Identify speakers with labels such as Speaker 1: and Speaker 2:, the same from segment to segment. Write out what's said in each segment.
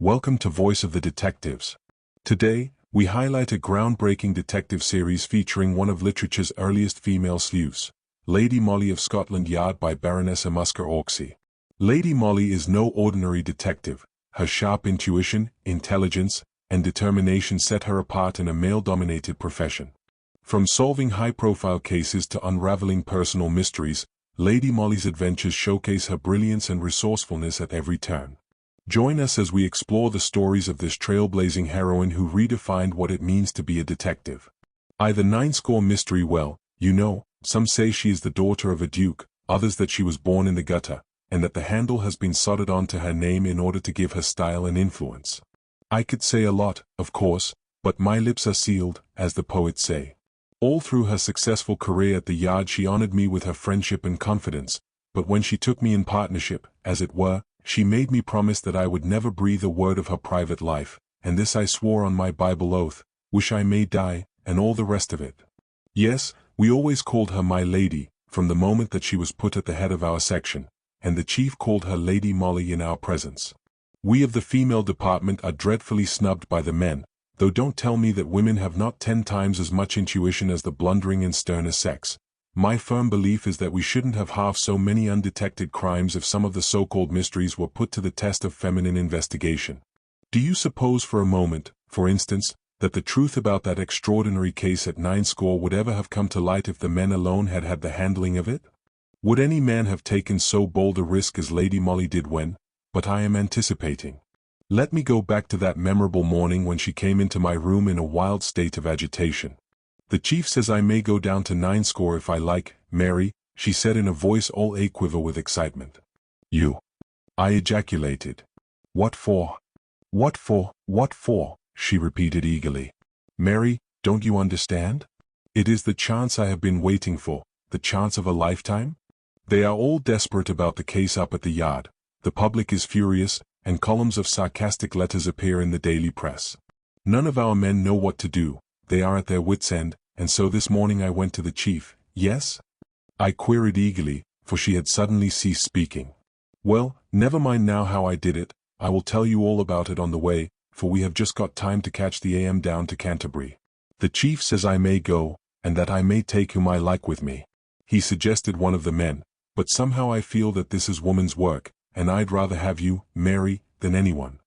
Speaker 1: Welcome to Voice of the Detectives. Today, we highlight a groundbreaking detective series featuring one of literature's earliest female sleuths, Lady Molly of Scotland Yard by Baroness Emmuska Orczy. Lady Molly is no ordinary detective. Her sharp intuition, intelligence, and determination set her apart in a male-dominated profession. From solving high-profile cases to unraveling personal mysteries, Lady Molly's adventures showcase her brilliance and resourcefulness at every turn. Join us as we explore the stories of this trailblazing heroine who redefined what it means to be a detective. The nine-score mystery. Well, some say she is the daughter of a duke, others that she was born in the gutter, and that the handle has been soldered onto her name in order to give her style and influence. I could say a lot, of course, but my lips are sealed, as the poets say. All through her successful career at the Yard she honored me with her friendship and confidence, but when she took me in partnership, as it were, she made me promise that I would never breathe a word of her private life, and this I swore on my Bible oath, wish I may die, and all the rest of it. Yes, we always called her my lady, from the moment that she was put at the head of our section, and the chief called her Lady Molly in our presence. We of the female department are dreadfully snubbed by the men, though don't tell me that women have not 10 times as much intuition as the blundering and sterner sex. My firm belief is that we shouldn't have half so many undetected crimes if some of the so-called mysteries were put to the test of feminine investigation. Do you suppose for a moment, for instance, that the truth about that extraordinary case at 9-score would ever have come to light if the men alone had had the handling of it? Would any man have taken so bold a risk as Lady Molly did when? But I am anticipating. Let me go back to that memorable morning when she came into my room in a wild state of agitation. The chief says I may go down to 9-score if I like, Mary, she said in a voice all a-quiver with excitement. You? I ejaculated. What for? What for? What for? She repeated eagerly. Mary, don't you understand? It is the chance I have been waiting for, the chance of a lifetime. They are all desperate about the case up at the Yard. The public is furious, and columns of sarcastic letters appear in the daily press. None of our men know what to do, they are at their wits' end, and so this morning I went to the chief. Yes? I queried eagerly, for she had suddenly ceased speaking. Well, never mind now how I did it, I will tell you all about it on the way, for we have just got time to catch the AM down to Canterbury. The chief says I may go, and that I may take whom I like with me. He suggested one of the men, but somehow I feel that this is woman's work, and I'd rather have you, Mary, than anyone.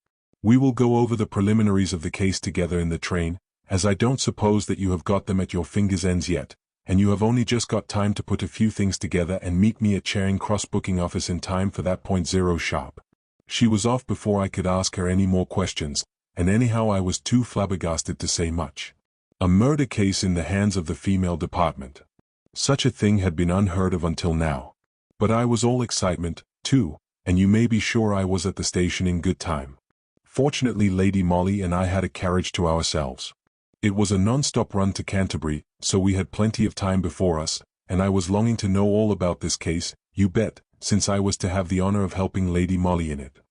Speaker 1: We will go over the preliminaries of the case together in the train, as I don't suppose that you have got them at your fingers' ends yet, and you have only just got time to put a few things together and meet me at Charing Cross booking office in time for that .0 sharp. She was off before I could ask her any more questions, and anyhow I was too flabbergasted to say much. A murder case in the hands of the female department. Such a thing had been unheard of until now. But I was all excitement, too, and you may be sure I was at the station in good time. Fortunately Lady Molly and I had a carriage to ourselves. It was a non-stop run to Canterbury, so we had plenty of time before us, and I was longing to know all about this case, you bet, since I was to have the honor of helping Lady Molly in it.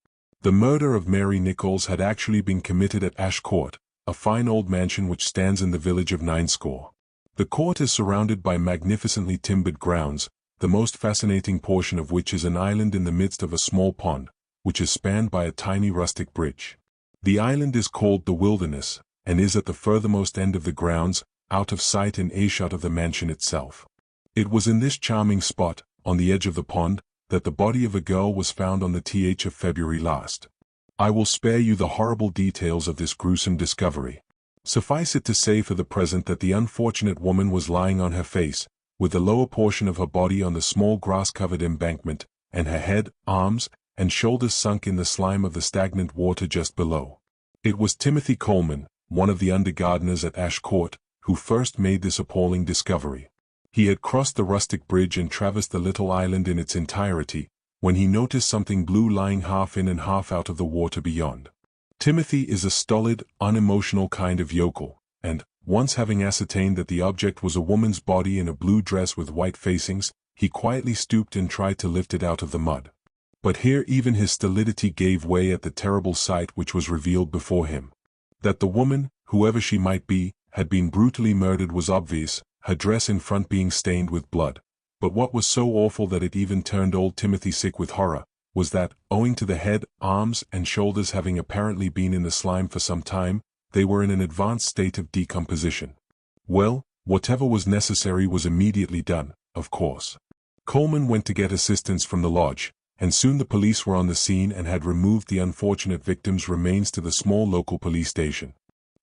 Speaker 1: The murder of Mary Nichols had actually been committed at Ash Court, a fine old mansion which stands in the village of 9-score. The court is surrounded by magnificently timbered grounds, the most fascinating portion of which is an island in the midst of a small pond, which is spanned by a tiny rustic bridge. The island is called the Wilderness, and is at the furthermost end of the grounds, out of sight and earshot of the mansion itself. It was in this charming spot, on the edge of the pond, that the body of a girl was found on the th of February last. I will spare you the horrible details of this gruesome discovery. Suffice it to say for the present that the unfortunate woman was lying on her face, with the lower portion of her body on the small grass-covered embankment, and her head, arms, and shoulders sunk in the slime of the stagnant water just below. It was Timothy Coleman, one of the under-gardeners at Ash Court, who first made this appalling discovery. He had crossed the rustic bridge and traversed the little island in its entirety, when he noticed something blue lying half in and half out of the water beyond. Timothy is a stolid, unemotional kind of yokel, and, once having ascertained that the object was a woman's body in a blue dress with white facings, he quietly stooped and tried to lift it out of the mud. But here even his stolidity gave way at the terrible sight which was revealed before him. That the woman, whoever she might be, had been brutally murdered was obvious, her dress in front being stained with blood. But what was so awful that it even turned old Timothy sick with horror, was that, owing to the head, arms, and shoulders having apparently been in the slime for some time, they were in an advanced state of decomposition. Well, whatever was necessary was immediately done, of course. Coleman went to get assistance from the lodge, and soon the police were on the scene and had removed the unfortunate victim's remains to the small local police station.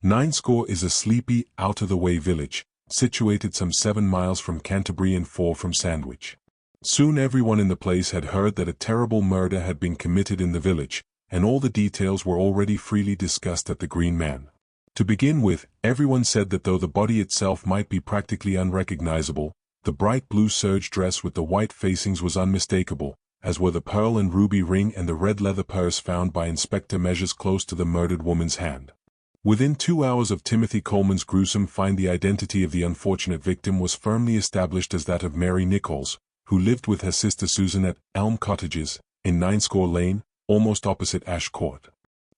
Speaker 1: Ninescore is a sleepy, out-of-the-way village, situated some 7 miles from Canterbury and 4 from Sandwich. Soon everyone in the place had heard that a terrible murder had been committed in the village, and all the details were already freely discussed at the Green Man. To begin with, everyone said that though the body itself might be practically unrecognizable, the bright blue serge dress with the white facings was unmistakable, as were the pearl and ruby ring and the red leather purse found by Inspector Measures close to the murdered woman's hand. Within 2 hours of Timothy Coleman's gruesome find, the identity of the unfortunate victim was firmly established as that of Mary Nichols, who lived with her sister Susan at Elm Cottages, in Ninescore Lane, almost opposite Ash Court.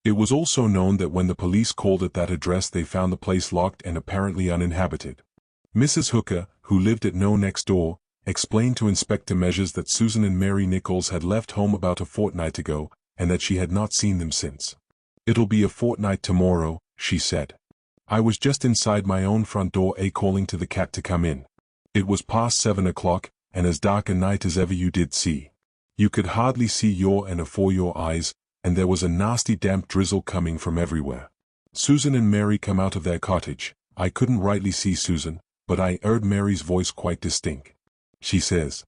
Speaker 1: It was also known that when the police called at that address they found the place locked and apparently uninhabited. Mrs. Hooker, who lived at No next door, explained to Inspector Measures that Susan and Mary Nichols had left home about a fortnight ago, and that she had not seen them since. "It'll be a fortnight tomorrow," she said. "I was just inside my own front door calling to the cat to come in. It was past 7 o'clock, and as dark a night as ever you did see. You could hardly see your and afore your eyes, and there was a nasty damp drizzle coming from everywhere. Susan and Mary come out of their cottage. I couldn't rightly see Susan, but I heard Mary's voice quite distinct. She says,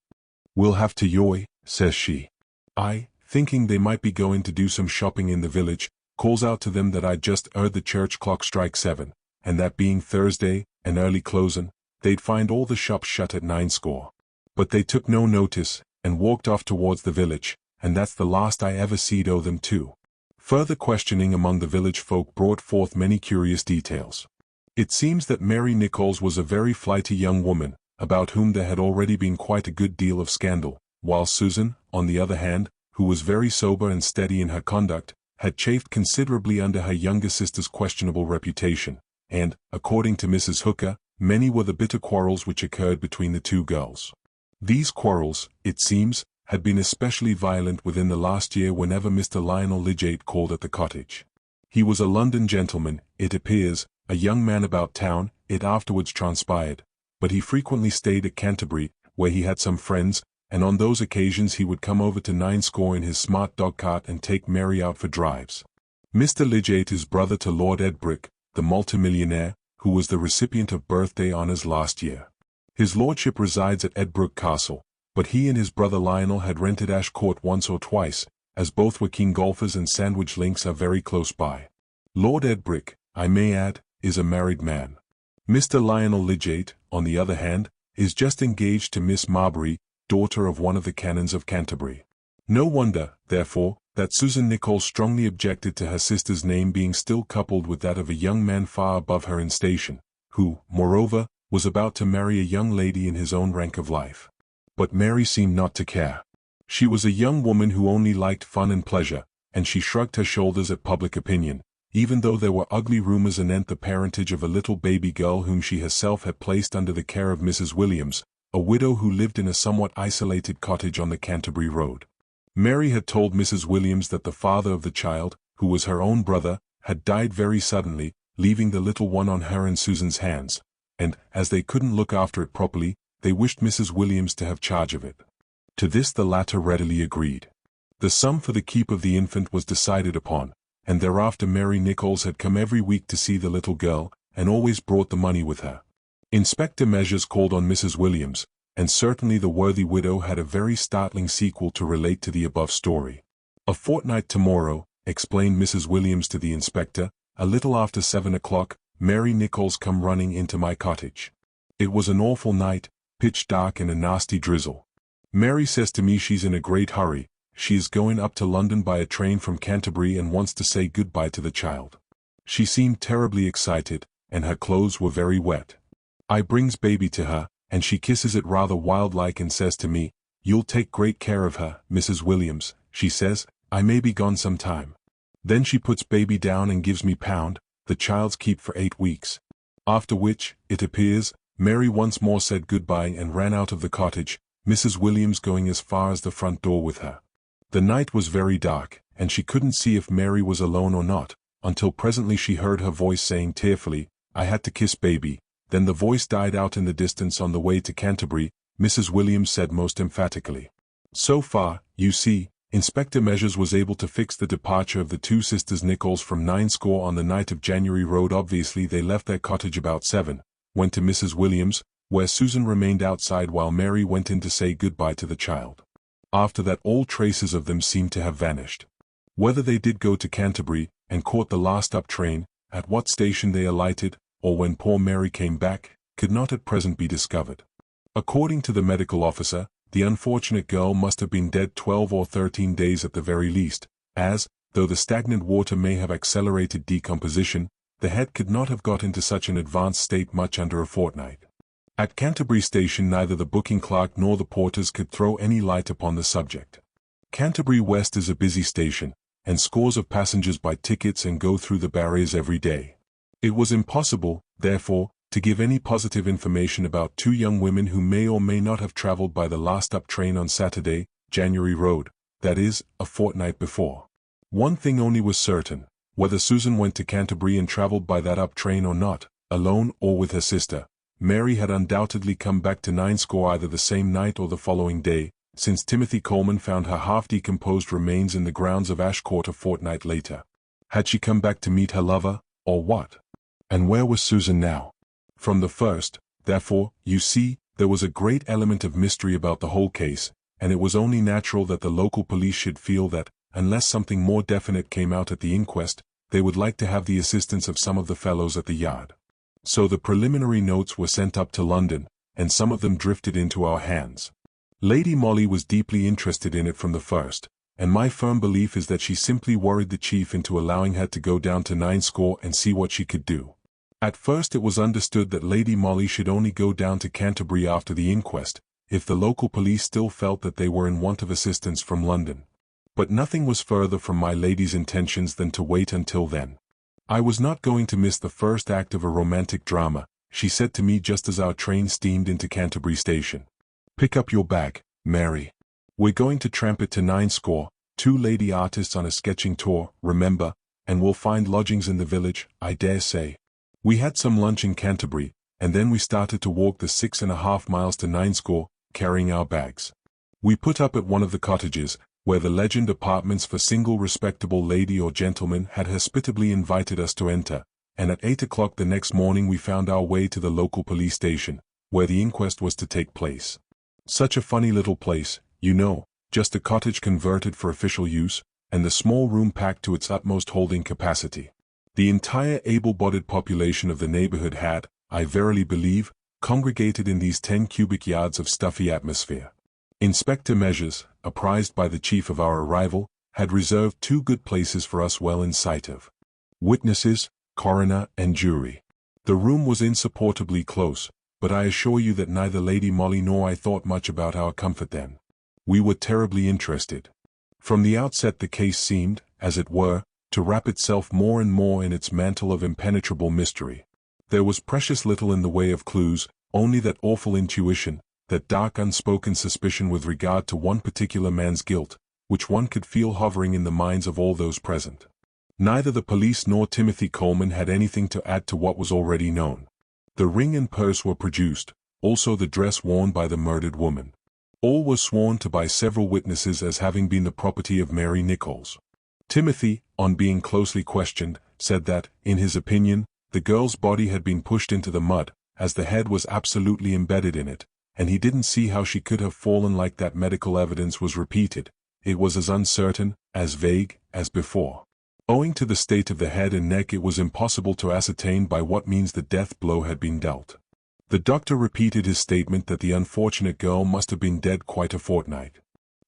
Speaker 1: 'We'll have to yoy,' says she. I, thinking they might be going to do some shopping in the village, calls out to them that I'd just heard the church clock strike 7, and that being Thursday, and early closin', they'd find all the shops shut at Ninescore. But they took no notice, and walked off towards the village, and that's the last I ever seed o' them too." Further questioning among the village folk brought forth many curious details. It seems that Mary Nichols was a very flighty young woman, about whom there had already been quite a good deal of scandal, while Susan, on the other hand, who was very sober and steady in her conduct, had chafed considerably under her younger sister's questionable reputation, and, according to Mrs. Hooker, many were the bitter quarrels which occurred between the two girls. These quarrels, it seems, had been especially violent within the last year whenever Mr. Lionel Lidgate called at the cottage. He was a London gentleman, it appears, a young man about town, it afterwards transpired, but he frequently stayed at Canterbury, where he had some friends, and on those occasions he would come over to Ninescore in his smart dog-cart and take Mary out for drives. Mr. Lidgate is brother to Lord Edbrick, the multimillionaire, who was the recipient of birthday honours last year. His lordship resides at Edbrook Castle, but he and his brother Lionel had rented Ash Court once or twice, as both were keen golfers and Sandwich links are very close by. Lord Edbrick, I may add, is a married man. Mr. Lionel Lidgate, on the other hand, is just engaged to Miss Marbury, daughter of one of the canons of Canterbury. No wonder, therefore, that Susan Nichols strongly objected to her sister's name being still coupled with that of a young man far above her in station, who, moreover, was about to marry a young lady in his own rank of life. But Mary seemed not to care. She was a young woman who only liked fun and pleasure, and she shrugged her shoulders at public opinion, even though there were ugly rumors anent the parentage of a little baby girl whom she herself had placed under the care of Mrs. Williams, a widow who lived in a somewhat isolated cottage on the Canterbury Road. Mary had told Mrs. Williams that the father of the child, who was her own brother, had died very suddenly, leaving the little one on her and Susan's hands, and, as they couldn't look after it properly, they wished Mrs. Williams to have charge of it. To this the latter readily agreed. The sum for the keep of the infant was decided upon, and thereafter Mary Nichols had come every week to see the little girl, and always brought the money with her. Inspector Measures called on Mrs. Williams, and certainly the worthy widow had a very startling sequel to relate to the above story. "A fortnight tomorrow," explained Mrs. Williams to the inspector, "a little after 7 o'clock, Mary Nichols come running into my cottage. It was an awful night, pitch dark and a nasty drizzle. Mary says to me she's in a great hurry, she is going up to London by a train from Canterbury and wants to say goodbye to the child. She seemed terribly excited, and her clothes were very wet. I brings baby to her, and she kisses it rather wild-like and says to me, 'You'll take great care of her, Mrs. Williams,' she says, 'I may be gone some time.' Then she puts baby down and gives me £1, the child's keep for 8 weeks. After which, it appears, Mary once more said goodbye and ran out of the cottage, Mrs. Williams going as far as the front door with her. The night was very dark, and she couldn't see if Mary was alone or not, until presently she heard her voice saying tearfully, "I had to kiss baby." Then the voice died out in the distance. "On the way to Canterbury," Mrs. Williams said most emphatically. So far, you see, Inspector Measures was able to fix the departure of the two sisters Nichols from 9 on the night of January Road. Obviously they left their cottage about 7, went to Mrs. Williams, where Susan remained outside while Mary went in to say goodbye to the child. After that all traces of them seemed to have vanished. Whether they did go to Canterbury, and caught the last up train, at what station they alighted, or when poor Mary came back, could not at present be discovered. According to the medical officer, the unfortunate girl must have been dead 12 or 13 days at the very least, as, though the stagnant water may have accelerated decomposition, the head could not have got into such an advanced state much under a fortnight. At Canterbury Station neither the booking clerk nor the porters could throw any light upon the subject. Canterbury West is a busy station, and scores of passengers buy tickets and go through the barriers every day. It was impossible, therefore, to give any positive information about two young women who may or may not have traveled by the last up train on Saturday, January Road, that is, a fortnight before. One thing only was certain, whether Susan went to Canterbury and traveled by that up train or not, alone or with her sister, Mary had undoubtedly come back to 9 either the same night or the following day, since Timothy Coleman found her half-decomposed remains in the grounds of Ash Court a fortnight later. Had she come back to meet her lover, or what? And where was Susan now? From the first, therefore, you see, there was a great element of mystery about the whole case, and it was only natural that the local police should feel that, unless something more definite came out at the inquest, they would like to have the assistance of some of the fellows at the yard. So the preliminary notes were sent up to London, and some of them drifted into our hands. Lady Molly was deeply interested in it from the first, and my firm belief is that she simply worried the chief into allowing her to go down to 9 and see what she could do. At first it was understood that Lady Molly should only go down to Canterbury after the inquest, if the local police still felt that they were in want of assistance from London. But nothing was further from my lady's intentions than to wait until then. I was not going to miss the first act of a romantic drama, she said to me just as our train steamed into Canterbury Station. "Pick up your bag, Mary. We're going to tramp it to 9 two lady artists on a sketching tour, remember, and we'll find lodgings in the village, I dare say." We had some lunch in Canterbury, and then we started to walk the 6.5 miles to 9 carrying our bags. We put up at one of the cottages, where the legend apartments for single respectable lady or gentleman had hospitably invited us to enter, and at 8 o'clock the next morning we found our way to the local police station, where the inquest was to take place. Such a funny little place, you know, just a cottage converted for official use, and the small room packed to its utmost holding capacity. The entire able-bodied population of the neighborhood had, I verily believe, congregated in these 10 cubic yards of stuffy atmosphere. Inspector Measures, apprised by the chief of our arrival, had reserved 2 good places for us well in sight of witnesses, coroner, and jury. The room was insupportably close, but I assure you that neither Lady Molly nor I thought much about our comfort then. We were terribly interested. From the outset the case seemed, as it were, to wrap itself more and more in its mantle of impenetrable mystery. There was precious little in the way of clues, only that awful intuition, that dark unspoken suspicion with regard to one particular man's guilt, which one could feel hovering in the minds of all those present. Neither the police nor Timothy Coleman had anything to add to what was already known. The ring and purse were produced, also the dress worn by the murdered woman. All were sworn to by several witnesses as having been the property of Mary Nichols. Timothy, on being closely questioned, said that, in his opinion, the girl's body had been pushed into the mud, as the head was absolutely embedded in it, and he didn't see how she could have fallen like that. Medical evidence was repeated. It was as uncertain, as vague, as before. Owing to the state of the head and neck it was impossible to ascertain by what means the death blow had been dealt. The doctor repeated his statement that the unfortunate girl must have been dead quite a fortnight.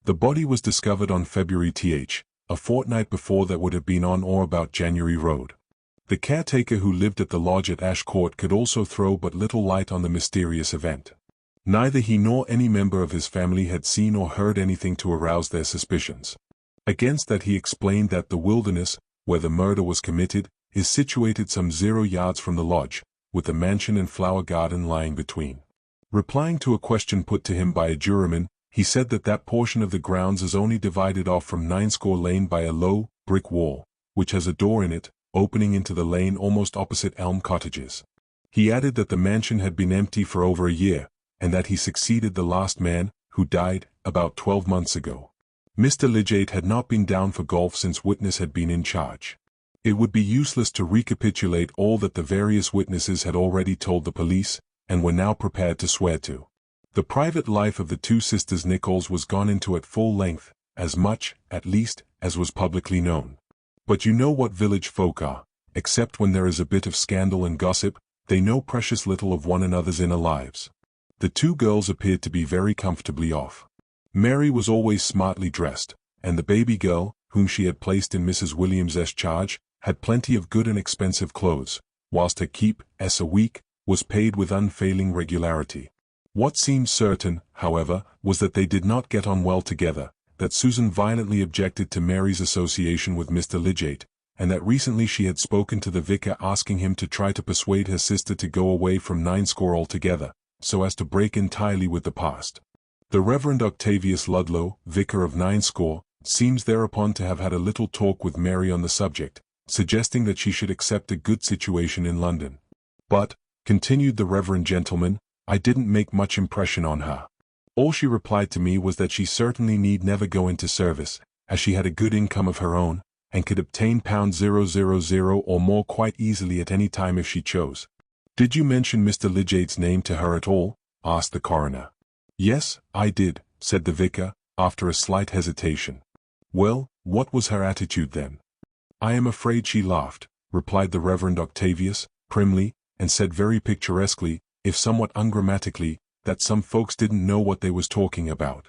Speaker 1: The body was discovered on February a fortnight before that would have been on or about January Road. The caretaker who lived at the lodge at Ash Court could also throw but little light on the mysterious event. Neither he nor any member of his family had seen or heard anything to arouse their suspicions. Against that he explained that the wilderness, where the murder was committed, is situated some 0 yards from the lodge, with the mansion and flower garden lying between. Replying to a question put to him by a juryman, He said that that portion of the grounds is only divided off from Ninescore Lane by a low, brick wall, which has a door in it, opening into the lane almost opposite Elm Cottages. He added that the mansion had been empty for over a year, and that he succeeded the last man, who died, about 12 months ago. Mr. Lidgate had not been down for golf since witness had been in charge. It would be useless to recapitulate all that the various witnesses had already told the police, and were now prepared to swear to. The private life of the two sisters Nichols was gone into at full length, as much, at least, as was publicly known. But you know what village folk are, except when there is a bit of scandal and gossip, they know precious little of one another's inner lives. The two girls appeared to be very comfortably off. Mary was always smartly dressed, and the baby girl, whom she had placed in Mrs. Williams's charge, had plenty of good and expensive clothes, whilst her keep-s a week was paid with unfailing regularity. What seemed certain, however, was that they did not get on well together, that Susan violently objected to Mary's association with Mr. Lidgate, and that recently she had spoken to the vicar asking him to try to persuade her sister to go away from Ninescore altogether, so as to break entirely with the past. The Reverend Octavius Ludlow, vicar of Ninescore, seems thereupon to have had a little talk with Mary on the subject, suggesting that she should accept a good situation in London. But, continued the reverend gentleman, I didn't make much impression on her. All she replied to me was that she certainly need never go into service, as she had a good income of her own, and could obtain £000 or more quite easily at any time if she chose. Did you mention Mr. Lidgate's name to her at all? Asked the coroner. Yes, I did, said the vicar, after a slight hesitation. Well, what was her attitude then? I am afraid she laughed, replied the Reverend Octavius, primly, and said very picturesquely, if somewhat ungrammatically, that some folks didn't know what they was talking about.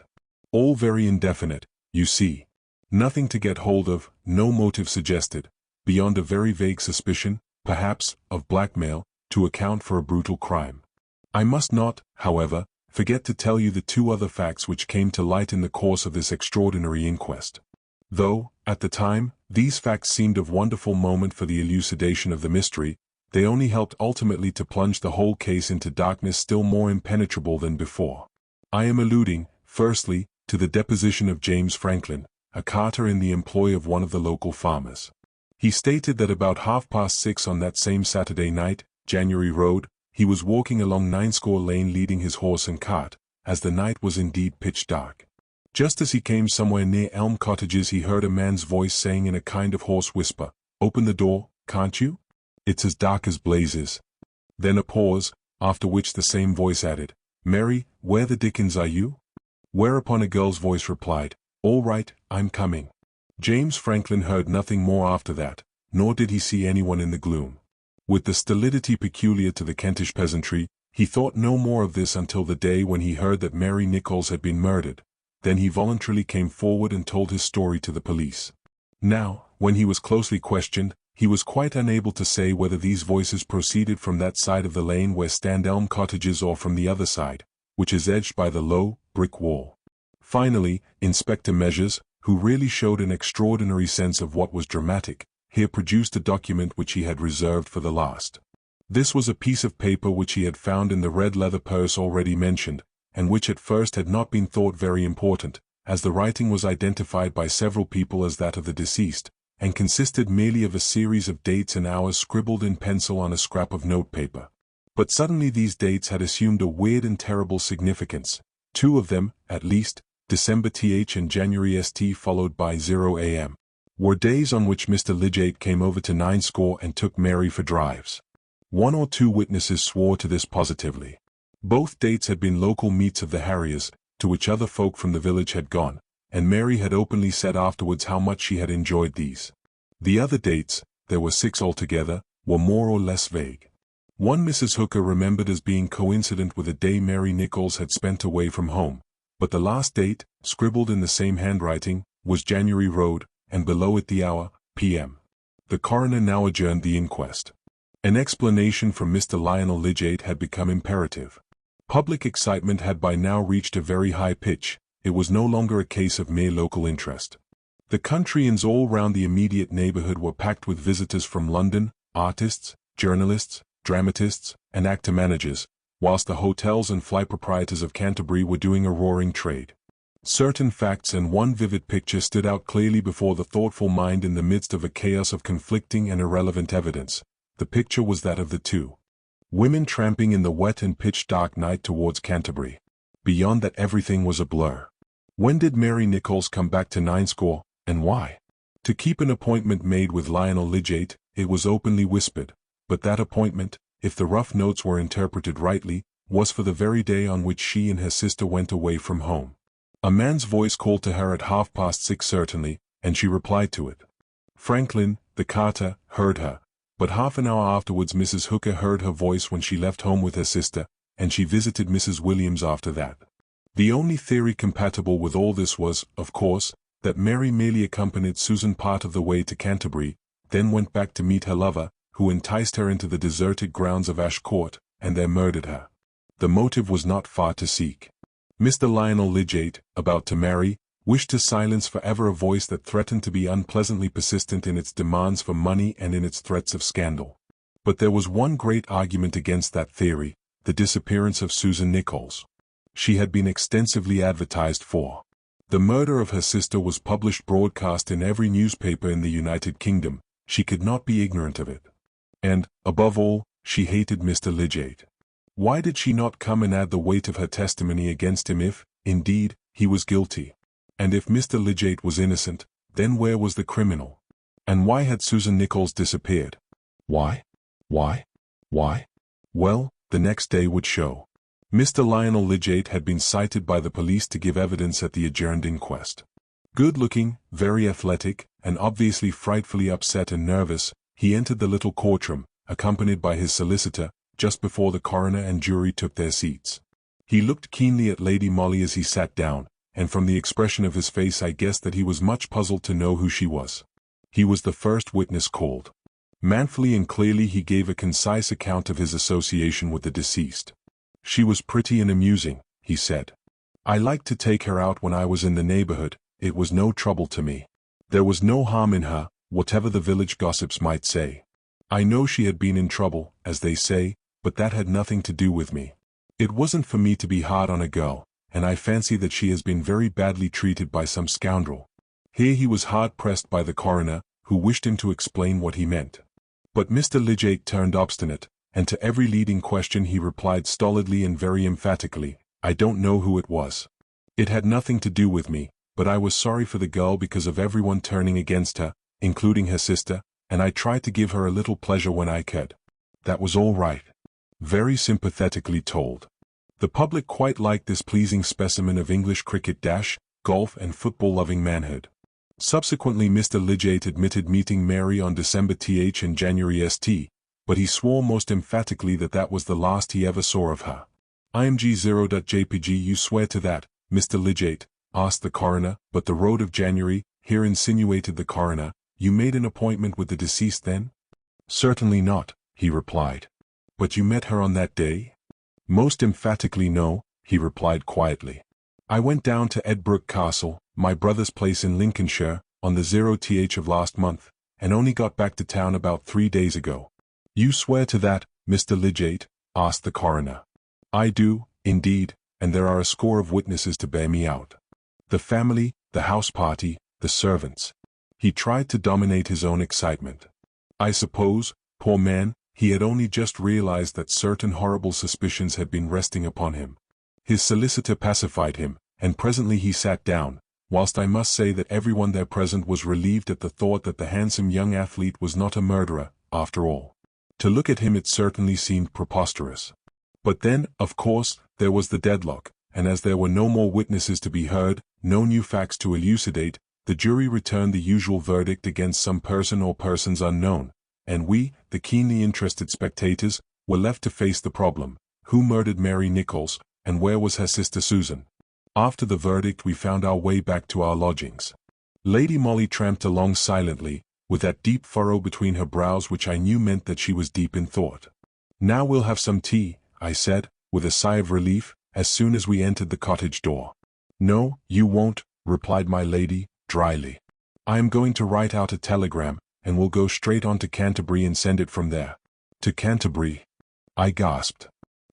Speaker 1: All very indefinite, you see. Nothing to get hold of, no motive suggested, beyond a very vague suspicion, perhaps, of blackmail, to account for a brutal crime. I must not, however, forget to tell you the two other facts which came to light in the course of this extraordinary inquest. Though, at the time, these facts seemed of wonderful moment for the elucidation of the mystery, they only helped ultimately to plunge the whole case into darkness still more impenetrable than before. I am alluding, firstly, to the deposition of James Franklin, a carter in the employ of one of the local farmers. He stated that about 6:30 on that same Saturday night, January Road, he was walking along Ninescore Lane leading his horse and cart, as the night was indeed pitch dark. Just as he came somewhere near Elm Cottages he heard a man's voice saying in a kind of hoarse whisper, "Open the door, can't you? It's as dark as blazes." Then a pause, after which the same voice added, "Mary, where the dickens are you?" Whereupon a girl's voice replied, "All right, I'm coming." James Franklin heard nothing more after that, nor did he see anyone in the gloom. With the stolidity peculiar to the Kentish peasantry, he thought no more of this until the day when he heard that Mary Nichols had been murdered. Then he voluntarily came forward and told his story to the police. Now, when he was closely questioned, he was quite unable to say whether these voices proceeded from that side of the lane where stand Elm Cottages or from the other side, which is edged by the low, brick wall. Finally, Inspector Measures, who really showed an extraordinary sense of what was dramatic, here produced a document which he had reserved for the last. This was a piece of paper which he had found in the red leather purse already mentioned, and which at first had not been thought very important, as the writing was identified by several people as that of the deceased, and consisted merely of a series of dates and hours scribbled in pencil on a scrap of notepaper. But suddenly these dates had assumed a weird and terrible significance, two of them, at least, December th and January st followed by 0 a.m., were days on which Mr. Lidgate came over to Ninescore and took Mary for drives. One or two witnesses swore to this positively. Both dates had been local meets of the harriers, to which other folk from the village had gone, and Mary had openly said afterwards how much she had enjoyed these. The other dates, there were 6 altogether, were more or less vague. One Mrs. Hooker remembered as being coincident with a day Mary Nichols had spent away from home, but the last date, scribbled in the same handwriting, was January Road, and below it the hour, p.m. The coroner now adjourned the inquest. An explanation from Mr. Lionel Lidgate had become imperative. Public excitement had by now reached a very high pitch. It was no longer a case of mere local interest. The country inns all round the immediate neighborhood were packed with visitors from London, artists, journalists, dramatists, and actor managers, whilst the hotels and flight proprietors of Canterbury were doing a roaring trade. Certain facts and one vivid picture stood out clearly before the thoughtful mind in the midst of a chaos of conflicting and irrelevant evidence. The picture was that of the two women tramping in the wet and pitch-dark night towards Canterbury. Beyond that everything was a blur. When did Mary Nichols come back to Ninescore, and why? To keep an appointment made with Lionel Lydgate, it was openly whispered, but that appointment, if the rough notes were interpreted rightly, was for the very day on which she and her sister went away from home. A man's voice called to her at 6:30 certainly, and she replied to it. Franklin, the carter, heard her, but half an hour afterwards Mrs. Hooker heard her voice when she left home with her sister, and she visited Mrs. Williams after that. The only theory compatible with all this was, of course, that Mary merely accompanied Susan part of the way to Canterbury, then went back to meet her lover, who enticed her into the deserted grounds of Ash Court, and there murdered her. The motive was not far to seek. Mr. Lionel Lydgate, about to marry, wished to silence forever a voice that threatened to be unpleasantly persistent in its demands for money and in its threats of scandal. But there was one great argument against that theory, the disappearance of Susan Nichols. She had been extensively advertised for. The murder of her sister was published broadcast in every newspaper in the United Kingdom. She could not be ignorant of it. And, above all, she hated Mr. Lydgate. Why did she not come and add the weight of her testimony against him if, indeed, he was guilty? And if Mr. Lydgate was innocent, then where was the criminal? And why had Susan Nichols disappeared? Why? Well, the next day would show. Mr. Lionel Lydgate had been cited by the police to give evidence at the adjourned inquest. Good-looking, very athletic, and obviously frightfully upset and nervous, he entered the little courtroom, accompanied by his solicitor, just before the coroner and jury took their seats. He looked keenly at Lady Molly as he sat down, and from the expression of his face I guessed that he was much puzzled to know who she was. He was the first witness called. Manfully and clearly he gave a concise account of his association with the deceased. She was pretty and amusing, he said. I liked to take her out when I was in the neighborhood. It was no trouble to me. There was no harm in her, whatever the village gossips might say. I know she had been in trouble, as they say, but that had nothing to do with me. It wasn't for me to be hard on a girl, and I fancy that she has been very badly treated by some scoundrel. Here he was hard-pressed by the coroner, who wished him to explain what he meant. But Mr. Lydgate turned obstinate, and to every leading question he replied stolidly and very emphatically, I don't know who it was. It had nothing to do with me, but I was sorry for the girl because of everyone turning against her, including her sister, and I tried to give her a little pleasure when I could. That was all right. Very sympathetically told. The public quite liked this pleasing specimen of English cricket, golf and football-loving manhood. Subsequently Mr. Lydgate admitted meeting Mary on December and January st, but he swore most emphatically that that was the last he ever saw of her. IMG0.jpg You swear to that, Mr. Lydgate? Asked the coroner. But the road of January, here insinuated the coroner. You made an appointment with the deceased then? Certainly not, he replied. But you met her on that day? Most emphatically no, he replied quietly. I went down to Edbrook Castle, my brother's place in Lincolnshire, on the 0th of last month, and only got back to town about 3 days ago. You swear to that, Mr. Lydgate? Asked the coroner. I do, indeed, and there are a score of witnesses to bear me out. The family, the house party, the servants. He tried to dominate his own excitement. I suppose, poor man, he had only just realized that certain horrible suspicions had been resting upon him. His solicitor pacified him, and presently he sat down, whilst I must say that everyone there present was relieved at the thought that the handsome young athlete was not a murderer, after all. To look at him it certainly seemed preposterous. But then, of course, there was the deadlock, and as there were no more witnesses to be heard, no new facts to elucidate, the jury returned the usual verdict against some person or persons unknown, and we, the keenly interested spectators, were left to face the problem: who murdered Mary Nichols, and where was her sister Susan? After the verdict we found our way back to our lodgings. Lady Molly tramped along silently, with that deep furrow between her brows which I knew meant that she was deep in thought. Now we'll have some tea, I said, with a sigh of relief, as soon as we entered the cottage door. No, you won't, replied my lady, dryly. I am going to write out a telegram, and we'll go straight on to Canterbury and send it from there. To Canterbury? I gasped.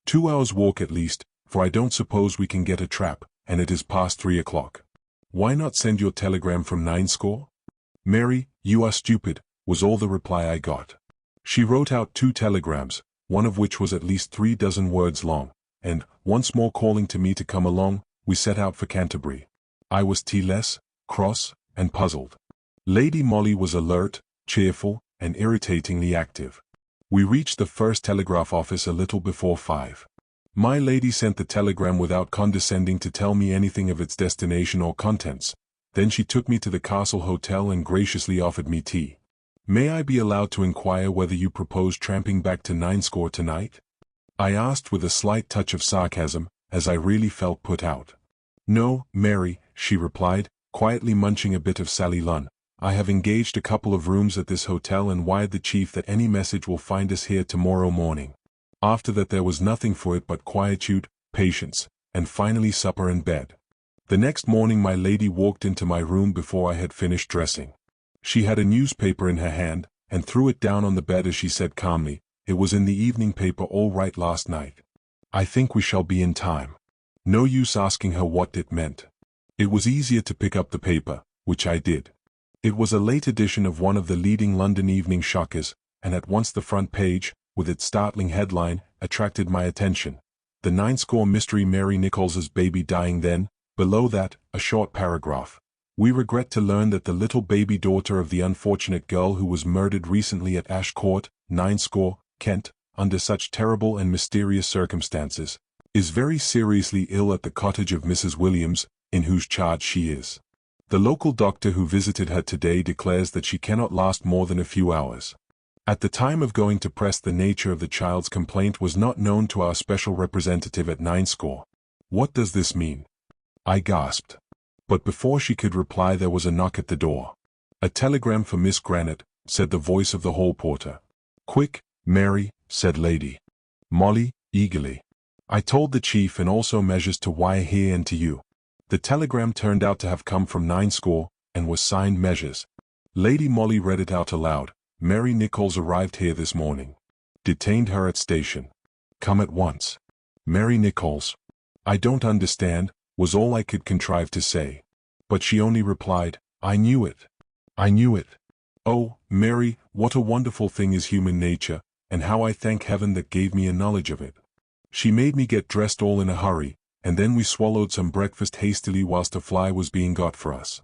Speaker 1: 2 hours' walk at least, for I don't suppose we can get a trap, and it is past 3 o'clock. Why not send your telegram from 9 score? Mary, you are stupid, was all the reply I got. She wrote out 2 telegrams, one of which was at least 3 dozen words long, and, once more calling to me to come along, we set out for Canterbury. I was tea-less, cross, and puzzled. Lady Molly was alert, cheerful, and irritatingly active. We reached the first telegraph office a little before 5. My lady sent the telegram without condescending to tell me anything of its destination or contents. Then she took me to the Castle Hotel and graciously offered me tea. May I be allowed to inquire whether you propose tramping back to 9 score tonight? I asked with a slight touch of sarcasm, as I really felt put out. No, Mary, she replied, quietly munching a bit of Sally Lunn. I have engaged a couple of rooms at this hotel and wired the chief that any message will find us here tomorrow morning. After that there was nothing for it but quietude, patience, and finally supper and bed. The next morning my lady walked into my room before I had finished dressing. She had a newspaper in her hand, and threw it down on the bed as she said calmly, "It was in the evening paper all right last night. I think we shall be in time." No use asking her what it meant. It was easier to pick up the paper, which I did. It was a late edition of one of the leading London evening shockers, and at once the front page, with its startling headline, attracted my attention. The 9 score mystery, Mary Nichols's baby dying then. Below that, a short paragraph. We regret to learn that the little baby daughter of the unfortunate girl who was murdered recently at Ash Court, 9 score, Kent, under such terrible and mysterious circumstances, is very seriously ill at the cottage of Mrs. Williams, in whose charge she is. The local doctor who visited her today declares that she cannot last more than a few hours. At the time of going to press, the nature of the child's complaint was not known to our special representative at 9 score. What does this mean? I gasped. But before she could reply there was a knock at the door. A telegram for Miss Granite, said the voice of the hall porter. Quick, Mary, said Lady Molly, eagerly. I told the chief and also measures to wire here and to you. The telegram turned out to have come from 9 score, and was signed Measures. Lady Molly read it out aloud. Mary Nichols arrived here this morning. Detained her at station. Come at once. Mary Nichols. I don't understand, was all I could contrive to say. But she only replied, I knew it. I knew it. Oh, Mary, what a wonderful thing is human nature, and how I thank heaven that gave me a knowledge of it. She made me get dressed all in a hurry, and then we swallowed some breakfast hastily whilst a fly was being got for us.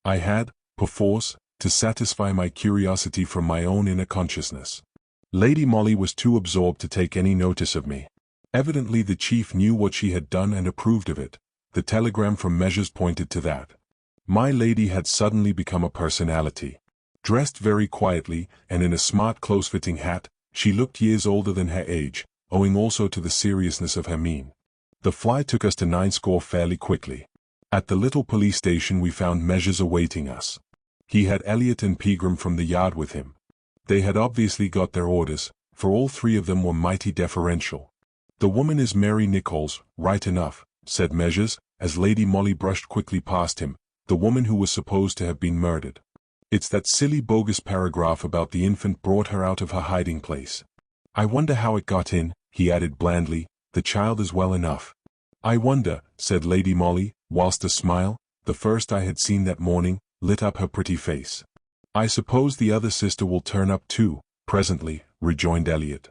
Speaker 1: I had, perforce, to satisfy my curiosity from my own inner consciousness. Lady Molly was too absorbed to take any notice of me. Evidently the chief knew what she had done and approved of it. The telegram from Measures pointed to that. My lady had suddenly become a personality. Dressed very quietly, and in a smart close-fitting hat, she looked years older than her age, owing also to the seriousness of her mien. The fly took us to 9 score fairly quickly. At the little police station we found Measures awaiting us. He had Elliot and Pegram from the yard with him. They had obviously got their orders, for all 3 of them were mighty deferential. The woman is Mary Nichols, right enough, said Measures, as Lady Molly brushed quickly past him, the woman who was supposed to have been murdered. It's that silly bogus paragraph about the infant brought her out of her hiding place. I wonder how it got in, he added blandly. The child is well enough. I wonder, said Lady Molly, whilst a smile, the first I had seen that morning, lit up her pretty face. I suppose the other sister will turn up too, presently, rejoined Elliot.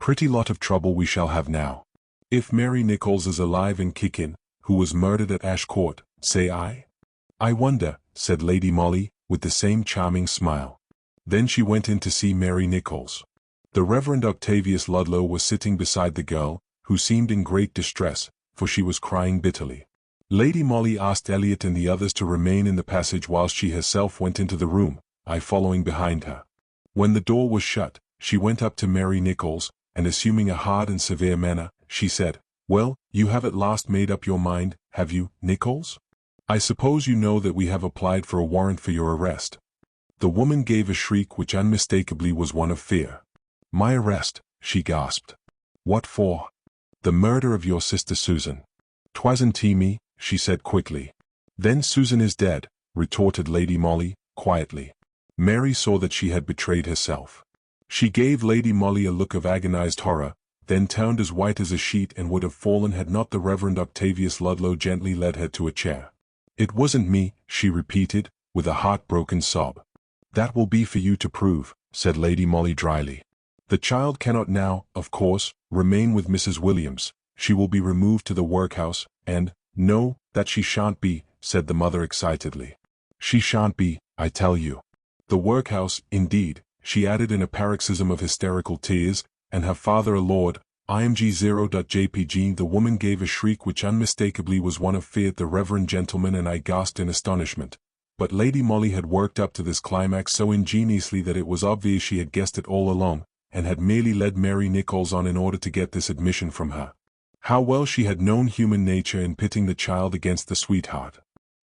Speaker 1: Pretty lot of trouble we shall have now. If Mary Nichols is alive and kickin', who was murdered at Ash Court, say I? I wonder, said Lady Molly, with the same charming smile. Then she went in to see Mary Nichols. The Reverend Octavius Ludlow was sitting beside the girl, who seemed in great distress, for she was crying bitterly. Lady Molly asked Elliot and the others to remain in the passage whilst she herself went into the room, I following behind her. When the door was shut, she went up to Mary Nichols, and assuming a hard and severe manner, she said, Well, you have at last made up your mind, have you, Nichols? I suppose you know that we have applied for a warrant for your arrest. The woman gave a shriek which unmistakably was one of fear. My arrest, she gasped. What for? The murder of your sister Susan. 'Twasn't me, she said quickly. Then Susan is dead, retorted Lady Molly, quietly. Mary saw that she had betrayed herself. She gave Lady Molly a look of agonized horror, then turned as white as a sheet and would have fallen had not the Reverend Octavius Ludlow gently led her to a chair. "It wasn't me," she repeated, with a heartbroken sob. "That will be for you to prove," said Lady Molly dryly. "The child cannot now, of course, remain with Mrs. Williams. She will be removed to the workhouse, and—" "No, that she shan't be," said the mother excitedly. "She shan't be, I tell you. The workhouse, indeed," she added in a paroxysm of hysterical tears, "and her father a lord, IMG 0.jpg." The woman gave a shriek which unmistakably was one of fear. The reverend gentleman and I gasped in astonishment. But Lady Molly had worked up to this climax so ingeniously that it was obvious she had guessed it all along, and had merely led Mary Nichols on in order to get this admission from her. How well she had known human nature in pitting the child against the sweetheart.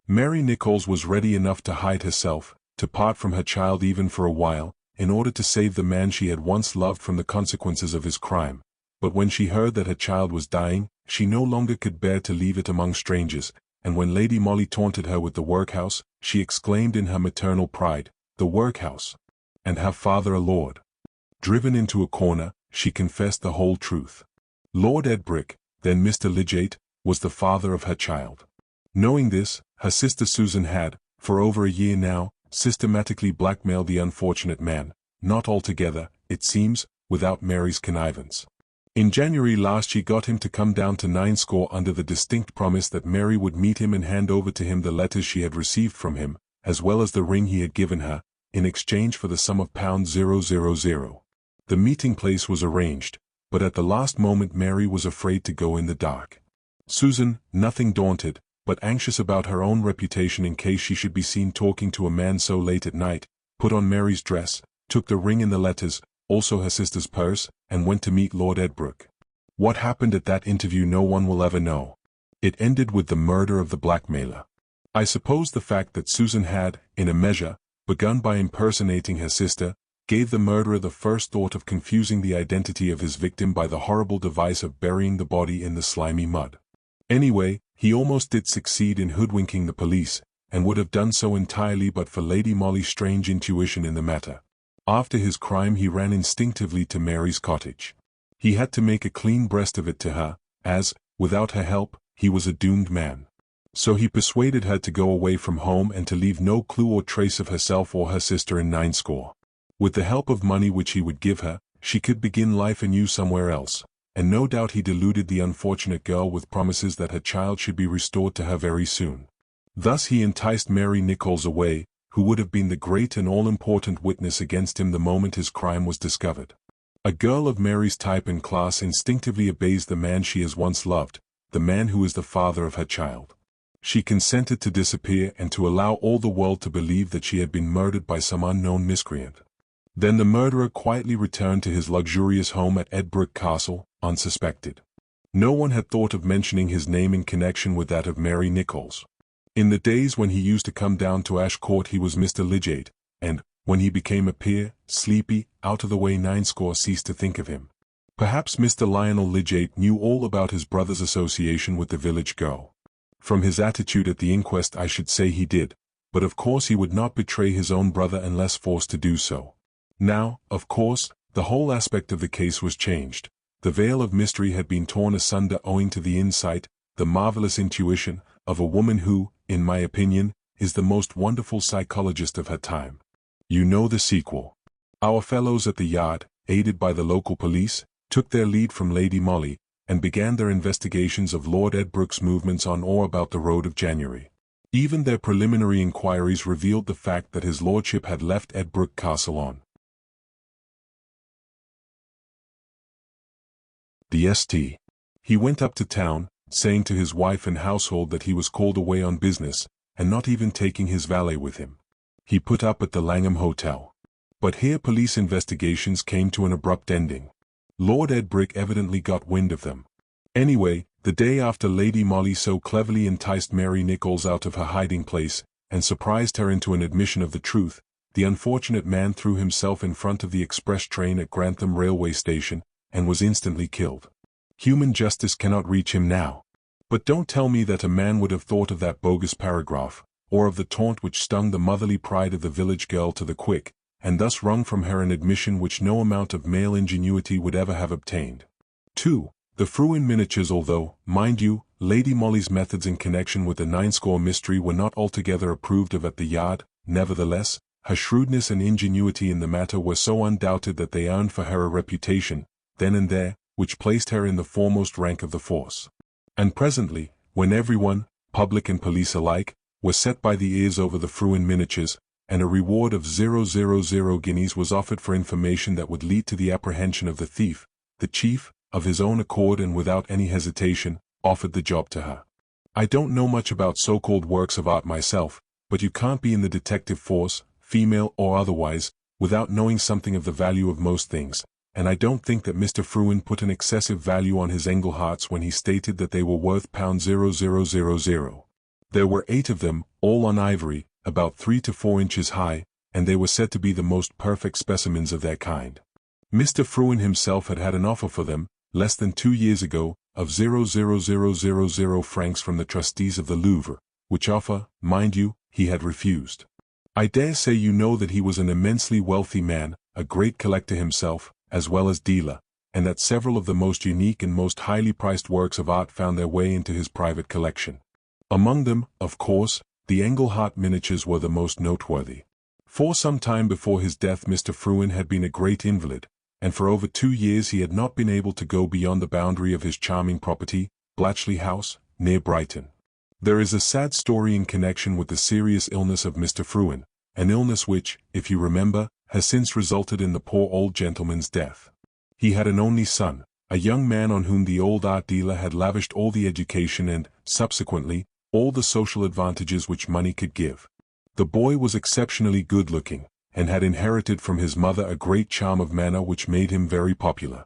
Speaker 1: Mary Nichols was ready enough to hide herself, to part from her child even for a while, in order to save the man she had once loved from the consequences of his crime. But when she heard that her child was dying, she no longer could bear to leave it among strangers, and when Lady Molly taunted her with the workhouse, she exclaimed in her maternal pride, "The workhouse! And her father a lord!" Driven into a corner, she confessed the whole truth. Lord Edbrick, then Mr. Lidgate, was the father of her child. Knowing this, her sister Susan had, for over a year now, systematically blackmailed the unfortunate man, not altogether, it seems, without Mary's connivance. In January last she got him to come down to 90 under the distinct promise that Mary would meet him and hand over to him the letters she had received from him, as well as the ring he had given her, in exchange for the sum of £000. The meeting place was arranged, but at the last moment Mary was afraid to go in the dark. Susan, nothing daunted, but anxious about her own reputation in case she should be seen talking to a man so late at night, put on Mary's dress, took the ring and the letters, also her sister's purse, and went to meet Lord Edbrick. What happened at that interview no one will ever know. It ended with the murder of the blackmailer. I suppose the fact that Susan had, in a measure, begun by impersonating her sister, gave the murderer the first thought of confusing the identity of his victim by the horrible device of burying the body in the slimy mud. Anyway, he almost did succeed in hoodwinking the police, and would have done so entirely but for Lady Molly's strange intuition in the matter. After his crime he ran instinctively to Mary's cottage. He had to make a clean breast of it to her, as, without her help, he was a doomed man. So he persuaded her to go away from home and to leave no clue or trace of herself or her sister in 90. With the help of money which he would give her, she could begin life anew somewhere else, and no doubt he deluded the unfortunate girl with promises that her child should be restored to her very soon. Thus he enticed Mary Nichols away, who would have been the great and all-important witness against him the moment his crime was discovered. A girl of Mary's type and class instinctively obeys the man she has once loved, the man who is the father of her child. She consented to disappear and to allow all the world to believe that she had been murdered by some unknown miscreant. Then the murderer quietly returned to his luxurious home at Edbrick Castle, unsuspected. No one had thought of mentioning his name in connection with that of Mary Nichols. In the days when he used to come down to Ash Court he was Mr. Lidgate, and, when he became a peer, sleepy, out-of-the-way 90 ceased to think of him. Perhaps Mr. Lionel Lidgate knew all about his brother's association with the village girl. From his attitude at the inquest I should say he did, but of course he would not betray his own brother unless forced to do so. Now, of course, the whole aspect of the case was changed. The veil of mystery had been torn asunder owing to the insight, the marvelous intuition, of a woman who, in my opinion, is the most wonderful psychologist of her time. You know the sequel. Our fellows at the Yard, aided by the local police, took their lead from Lady Molly, and began their investigations of Lord Edbrick's movements on or about the Road of January. Even their preliminary inquiries revealed the fact that his lordship had left Edbrick Castle on the St. He went up to town, saying to his wife and household that he was called away on business, and not even taking his valet with him. He put up at the Langham Hotel. But here police investigations came to an abrupt ending. Lord Edbrick evidently got wind of them. Anyway, the day after Lady Molly so cleverly enticed Mary Nichols out of her hiding place, and surprised her into an admission of the truth, the unfortunate man threw himself in front of the express train at Grantham railway station, and was instantly killed. Human justice cannot reach him now. But don't tell me that a man would have thought of that bogus paragraph, or of the taunt which stung the motherly pride of the village girl to the quick, and thus wrung from her an admission which no amount of male ingenuity would ever have obtained. 2. The Fruin miniatures. Although, mind you, Lady Molly's methods in connection with the nine-score mystery were not altogether approved of at the Yard, nevertheless, her shrewdness and ingenuity in the matter were so undoubted that they earned for her a reputation, then and there, which placed her in the foremost rank of the force. And presently, when everyone, public and police alike, were set by the ears over the Fruin miniatures, and a reward of 000 guineas was offered for information that would lead to the apprehension of the thief, the chief, of his own accord and without any hesitation, offered the job to her. I don't know much about so-called works of art myself, but you can't be in the detective force, female or otherwise, without knowing something of the value of most things, and I don't think that Mr. Fruin put an excessive value on his Engleharts when he stated that they were worth £000. There were 8 of them, all on ivory, about 3 to 4 inches high, and they were said to be the most perfect specimens of their kind. Mr. Fruin himself had had an offer for them, less than 2 years ago, of 000 francs from the trustees of the Louvre, which offer, mind you, he had refused. I dare say you know that he was an immensely wealthy man, a great collector himself, as well as dealer, and that several of the most unique and most highly priced works of art found their way into his private collection. Among them, of course, the Engelhart miniatures were the most noteworthy. For some time before his death Mr. Fruin had been a great invalid, and for over 2 years he had not been able to go beyond the boundary of his charming property, Blatchley House, near Brighton. There is a sad story in connection with the serious illness of Mr. Fruin, an illness which, if you remember, has since resulted in the poor old gentleman's death. He had an only son, a young man on whom the old art dealer had lavished all the education and, subsequently, all the social advantages which money could give. The boy was exceptionally good-looking, and had inherited from his mother a great charm of manner which made him very popular.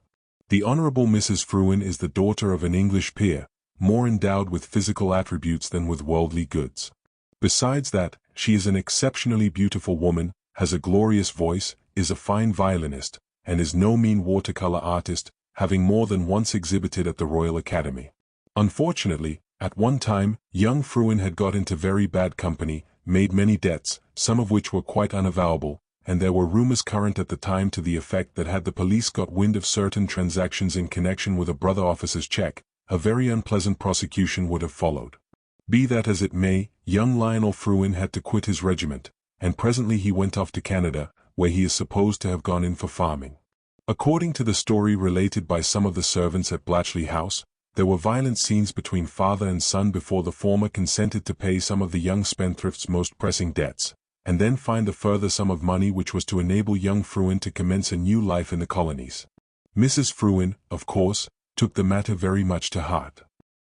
Speaker 1: The Honourable Mrs. Fruin is the daughter of an English peer, more endowed with physical attributes than with worldly goods. Besides that, she is an exceptionally beautiful woman, has a glorious voice, is a fine violinist, and is no mean watercolour artist, having more than once exhibited at the Royal Academy. Unfortunately, at one time, young Fruin had got into very bad company, made many debts, some of which were quite unavowable, and there were rumours current at the time to the effect that had the police got wind of certain transactions in connection with a brother officer's cheque, a very unpleasant prosecution would have followed. Be that as it may, young Lionel Fruin had to quit his regiment, and presently he went off to Canada, where he is supposed to have gone in for farming. According to the story related by some of the servants at Blatchley House, there were violent scenes between father and son before the former consented to pay some of the young spendthrift's most pressing debts, and then find the further sum of money which was to enable young Fruin to commence a new life in the colonies. Mrs. Fruin, of course, took the matter very much to heart.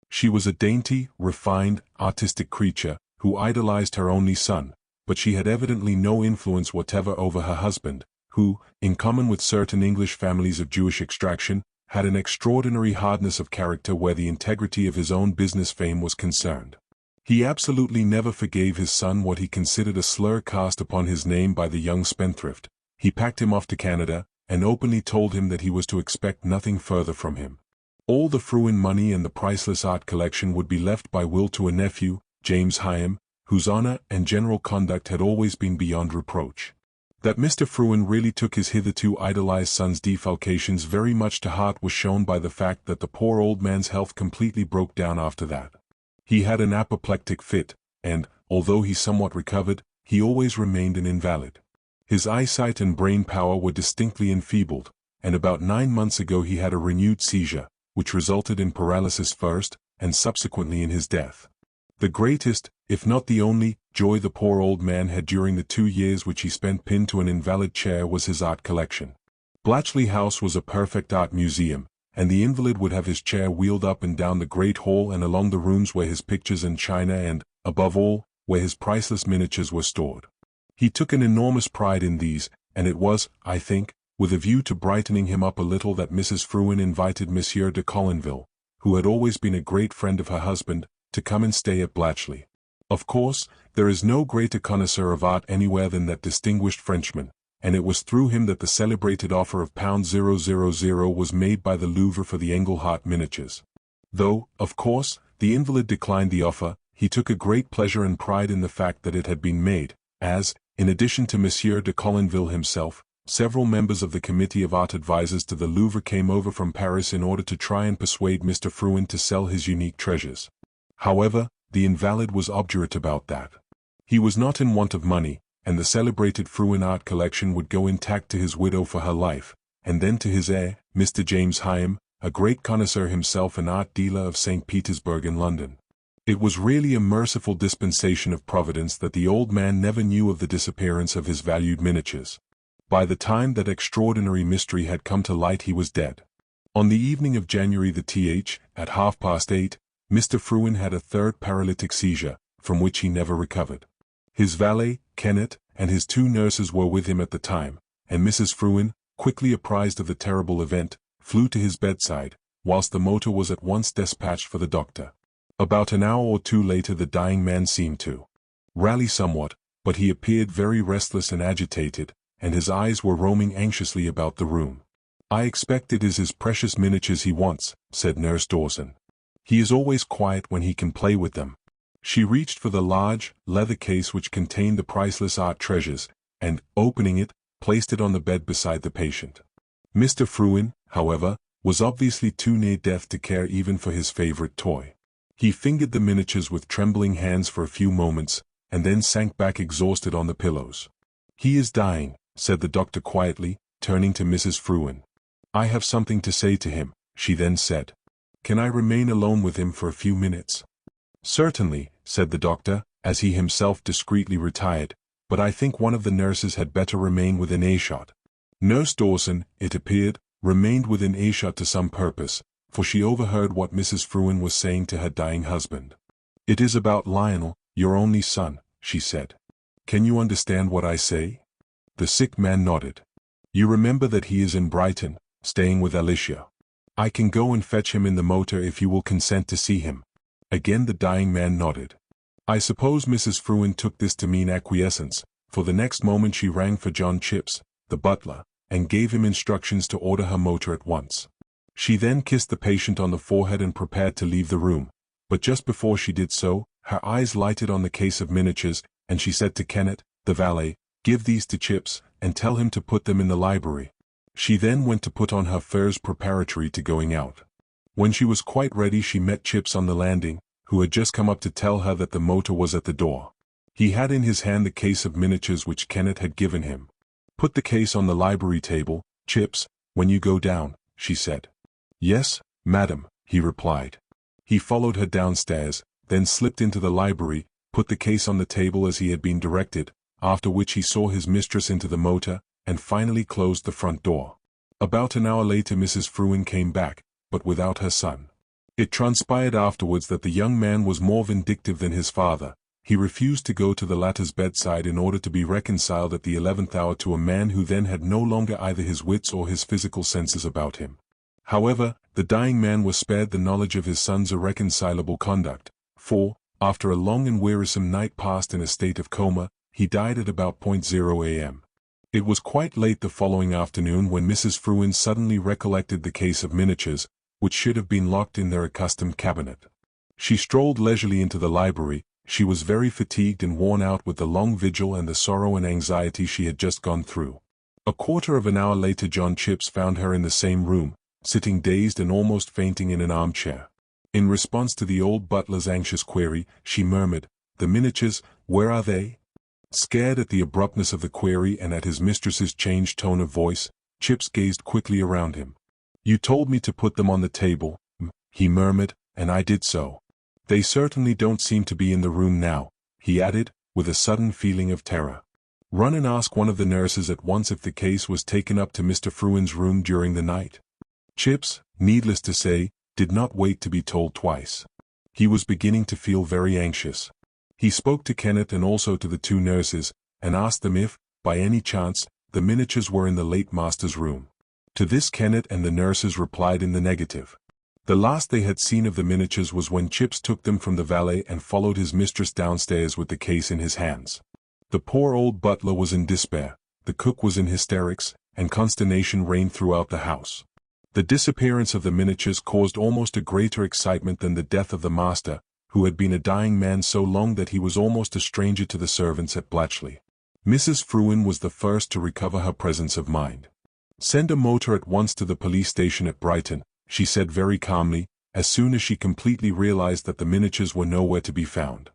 Speaker 1: She was a dainty, refined, artistic creature, who idolized her only son, but she had evidently no influence whatever over her husband, who, in common with certain English families of Jewish extraction, had an extraordinary hardness of character where the integrity of his own business fame was concerned. He absolutely never forgave his son what he considered a slur cast upon his name by the young spendthrift. He packed him off to Canada, and openly told him that he was to expect nothing further from him. All the Fruin money and the priceless art collection would be left by will to a nephew, James Hyam, whose honour and general conduct had always been beyond reproach. That Mr. Fruin really took his hitherto idolized son's defalcations very much to heart was shown by the fact that the poor old man's health completely broke down after that. He had an apoplectic fit, and, although he somewhat recovered, he always remained an invalid. His eyesight and brain power were distinctly enfeebled, and about 9 months ago he had a renewed seizure, which resulted in paralysis first, and subsequently in his death. The greatest, if not the only, joy the poor old man had during the 2 years which he spent pinned to an invalid chair was his art collection. Blatchley House was a perfect art museum, and the invalid would have his chair wheeled up and down the great hall and along the rooms where his pictures and china and, above all, where his priceless miniatures were stored. He took an enormous pride in these, and it was, I think, with a view to brightening him up a little that Mrs. Fruin invited Monsieur de Colinville, who had always been a great friend of her husband, to come and stay at Blatchley. Of course, there is no greater connoisseur of art anywhere than that distinguished Frenchman, and it was through him that the celebrated offer of £000 was made by the Louvre for the Engelhart miniatures. Though, of course, the invalid declined the offer, he took a great pleasure and pride in the fact that it had been made, as, in addition to Monsieur de Colinville himself, Several members of the Committee of Art Advisors to the Louvre came over from Paris in order to try and persuade Mr. Fruin to sell his unique treasures. However, the invalid was obdurate about that. He was not in want of money, and the celebrated Fruin art collection would go intact to his widow for her life, and then to his heir, Mr. James Hyam, a great connoisseur himself and art dealer of St. Petersburg and London. It was really a merciful dispensation of Providence that the old man never knew of the disappearance of his valued miniatures. By the time that extraordinary mystery had come to light, he was dead. On the evening of January the th, at 8:30, Mr. Fruin had a third paralytic seizure, from which he never recovered. His valet, Kenneth, and his 2 nurses were with him at the time, and Mrs. Fruin, quickly apprised of the terrible event, flew to his bedside, whilst the motor was at once dispatched for the doctor. About an hour or 2 later the dying man seemed to rally somewhat, but he appeared very restless and agitated, and his eyes were roaming anxiously about the room. "I expect it is his precious miniatures he wants," said Nurse Dawson. "He is always quiet when he can play with them." She reached for the large, leather case which contained the priceless art treasures, and, opening it, placed it on the bed beside the patient. Mr. Fruin, however, was obviously too near death to care even for his favorite toy. He fingered the miniatures with trembling hands for a few moments, and then sank back exhausted on the pillows. "He is dying," said the doctor quietly, turning to Mrs. Fruin. "I have something to say to him," she then said. "Can I remain alone with him for a few minutes?" "Certainly," said the doctor, as he himself discreetly retired, "but I think one of the nurses had better remain within earshot." Nurse Dawson, it appeared, remained within earshot to some purpose, for she overheard what Mrs. Fruin was saying to her dying husband. "It is about Lionel, your only son," she said. "Can you understand what I say?" The sick man nodded. "You remember that he is in Brighton, staying with Alicia. I can go and fetch him in the motor if you will consent to see him." Again the dying man nodded. I suppose Mrs. Fruin took this to mean acquiescence, for the next moment she rang for John Chips, the butler, and gave him instructions to order her motor at once. She then kissed the patient on the forehead and prepared to leave the room, but just before she did so, her eyes lighted on the case of miniatures, and she said to Kenneth, the valet, "Give these to Chips, and tell him to put them in the library." She then went to put on her furs preparatory to going out. When she was quite ready she met Chips on the landing, who had just come up to tell her that the motor was at the door. He had in his hand the case of miniatures which Kenneth had given him. "Put the case on the library table, Chips, when you go down," she said. "Yes, madam," he replied. He followed her downstairs, then slipped into the library, put the case on the table as he had been directed, after which he saw his mistress into the motor, and finally closed the front door. About an hour later Mrs. Fruin came back, but without her son. It transpired afterwards that the young man was more vindictive than his father. He refused to go to the latter's bedside in order to be reconciled at the 11th hour to a man who then had no longer either his wits or his physical senses about him. However, the dying man was spared the knowledge of his son's irreconcilable conduct, for, after a long and wearisome night passed in a state of coma, he died at about 0 a.m. It was quite late the following afternoon when Mrs. Fruin suddenly recollected the case of miniatures, which should have been locked in their accustomed cabinet. She strolled leisurely into the library. She was very fatigued and worn out with the long vigil and the sorrow and anxiety she had just gone through. A quarter of an hour later John Chips found her in the same room, sitting dazed and almost fainting in an armchair. In response to the old butler's anxious query, she murmured, "The miniatures, where are they?" Scared at the abruptness of the query and at his mistress's changed tone of voice, Chips gazed quickly around him. "You told me to put them on the table," he murmured, "and I did so. They certainly don't seem to be in the room now," he added, with a sudden feeling of terror. "Run and ask one of the nurses at once if the case was taken up to Mr. Fruin's room during the night." Chips, needless to say, did not wait to be told twice. He was beginning to feel very anxious. He spoke to Kenneth and also to the 2 nurses, and asked them if, by any chance, the miniatures were in the late master's room. To this Kenneth and the nurses replied in the negative. The last they had seen of the miniatures was when Chips took them from the valet and followed his mistress downstairs with the case in his hands. The poor old butler was in despair, the cook was in hysterics, and consternation reigned throughout the house. The disappearance of the miniatures caused almost a greater excitement than the death of the master, who had been a dying man so long that he was almost a stranger to the servants at Blatchley. Mrs. Fruin was the first to recover her presence of mind. "Send a motor at once to the police station at Brighton," she said very calmly, as soon as she completely realized that the miniatures were nowhere to be found.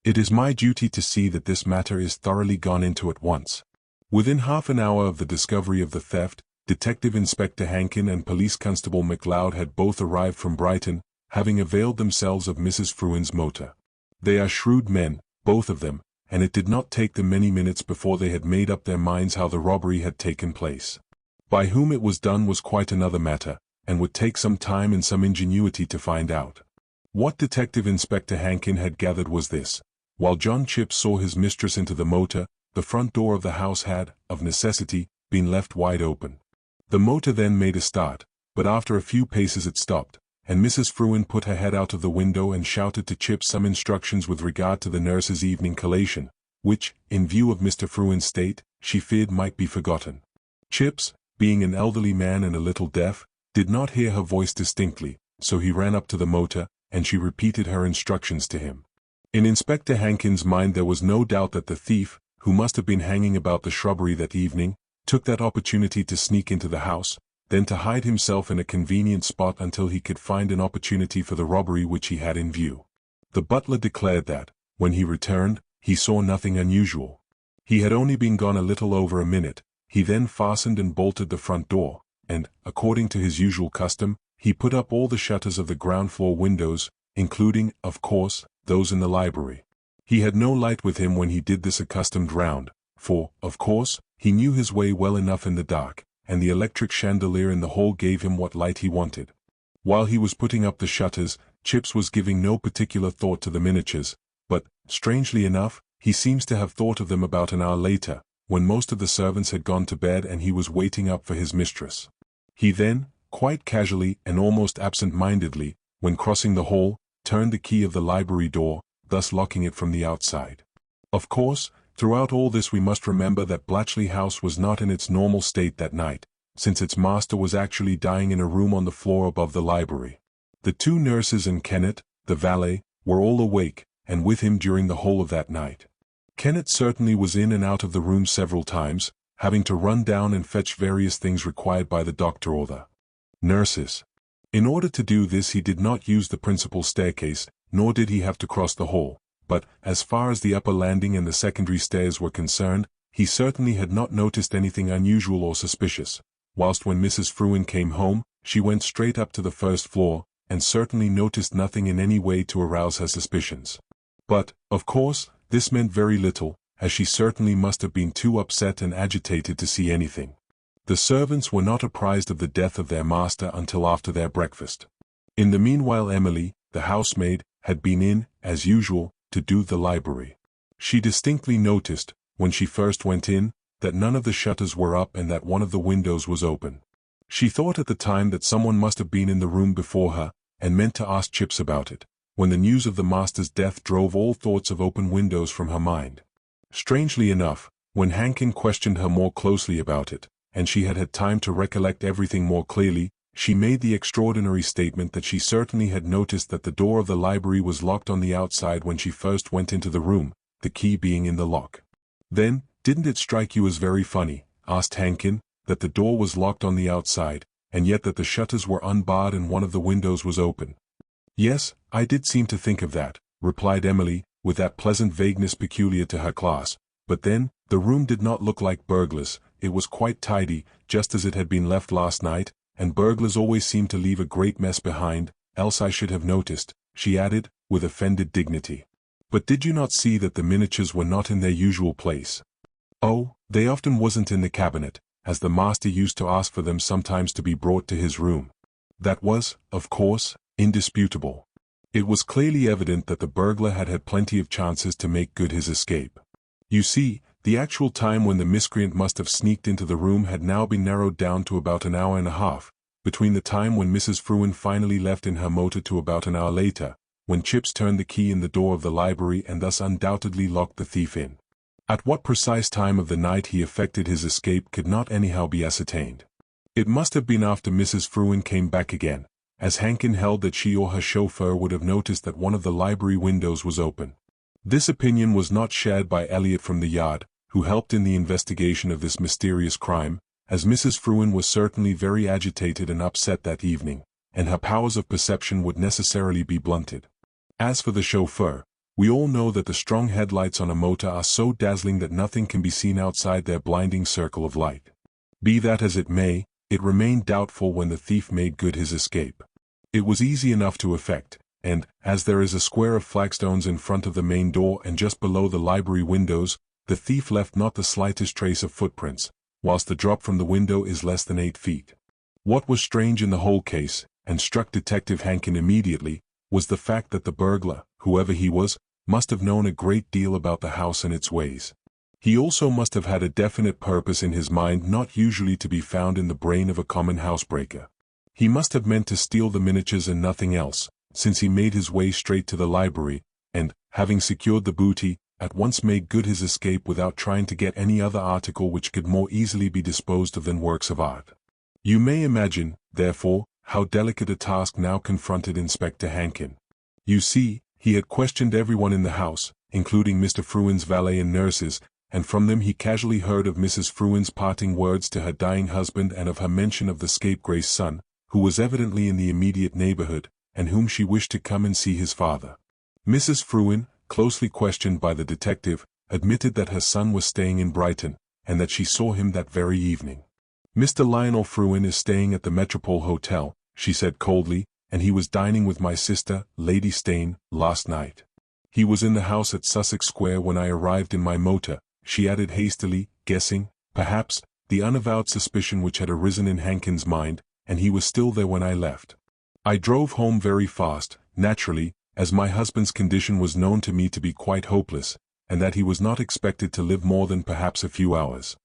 Speaker 1: "It is my duty to see that this matter is thoroughly gone into at once." Within half an hour of the discovery of the theft, Detective Inspector Hankin and Police Constable MacLeod had both arrived from Brighton, having availed themselves of Mrs. Fruin's motor. They are shrewd men, both of them, and it did not take them many minutes before they had made up their minds how the robbery had taken place. By whom it was done was quite another matter, and would take some time and some ingenuity to find out. What Detective Inspector Hankin had gathered was this: while John Chips saw his mistress into the motor, the front door of the house had, of necessity, been left wide open. The motor then made a start, but after a few paces it stopped, and Mrs. Fruin put her head out of the window and shouted to Chips some instructions with regard to the nurse's evening collation, which, in view of Mr. Fruin's state, she feared might be forgotten. Chips, being an elderly man and a little deaf, did not hear her voice distinctly, so he ran up to the motor, and she repeated her instructions to him. In Inspector Hankin's mind there was no doubt that the thief, who must have been hanging about the shrubbery that evening, took that opportunity to sneak into the house, then to hide himself in a convenient spot until he could find an opportunity for the robbery which he had in view. The butler declared that, when he returned, he saw nothing unusual. He had only been gone a little over a minute. He then fastened and bolted the front door, and, according to his usual custom, he put up all the shutters of the ground-floor windows, including, of course, those in the library. He had no light with him when he did this accustomed round, for, of course, he knew his way well enough in the dark, and the electric chandelier in the hall gave him what light he wanted. While he was putting up the shutters, Chips was giving no particular thought to the miniatures, but, strangely enough, he seems to have thought of them about an hour later, when most of the servants had gone to bed and he was waiting up for his mistress. He then, quite casually and almost absent-mindedly, when crossing the hall, turned the key of the library door, thus locking it from the outside. Of course, throughout all this we must remember that Blatchley House was not in its normal state that night, since its master was actually dying in a room on the floor above the library. The two nurses and Kenneth, the valet, were all awake, and with him during the whole of that night. Kenneth certainly was in and out of the room several times, having to run down and fetch various things required by the doctor or the nurses. In order to do this he did not use the principal staircase, nor did he have to cross the hall, but, as far as the upper landing and the secondary stairs were concerned, he certainly had not noticed anything unusual or suspicious, whilst when Mrs. Fruin came home, she went straight up to the first floor, and certainly noticed nothing in any way to arouse her suspicions. But, of course, this meant very little, as she certainly must have been too upset and agitated to see anything. The servants were not apprised of the death of their master until after their breakfast. In the meanwhile Emily, the housemaid, had been in, as usual, to do the library. She distinctly noticed, when she first went in, that none of the shutters were up and that one of the windows was open. She thought at the time that someone must have been in the room before her, and meant to ask Chips about it, when the news of the master's death drove all thoughts of open windows from her mind. Strangely enough, when Hankin questioned her more closely about it, and she had had time to recollect everything more clearly, she made the extraordinary statement that she certainly had noticed that the door of the library was locked on the outside when she first went into the room, the key being in the lock. "Then, didn't it strike you as very funny," asked Hankin, "that the door was locked on the outside, and yet that the shutters were unbarred and one of the windows was open?" "Yes, I did seem to think of that," replied Emily, with that pleasant vagueness peculiar to her class, "but then, the room did not look like burglars, it was quite tidy, just as it had been left last night, and burglars always seem to leave a great mess behind, else I should have noticed," she added, with offended dignity. "But did you not see that the miniatures were not in their usual place?" "Oh, they often wasn't in the cabinet, as the master used to ask for them sometimes to be brought to his room." That was, of course, indisputable. It was clearly evident that the burglar had had plenty of chances to make good his escape. You see, the actual time when the miscreant must have sneaked into the room had now been narrowed down to about an hour and a half, between the time when Mrs. Fruin finally left in her motor to about an hour later, when Chips turned the key in the door of the library and thus undoubtedly locked the thief in. At what precise time of the night he effected his escape could not anyhow be ascertained. It must have been after Mrs. Fruin came back again, as Hankin held that she or her chauffeur would have noticed that one of the library windows was open. This opinion was not shared by Elliot from the yard, who helped in the investigation of this mysterious crime, as Mrs. Fruin was certainly very agitated and upset that evening, and her powers of perception would necessarily be blunted. As for the chauffeur, we all know that the strong headlights on a motor are so dazzling that nothing can be seen outside their blinding circle of light. Be that as it may, it remained doubtful when the thief made good his escape. It was easy enough to effect, and, as there is a square of flagstones in front of the main door and just below the library windows, the thief left not the slightest trace of footprints, whilst the drop from the window is less than 8 feet. What was strange in the whole case, and struck Detective Hankin immediately, was the fact that the burglar, whoever he was, must have known a great deal about the house and its ways. He also must have had a definite purpose in his mind not usually to be found in the brain of a common housebreaker. He must have meant to steal the miniatures and nothing else, since he made his way straight to the library, and, having secured the booty, at once made good his escape without trying to get any other article which could more easily be disposed of than works of art. You may imagine, therefore, how delicate a task now confronted Inspector Hankin. You see, he had questioned everyone in the house, including Mr. Fruin's valet and nurses, and from them he casually heard of Mrs. Fruin's parting words to her dying husband and of her mention of the scapegrace's son, who was evidently in the immediate neighborhood, and whom she wished to come and see his father. Mrs. Fruin, closely questioned by the detective, admitted that her son was staying in Brighton, and that she saw him that very evening. "Mr. Lionel Fruin is staying at the Metropole Hotel," she said coldly, "and he was dining with my sister, Lady Steyne, last night. He was in the house at Sussex Square when I arrived in my motor," she added hastily, guessing, perhaps, the unavowed suspicion which had arisen in Hankin's mind, "and he was still there when I left. I drove home very fast, naturally, as my husband's condition was known to me to be quite hopeless, and that he was not expected to live more than perhaps a few hours.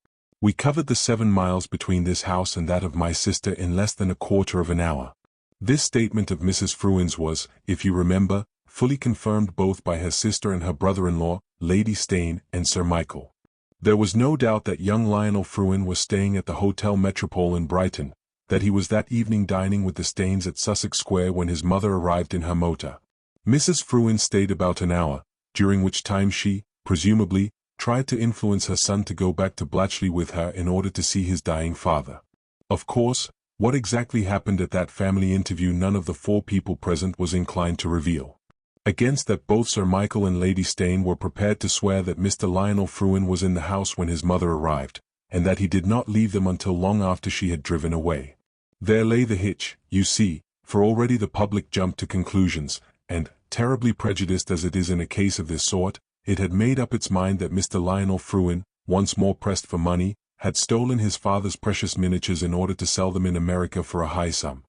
Speaker 1: We covered the 7 miles between this house and that of my sister in less than a quarter of an hour." This statement of Mrs. Fruin's was, if you remember, fully confirmed both by her sister and her brother-in-law, Lady Steyne and Sir Michael. There was no doubt that young Lionel Fruin was staying at the Hotel Metropole in Brighton, that he was that evening dining with the Steynes at Sussex Square when his mother arrived in her motor. Mrs. Fruin stayed about an hour, during which time she, presumably, tried to influence her son to go back to Bletchley with her in order to see his dying father. Of course, what exactly happened at that family interview none of the 4 people present was inclined to reveal. Against that both Sir Michael and Lady Steyne were prepared to swear that Mr. Lionel Fruin was in the house when his mother arrived, and that he did not leave them until long after she had driven away. There lay the hitch, you see, for already the public jumped to conclusions, and, terribly prejudiced as it is in a case of this sort, it had made up its mind that Mr. Lionel Fruin, once more pressed for money, had stolen his father's precious miniatures in order to sell them in America for a high sum.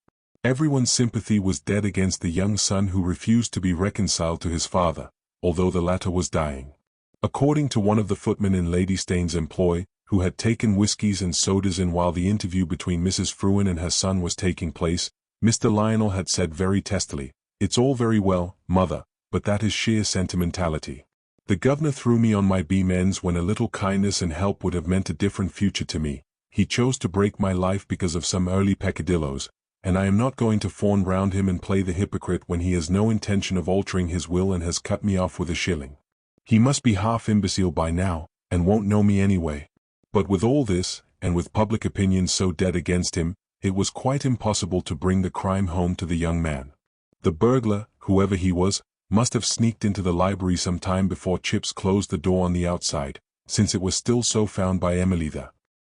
Speaker 1: Everyone's sympathy was dead against the young son who refused to be reconciled to his father, although the latter was dying. According to one of the footmen in Lady Steyne's employ, who had taken whiskies and sodas in while the interview between Mrs. Fruin and her son was taking place, Mr. Lionel had said very testily, "It's all very well, mother, but that is sheer sentimentality. The governor threw me on my beam ends when a little kindness and help would have meant a different future to me. He chose to break my life because of some early peccadilloes, and I am not going to fawn round him and play the hypocrite when he has no intention of altering his will and has cut me off with a shilling. He must be half imbecile by now, and won't know me anyway." But with all this, and with public opinion so dead against him, it was quite impossible to bring the crime home to the young man. The burglar, whoever he was, must have sneaked into the library some time before Chips closed the door on the outside, since it was still so found by Emily the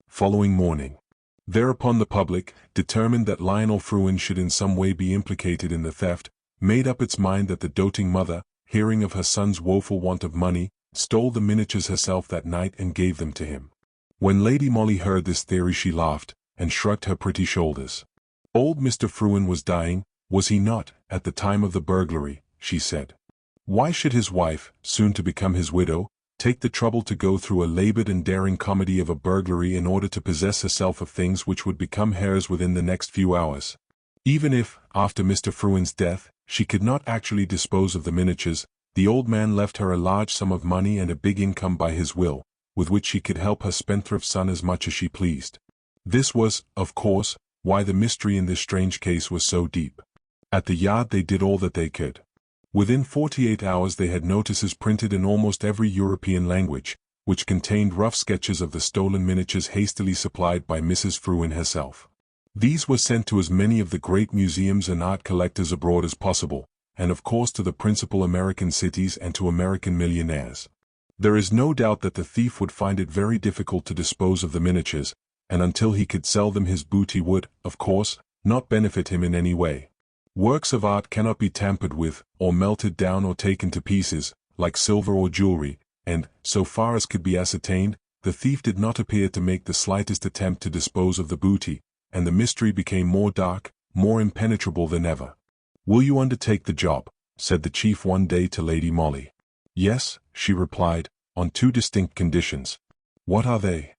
Speaker 1: following morning. Thereupon the public, determined that Lionel Fruin should in some way be implicated in the theft, made up its mind that the doting mother, hearing of her son's woeful want of money, stole the miniatures herself that night and gave them to him. When Lady Molly heard this theory she laughed, and shrugged her pretty shoulders. "Old Mr. Fruin was dying, was he not, at the time of the burglary?" she said. "Why should his wife, soon to become his widow, take the trouble to go through a labored and daring comedy of a burglary in order to possess herself of things which would become hers within the next few hours? Even if, after Mr. Fruin's death, she could not actually dispose of the miniatures, the old man left her a large sum of money and a big income by his will, with which she could help her spendthrift son as much as she pleased. This was, of course, why the mystery in this strange case was so deep. At the Yard they did all that they could. Within 48 hours they had notices printed in almost every European language, which contained rough sketches of the stolen miniatures hastily supplied by Mrs. Fruin herself. These were sent to as many of the great museums and art collectors abroad as possible, and of course to the principal American cities and to American millionaires. There is no doubt that the thief would find it very difficult to dispose of the miniatures, and until he could sell them his booty would, of course, not benefit him in any way. Works of art cannot be tampered with, or melted down or taken to pieces, like silver or jewelry, and, so far as could be ascertained, the thief did not appear to make the slightest attempt to dispose of the booty, and the mystery became more dark, more impenetrable than ever. "Will you undertake the job?" said the chief one day to Lady Molly. "Yes," she replied, "on two distinct conditions." "What are they?"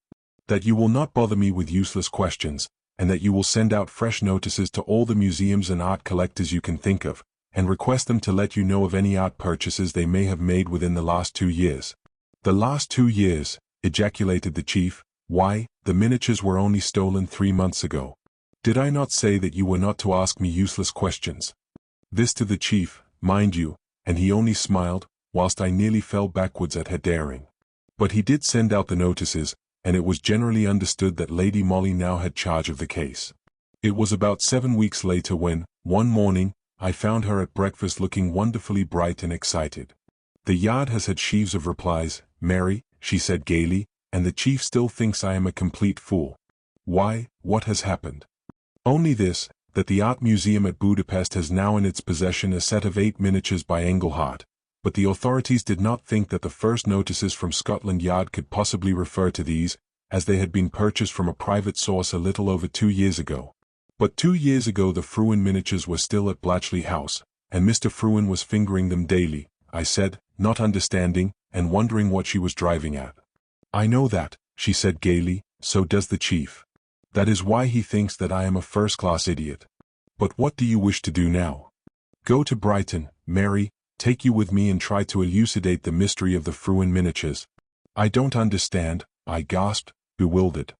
Speaker 1: "That you will not bother me with useless questions, and that you will send out fresh notices to all the museums and art collectors you can think of, and request them to let you know of any art purchases they may have made within the last 2 years. "The last 2 years," ejaculated the chief. "Why, the miniatures were only stolen 3 months ago. Did I not say that you were not to ask me useless questions?" This to the chief, mind you, and he only smiled, whilst I nearly fell backwards at her daring. But he did send out the notices, and it was generally understood that Lady Molly now had charge of the case. It was about 7 weeks later when, one morning, I found her at breakfast looking wonderfully bright and excited. "The Yard has had sheaves of replies, Mary," she said gaily, "and the chief still thinks I am a complete fool." "Why, what has happened?" "Only this, that the Art Museum at Budapest has now in its possession a set of 8 miniatures by Engelhardt, but the authorities did not think that the first notices from Scotland Yard could possibly refer to these, as they had been purchased from a private source a little over 2 years ago. But 2 years ago the Fruin miniatures were still at Blatchley House, and Mr. Fruin was fingering them daily," I said, not understanding, and wondering what she was driving at. "I know that," she said gaily, "so does the chief. That is why he thinks that I am a first-class idiot. But what do you wish to do now?" "Go to Brighton, Mary, take you with me and try to elucidate the mystery of the Fruin miniatures." "I don't understand," I gasped, bewildered.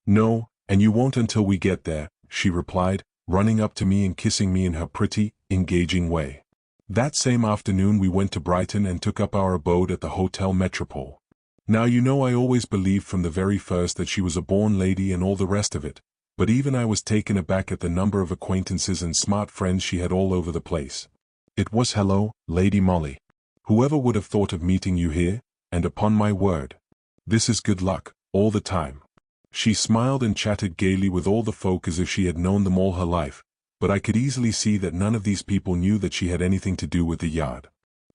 Speaker 1: "No, and you won't until we get there," she replied, running up to me and kissing me in her pretty, engaging way. That same afternoon we went to Brighton and took up our abode at the Hotel Metropole. Now you know I always believed from the very first that she was a born lady and all the rest of it, but even I was taken aback at the number of acquaintances and smart friends she had all over the place. It was "Hello, Lady Molly. Whoever would have thought of meeting you here, and upon my word, this is good luck, all the time." She smiled and chatted gaily with all the folk as if she had known them all her life, but I could easily see that none of these people knew that she had anything to do with the Yard.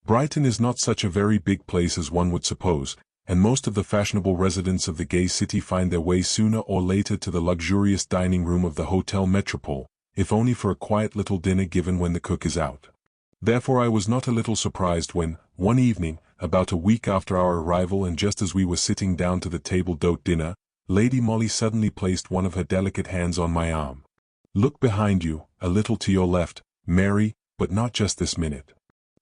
Speaker 1: Brighton is not such a very big place as one would suppose, and most of the fashionable residents of the gay city find their way sooner or later to the luxurious dining room of the Hotel Metropole, if only for a quiet little dinner given when the cook is out. Therefore I was not a little surprised when, one evening, about a week after our arrival and just as we were sitting down to the table d'hôte dinner, Lady Molly suddenly placed one of her delicate hands on my arm. "Look behind you, a little to your left, Mary, but not just this minute.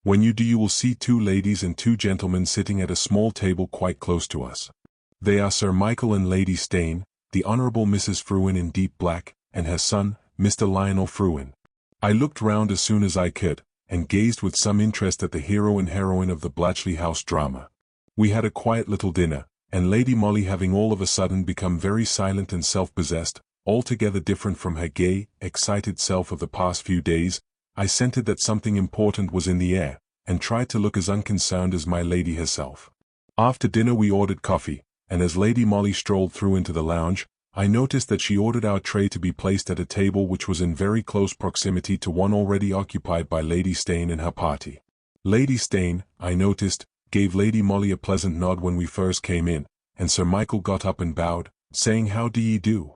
Speaker 1: When you do you will see 2 ladies and 2 gentlemen sitting at a small table quite close to us. They are Sir Michael and Lady Steyne, the Honourable Mrs. Fruin in deep black, and her son, Mr. Lionel Fruin." I looked round as soon as I could, and gazed with some interest at the hero and heroine of the Blatchley House drama. We had a quiet little dinner, and Lady Molly having all of a sudden become very silent and self-possessed, altogether different from her gay, excited self of the past few days, I scented that something important was in the air, and tried to look as unconcerned as my lady herself. After dinner we ordered coffee, and as Lady Molly strolled through into the lounge, I noticed that she ordered our tray to be placed at a table which was in very close proximity to one already occupied by Lady Steyne and her party. Lady Steyne, I noticed, gave Lady Molly a pleasant nod when we first came in, and Sir Michael got up and bowed, saying "How do ye do?"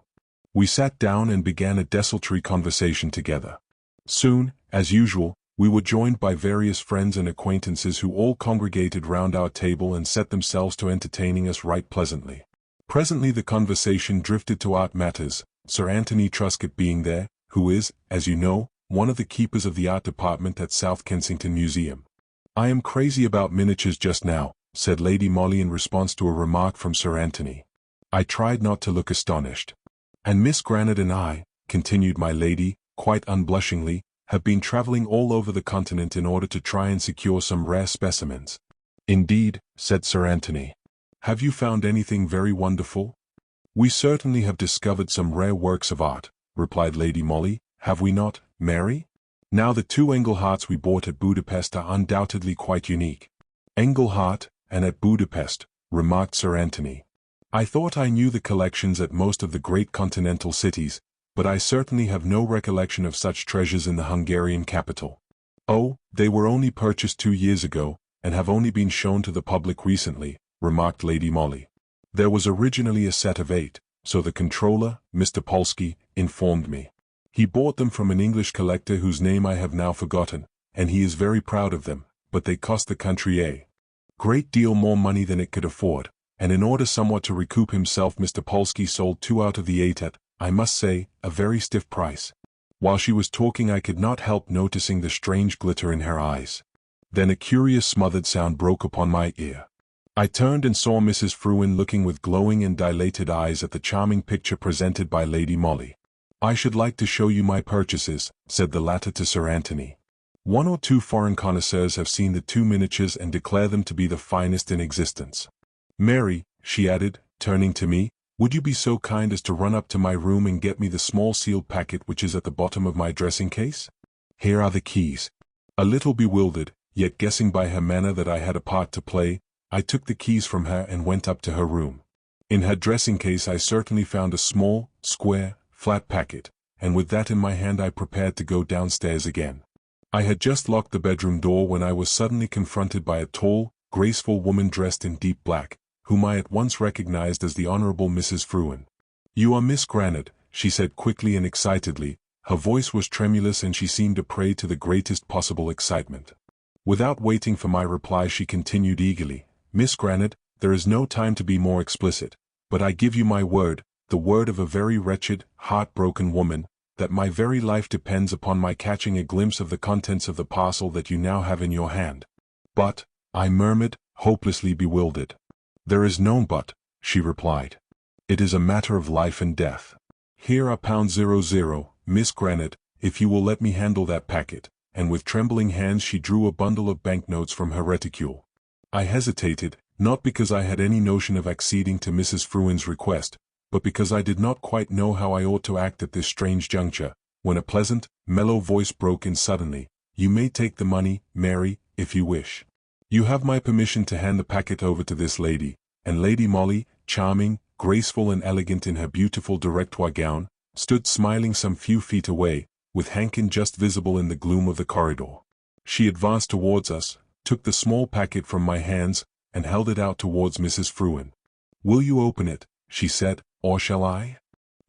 Speaker 1: We sat down and began a desultory conversation together. Soon, as usual, we were joined by various friends and acquaintances who all congregated round our table and set themselves to entertaining us right pleasantly. Presently the conversation drifted to art matters, Sir Anthony Truscott being there, who is, as you know, one of the keepers of the art department at South Kensington Museum. "I am crazy about miniatures just now," said Lady Molly in response to a remark from Sir Anthony. I tried not to look astonished. "And Miss Granard and I," continued my lady, quite unblushingly, "have been travelling all over the continent in order to try and secure some rare specimens." "Indeed," said Sir Anthony. Have you found anything very wonderful? We certainly have discovered some rare works of art, replied Lady Molly, have we not, Mary? Now the two Engelharts we bought at Budapest are undoubtedly quite unique. Engelhart, and at Budapest, remarked Sir Anthony. I thought I knew the collections at most of the great continental cities, but I certainly have no recollection of such treasures in the Hungarian capital. Oh, they were only purchased 2 years ago, and have only been shown to the public recently, remarked Lady Molly. There was originally a set of 8, so the controller, Mr. Polsky, informed me. He bought them from an English collector whose name I have now forgotten, and he is very proud of them, but they cost the country a great deal more money than it could afford, and in order somewhat to recoup himself Mr. Polsky sold 2 out of the 8 at, I must say, a very stiff price. While she was talking I could not help noticing the strange glitter in her eyes. Then a curious smothered sound broke upon my ear. I turned and saw Mrs. Fruin looking with glowing and dilated eyes at the charming picture presented by Lady Molly. I should like to show you my purchases, said the latter to Sir Anthony. 1 or 2 foreign connoisseurs have seen the 2 miniatures and declare them to be the finest in existence. Mary, she added, turning to me, would you be so kind as to run up to my room and get me the small sealed packet which is at the bottom of my dressing case? Here are the keys. A little bewildered, yet guessing by her manner that I had a part to play, I took the keys from her and went up to her room. In her dressing case I certainly found a small, square, flat packet, and with that in my hand I prepared to go downstairs again. I had just locked the bedroom door when I was suddenly confronted by a tall, graceful woman dressed in deep black, whom I at once recognized as the Honorable Mrs. Fruin. You are Miss Granard, she said quickly and excitedly. Her voice was tremulous and she seemed a prey to the greatest possible excitement. Without waiting for my reply she continued eagerly, Miss Granard, there is no time to be more explicit, but I give you my word, the word of a very wretched, heartbroken woman, that my very life depends upon my catching a glimpse of the contents of the parcel that you now have in your hand. But, I murmured, hopelessly bewildered. There is no but, she replied. It is a matter of life and death. Here are £00, Miss Granard, if you will let me handle that packet, and with trembling hands she drew a bundle of banknotes from her reticule. I hesitated, not because I had any notion of acceding to Mrs. Fruin's request, but because I did not quite know how I ought to act at this strange juncture, when a pleasant, mellow voice broke in suddenly, You may take the money, Mary, if you wish. You have my permission to hand the packet over to this lady, and Lady Molly, charming, graceful and elegant in her beautiful directoire gown, stood smiling some few feet away, with Hankin just visible in the gloom of the corridor. She advanced towards us, took the small packet from my hands, and held it out towards Mrs. Fruin. Will you open it, she said, or shall I?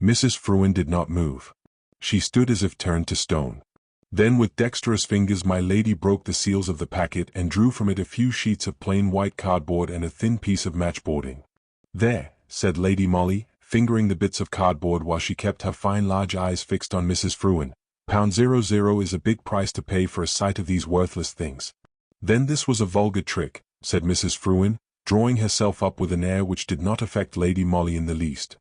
Speaker 1: Mrs. Fruin did not move. She stood as if turned to stone. Then with dexterous fingers my lady broke the seals of the packet and drew from it a few sheets of plain white cardboard and a thin piece of matchboarding. There, said Lady Molly, fingering the bits of cardboard while she kept her fine large eyes fixed on Mrs. Fruin. £00 is a big price to pay for a sight of these worthless things. Then this was a vulgar trick, said Mrs. Fruin, drawing herself up with an air which did not affect Lady Molly in the least.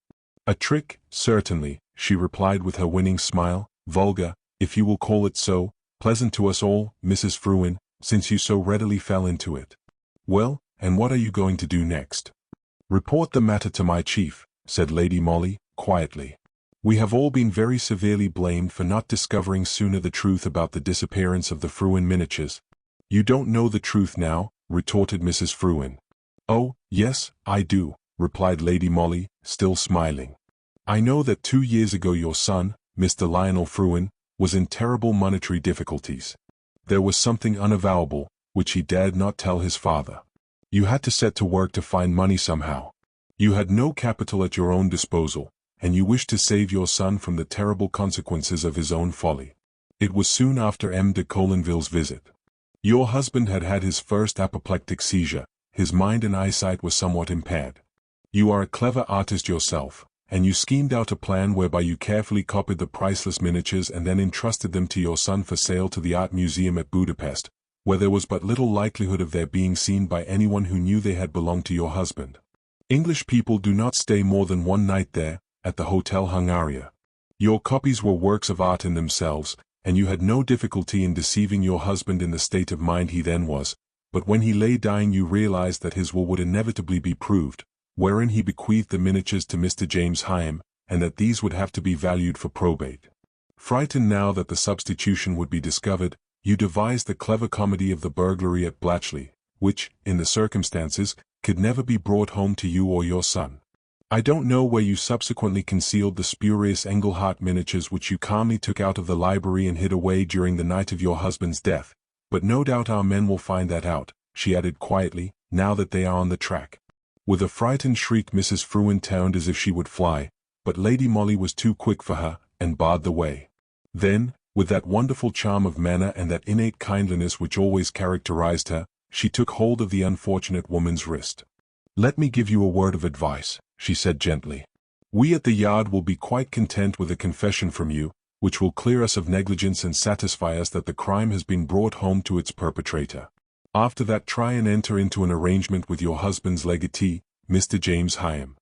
Speaker 1: A trick, certainly, she replied with her winning smile, vulgar, if you will call it so, pleasant to us all, Mrs. Fruin, since you so readily fell into it. Well, and what are you going to do next? Report the matter to my chief, said Lady Molly, quietly. We have all been very severely blamed for not discovering sooner the truth about the disappearance of the Fruin miniatures. You don't know the truth now, retorted Mrs. Fruin. Oh, yes, I do, replied Lady Molly, still smiling. I know that 2 years ago your son, Mr. Lionel Fruin, was in terrible monetary difficulties. There was something unavowable, which he dared not tell his father. You had to set to work to find money somehow. You had no capital at your own disposal, and you wished to save your son from the terrible consequences of his own folly. It was soon after M. de Colinville's visit. Your husband had had his first apoplectic seizure, his mind and eyesight were somewhat impaired. You are a clever artist yourself, and you schemed out a plan whereby you carefully copied the priceless miniatures and then entrusted them to your son for sale to the art museum at Budapest, where there was but little likelihood of their being seen by anyone who knew they had belonged to your husband. English people do not stay more than 1 night there, at the Hotel Hungaria. Your copies were works of art in themselves, and you had no difficulty in deceiving your husband in the state of mind he then was, but when he lay dying you realized that his will would inevitably be proved, wherein he bequeathed the miniatures to Mr. James Hyam, and that these would have to be valued for probate. Frightened now that the substitution would be discovered, you devised the clever comedy of the burglary at Blatchley, which, in the circumstances, could never be brought home to you or your son. I don't know where you subsequently concealed the spurious Engelhardt miniatures which you calmly took out of the library and hid away during the night of your husband's death, but no doubt our men will find that out, she added quietly, now that they are on the track. With a frightened shriek Mrs. Frewen turned as if she would fly, but Lady Molly was too quick for her, and barred the way. Then, with that wonderful charm of manner and that innate kindliness which always characterized her, she took hold of the unfortunate woman's wrist. "Let me give you a word of advice," she said gently. "We at the Yard will be quite content with a confession from you, which will clear us of negligence and satisfy us that the crime has been brought home to its perpetrator. After that try and enter into an arrangement with your husband's legatee, Mr. James Hyam.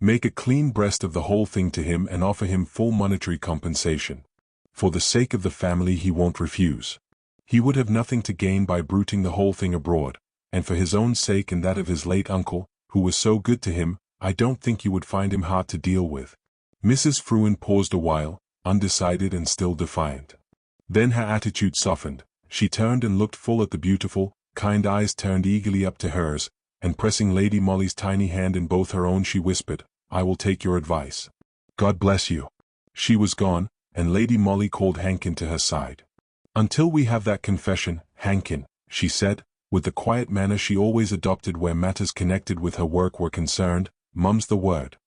Speaker 1: Make a clean breast of the whole thing to him and offer him full monetary compensation. For the sake of the family he won't refuse. He would have nothing to gain by bruiting the whole thing abroad, and for his own sake and that of his late uncle, who was so good to him, I don't think you would find him hard to deal with." Mrs. Frewen paused a while, undecided and still defiant. Then her attitude softened, she turned and looked full at the beautiful, kind eyes turned eagerly up to hers, and pressing Lady Molly's tiny hand in both her own she whispered, "I will take your advice. God bless you." She was gone, and Lady Molly called Hankin to her side. "Until we have that confession, Hankin," she said, with the quiet manner she always adopted where matters connected with her work were concerned, "mum's the word."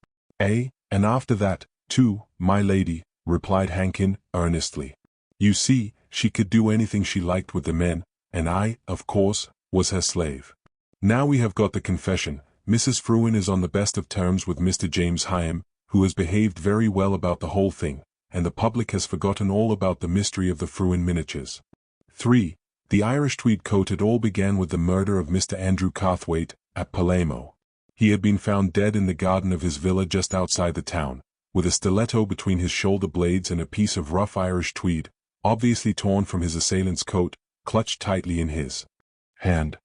Speaker 1: And after that, too, my lady," replied Hankin, earnestly. "You see, she could do anything she liked with the men, and I, of course, was her slave. Now we have got the confession, Mrs. Frewen is on the best of terms with Mr. James Hyam, who has behaved very well about the whole thing, and the public has forgotten all about the mystery of the Frewen miniatures. 3. The Irish tweed coat. It all began with the murder of Mr. Andrew Carthwaite, at Palermo. He had been found dead in the garden of his villa just outside the town, with a stiletto between his shoulder blades and a piece of rough Irish tweed, obviously torn from his assailant's coat, clutched tightly in his hand.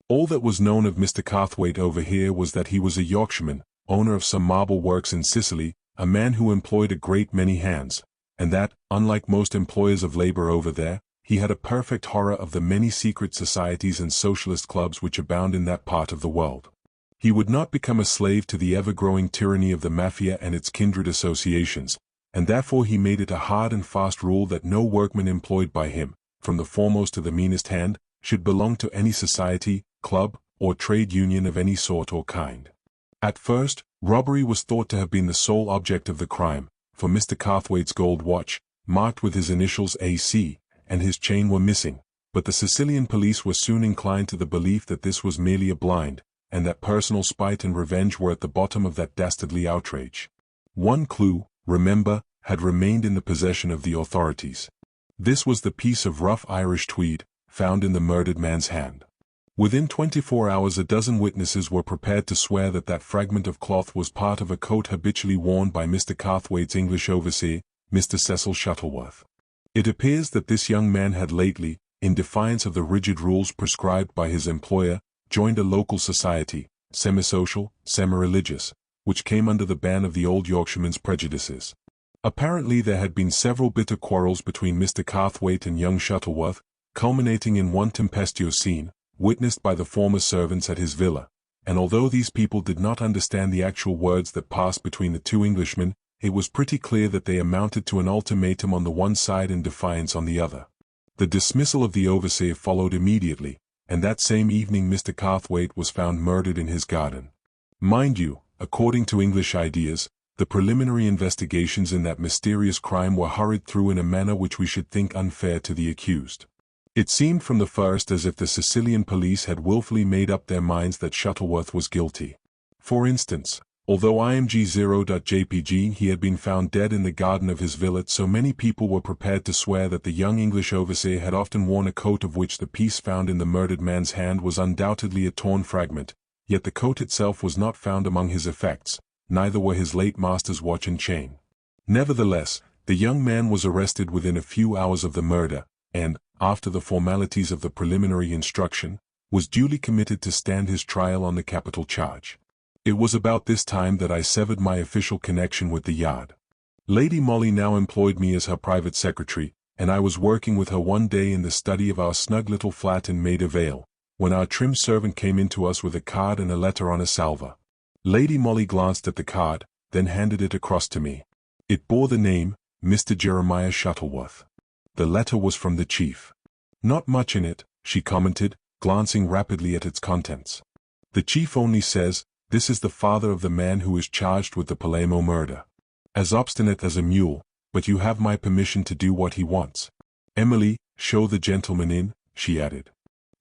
Speaker 1: All that was known of Mr. Carthwaite over here was that he was a Yorkshireman, owner of some marble works in Sicily, a man who employed a great many hands, and that, unlike most employers of labor over there, he had a perfect horror of the many secret societies and socialist clubs which abound in that part of the world. He would not become a slave to the ever-growing tyranny of the mafia and its kindred associations, and therefore he made it a hard and fast rule that no workman employed by him, from the foremost to the meanest hand, should belong to any society, club, or trade union of any sort or kind. At first, robbery was thought to have been the sole object of the crime, for Mr. Carthwaite's gold watch, marked with his initials AC, and his chain were missing, but the Sicilian police were soon inclined to the belief that this was merely a blind, and that personal spite and revenge were at the bottom of that dastardly outrage. One clue, remember, had remained in the possession of the authorities. This was the piece of rough Irish tweed, found in the murdered man's hand. Within 24 hours a dozen witnesses were prepared to swear that that fragment of cloth was part of a coat habitually worn by Mr. Carthwaite's English overseer, Mr. Cecil Shuttleworth. It appears that this young man had lately, in defiance of the rigid rules prescribed by his employer, joined a local society, semi-social, semi-religious, which came under the ban of the old Yorkshireman's prejudices. Apparently there had been several bitter quarrels between Mr. Carthwaite and young Shuttleworth, culminating in one tempestuous scene, witnessed by the former servants at his villa, and although these people did not understand the actual words that passed between the two Englishmen, it was pretty clear that they amounted to an ultimatum on the one side and defiance on the other. The dismissal of the overseer followed immediately, and that same evening Mr. Carthwaite was found murdered in his garden. Mind you, according to English ideas, the preliminary investigations in that mysterious crime were hurried through in a manner which we should think unfair to the accused. It seemed from the first as if the Sicilian police had willfully made up their minds that Shuttleworth was guilty. For instance, although IMG 0.jpg he had been found dead in the garden of his villa, so many people were prepared to swear that the young English overseer had often worn a coat of which the piece found in the murdered man's hand was undoubtedly a torn fragment, yet the coat itself was not found among his effects, neither were his late master's watch and chain. Nevertheless, the young man was arrested within a few hours of the murder, and, after the formalities of the preliminary instruction, was duly committed to stand his trial on the capital charge. It was about this time that I severed my official connection with the Yard. Lady Molly now employed me as her private secretary, and I was working with her one day in the study of our snug little flat in Maida Vale, when our trim servant came in to us with a card and a letter on a salver. Lady Molly glanced at the card, then handed it across to me. It bore the name, Mr. Jeremiah Shuttleworth. The letter was from the chief. Not much in it, she commented, glancing rapidly at its contents. The chief only says, "This is the father of the man who is charged with the Palermo murder. As obstinate as a mule, but you have my permission to do what he wants. Emily, show the gentleman in," she added.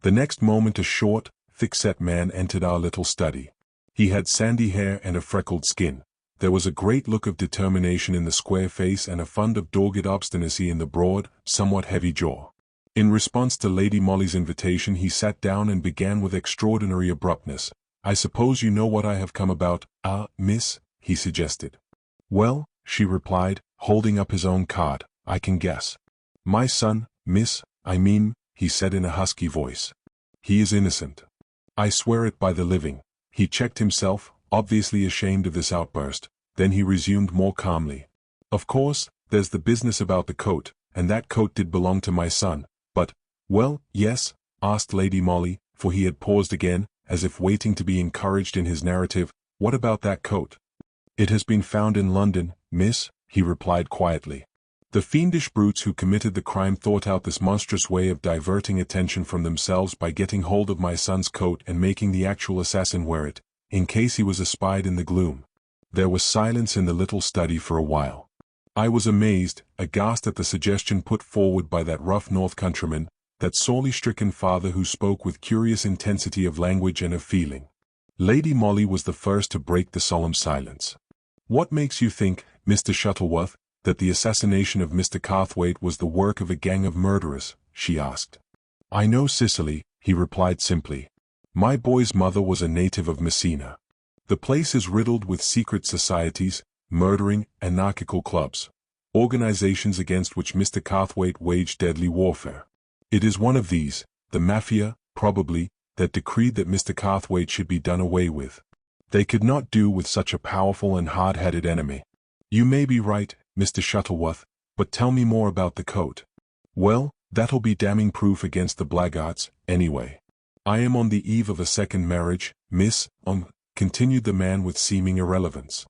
Speaker 1: The next moment a short, thick-set man entered our little study. He had sandy hair and a freckled skin. There was a great look of determination in the square face and a fund of dogged obstinacy in the broad, somewhat heavy jaw. In response to Lady Molly's invitation he sat down and began with extraordinary abruptness. "I suppose you know what I have come about, miss?" he suggested. "Well," she replied, holding up his own card, "I can guess." "My son, miss, he said in a husky voice. "He is innocent. I swear it by the living." He checked himself, obviously ashamed of this outburst, then he resumed more calmly. "Of course, there's the business about the coat, and that coat did belong to my son, but—" "Well, yes?" asked Lady Molly, for he had paused again, as if waiting to be encouraged in his narrative. "What about that coat?" "It has been found in London, miss," he replied quietly. The fiendish brutes who committed the crime thought out this monstrous way of diverting attention from themselves by getting hold of my son's coat and making the actual assassin wear it, in case he was espied in the gloom. There was silence in the little study for a while. I was amazed, aghast at the suggestion put forward by that rough North countryman, that sorely stricken father who spoke with curious intensity of language and of feeling. Lady Molly was the first to break the solemn silence. "What makes you think, Mr. Shuttleworth, that the assassination of Mr. Carthwaite was the work of a gang of murderers?" she asked. "I know Sicily," he replied simply. "My boy's mother was a native of Messina. The place is riddled with secret societies, murdering, anarchical clubs, organizations against which Mr. Carthwaite waged deadly warfare. It is one of these, the Mafia, probably, that decreed that Mr. Carthwaite should be done away with. They could not do with such a powerful and hard-headed enemy." "You may be right, Mr. Shuttleworth, but tell me more about the coat." "Well, that'll be damning proof against the blackguards, anyway. I am on the eve of a second marriage, miss, continued the man with seeming irrelevance.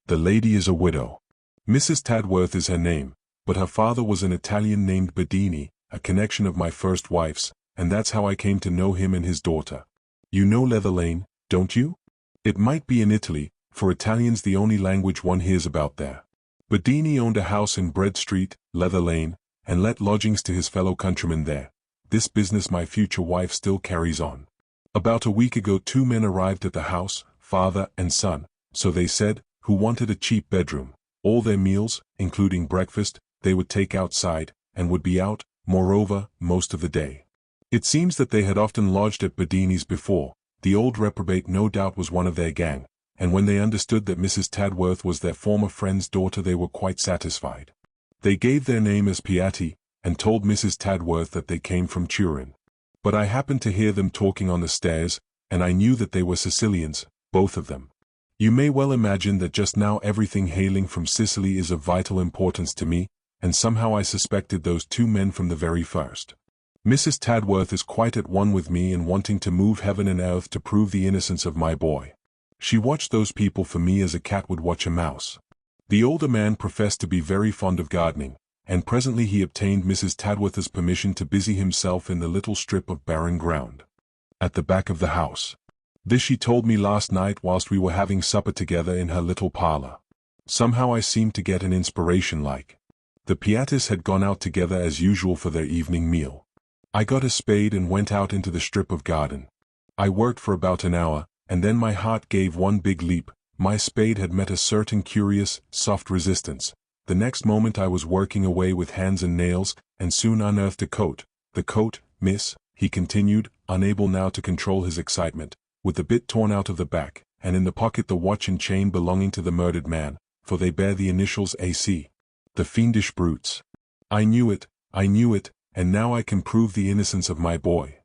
Speaker 1: "The lady is a widow. Mrs. Tadworth is her name, but her father was an Italian named Bedini, a connection of my first wife's, and that's how I came to know him and his daughter. You know Leather Lane, don't you? It might be in Italy, for Italian's the only language one hears about there. Bedini owned a house in Bread Street, Leather Lane, and let lodgings to his fellow countrymen there. This business my future wife still carries on. About a week ago 2 men arrived at the house, father and son, so they said, who wanted a cheap bedroom. All their meals, including breakfast, they would take outside, and would be out, moreover, most of the day. It seems that they had often lodged at Bedini's before. The old reprobate no doubt was one of their gang, and when they understood that Mrs. Tadworth was their former friend's daughter they were quite satisfied. They gave their name as Piatti, and told Mrs. Tadworth that they came from Turin. But I happened to hear them talking on the stairs, and I knew that they were Sicilians, both of them. You may well imagine that just now everything hailing from Sicily is of vital importance to me, and somehow I suspected those 2 men from the very first. Mrs. Tadworth is quite at one with me in wanting to move heaven and earth to prove the innocence of my boy. She watched those people for me as a cat would watch a mouse. The older man professed to be very fond of gardening, and presently he obtained Mrs. Tadworth's permission to busy himself in the little strip of barren ground at the back of the house. This she told me last night whilst we were having supper together in her little parlor. Somehow I seemed to get an inspiration like. The Piattis had gone out together as usual for their evening meal. I got a spade and went out into the strip of garden. I worked for about an hour, and then my heart gave one big leap. My spade had met a certain curious, soft resistance. The next moment I was working away with hands and nails, and soon unearthed a coat. "The coat, miss," he continued, unable now to control his excitement, "with the bit torn out of the back, and in the pocket the watch and chain belonging to the murdered man, for they bear the initials AC. The fiendish brutes. I knew it, and now I can prove the innocence of my boy."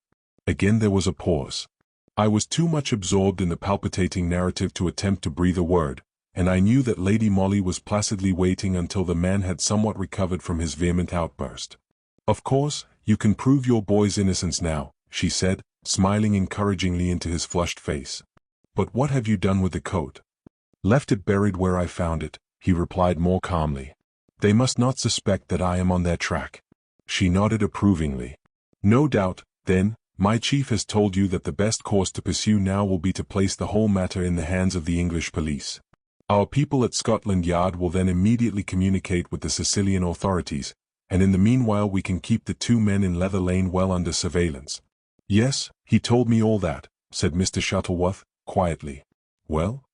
Speaker 1: Again there was a pause. I was too much absorbed in the palpitating narrative to attempt to breathe a word, and I knew that Lady Molly was placidly waiting until the man had somewhat recovered from his vehement outburst. "Of course, you can prove your boy's innocence now," she said, smiling encouragingly into his flushed face. "But what have you done with the coat?" "Left it buried where I found it," he replied more calmly. "They must not suspect that I am on their track." She nodded approvingly. "No doubt, then, my chief has told you that the best course to pursue now will be to place the whole matter in the hands of the English police. Our people at Scotland Yard will then immediately communicate with the Sicilian authorities, and in the meanwhile we can keep the two men in Leather Lane well under surveillance." "Yes, he told me all that," said Mr. Shuttleworth, quietly. "Well?"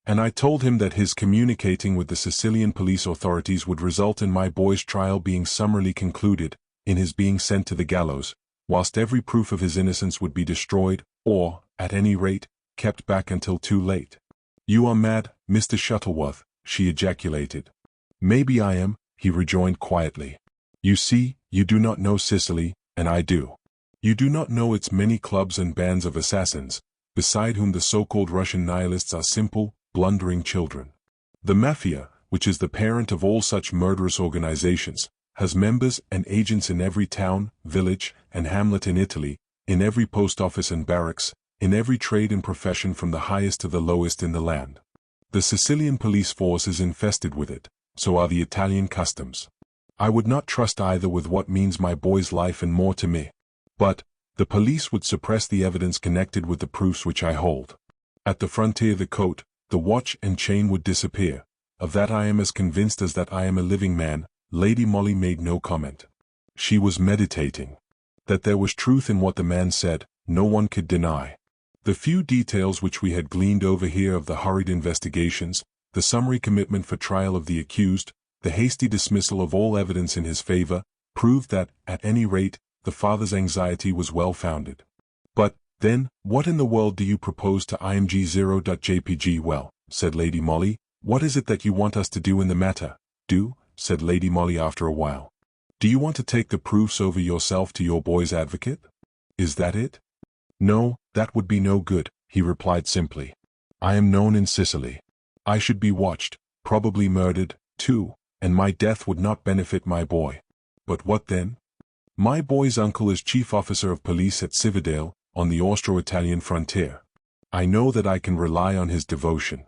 Speaker 1: "And I told him that his communicating with the Sicilian police authorities would result in my boy's trial being summarily concluded, in his being sent to the gallows, whilst every proof of his innocence would be destroyed, or, at any rate, kept back until too late." "You are mad, Mr. Shuttleworth," she ejaculated. "Maybe I am," he rejoined quietly. "You see, you do not know Sicily, and I do. You do not know its many clubs and bands of assassins, beside whom the so-called Russian nihilists are simple, blundering children. The Mafia, which is the parent of all such murderous organizations, has members and agents in every town, village, and hamlet in Italy, in every post office and barracks, in every trade and profession from the highest to the lowest in the land. The Sicilian police force is infested with it, so are the Italian customs. I would not trust either with what means my boy's life and more to me. But, the police would suppress the evidence connected with the proofs which I hold. At the frontier the coat, the watch and chain would disappear. Of that I am as convinced as that I am a living man." Lady Molly made no comment. She was meditating. That there was truth in what the man said, no one could deny. The few details which we had gleaned over here of the hurried investigations, the summary commitment for trial of the accused, the hasty dismissal of all evidence in his favor, proved that, at any rate, the father's anxiety was well-founded. "But, then, what in the world do you propose to img0.jpg?" "Well," said Lady Molly, "what is it that you want us to do in the matter?" "Do?" said Lady Molly after a while. "Do you want to take the proofs over yourself to your boy's advocate? Is that it?" "No, that would be no good," he replied simply. "I am known in Sicily. I should be watched, probably murdered, too, and my death would not benefit my boy." "But what then?" "My boy's uncle is chief officer of police at Cividale, on the Austro-Italian frontier. I know that I can rely on his devotion.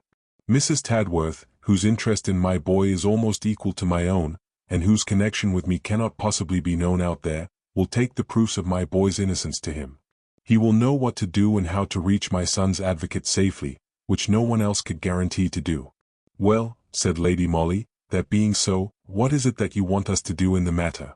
Speaker 1: Mrs. Tadworth, whose interest in my boy is almost equal to my own, and whose connection with me cannot possibly be known out there, will take the proofs of my boy's innocence to him. He will know what to do and how to reach my son's advocate safely, which no one else could guarantee to do." "Well," said Lady Molly, "that being so, what is it that you want us to do in the matter?"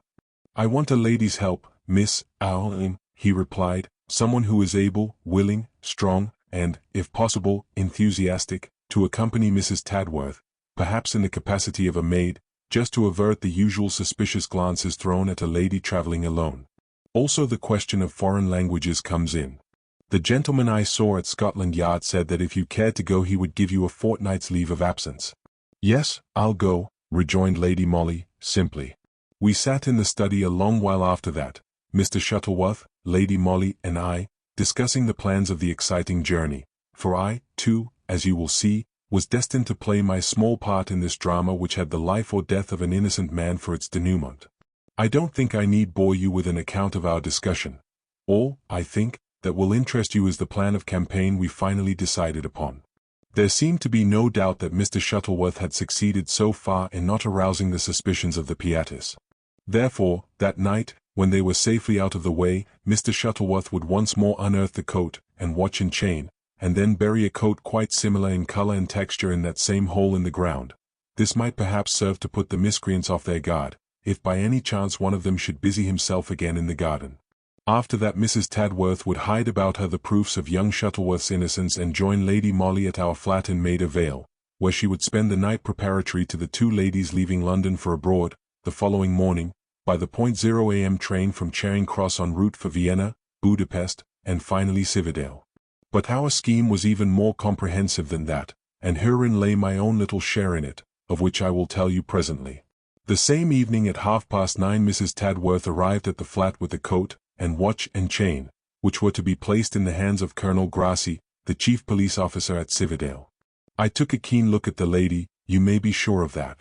Speaker 1: "I want a lady's help, Miss Orczy," he replied, "someone who is able, willing, strong, and, if possible, enthusiastic, to accompany Mrs. Tadworth, perhaps in the capacity of a maid, just to avert the usual suspicious glances thrown at a lady traveling alone. Also the question of foreign languages comes in. The gentleman I saw at Scotland Yard said that if you cared to go he would give you a fortnight's leave of absence." "Yes, I'll go," rejoined Lady Molly, simply. We sat in the study a long while after that, Mr. Shuttleworth, Lady Molly, and I, discussing the plans of the exciting journey, for I, too, as you will see, was destined to play my small part in this drama which had the life or death of an innocent man for its denouement. I don't think I need bore you with an account of our discussion. All, I think, that will interest you is the plan of campaign we finally decided upon. There seemed to be no doubt that Mr. Shuttleworth had succeeded so far in not arousing the suspicions of the Piattis. Therefore, that night, when they were safely out of the way, Mr. Shuttleworth would once more unearth the coat, and watch and chain, and then bury a coat quite similar in color and texture in that same hole in the ground. This might perhaps serve to put the miscreants off their guard, if by any chance one of them should busy himself again in the garden. After that Mrs. Tadworth would hide about her the proofs of young Shuttleworth's innocence and join Lady Molly at our flat in Maida Vale, where she would spend the night preparatory to the two ladies leaving London for abroad, the following morning, by the .0 a.m. train from Charing Cross en route for Vienna, Budapest, and finally Cividale. But our scheme was even more comprehensive than that, and herein lay my own little share in it, of which I will tell you presently. The same evening at 9:30 Mrs. Tadworth arrived at the flat with the coat, and watch and chain, which were to be placed in the hands of Colonel Grassi, the chief police officer at Cividale. I took a keen look at the lady, you may be sure of that.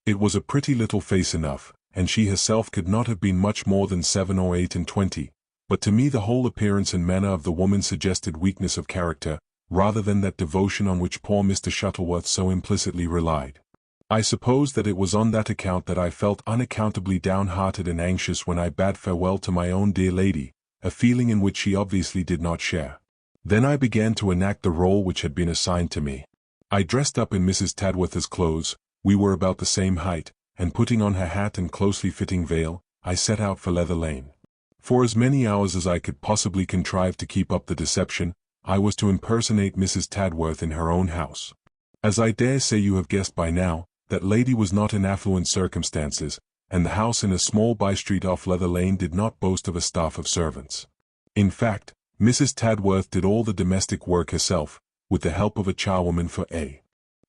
Speaker 1: It was a pretty little face enough, and she herself could not have been much more than 7 or 8 and 20, but to me the whole appearance and manner of the woman suggested weakness of character, rather than that devotion on which poor Mr. Shuttleworth so implicitly relied. I suppose that it was on that account that I felt unaccountably downhearted and anxious when I bade farewell to my own dear lady, a feeling in which she obviously did not share. Then I began to enact the role which had been assigned to me. I dressed up in Mrs. Tadworth's clothes, we were about the same height, and putting on her hat and closely fitting veil, I set out for Leather Lane. For as many hours as I could possibly contrive to keep up the deception, I was to impersonate Mrs. Tadworth in her own house. As I dare say you have guessed by now, that lady was not in affluent circumstances, and the house in a small by-street off Leather Lane did not boast of a staff of servants. In fact, Mrs. Tadworth did all the domestic work herself, with the help of a charwoman for a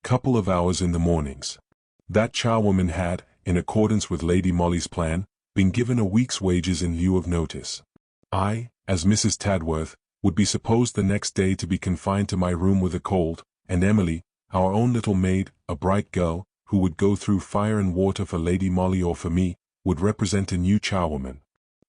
Speaker 1: couple of hours in the mornings. That charwoman had, in accordance with Lady Molly's plan, been given a week's wages in lieu of notice. I, as Mrs. Tadworth, would be supposed the next day to be confined to my room with a cold, and Emily, our own little maid, a bright girl, who would go through fire and water for Lady Molly or for me, would represent a new charwoman.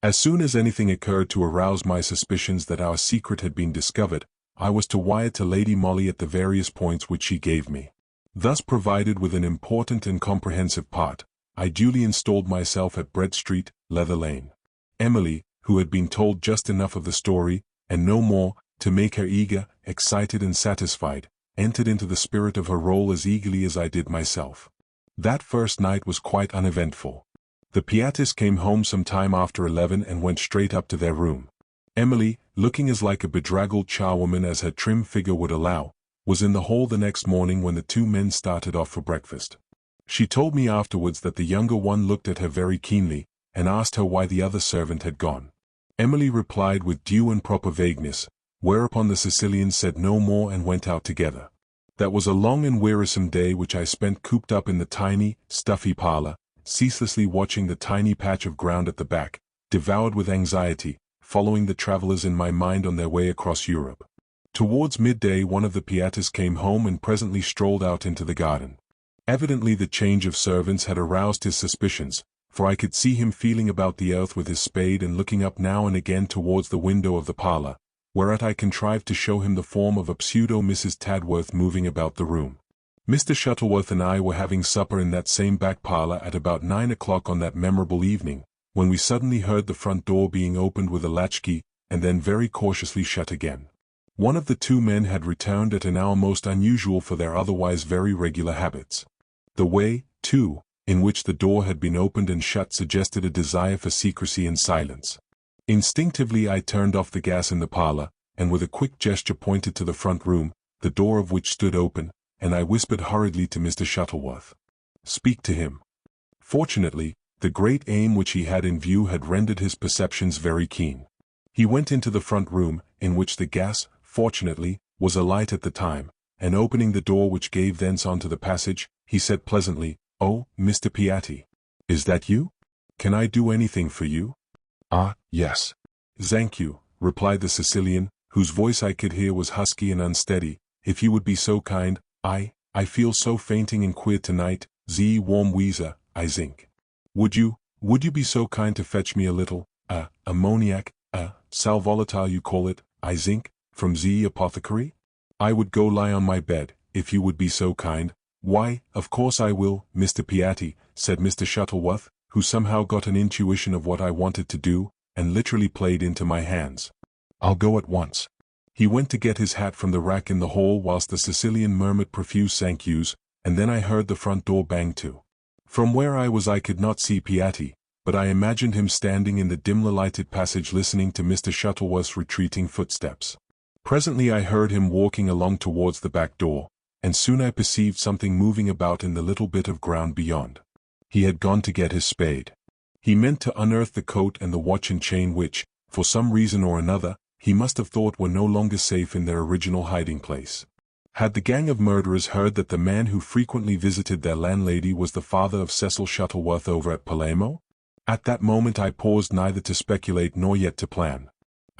Speaker 1: As soon as anything occurred to arouse my suspicions that our secret had been discovered, I was to wire to Lady Molly at the various points which she gave me. Thus provided with an important and comprehensive part, I duly installed myself at Bread Street, Leather Lane. Emily, who had been told just enough of the story, and no more, to make her eager, excited and satisfied, entered into the spirit of her role as eagerly as I did myself. That first night was quite uneventful. The Piattis came home some time after 11 and went straight up to their room. Emily, looking as like a bedraggled charwoman as her trim figure would allow, was in the hall the next morning when the two men started off for breakfast. She told me afterwards that the younger one looked at her very keenly, and asked her why the other servant had gone. Emily replied with due and proper vagueness, whereupon the Sicilians said no more and went out together. That was a long and wearisome day which I spent cooped up in the tiny, stuffy parlor, ceaselessly watching the tiny patch of ground at the back, devoured with anxiety, following the travelers in my mind on their way across Europe. Towards midday one of the Piattis came home and presently strolled out into the garden. Evidently the change of servants had aroused his suspicions, for I could see him feeling about the earth with his spade and looking up now and again towards the window of the parlor, whereat I contrived to show him the form of a pseudo Mrs. Tadworth moving about the room. Mr. Shuttleworth and I were having supper in that same back parlor at about 9 o'clock on that memorable evening, when we suddenly heard the front door being opened with a latchkey, and then very cautiously shut again. One of the two men had returned at an hour most unusual for their otherwise very regular habits. The way, too, in which the door had been opened and shut suggested a desire for secrecy and silence. Instinctively I turned off the gas in the parlor, and with a quick gesture pointed to the front room, the door of which stood open, and I whispered hurriedly to Mr. Shuttleworth. "Speak to him." Fortunately, the great aim which he had in view had rendered his perceptions very keen. He went into the front room, in which the gas, fortunately, was alight at the time, and opening the door which gave thence onto the passage, he said pleasantly, "Oh, Mr. Piatti. Is that you? Can I do anything for you?" "Ah, yes. Thank you," replied the Sicilian, whose voice I could hear was husky and unsteady. "If you would be so kind, I feel so fainting and queer tonight, ze warm weezer, I think. Would you be so kind to fetch me a little, ammoniac, sal volatile you call it, I think, from the apothecary? I would go lie on my bed, if you would be so kind." "Why, of course I will, Mr. Piatti," said Mr. Shuttleworth, who somehow got an intuition of what I wanted to do, and literally played into my hands. "I'll go at once." He went to get his hat from the rack in the hall whilst the Sicilian murmured profuse thank yous, and then I heard the front door bang to. From where I was I could not see Piatti, but I imagined him standing in the dimly lighted passage listening to Mr. Shuttleworth's retreating footsteps. Presently I heard him walking along towards the back door, and soon I perceived something moving about in the little bit of ground beyond. He had gone to get his spade. He meant to unearth the coat and the watch and chain which, for some reason or another, he must have thought were no longer safe in their original hiding place. Had the gang of murderers heard that the man who frequently visited their landlady was the father of Cecil Shuttleworth over at Palermo? At that moment I paused neither to speculate nor yet to plan.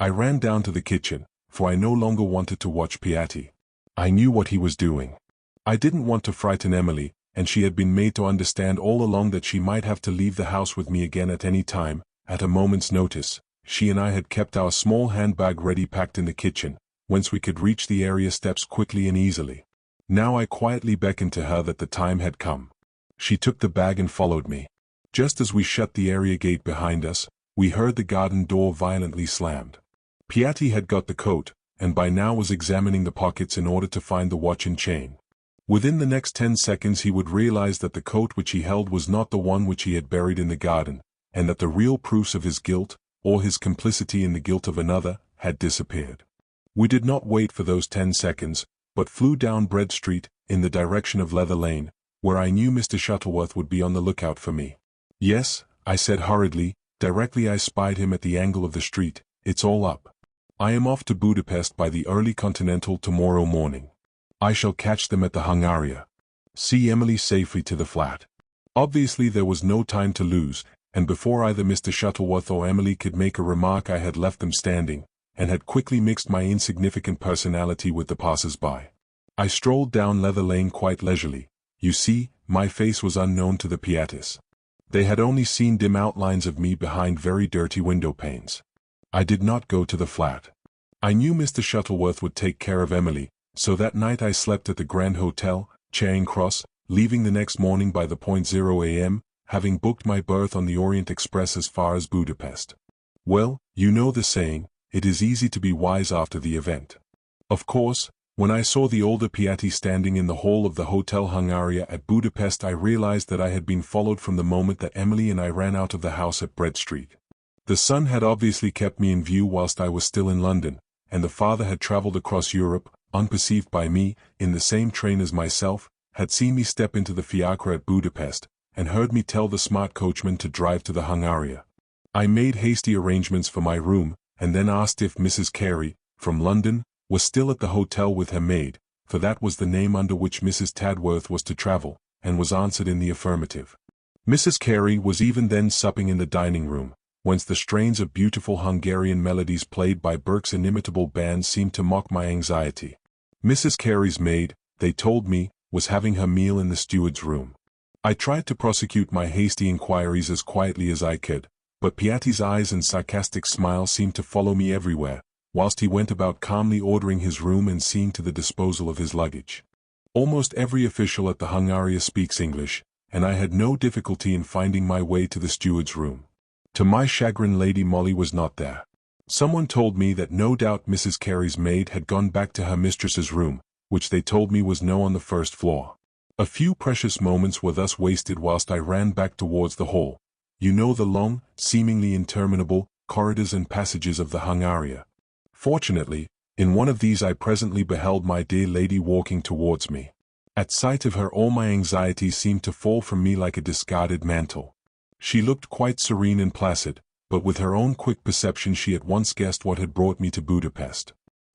Speaker 1: I ran down to the kitchen, for I no longer wanted to watch Piatti. I knew what he was doing. I didn't want to frighten Emily, and she had been made to understand all along that she might have to leave the house with me again at any time, at a moment's notice. She and I had kept our small handbag ready packed in the kitchen, whence we could reach the area steps quickly and easily. Now I quietly beckoned to her that the time had come. She took the bag and followed me. Just as we shut the area gate behind us, we heard the garden door violently slammed. Piatti had got the coat, and by now was examining the pockets in order to find the watch and chain. Within the next 10 seconds he would realize that the coat which he held was not the one which he had buried in the garden, and that the real proofs of his guilt, or his complicity in the guilt of another, had disappeared. We did not wait for those 10 seconds, but flew down Bread Street, in the direction of Leather Lane, where I knew Mr. Shuttleworth would be on the lookout for me. "Yes," I said hurriedly, directly I spied him at the angle of the street, "it's all up. I am off to Budapest by the early Continental tomorrow morning. I shall catch them at the Hungaria. See Emily safely to the flat." Obviously there was no time to lose, and before either Mr. Shuttleworth or Emily could make a remark I had left them standing, and had quickly mixed my insignificant personality with the passers-by. I strolled down Leather Lane quite leisurely. You see, my face was unknown to the Piattis. They had only seen dim outlines of me behind very dirty window panes. I did not go to the flat. I knew Mr. Shuttleworth would take care of Emily, so that night I slept at the Grand Hotel, Charing Cross, leaving the next morning by the .0 a.m., having booked my berth on the Orient Express as far as Budapest. Well, you know the saying, it is easy to be wise after the event. Of course, when I saw the older Piatti standing in the hall of the Hotel Hungaria at Budapest, I realized that I had been followed from the moment that Emily and I ran out of the house at Bread Street. The son had obviously kept me in view whilst I was still in London, and the father had travelled across Europe, unperceived by me, in the same train as myself, had seen me step into the fiacre at Budapest, and heard me tell the smart coachman to drive to the Hungaria. I made hasty arrangements for my room, and then asked if Mrs. Carey, from London, was still at the hotel with her maid, for that was the name under which Mrs. Tadworth was to travel, and was answered in the affirmative. Mrs. Carey was even then supping in the dining room, whence the strains of beautiful Hungarian melodies played by Berg's inimitable band seemed to mock my anxiety. Mrs. Carey's maid, they told me, was having her meal in the steward's room. I tried to prosecute my hasty inquiries as quietly as I could, but Piatti's eyes and sarcastic smile seemed to follow me everywhere, whilst he went about calmly ordering his room and seeing to the disposal of his luggage. Almost every official at the Hungaria speaks English, and I had no difficulty in finding my way to the steward's room. To my chagrin, Lady Molly was not there. Someone told me that no doubt Mrs. Carey's maid had gone back to her mistress's room, which they told me was on the first floor. A few precious moments were thus wasted whilst I ran back towards the hall. You know the long, seemingly interminable, corridors and passages of the Hungaria. Fortunately, in one of these I presently beheld my dear lady walking towards me. At sight of her all my anxieties seemed to fall from me like a discarded mantle. She looked quite serene and placid, but with her own quick perception she at once guessed what had brought me to Budapest.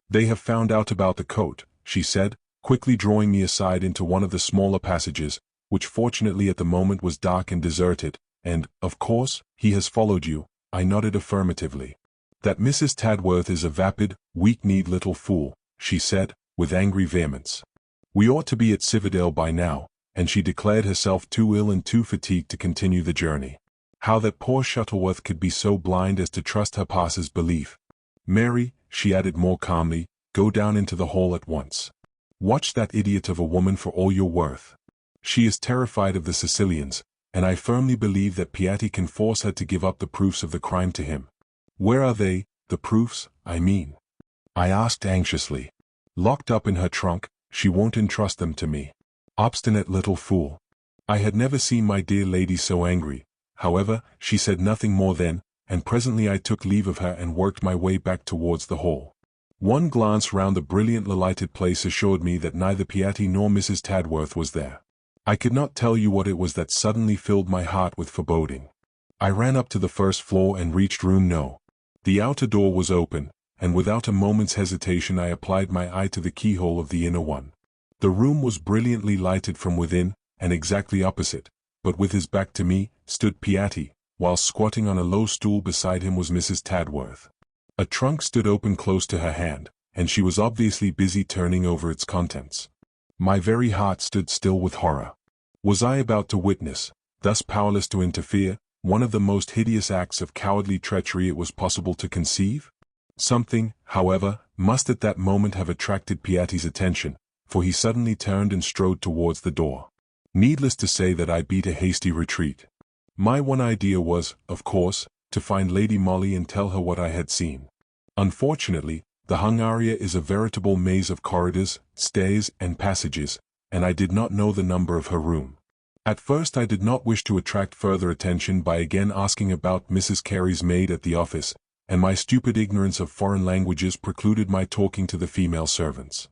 Speaker 1: "They have found out about the coat," she said, quickly drawing me aside into one of the smaller passages, which fortunately at the moment was dark and deserted, "and, of course, he has followed you." I nodded affirmatively. "That Mrs. Tadworth is a vapid, weak-kneed little fool," she said, with angry vehemence. "We ought to be at Cividale by now, and she declared herself too ill and too fatigued to continue the journey. How that poor Shuttleworth could be so blind as to trust her passer's belief. Mary," she added more calmly, "go down into the hall at once. Watch that idiot of a woman for all you're worth. She is terrified of the Sicilians, and I firmly believe that Piatti can force her to give up the proofs of the crime to him." "Where are they, the proofs, I mean?" I asked anxiously. "Locked up in her trunk, she won't entrust them to me. Obstinate little fool." I had never seen my dear lady so angry. However, she said nothing more then, and presently I took leave of her and worked my way back towards the hall. One glance round the brilliantly lighted place assured me that neither Piatti nor Mrs. Tadworth was there. I could not tell you what it was that suddenly filled my heart with foreboding. I ran up to the first floor and reached room No. The outer door was open, and without a moment's hesitation I applied my eye to the keyhole of the inner one. The room was brilliantly lighted from within, and exactly opposite, but with his back to me, stood Piatti, while squatting on a low stool beside him was Mrs. Tadworth. A trunk stood open close to her hand, and she was obviously busy turning over its contents. My very heart stood still with horror. Was I about to witness, thus powerless to interfere, one of the most hideous acts of cowardly treachery it was possible to conceive? Something, however, must at that moment have attracted Piatti's attention, for he suddenly turned and strode towards the door. Needless to say that I beat a hasty retreat. My one idea was, of course, to find Lady Molly and tell her what I had seen. Unfortunately, the Hungaria is a veritable maze of corridors, stairs, and passages, and I did not know the number of her room. At first I did not wish to attract further attention by again asking about Mrs. Carey's maid at the office, and my stupid ignorance of foreign languages precluded my talking to the female servants.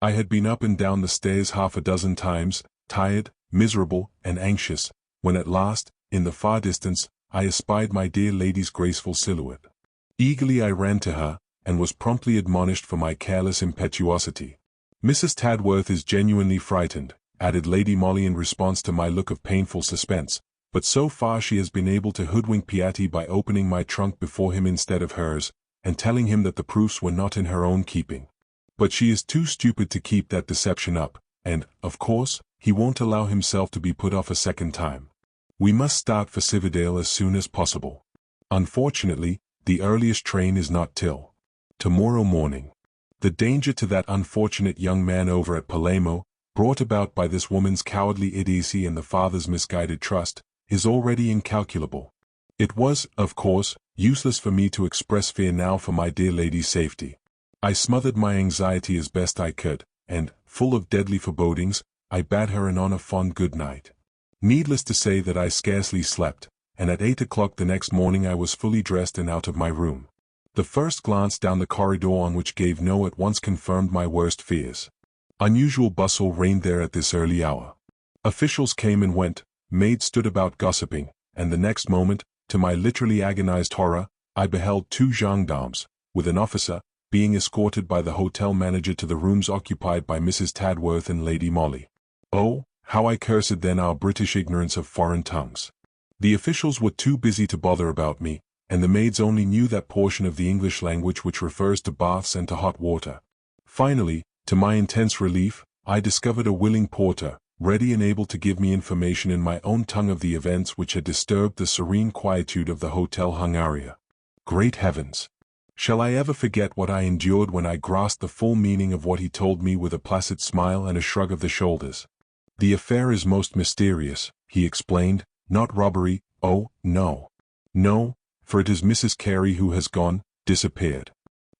Speaker 1: I had been up and down the stairs half a dozen times, tired, miserable, and anxious, when at last, in the far distance, I espied my dear lady's graceful silhouette. Eagerly I ran to her, and was promptly admonished for my careless impetuosity. "Mrs. Tadworth is genuinely frightened," added Lady Molly in response to my look of painful suspense, "but so far she has been able to hoodwink Piatti by opening my trunk before him instead of hers, and telling him that the proofs were not in her own keeping. But she is too stupid to keep that deception up, and, of course, he won't allow himself to be put off a second time. We must start for Cividale as soon as possible. Unfortunately, the earliest train is not till tomorrow morning. The danger to that unfortunate young man over at Palermo, brought about by this woman's cowardly idiocy and the father's misguided trust, is already incalculable." It was, of course, useless for me to express fear now for my dear lady's safety. I smothered my anxiety as best I could, and, full of deadly forebodings, I bade her an honor-fond good night. Needless to say that I scarcely slept, and at 8 o'clock the next morning I was fully dressed and out of my room. The first glance down the corridor on which gave no at once confirmed my worst fears. Unusual bustle reigned there at this early hour. Officials came and went, maids stood about gossiping, and the next moment, to my literally agonized horror, I beheld 2 gendarmes, with an officer, being escorted by the hotel manager to the rooms occupied by Mrs. Tadworth and Lady Molly. Oh, how I cursed then our British ignorance of foreign tongues. The officials were too busy to bother about me, and the maids only knew that portion of the English language which refers to baths and to hot water. Finally, to my intense relief, I discovered a willing porter, ready and able to give me information in my own tongue of the events which had disturbed the serene quietude of the Hotel Hungaria. Great heavens! Shall I ever forget what I endured when I grasped the full meaning of what he told me with a placid smile and a shrug of the shoulders? "The affair is most mysterious," he explained, "not robbery, oh, no. No, for it is Mrs. Carey who has disappeared.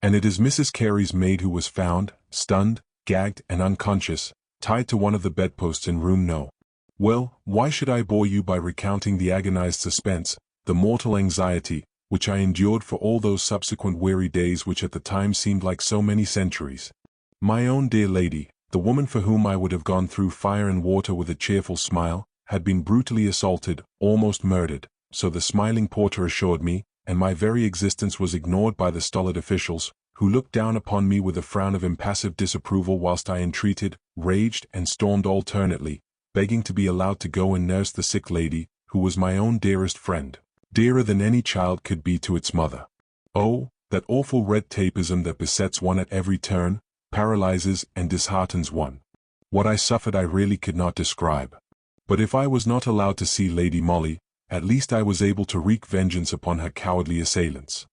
Speaker 1: And it is Mrs. Carey's maid who was found, stunned, gagged and unconscious, tied to one of the bedposts in room No. Well, why should I bore you by recounting the agonized suspense, the mortal anxiety, which I endured for all those subsequent weary days which at the time seemed like so many centuries? My own dear lady, the woman for whom I would have gone through fire and water with a cheerful smile, had been brutally assaulted, almost murdered, so the smiling porter assured me, and my very existence was ignored by the stolid officials, who looked down upon me with a frown of impassive disapproval whilst I entreated, raged, and stormed alternately, begging to be allowed to go and nurse the sick lady, who was my own dearest friend, dearer than any child could be to its mother. Oh, that awful red tapeism that besets one at every turn, paralyzes and disheartens one. What I suffered I really could not describe. But if I was not allowed to see Lady Molly, at least I was able to wreak vengeance upon her cowardly assailants.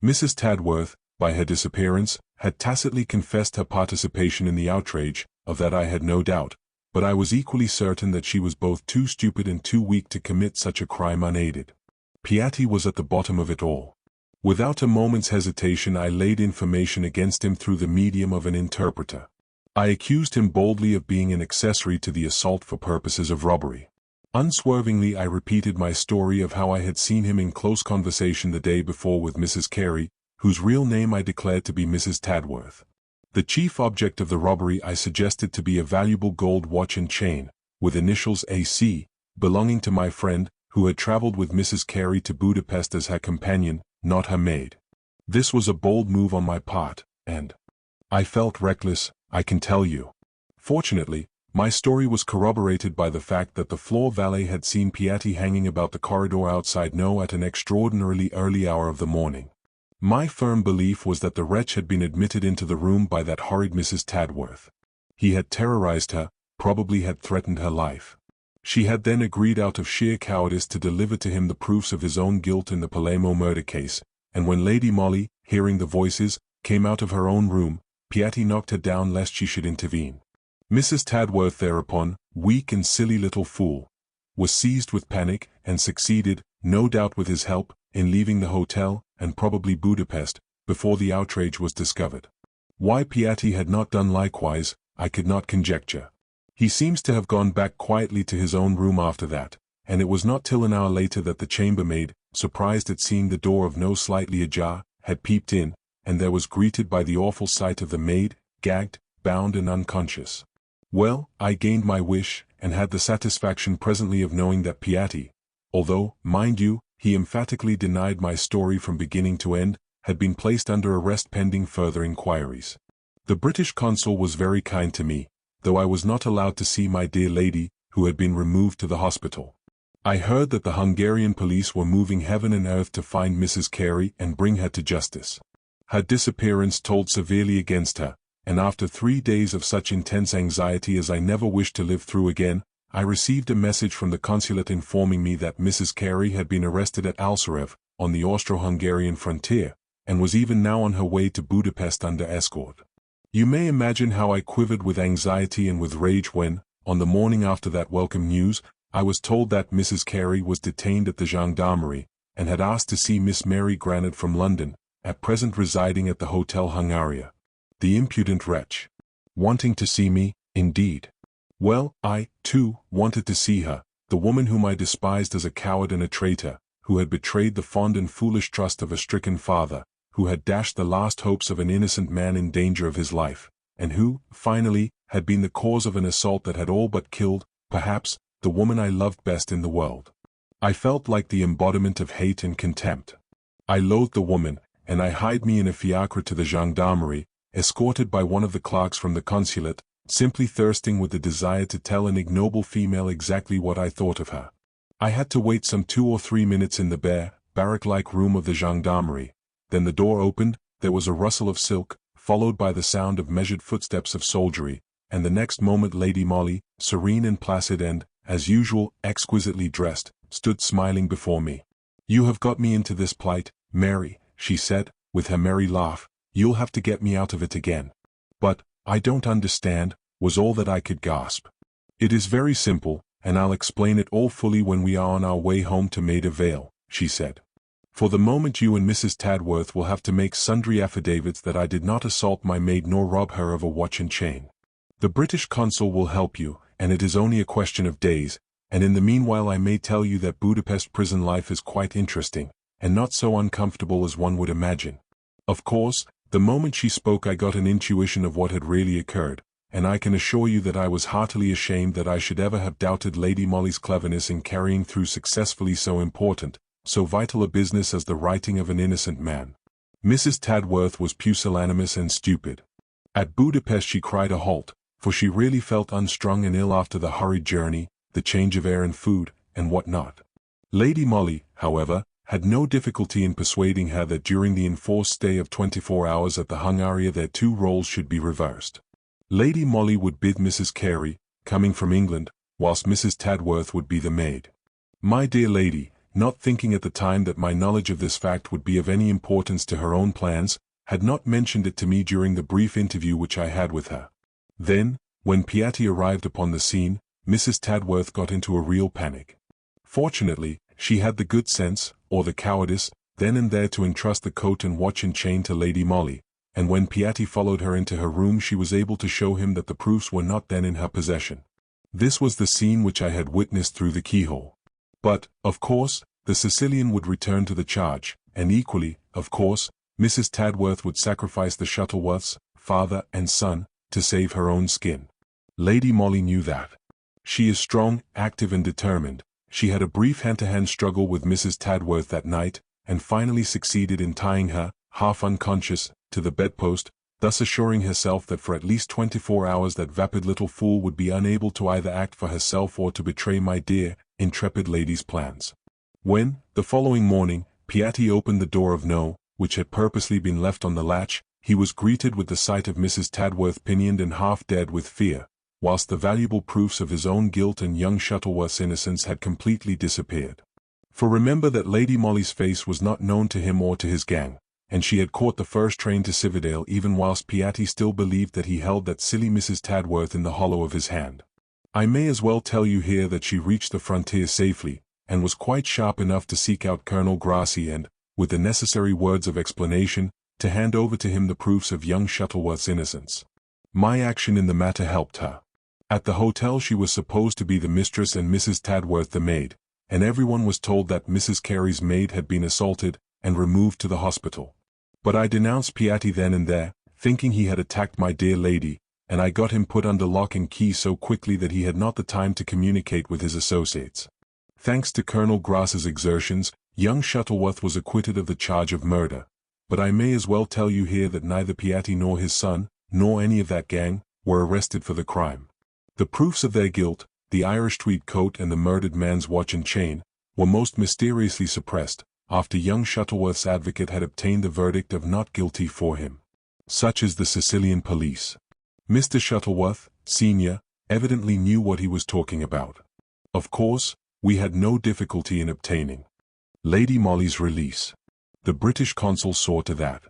Speaker 1: Mrs. Tadworth, by her disappearance, had tacitly confessed her participation in the outrage, of that I had no doubt, but I was equally certain that she was both too stupid and too weak to commit such a crime unaided. Piatti was at the bottom of it all. Without a moment's hesitation I laid information against him through the medium of an interpreter. I accused him boldly of being an accessory to the assault for purposes of robbery. Unswervingly I repeated my story of how I had seen him in close conversation the day before with Mrs. Carey, whose real name I declared to be Mrs. Tadworth. The chief object of the robbery I suggested to be a valuable gold watch and chain, with initials AC, belonging to my friend, who had traveled with Mrs. Carey to Budapest as her companion, not her maid. This was a bold move on my part, and I felt reckless, I can tell you. Fortunately, my story was corroborated by the fact that the floor valet had seen Piatti hanging about the corridor outside No at an extraordinarily early hour of the morning. My firm belief was that the wretch had been admitted into the room by that horrid Mrs. Tadworth. He had terrorized her, probably had threatened her life. She had then agreed out of sheer cowardice to deliver to him the proofs of his own guilt in the Palermo murder case, and when Lady Molly, hearing the voices, came out of her own room, Piatti knocked her down lest she should intervene. Mrs. Tadworth thereupon, weak and silly little fool, was seized with panic, and succeeded, no doubt with his help, in leaving the hotel, and probably Budapest, before the outrage was discovered. Why Piatti had not done likewise, I could not conjecture. He seems to have gone back quietly to his own room after that, and it was not till an hour later that the chambermaid, surprised at seeing the door of no slightly ajar, had peeped in, and there was greeted by the awful sight of the maid, gagged, bound and unconscious. Well, I gained my wish, and had the satisfaction presently of knowing that Piatti, although, mind you, he emphatically denied my story from beginning to end, had been placed under arrest pending further inquiries. The British consul was very kind to me, though I was not allowed to see my dear lady, who had been removed to the hospital. I heard that the Hungarian police were moving heaven and earth to find Mrs. Carey and bring her to justice. Her disappearance told severely against her, and after 3 days of such intense anxiety as I never wished to live through again, I received a message from the consulate informing me that Mrs. Carey had been arrested at Alsarev, on the Austro-Hungarian frontier, and was even now on her way to Budapest under escort. You may imagine how I quivered with anxiety and with rage when, on the morning after that welcome news, I was told that Mrs. Carey was detained at the gendarmerie, and had asked to see Miss Mary Granite from London, at present residing at the Hotel Hungaria. The impudent wretch. Wanting to see me, indeed. Well, I, too, wanted to see her, the woman whom I despised as a coward and a traitor, who had betrayed the fond and foolish trust of a stricken father, who had dashed the last hopes of an innocent man in danger of his life, and who, finally, had been the cause of an assault that had all but killed, perhaps, the woman I loved best in the world. I felt like the embodiment of hate and contempt. I loathed the woman, and I hied me in a fiacre to the gendarmerie, escorted by one of the clerks from the consulate, simply thirsting with the desire to tell an ignoble female exactly what I thought of her. I had to wait some 2 or 3 minutes in the bare, barrack-like room of the gendarmerie. Then the door opened, there was a rustle of silk, followed by the sound of measured footsteps of soldiery, and the next moment Lady Molly, serene and placid and, as usual, exquisitely dressed, stood smiling before me. "You have got me into this plight, Mary," she said, with her merry laugh. "You'll have to get me out of it again." "But, I don't understand," was all that I could gasp. "It is very simple, and I'll explain it all fully when we are on our way home to Maida Vale," she said. "For the moment you and Mrs. Tadworth will have to make sundry affidavits that I did not assault my maid nor rob her of a watch and chain. The British consul will help you, and it is only a question of days, and in the meanwhile I may tell you that Budapest prison life is quite interesting, and not so uncomfortable as one would imagine." Of course, the moment she spoke I got an intuition of what had really occurred, and I can assure you that I was heartily ashamed that I should ever have doubted Lady Molly's cleverness in carrying through successfully so important, so vital a business as the righting of an innocent man. Mrs. Tadworth was pusillanimous and stupid. At Budapest she cried a halt, for she really felt unstrung and ill after the hurried journey, the change of air and food, and what not. Lady Molly, however, had no difficulty in persuading her that during the enforced stay of 24 hours at the Hungaria their 2 roles should be reversed. Lady Molly would bid Mrs. Carey, coming from England, whilst Mrs. Tadworth would be the maid. My dear lady, not thinking at the time that my knowledge of this fact would be of any importance to her own plans, had not mentioned it to me during the brief interview which I had with her. Then, when Piatti arrived upon the scene, Mrs. Tadworth got into a real panic. Fortunately, she had the good sense, or the cowardice, then and there to entrust the coat and watch and chain to Lady Molly, and when Piatti followed her into her room she was able to show him that the proofs were not then in her possession. This was the scene which I had witnessed through the keyhole. But, of course, the Sicilian would return to the charge, and equally, of course, Mrs. Tadworth would sacrifice the Shuttleworths, father and son, to save her own skin. Lady Molly knew that. She is strong, active and determined. She had a brief hand-to-hand struggle with Mrs. Tadworth that night, and finally succeeded in tying her, half unconscious, to the bedpost, thus assuring herself that for at least 24 hours that vapid little fool would be unable to either act for herself or to betray my dear, intrepid lady's plans. When, the following morning, Piatti opened the door of No. which had purposely been left on the latch, he was greeted with the sight of Mrs. Tadworth pinioned and half dead with fear, whilst the valuable proofs of his own guilt and young Shuttleworth's innocence had completely disappeared. For remember that Lady Molly's face was not known to him or to his gang, and she had caught the first train to Cividale even whilst Piatti still believed that he held that silly Mrs. Tadworth in the hollow of his hand. I may as well tell you here that she reached the frontier safely, and was quite sharp enough to seek out Colonel Grassi and, with the necessary words of explanation, to hand over to him the proofs of young Shuttleworth's innocence. My action in the matter helped her. At the hotel she was supposed to be the mistress and Mrs. Tadworth the maid, and everyone was told that Mrs. Carey's maid had been assaulted and removed to the hospital. But I denounced Piatti then and there, thinking he had attacked my dear lady, and I got him put under lock and key so quickly that he had not the time to communicate with his associates. Thanks to Colonel Grass's exertions, young Shuttleworth was acquitted of the charge of murder, but I may as well tell you here that neither Piatti nor his son, nor any of that gang, were arrested for the crime. The proofs of their guilt, the Irish tweed coat and the murdered man's watch and chain, were most mysteriously suppressed, after young Shuttleworth's advocate had obtained the verdict of not guilty for him. Such is the Sicilian police. Mr. Shuttleworth, Sr., evidently knew what he was talking about. Of course, we had no difficulty in obtaining Lady Molly's release. The British consul saw to that.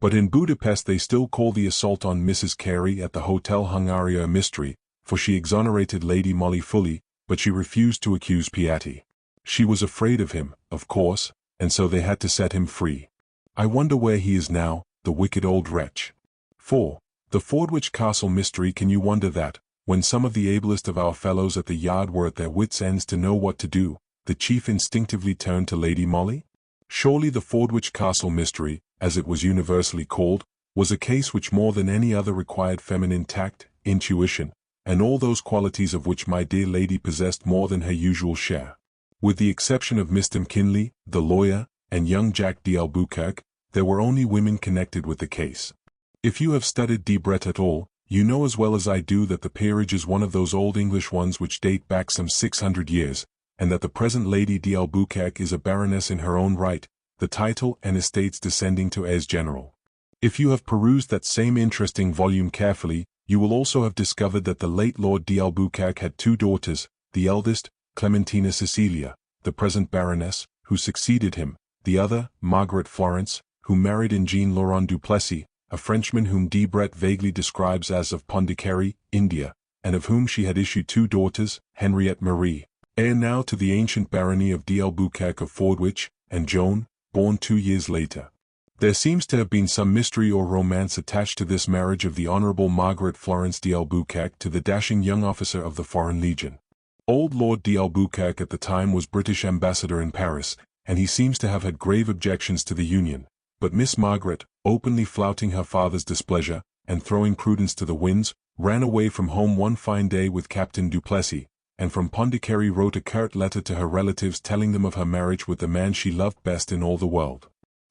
Speaker 1: But in Budapest they still call the assault on Mrs. Carey at the Hotel Hungaria a mystery, for she exonerated Lady Molly fully, but she refused to accuse Piatti. She was afraid of him, of course, and so they had to set him free. I wonder where he is now, the wicked old wretch. 4. The Fordwich Castle mystery. Can you wonder that, when some of the ablest of our fellows at the yard were at their wits' ends to know what to do, the chief instinctively turned to Lady Molly? Surely the Fordwich Castle mystery, as it was universally called, was a case which more than any other required feminine tact, intuition, and all those qualities of which my dear lady possessed more than her usual share. With the exception of Mr. McKinley, the lawyer, and young Jack d'Albuquerque, there were only women connected with the case. If you have studied Debrett at all, you know as well as I do that the peerage is one of those old English ones which date back some 600 years, and that the present Lady d'Albuquerque is a baroness in her own right, the title and estates descending to heirs general. If you have perused that same interesting volume carefully, you will also have discovered that the late Lord d'Albuquerque had 2 daughters, the eldest, Clementina Cecilia, the present baroness, who succeeded him, the other, Margaret Florence, who married in Jean-Laurent Duplessis, a Frenchman whom Debrett vaguely describes as of Pondicherry, India, and of whom she had issued 2 daughters, Henriette Marie, heir now to the ancient barony of d'Albuquerque of Fordwich, and Joan, born 2 years later. There seems to have been some mystery or romance attached to this marriage of the Honourable Margaret Florence d'Albuquerque to the dashing young officer of the Foreign Legion. Old Lord d'Albuquerque at the time was British ambassador in Paris, and he seems to have had grave objections to the union, but Miss Margaret, openly flouting her father's displeasure, and throwing prudence to the winds, ran away from home one fine day with Captain Duplessis, and from Pondicherry wrote a curt letter to her relatives telling them of her marriage with the man she loved best in all the world.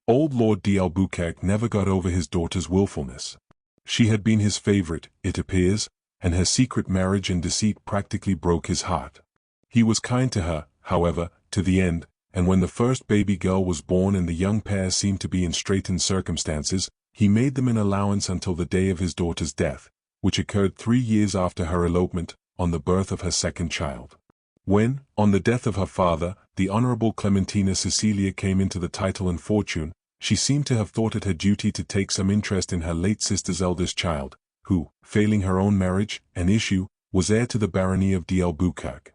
Speaker 1: Old Lord d'Albuquerque never got over his daughter's willfulness. She had been his favorite, it appears, and her secret marriage and deceit practically broke his heart. He was kind to her, however, to the end, and when the first baby girl was born and the young pair seemed to be in straitened circumstances, he made them an allowance until the day of his daughter's death, which occurred 3 years after her elopement, on the birth of her second child. When, on the death of her father, the Honourable Clementina Cecilia came into the title and fortune, she seemed to have thought it her duty to take some interest in her late sister's eldest child, who, failing her own marriage and issue, was heir to the barony of d'Albuquerque.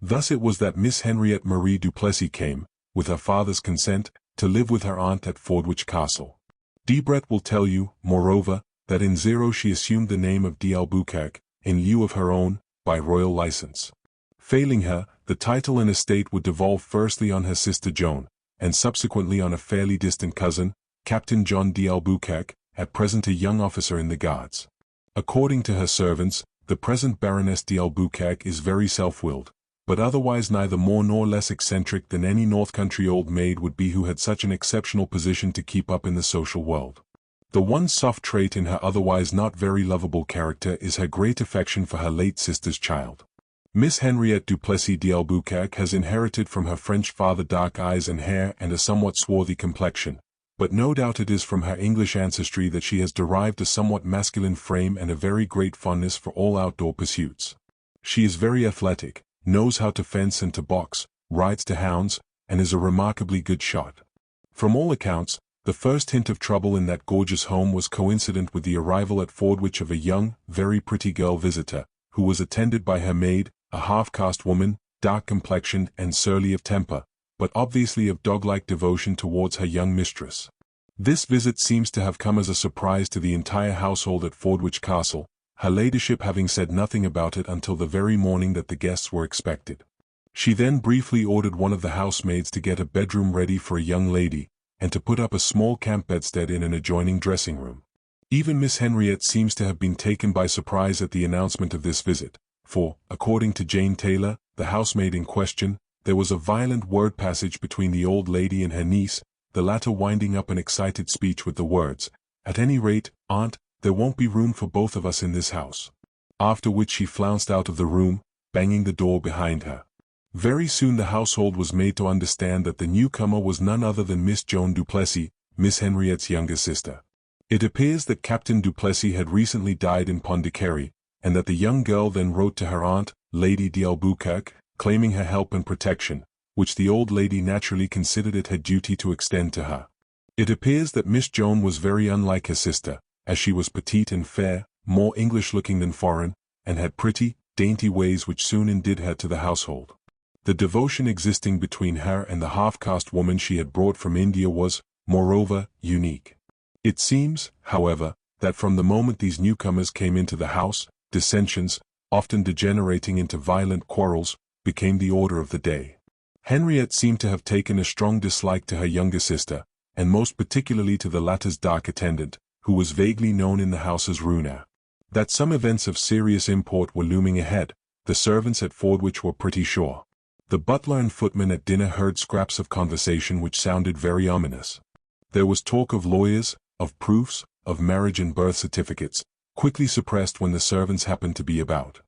Speaker 1: Thus it was that Miss Henriette Marie Duplessis came, with her father's consent, to live with her aunt at Fordwich Castle. Debrett will tell you, moreover, that in '0 she assumed the name of d'Albuquerque, in lieu of her own, by royal license. Failing her, the title and estate would devolve firstly on her sister Joan, and subsequently on a fairly distant cousin, Captain John d'Albuquerque, at present a young officer in the Guards. According to her servants, the present Baroness d'Albuquerque is very self-willed, but otherwise neither more nor less eccentric than any North Country old maid would be who had such an exceptional position to keep up in the social world. The one soft trait in her otherwise not very lovable character is her great affection for her late sister's child. Miss Henriette Duplessis d'Albuquerque has inherited from her French father dark eyes and hair and a somewhat swarthy complexion, but no doubt it is from her English ancestry that she has derived a somewhat masculine frame and a very great fondness for all outdoor pursuits. She is very athletic, knows how to fence and to box, rides to hounds, and is a remarkably good shot. From all accounts, the first hint of trouble in that gorgeous home was coincident with the arrival at Whodunits of a young, very pretty girl visitor, who was attended by her maid, a half-caste woman, dark-complexioned and surly of temper, but obviously of dog-like devotion towards her young mistress. This visit seems to have come as a surprise to the entire household at Whodunits Castle, her ladyship having said nothing about it until the very morning that the guests were expected. She then briefly ordered one of the housemaids to get a bedroom ready for a young lady, and to put up a small camp bedstead in an adjoining dressing room. Even Miss Henriette seems to have been taken by surprise at the announcement of this visit, for, according to Jane Taylor, the housemaid in question, there was a violent word passage between the old lady and her niece, the latter winding up an excited speech with the words, "At any rate, Aunt, there won't be room for both of us in this house." After which she flounced out of the room, banging the door behind her. Very soon the household was made to understand that the newcomer was none other than Miss Joan du Plessis, Miss Henriette's younger sister. It appears that Captain du Plessis had recently died in Pondicherry, and that the young girl then wrote to her aunt, Lady d'Albuquerque, claiming her help and protection, which the old lady naturally considered it her duty to extend to her. It appears that Miss Joan was very unlike her sister, as she was petite and fair, more English-looking than foreign, and had pretty, dainty ways which soon endeared her to the household. The devotion existing between her and the half-caste woman she had brought from India was, moreover, unique. It seems, however, that from the moment these newcomers came into the house, dissensions, often degenerating into violent quarrels, became the order of the day. Henriette seemed to have taken a strong dislike to her younger sister, and most particularly to the latter's dark attendant, who was vaguely known in the house as Runa. That some events of serious import were looming ahead, the servants at Whodunits were pretty sure. The butler and footman at dinner heard scraps of conversation which sounded very ominous. There was talk of lawyers, of proofs, of marriage and birth certificates, quickly suppressed when the servants happened to be about.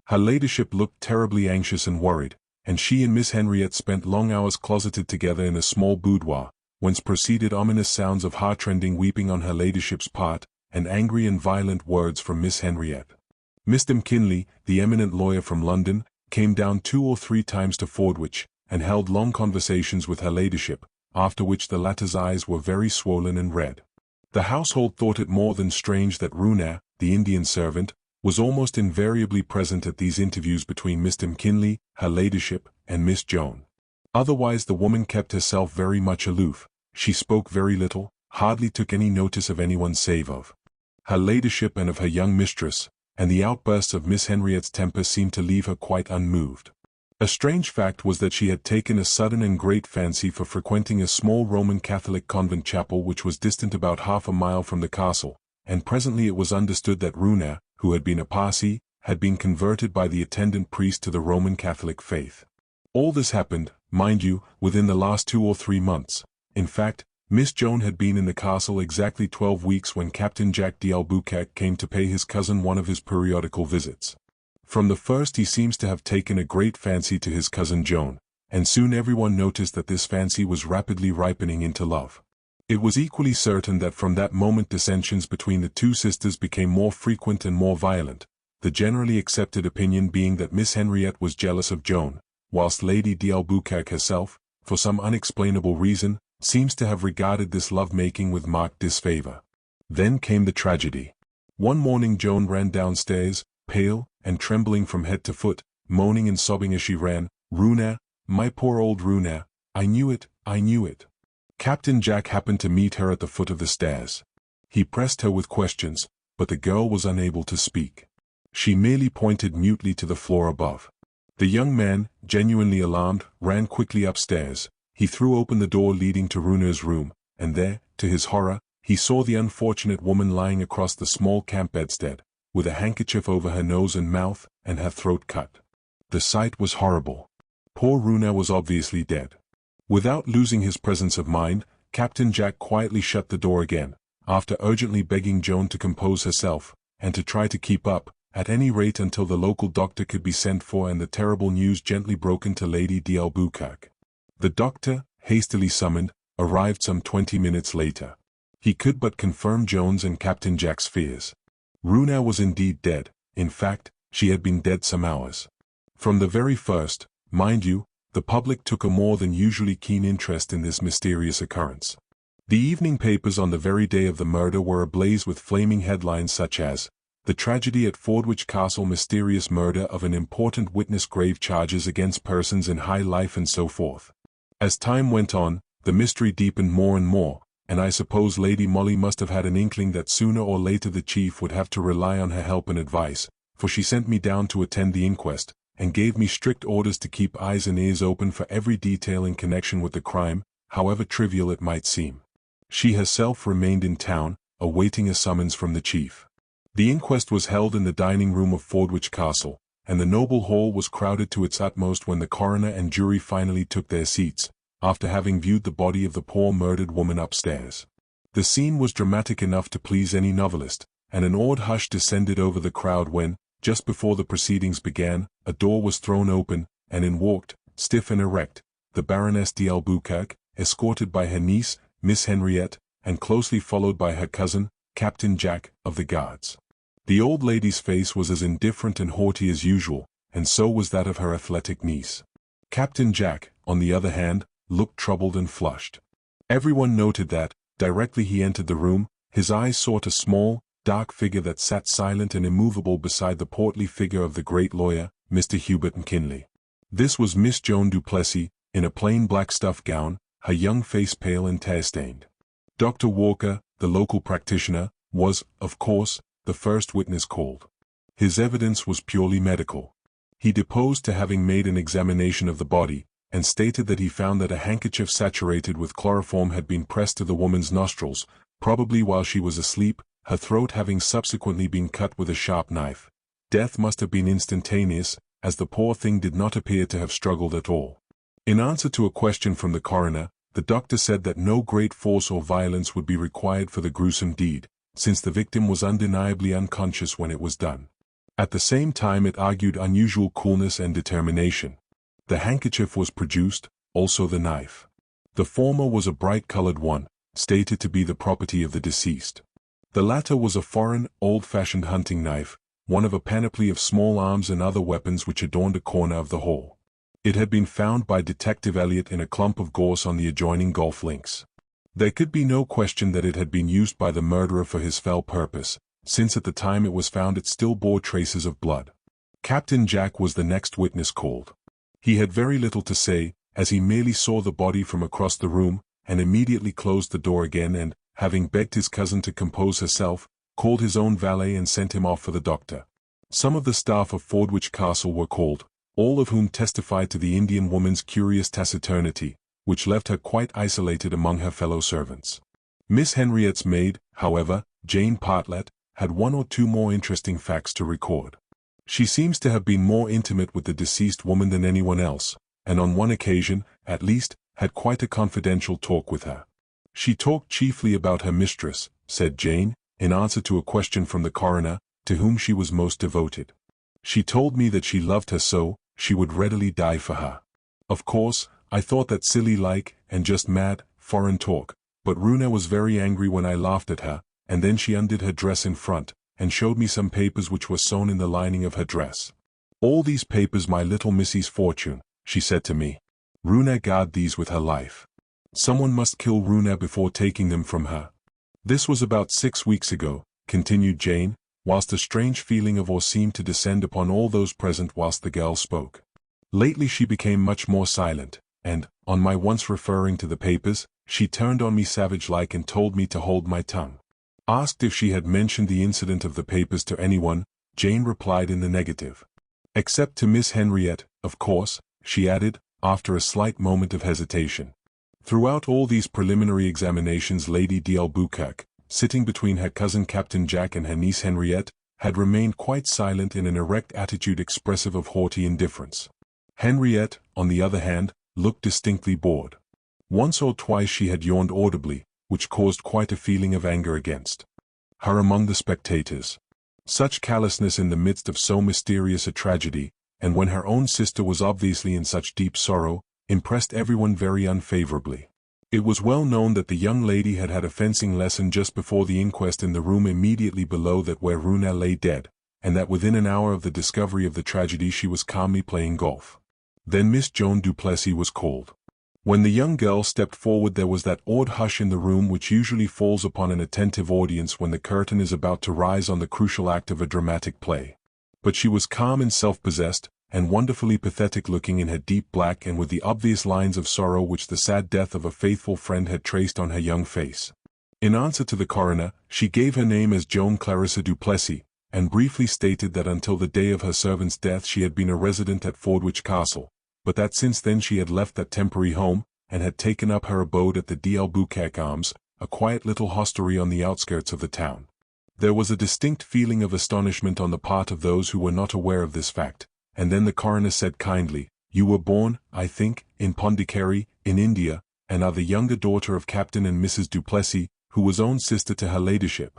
Speaker 1: Her ladyship looked terribly anxious and worried, and she and Miss Henriette spent long hours closeted together in a small boudoir, whence proceeded ominous sounds of heartrending weeping on her ladyship's part, and angry and violent words from Miss Henriette. Mr. McKinley, the eminent lawyer from London, came down 2 or 3 times to Whodunits, and held long conversations with her ladyship, after which the latter's eyes were very swollen and red. The household thought it more than strange that Runa, the Indian servant, was almost invariably present at these interviews between Mr. McKinley, her ladyship, and Miss Joan. Otherwise the woman kept herself very much aloof, she spoke very little, hardly took any notice of anyone save of her ladyship and of her young mistress, and the outbursts of Miss Henriette's temper seemed to leave her quite unmoved. A strange fact was that she had taken a sudden and great fancy for frequenting a small Roman Catholic convent chapel which was distant about half a mile from the castle, and presently it was understood that Runa, who had been a Parsi, had been converted by the attendant priest to the Roman Catholic faith. All this happened, mind you, within the last 2 or 3 months. In fact, Miss Joan had been in the castle exactly 12 weeks when Captain Jack d'Albuquerque came to pay his cousin one of his periodical visits. From the first he seems to have taken a great fancy to his cousin Joan, and soon everyone noticed that this fancy was rapidly ripening into love. It was equally certain that from that moment dissensions between the 2 sisters became more frequent and more violent, the generally accepted opinion being that Miss Henriette was jealous of Joan, whilst Lady d'Albuquerque herself, for some unexplainable reason, seems to have regarded this love-making with marked disfavor. Then came the tragedy. One morning Joan ran downstairs, pale, and trembling from head to foot, moaning and sobbing as she ran, "Runa, my poor old Runa, I knew it, I knew it." Captain Jack happened to meet her at the foot of the stairs. He pressed her with questions, but the girl was unable to speak. She merely pointed mutely to the floor above. The young man, genuinely alarmed, ran quickly upstairs. He threw open the door leading to Runa's room, and there, to his horror, he saw the unfortunate woman lying across the small camp bedstead, with a handkerchief over her nose and mouth, and her throat cut. The sight was horrible. Poor Runa was obviously dead. Without losing his presence of mind, Captain Jack quietly shut the door again, after urgently begging Joan to compose herself, and to try to keep up, at any rate until the local doctor could be sent for and the terrible news gently broken to Lady d'Albuquerque. The doctor, hastily summoned, arrived some 20 minutes later. He could but confirm Jones and Captain Jack's fears. Runa was indeed dead. In fact, she had been dead some hours. From the very first, mind you, the public took a more than usually keen interest in this mysterious occurrence. The evening papers on the very day of the murder were ablaze with flaming headlines such as, "The Tragedy at Fordwich Castle, Mysterious Murder of an Important Witness, Grave Charges Against Persons in High Life," and so forth. As time went on, the mystery deepened more and more, and I suppose Lady Molly must have had an inkling that sooner or later the chief would have to rely on her help and advice, for she sent me down to attend the inquest, and gave me strict orders to keep eyes and ears open for every detail in connection with the crime, however trivial it might seem. She herself remained in town, awaiting a summons from the chief. The inquest was held in the dining room of Fordwich Castle, and the noble hall was crowded to its utmost when the coroner and jury finally took their seats, after having viewed the body of the poor murdered woman upstairs. The scene was dramatic enough to please any novelist, and an awed hush descended over the crowd when, just before the proceedings began, a door was thrown open, and in walked, stiff and erect, the Baroness d'Albuquerque, escorted by her niece, Miss Henriette, and closely followed by her cousin, Captain Jack, of the Guards. The old lady's face was as indifferent and haughty as usual, and so was that of her athletic niece. Captain Jack, on the other hand, looked troubled and flushed. Everyone noted that, directly he entered the room, his eyes sought a small, dark figure that sat silent and immovable beside the portly figure of the great lawyer, Mr. Hubert McKinley. This was Miss Joan Duplessis, in a plain black stuff gown, her young face pale and tear-stained. Dr. Walker, the local practitioner, was, of course, the first witness called. His evidence was purely medical. He deposed to having made an examination of the body, and stated that he found that a handkerchief saturated with chloroform had been pressed to the woman's nostrils, probably while she was asleep, her throat having subsequently been cut with a sharp knife. Death must have been instantaneous, as the poor thing did not appear to have struggled at all. In answer to a question from the coroner, the doctor said that no great force or violence would be required for the gruesome deed, since the victim was undeniably unconscious when it was done. At the same time it argued unusual coolness and determination. The handkerchief was produced, also the knife. The former was a bright-colored one, stated to be the property of the deceased. The latter was a foreign, old-fashioned hunting knife, one of a panoply of small arms and other weapons which adorned a corner of the hall. It had been found by Detective Elliot in a clump of gorse on the adjoining golf links. There could be no question that it had been used by the murderer for his fell purpose, since at the time it was found it still bore traces of blood. Captain Jack was the next witness called. He had very little to say, as he merely saw the body from across the room, and immediately closed the door again and, having begged his cousin to compose herself, called his own valet and sent him off for the doctor. Some of the staff of Fordwich Castle were called, all of whom testified to the Indian woman's curious taciturnity, which left her quite isolated among her fellow servants. Miss Henriette's maid, however, Jane Partlet, had one or two more interesting facts to record. She seems to have been more intimate with the deceased woman than anyone else, and on one occasion, at least, had quite a confidential talk with her. She talked chiefly about her mistress, said Jane, in answer to a question from the coroner, to whom she was most devoted. She told me that she loved her so, she would readily die for her. Of course, I thought that silly-like, and just mad, foreign talk, but Runa was very angry when I laughed at her, and then she undid her dress in front, and showed me some papers which were sewn in the lining of her dress. "All these papers my little missy's fortune," she said to me. "Runa guard these with her life. Someone must kill Runa before taking them from her." This was about 6 weeks ago, continued Jane, whilst a strange feeling of awe seemed to descend upon all those present whilst the girl spoke. Lately she became much more silent, and, on my once referring to the papers, she turned on me savage-like and told me to hold my tongue. Asked if she had mentioned the incident of the papers to anyone, Jane replied in the negative. "Except to Miss Henriette, of course," she added, after a slight moment of hesitation. Throughout all these preliminary examinations Lady d'Albuquerque, sitting between her cousin Captain Jack and her niece Henriette, had remained quite silent in an erect attitude expressive of haughty indifference. Henriette, on the other hand, looked distinctly bored. Once or twice she had yawned audibly, which caused quite a feeling of anger against her among the spectators. Such callousness in the midst of so mysterious a tragedy, and when her own sister was obviously in such deep sorrow, impressed everyone very unfavorably. It was well known that the young lady had had a fencing lesson just before the inquest in the room immediately below that where Runa lay dead, and that within an hour of the discovery of the tragedy she was calmly playing golf. Then Miss Joan Duplessis was called. When the young girl stepped forward there was that awed hush in the room which usually falls upon an attentive audience when the curtain is about to rise on the crucial act of a dramatic play. But she was calm and self-possessed, and wonderfully pathetic looking in her deep black and with the obvious lines of sorrow which the sad death of a faithful friend had traced on her young face. In answer to the coroner, she gave her name as Joan Clarissa Duplessis, and briefly stated that until the day of her servant's death she had been a resident at Fordwich Castle, but that since then she had left that temporary home, and had taken up her abode at the D'Albuquerque Arms, a quiet little hostelry on the outskirts of the town. There was a distinct feeling of astonishment on the part of those who were not aware of this fact, and then the coroner said kindly, "You were born, I think, in Pondicherry, in India, and are the younger daughter of Captain and Mrs. Duplessis, who was own sister to her ladyship."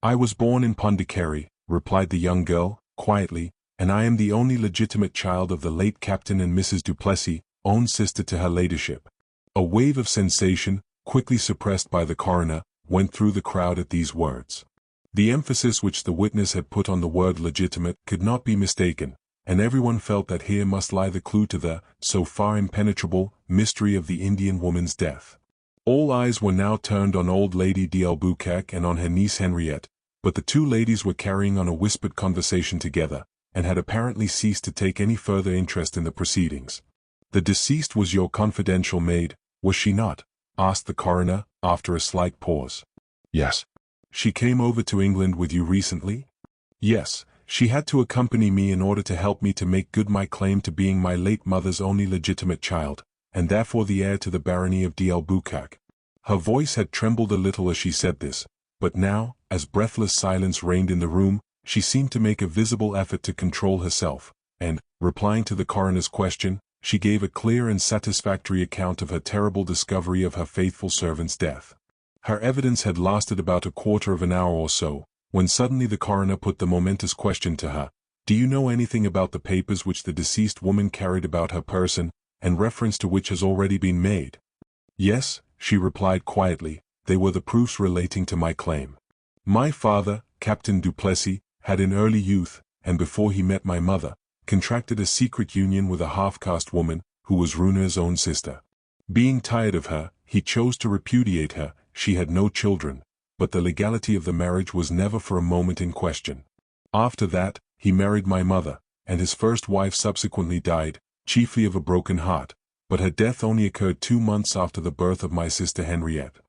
Speaker 1: "I was born in Pondicherry," replied the young girl, quietly, "and I am the only legitimate child of the late Captain and Mrs. Duplessis, own sister to her ladyship." A wave of sensation, quickly suppressed by the coroner, went through the crowd at these words. The emphasis which the witness had put on the word legitimate could not be mistaken, and everyone felt that here must lie the clue to the, so far impenetrable, mystery of the Indian woman's death. All eyes were now turned on old Lady D'Albuquerque and on her niece Henriette, but the two ladies were carrying on a whispered conversation together, and had apparently ceased to take any further interest in the proceedings. "The deceased was your confidential maid, was she not?" asked the coroner, after a slight pause. "Yes." "She came over to England with you recently?" "Yes, she had to accompany me in order to help me to make good my claim to being my late mother's only legitimate child, and therefore the heir to the barony of D'Albuquerque." Her voice had trembled a little as she said this, but now, as breathless silence reigned in the room, she seemed to make a visible effort to control herself, and, replying to the coroner's question, she gave a clear and satisfactory account of her terrible discovery of her faithful servant's death. Her evidence had lasted about a quarter of an hour or so, when suddenly the coroner put the momentous question to her, "Do you know anything about the papers which the deceased woman carried about her person, and reference to which has already been made?" "Yes," she replied quietly, "they were the proofs relating to my claim. My father, Captain Duplessis, had in early youth, and before he met my mother, contracted a secret union with a half-caste woman, who was Runa's own sister. Being tired of her, he chose to repudiate her. She had no children, but the legality of the marriage was never for a moment in question. After that, he married my mother, and his first wife subsequently died, chiefly of a broken heart, but her death only occurred 2 months after the birth of my sister Henriette.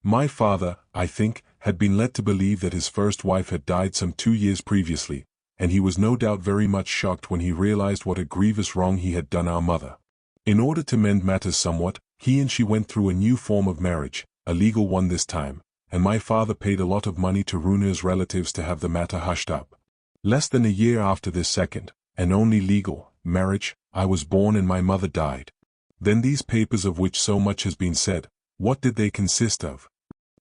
Speaker 1: My father, I think, had been led to believe that his first wife had died some 2 years previously, and he was no doubt very much shocked when he realized what a grievous wrong he had done our mother. In order to mend matters somewhat, he and she went through a new form of marriage, a legal one this time, and my father paid a lot of money to Runa's relatives to have the matter hushed up. Less than a year after this second, and only legal, marriage, I was born and my mother died. Then these papers of which so much has been said, what did they consist of?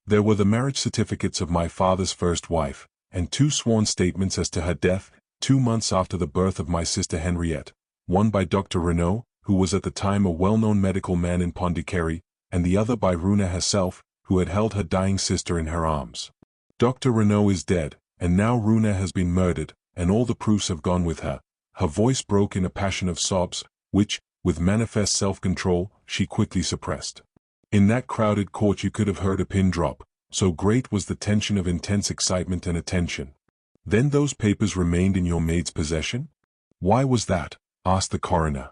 Speaker 1: There were the marriage certificates of my father's first wife, and 2 sworn statements as to her death, 2 months after the birth of my sister Henriette, one by Dr. Renaud, who was at the time a well-known medical man in Pondicherry, and the other by Runa herself, who had held her dying sister in her arms. Dr. Renaud is dead, and now Runa has been murdered, and all the proofs have gone with her. Her voice broke in a passion of sobs, which, with manifest self-control, she quickly suppressed. In that crowded court you could have heard a pin drop, so great was the tension of intense excitement and attention. Then those papers remained in your maid's possession? Why was that? Asked the coroner.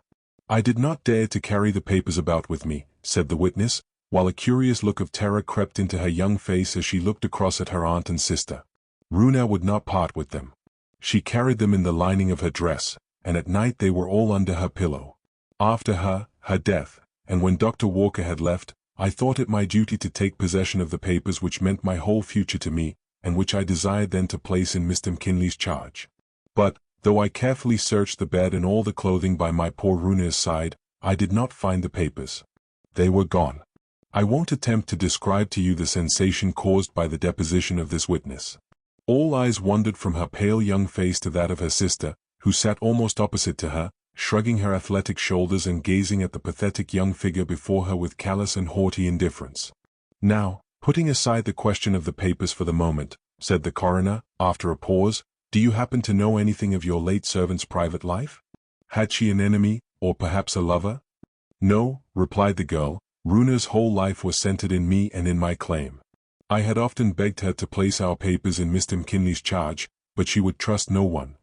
Speaker 1: I did not dare to carry the papers about with me, said the witness, while a curious look of terror crept into her young face as she looked across at her aunt and sister. Runa would not part with them. She carried them in the lining of her dress, and at night they were all under her pillow. After her death, and when Dr. Walker had left, I thought it my duty to take possession of the papers which meant my whole future to me, and which I desired then to place in Mr. McKinley's charge. But, though I carefully searched the bed and all the clothing by my poor Runa's side, I did not find the papers. They were gone. I won't attempt to describe to you the sensation caused by the deposition of this witness. All eyes wandered from her pale young face to that of her sister, who sat almost opposite to her, shrugging her athletic shoulders and gazing at the pathetic young figure before her with callous and haughty indifference. "Now, putting aside the question of the papers for the moment," said the coroner, after a pause, "do you happen to know anything of your late servant's private life? Had she an enemy, or perhaps a lover?" "No," replied the girl, "Runa's whole life was centered in me and in my claim. I had often begged her to place our papers in Mr. McKinley's charge, but she would trust no one.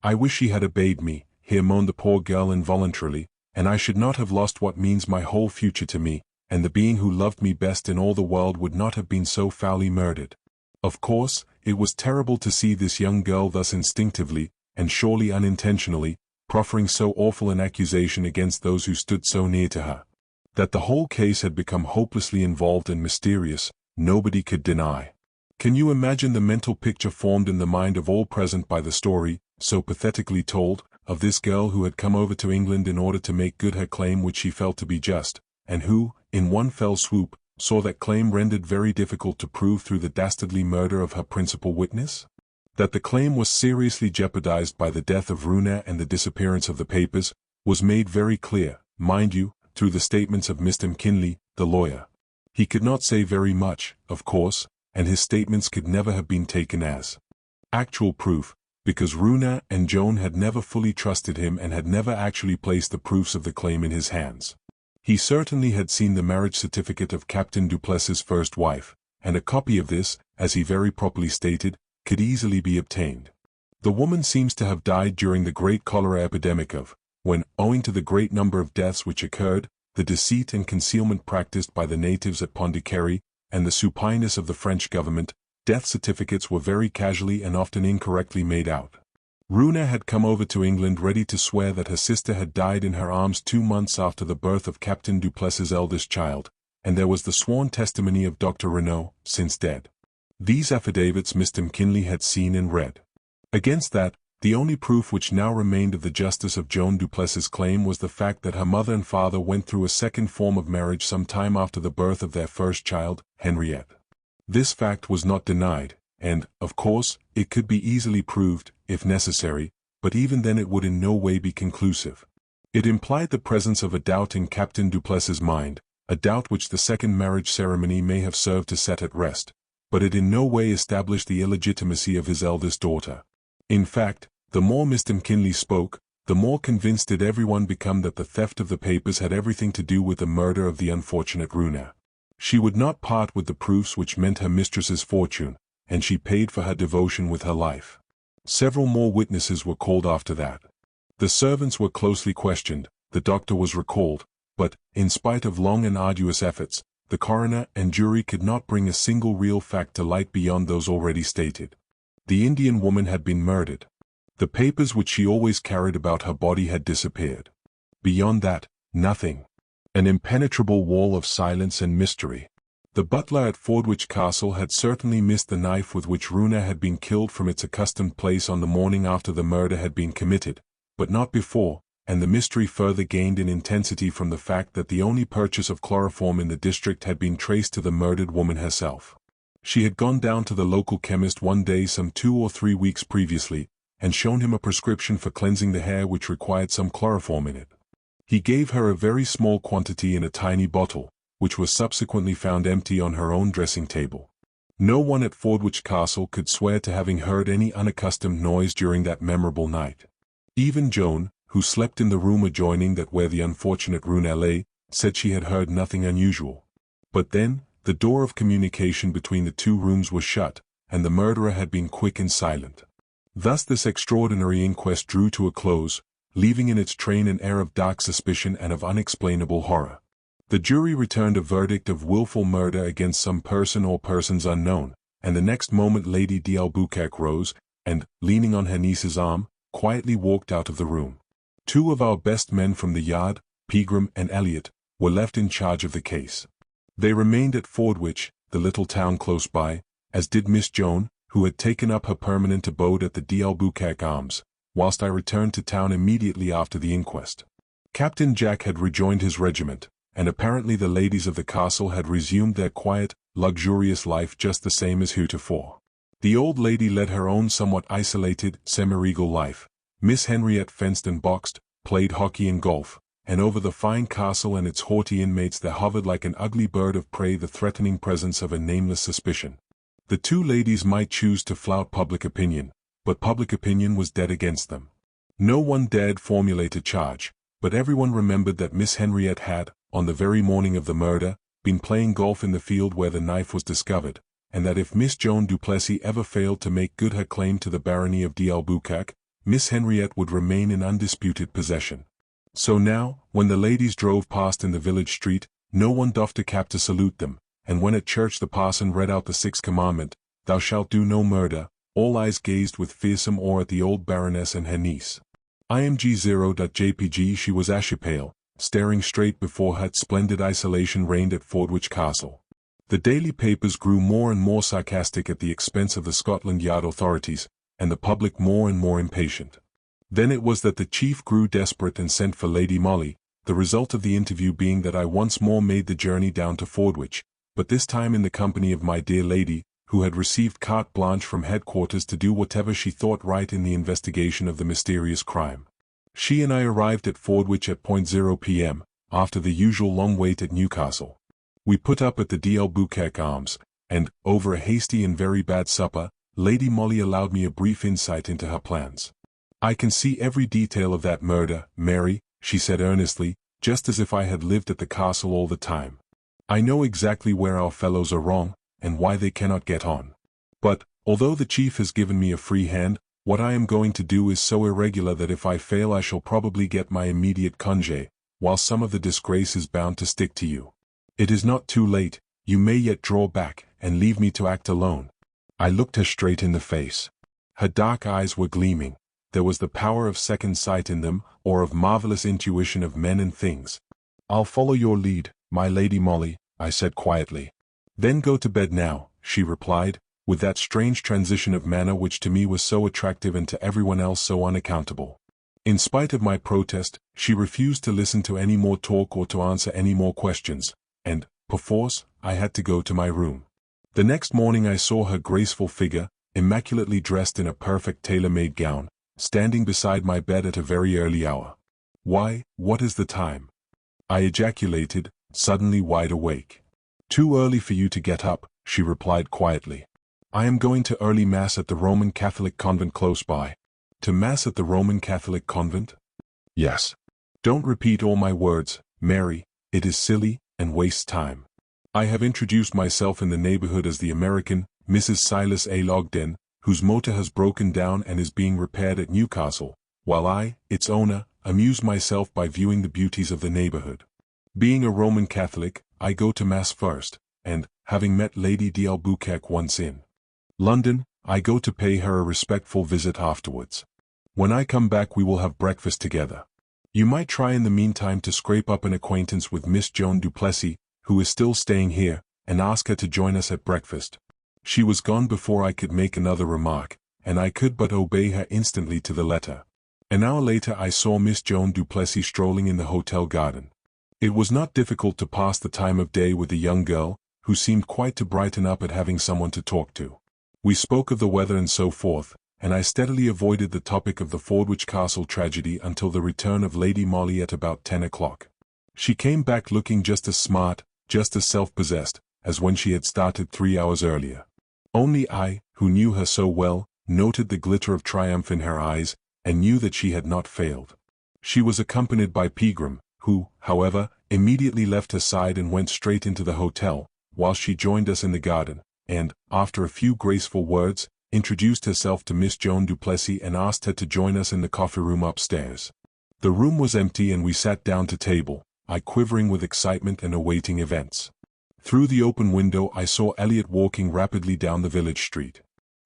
Speaker 1: I wish she had obeyed me," here moaned the poor girl involuntarily, "and I should not have lost what means my whole future to me, and the being who loved me best in all the world would not have been so foully murdered." Of course, it was terrible to see this young girl thus instinctively, and surely unintentionally, proffering so awful an accusation against those who stood so near to her. That the whole case had become hopelessly involved and mysterious, nobody could deny. Can you imagine the mental picture formed in the mind of all present by the story, so pathetically told, of this girl who had come over to England in order to make good her claim which she felt to be just, and who, in one fell swoop, saw that claim rendered very difficult to prove through the dastardly murder of her principal witness? That the claim was seriously jeopardized by the death of Runa and the disappearance of the papers, was made very clear, mind you, through the statements of Mr. McKinley, the lawyer. He could not say very much, of course, and his statements could never have been taken as actual proof, because Runa and Joan had never fully trusted him and had never actually placed the proofs of the claim in his hands. He certainly had seen the marriage certificate of Captain Duplessis's first wife, and a copy of this, as he very properly stated, could easily be obtained. The woman seems to have died during the great cholera epidemic when, owing to the great number of deaths which occurred, the deceit and concealment practiced by the natives at Pondicherry, and the supineness of the French government, death certificates were very casually and often incorrectly made out. Runa had come over to England ready to swear that her sister had died in her arms 2 months after the birth of Captain Duplessis's eldest child, and there was the sworn testimony of Dr. Renaud, since dead. These affidavits Mr. McKinley had seen and read. Against that, the only proof which now remained of the justice of Joan Duplessis's claim was the fact that her mother and father went through a second form of marriage some time after the birth of their first child, Henriette. This fact was not denied, and, of course, it could be easily proved, if necessary, but even then it would in no way be conclusive. It implied the presence of a doubt in Captain Duplessis's mind, a doubt which the second marriage ceremony may have served to set at rest, but it in no way established the illegitimacy of his eldest daughter. In fact, the more Mr. McKinley spoke, the more convinced did everyone become that the theft of the papers had everything to do with the murder of the unfortunate Runa. She would not part with the proofs which meant her mistress's fortune, and she paid for her devotion with her life. Several more witnesses were called after that. The servants were closely questioned, the doctor was recalled, but, in spite of long and arduous efforts, the coroner and jury could not bring a single real fact to light beyond those already stated. The Indian woman had been murdered. The papers which she always carried about her body had disappeared. Beyond that, nothing. An impenetrable wall of silence and mystery. The butler at Fordwich Castle had certainly missed the knife with which Runa had been killed from its accustomed place on the morning after the murder had been committed, but not before, and the mystery further gained in intensity from the fact that the only purchase of chloroform in the district had been traced to the murdered woman herself. She had gone down to the local chemist one day some 2 or 3 weeks previously, and shown him a prescription for cleansing the hair which required some chloroform in it. He gave her a very small quantity in a tiny bottle, which was subsequently found empty on her own dressing table. No one at Fordwich Castle could swear to having heard any unaccustomed noise during that memorable night. Even Joan, who slept in the room adjoining that where the unfortunate Runa lay, said she had heard nothing unusual. But then, the door of communication between the 2 rooms was shut, and the murderer had been quick and silent. Thus this extraordinary inquest drew to a close, leaving in its train an air of dark suspicion and of unexplainable horror. The jury returned a verdict of willful murder against some person or persons unknown, and the next moment Lady d'Albuquerque rose, and, leaning on her niece's arm, quietly walked out of the room. 2 of our best men from the yard, Pegram and Elliot, were left in charge of the case. They remained at Fordwich, the little town close by, as did Miss Joan, who had taken up her permanent abode at the d'Albuquerque Arms, whilst I returned to town immediately after the inquest. Captain Jack had rejoined his regiment, and apparently the ladies of the castle had resumed their quiet, luxurious life just the same as heretofore. The old lady led her own somewhat isolated, semi-regal life. Miss Henriette fenced and boxed, played hockey and golf, and over the fine castle and its haughty inmates there hovered like an ugly bird of prey the threatening presence of a nameless suspicion. The two ladies might choose to flout public opinion, but public opinion was dead against them. No one dared formulate a charge, but everyone remembered that Miss Henriette had, on the very morning of the murder, been playing golf in the field where the knife was discovered, and that if Miss Joan Duplessis ever failed to make good her claim to the barony of d'Albuquerque, Miss Henriette would remain in undisputed possession. So now, when the ladies drove past in the village street, no one doffed a cap to salute them, and when at church the parson read out the sixth commandment, "Thou shalt do no murder," all eyes gazed with fearsome awe at the old baroness and her niece. IMG 0.jpg She was ashy pale, staring straight before her. Splendid isolation reigned at Fordwich Castle. The daily papers grew more and more sarcastic at the expense of the Scotland Yard authorities, and the public more and more impatient. Then it was that the chief grew desperate and sent for Lady Molly, the result of the interview being that I once more made the journey down to Fordwich, but this time in the company of my dear lady, who had received carte blanche from headquarters to do whatever she thought right in the investigation of the mysterious crime. She and I arrived at Fordwich at 0 p.m., after the usual long wait at Newcastle. We put up at the d'Albuquerque Arms, and, over a hasty and very bad supper, Lady Molly allowed me a brief insight into her plans. "I can see every detail of that murder, Mary," she said earnestly, just as if I had lived at the castle all the time. "I know exactly where our fellows are wrong, and why they cannot get on. But, although the chief has given me a free hand, what I am going to do is so irregular that if I fail I shall probably get my immediate congé, while some of the disgrace is bound to stick to you. It is not too late, you may yet draw back, and leave me to act alone." I looked her straight in the face. Her dark eyes were gleaming. There was the power of second sight in them, or of marvelous intuition of men and things. "I'll follow your lead, my Lady Molly," I said quietly. "Then go to bed now," she replied, with that strange transition of manner which to me was so attractive and to everyone else so unaccountable. In spite of my protest, she refused to listen to any more talk or to answer any more questions, and, perforce, I had to go to my room. The next morning I saw her graceful figure, immaculately dressed in a perfect tailor-made gown, standing beside my bed at a very early hour. "Why, what is the time?" I ejaculated, suddenly wide awake. "Too early for you to get up," she replied quietly. "I am going to early Mass at the Roman Catholic convent close by." "To Mass at the Roman Catholic convent?" "Yes." "Don't repeat all my words, Mary, it is silly, and wastes time. I have introduced myself in the neighborhood as the American, Mrs. Silas A. Logden, whose motor has broken down and is being repaired at Newcastle, while I, its owner, amuse myself by viewing the beauties of the neighborhood. Being a Roman Catholic, I go to Mass first, and, having met Lady d'Albuquerque once in London, I go to pay her a respectful visit afterwards. When I come back we will have breakfast together. You might try in the meantime to scrape up an acquaintance with Miss Joan Duplessis, who is still staying here, and ask her to join us at breakfast." She was gone before I could make another remark, and I could but obey her instantly to the letter. An hour later I saw Miss Joan Duplessis strolling in the hotel garden. It was not difficult to pass the time of day with the young girl, who seemed quite to brighten up at having someone to talk to. We spoke of the weather and so forth, and I steadily avoided the topic of the Fordwich Castle tragedy until the return of Lady Molly at about 10 o'clock. She came back looking just as smart, just as self-possessed, as when she had started 3 hours earlier. Only I, who knew her so well, noted the glitter of triumph in her eyes, and knew that she had not failed. She was accompanied by Pegram, who, however, immediately left her side and went straight into the hotel, whilst she joined us in the garden, and, after a few graceful words, introduced herself to Miss Joan Duplessis and asked her to join us in the coffee-room upstairs. The room was empty and we sat down to table, I quivering with excitement and awaiting events. Through the open window I saw Elliot walking rapidly down the village street.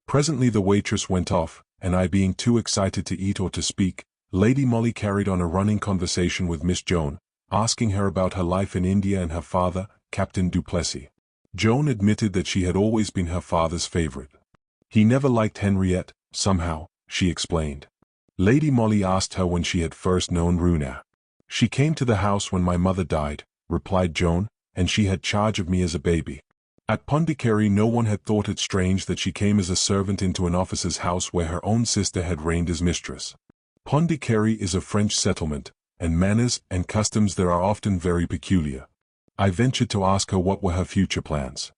Speaker 1: Presently the waitress went off, and I being too excited to eat or to speak, Lady Molly carried on a running conversation with Miss Joan, asking her about her life in India and her father, Captain Duplessis. Joan admitted that she had always been her father's favorite. "He never liked Henriette, somehow," she explained. Lady Molly asked her when she had first known Runa. "She came to the house when my mother died," replied Joan, "and she had charge of me as a baby. At Pondicherry no one had thought it strange that she came as a servant into an officer's house where her own sister had reigned as mistress. Pondicherry is a French settlement, and manners and customs there are often very peculiar. I ventured to ask her what were her future plans.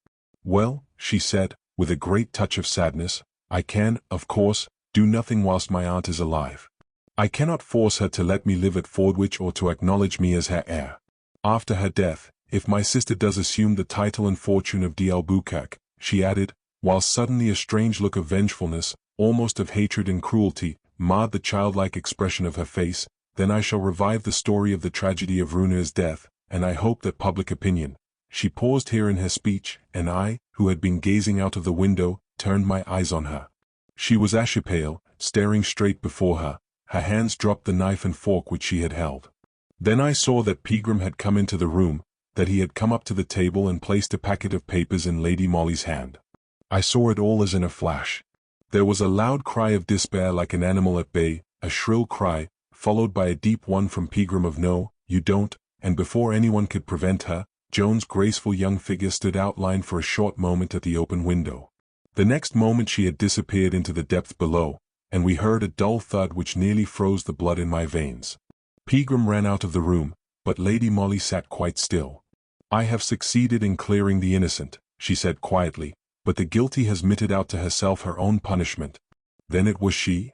Speaker 1: Well, she said, with a great touch of sadness, I can, of course, do nothing whilst my aunt is alive. I cannot force her to let me live at Fordwich or to acknowledge me as her heir. After her death, if my sister does assume the title and fortune of d'Albuquerque, she added, while suddenly a strange look of vengefulness, almost of hatred and cruelty, marred the childlike expression of her face, then I shall revive the story of the tragedy of Runer's death, and I hope that public opinion. She paused here in her speech, and I, who had been gazing out of the window, turned my eyes on her. She was ashy pale, staring straight before her. Her hands dropped the knife and fork which she had held. Then I saw that Pegram had come into the room, that he had come up to the table and placed a packet of papers in Lady Molly's hand. I saw it all as in a flash. There was a loud cry of despair like an animal at bay, a shrill cry, followed by a deep one from Pegram of no, you don't, and before anyone could prevent her, Joan's graceful young figure stood outlined for a short moment at the open window. The next moment she had disappeared into the depth below, and we heard a dull thud which nearly froze the blood in my veins. Pegram ran out of the room, but Lady Molly sat quite still. I have succeeded in clearing the innocent, she said quietly, but the guilty has meted out to herself her own punishment. Then it was she?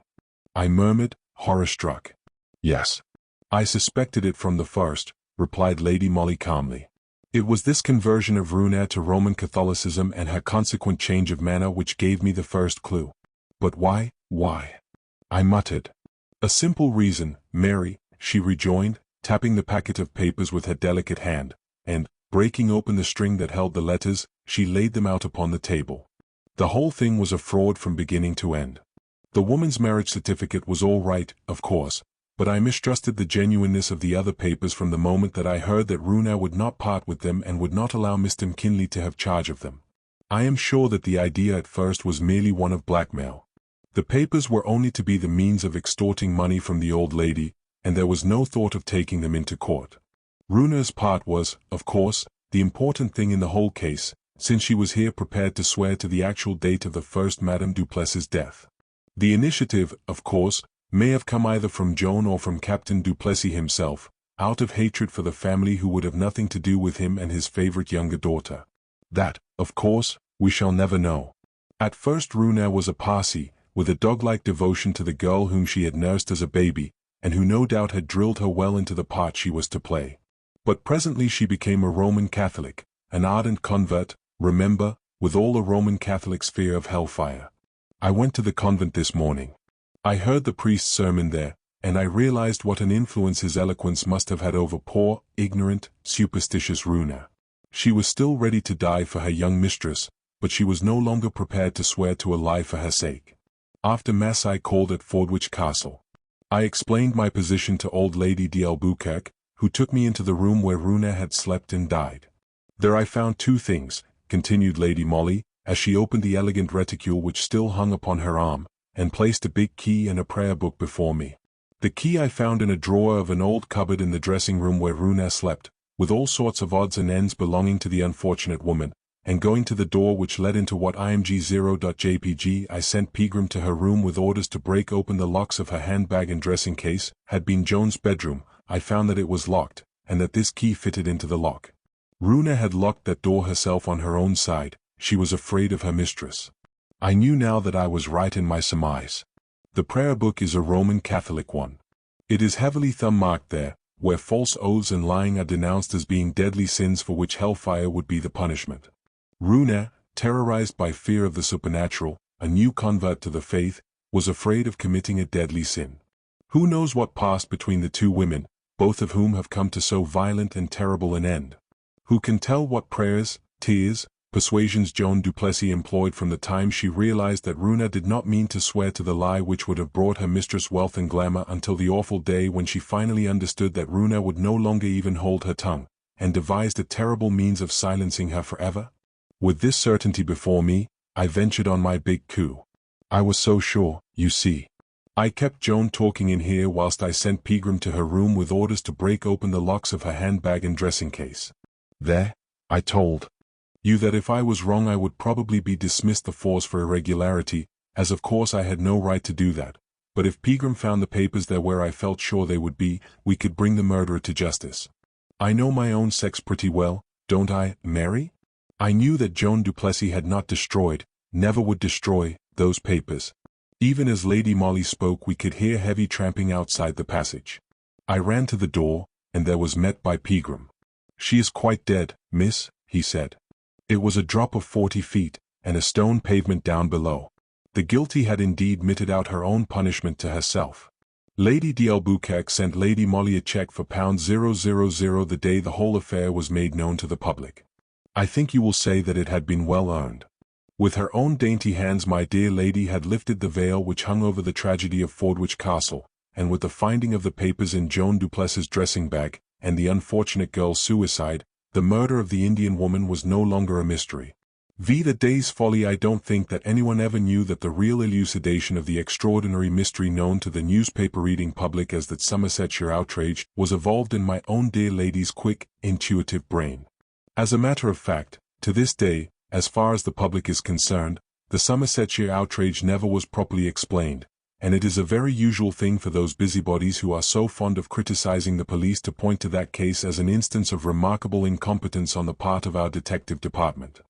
Speaker 1: I murmured, horror-struck. Yes. I suspected it from the first, replied Lady Molly calmly. It was this conversion of Runer to Roman Catholicism and her consequent change of manner which gave me the first clue. But why? I muttered. A simple reason, Mary, she rejoined, tapping the packet of papers with her delicate hand, and, breaking open the string that held the letters, she laid them out upon the table. The whole thing was a fraud from beginning to end. The woman's marriage certificate was all right, of course, but I mistrusted the genuineness of the other papers from the moment that I heard that Runer would not part with them and would not allow Mr. McKinley to have charge of them. I am sure that the idea at first was merely one of blackmail. The papers were only to be the means of extorting money from the old lady, and there was no thought of taking them into court. Runer's part was, of course, the important thing in the whole case, since she was here prepared to swear to the actual date of the first Madame Duplessis's death. The initiative, of course, may have come either from Joan or from Captain Duplessis himself, out of hatred for the family who would have nothing to do with him and his favorite younger daughter. That, of course, we shall never know. At first Runer was a Parsi, with a dog-like devotion to the girl whom she had nursed as a baby, and who no doubt had drilled her well into the part she was to play. But presently she became a Roman Catholic, an ardent convert, remember, with all a Roman Catholic's fear of hellfire. I went to the convent this morning. I heard the priest's sermon there, and I realized what an influence his eloquence must have had over poor, ignorant, superstitious Runer. She was still ready to die for her young mistress, but she was no longer prepared to swear to a lie for her sake. After Mass I called at Fordwich Castle. I explained my position to old Lady d'Albuquerque, who took me into the room where Runer had slept and died. There I found two things, continued Lady Molly, as she opened the elegant reticule which still hung upon her arm, and placed a big key and a prayer book before me. The key I found in a drawer of an old cupboard in the dressing room where Runer slept, with all sorts of odds and ends belonging to the unfortunate woman, and going to the door which led into what img0.jpg I sent Pegram to her room with orders to break open the locks of her handbag and dressing case, had been Joan's bedroom. I found that it was locked, and that this key fitted into the lock. Runer had locked that door herself on her own side. She was afraid of her mistress. I knew now that I was right in my surmise. The prayer book is a Roman Catholic one. It is heavily thumb-marked there, where false oaths and lying are denounced as being deadly sins for which hellfire would be the punishment. Runer, terrorized by fear of the supernatural, a new convert to the faith, was afraid of committing a deadly sin. Who knows what passed between the two women, both of whom have come to so violent and terrible an end? Who can tell what prayers, tears, persuasions Joan Duplessis employed from the time she realized that Runer did not mean to swear to the lie which would have brought her mistress wealth and glamour until the awful day when she finally understood that Runer would no longer even hold her tongue, and devised a terrible means of silencing her forever? With this certainty before me, I ventured on my big coup. I was so sure, you see. I kept Joan talking in here whilst I sent Pegram to her room with orders to break open the locks of her handbag and dressing case. There, I told you that if I was wrong I would probably be dismissed the force for irregularity, as of course I had no right to do that, but if Pegram found the papers there where I felt sure they would be, we could bring the murderer to justice. I know my own sex pretty well, don't I, Mary? I knew that Joan Duplessis had not destroyed, never would destroy, those papers. Even as Lady Molly spoke we could hear heavy tramping outside the passage. I ran to the door, and there was met by Pegram. "She is quite dead, miss," he said. It was a drop of 40 feet, and a stone pavement down below. The guilty had indeed meted out her own punishment to herself. Lady d'Albuquerque sent Lady Molly a cheque for £000 the day the whole affair was made known to the public. I think you will say that it had been well earned. With her own dainty hands my dear lady had lifted the veil which hung over the tragedy of Fordwich Castle, and with the finding of the papers in Joan Duplessis' dressing bag, and the unfortunate girl's suicide, the murder of the Indian woman was no longer a mystery. The day's folly. I don't think that anyone ever knew that the real elucidation of the extraordinary mystery known to the newspaper-reading public as that Somersetshire outrage was evolved in my own dear lady's quick, intuitive brain. As a matter of fact, to this day, as far as the public is concerned, the Somersetshire outrage never was properly explained, and it is a very usual thing for those busybodies who are so fond of criticizing the police to point to that case as an instance of remarkable incompetence on the part of our detective department.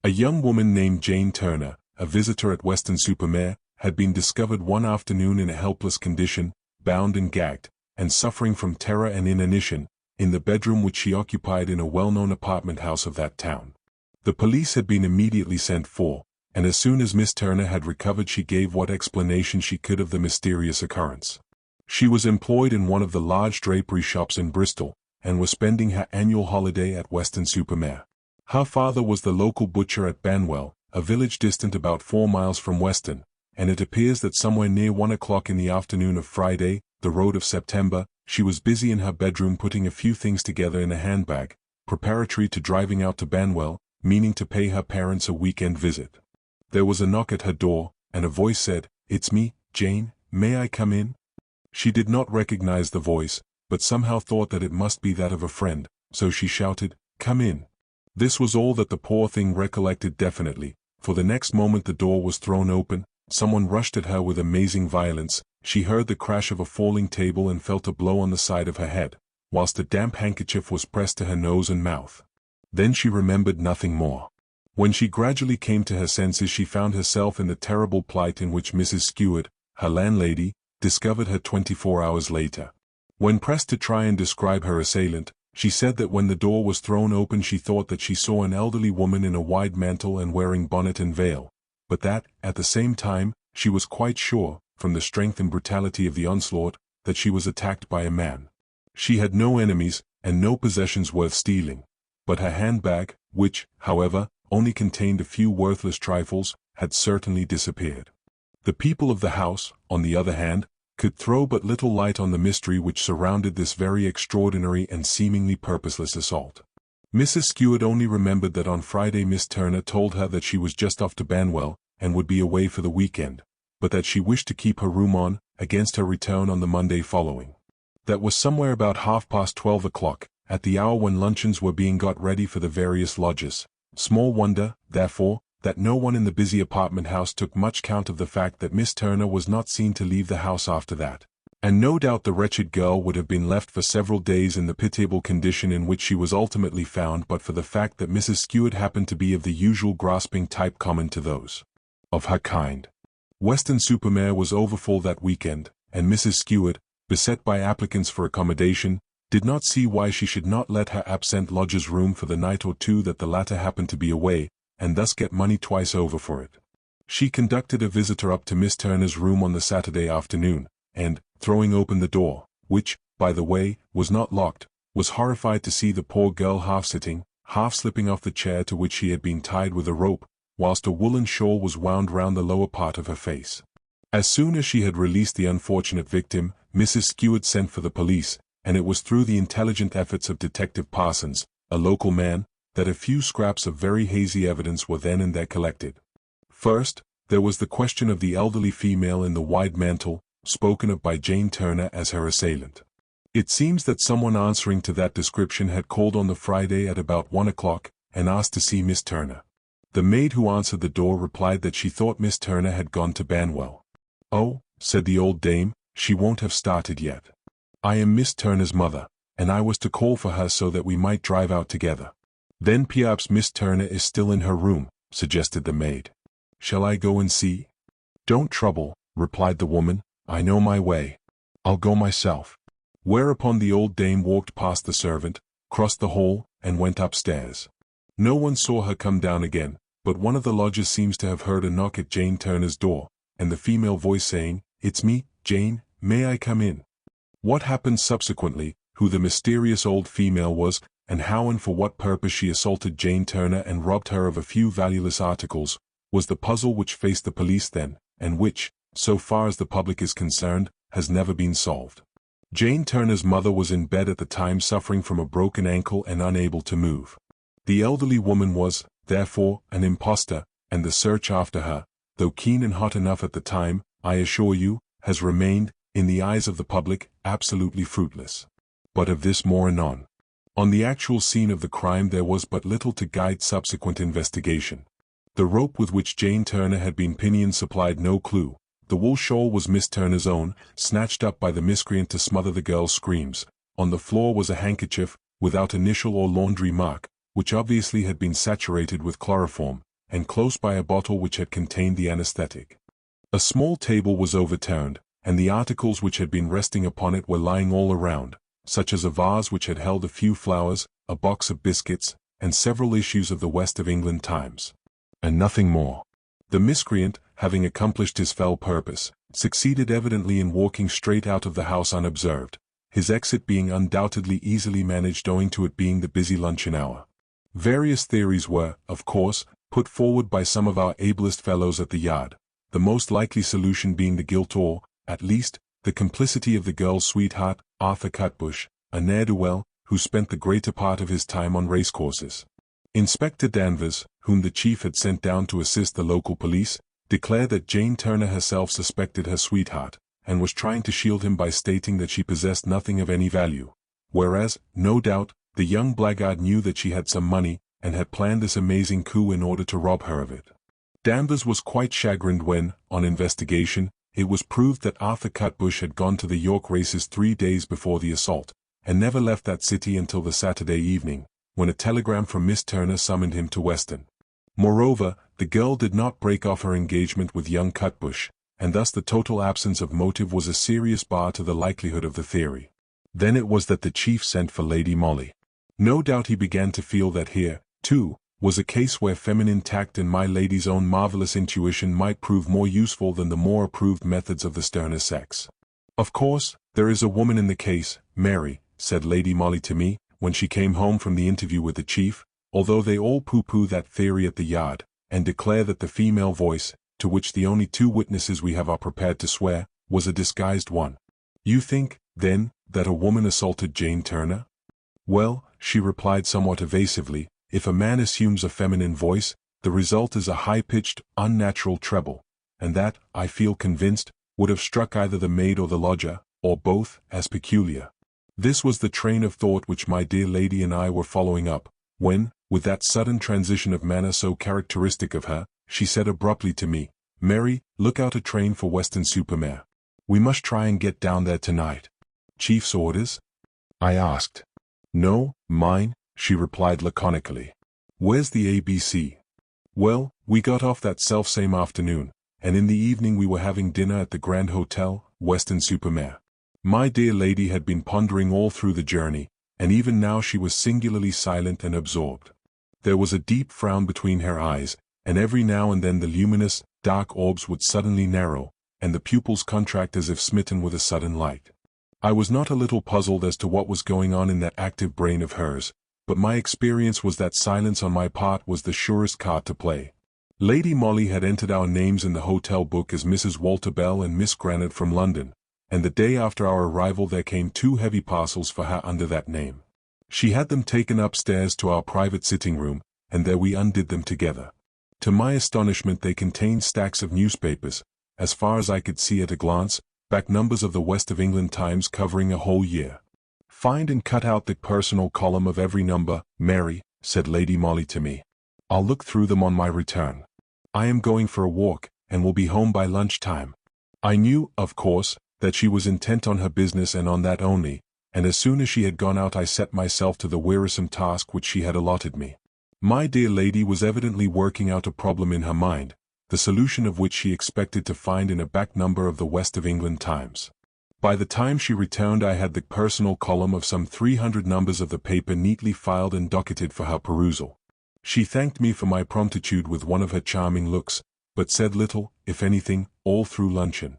Speaker 1: A young woman named Jane Turner, a visitor at Weston-super-Mare, had been discovered one afternoon in a helpless condition, bound and gagged, and suffering from terror and inanition, in the bedroom which she occupied in a well-known apartment house of that town. The police had been immediately sent for, and as soon as Miss Turner had recovered she gave what explanation she could of the mysterious occurrence. She was employed in one of the large drapery shops in Bristol, and was spending her annual holiday at Weston-super-Mare. Her father was the local butcher at Banwell, a village distant about 4 miles from Weston, and it appears that somewhere near 1 o'clock in the afternoon of Friday, the road of September, she was busy in her bedroom putting a few things together in a handbag, preparatory to driving out to Banwell, meaning to pay her parents a weekend visit. There was a knock at her door, and a voice said, "It's me, Jane, may I come in?" She did not recognize the voice, but somehow thought that it must be that of a friend, so she shouted, "Come in." This was all that the poor thing recollected definitely, for the next moment the door was thrown open, someone rushed at her with amazing violence, she heard the crash of a falling table and felt a blow on the side of her head, whilst a damp handkerchief was pressed to her nose and mouth. Then she remembered nothing more. When she gradually came to her senses she found herself in the terrible plight in which Mrs. Skeward, her landlady, discovered her 24 hours later. When pressed to try and describe her assailant, she said that when the door was thrown open she thought that she saw an elderly woman in a wide mantle and wearing bonnet and veil, but that, at the same time, she was quite sure, from the strength and brutality of the onslaught, that she was attacked by a man. She had no enemies, and no possessions worth stealing, but her handbag, which, however, only contained a few worthless trifles, had certainly disappeared. The people of the house, on the other hand, could throw but little light on the mystery which surrounded this very extraordinary and seemingly purposeless assault. Mrs. Skeward only remembered that on Friday Miss Turner told her that she was just off to Banwell, and would be away for the weekend, but that she wished to keep her room on, against her return on the Monday following. That was somewhere about 12:30 o'clock, at the hour when luncheons were being got ready for the various lodgers. Small wonder, therefore, that no one in the busy apartment house took much count of the fact that Miss Turner was not seen to leave the house after that, and no doubt the wretched girl would have been left for several days in the pitiable condition in which she was ultimately found but for the fact that Mrs. Skeward happened to be of the usual grasping type common to those of her kind. Weston-super-Mare was overfull that weekend, and Mrs. Skeward, beset by applicants for accommodation, did not see why she should not let her absent lodger's room for the night or two that the latter happened to be away, and thus get money twice over for it. She conducted a visitor up to Miss Turner's room on the Saturday afternoon, and, throwing open the door, which, by the way, was not locked, was horrified to see the poor girl half sitting, half slipping off the chair to which she had been tied with a rope, whilst a woolen shawl was wound round the lower part of her face. As soon as she had released the unfortunate victim, Mrs. Skeward sent for the police, and it was through the intelligent efforts of Detective Parsons, a local man, that a few scraps of very hazy evidence were then and there collected. First, there was the question of the elderly female in the wide mantle, spoken of by Jane Turner as her assailant. It seems that someone answering to that description had called on the Friday at about 1 o'clock, and asked to see Miss Turner. The maid who answered the door replied that she thought Miss Turner had gone to Banwell. "Oh," said the old dame, "she won't have started yet. I am Miss Turner's mother, and I was to call for her so that we might drive out together." "Then perhaps Miss Turner is still in her room," suggested the maid. "Shall I go and see?" "Don't trouble," replied the woman, "I know my way. I'll go myself." Whereupon the old dame walked past the servant, crossed the hall, and went upstairs. No one saw her come down again, but one of the lodgers seems to have heard a knock at Jane Turner's door, and the female voice saying, "It's me, Jane, may I come in?" What happened subsequently, who the mysterious old female was, and how and for what purpose she assaulted Jane Turner and robbed her of a few valueless articles, was the puzzle which faced the police then, and which, so far as the public is concerned, has never been solved. Jane Turner's mother was in bed at the time suffering from a broken ankle and unable to move. The elderly woman was, therefore, an impostor, and the search after her, though keen and hot enough at the time, I assure you, has remained, in the eyes of the public, absolutely fruitless. But of this more anon. On the actual scene of the crime there was but little to guide subsequent investigation. The rope with which Jane Turner had been pinioned supplied no clue. The wool shawl was Miss Turner's own, snatched up by the miscreant to smother the girl's screams. On the floor was a handkerchief, without initial or laundry mark, which obviously had been saturated with chloroform, and close by a bottle which had contained the anesthetic. A small table was overturned, and the articles which had been resting upon it were lying all around, such as a vase which had held a few flowers, a box of biscuits, and several issues of the West of England Times. And nothing more. The miscreant, having accomplished his fell purpose, succeeded evidently in walking straight out of the house unobserved, his exit being undoubtedly easily managed owing to it being the busy luncheon hour. Various theories were, of course, put forward by some of our ablest fellows at the Yard, the most likely solution being the guilt or, at least, the complicity of the girl's sweetheart, Arthur Cutbush, a ne'er-do-well, who spent the greater part of his time on racecourses. Inspector Danvers, whom the chief had sent down to assist the local police, declared that Jane Turner herself suspected her sweetheart, and was trying to shield him by stating that she possessed nothing of any value, whereas, no doubt, the young blackguard knew that she had some money, and had planned this amazing coup in order to rob her of it. Danvers was quite chagrined when, on investigation, it was proved that Arthur Cutbush had gone to the York races 3 days before the assault, and never left that city until the Saturday evening, when a telegram from Miss Turner summoned him to Weston. Moreover, the girl did not break off her engagement with young Cutbush, and thus the total absence of motive was a serious bar to the likelihood of the theory. Then it was that the chief sent for Lady Molly. No doubt he began to feel that here, too, was a case where feminine tact and my lady's own marvelous intuition might prove more useful than the more approved methods of the sterner sex. "Of course, there is a woman in the case, Mary," said Lady Molly to me, when she came home from the interview with the chief, although they all pooh-pooh that theory at the Yard, and declare that the female voice, to which the only 2 witnesses we have are prepared to swear, was a disguised one. "You think, then, that a woman assaulted Jane Turner?" "Well," she replied somewhat evasively, "if a man assumes a feminine voice, the result is a high-pitched, unnatural treble, and that, I feel convinced, would have struck either the maid or the lodger, or both, as peculiar." This was the train of thought which my dear lady and I were following up, when, with that sudden transition of manner so characteristic of her, she said abruptly to me, "Mary, look out a train for Weston-super-Mare. We must try and get down there tonight." "Chief's orders?" I asked. "No, mine," she replied laconically. "Where's the ABC?" "Well, we got off that self-same afternoon, and in the evening we were having dinner at the Grand Hotel, Weston-super-Mare." My dear lady had been pondering all through the journey, and even now she was singularly silent and absorbed. There was a deep frown between her eyes, and every now and then the luminous, dark orbs would suddenly narrow, and the pupils contract as if smitten with a sudden light. I was not a little puzzled as to what was going on in that active brain of hers, but my experience was that silence on my part was the surest card to play. Lady Molly had entered our names in the hotel book as Mrs. Walter Bell and Miss Granite from London, and the day after our arrival there came 2 heavy parcels for her under that name. She had them taken upstairs to our private sitting room, and there we undid them together. To my astonishment they contained stacks of newspapers, as far as I could see at a glance, back numbers of the West of England Times covering a whole year. "Find and cut out the personal column of every number, Mary," said Lady Molly to me. "I'll look through them on my return. I am going for a walk, and will be home by lunch-time." I knew, of course, that she was intent on her business and on that only, and as soon as she had gone out I set myself to the wearisome task which she had allotted me. My dear lady was evidently working out a problem in her mind, the solution of which she expected to find in a back number of the West of England Times. By the time she returned I had the personal column of some 300 numbers of the paper neatly filed and docketed for her perusal. She thanked me for my promptitude with one of her charming looks, but said little, if anything, all through luncheon.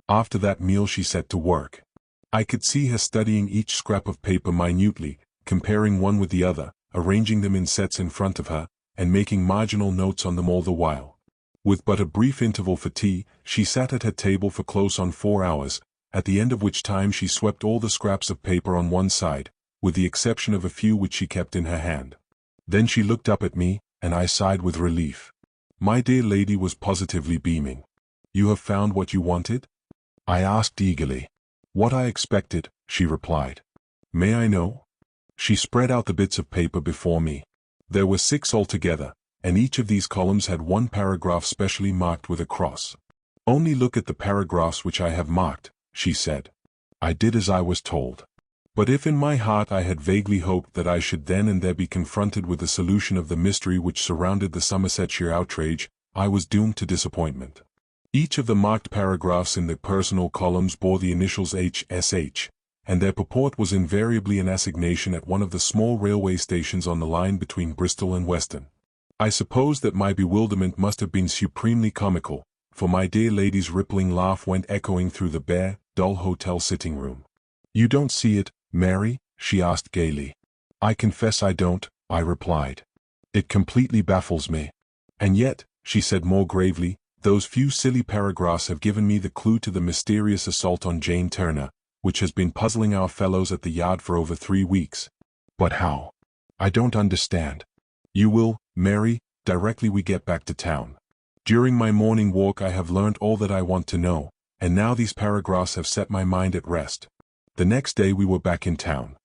Speaker 1: After that meal she set to work. I could see her studying each scrap of paper minutely, comparing one with the other, arranging them in sets in front of her, and making marginal notes on them all the while. With but a brief interval for tea, she sat at her table for close on 4 hours, at the end of which time she swept all the scraps of paper on one side, with the exception of a few which she kept in her hand. Then she looked up at me, and I sighed with relief. My dear lady was positively beaming. "You have found what you wanted?" I asked eagerly. "What I expected," she replied. "May I know?" She spread out the bits of paper before me. There were 6 altogether, and each of these columns had one paragraph specially marked with a cross. "Only look at the paragraphs which I have marked," she said. I did as I was told. But if in my heart I had vaguely hoped that I should then and there be confronted with the solution of the mystery which surrounded the Somersetshire outrage, I was doomed to disappointment. Each of the marked paragraphs in the personal columns bore the initials HSH, and their purport was invariably an assignation at one of the small railway stations on the line between Bristol and Weston. I suppose that my bewilderment must have been supremely comical, for my dear lady's rippling laugh went echoing through the bare, dull hotel sitting-room. "You don't see it, Mary?" she asked gaily. "I confess I don't," I replied. "It completely baffles me. And yet," she said more gravely, "those few silly paragraphs have given me the clue to the mysterious assault on Jane Turner, which has been puzzling our fellows at the Yard for over 3 weeks. But how? I don't understand." "You will, Mary, directly we get back to town. During my morning walk I have learnt all that I want to know, and now these paragraphs have set my mind at rest." The next day we were back in town.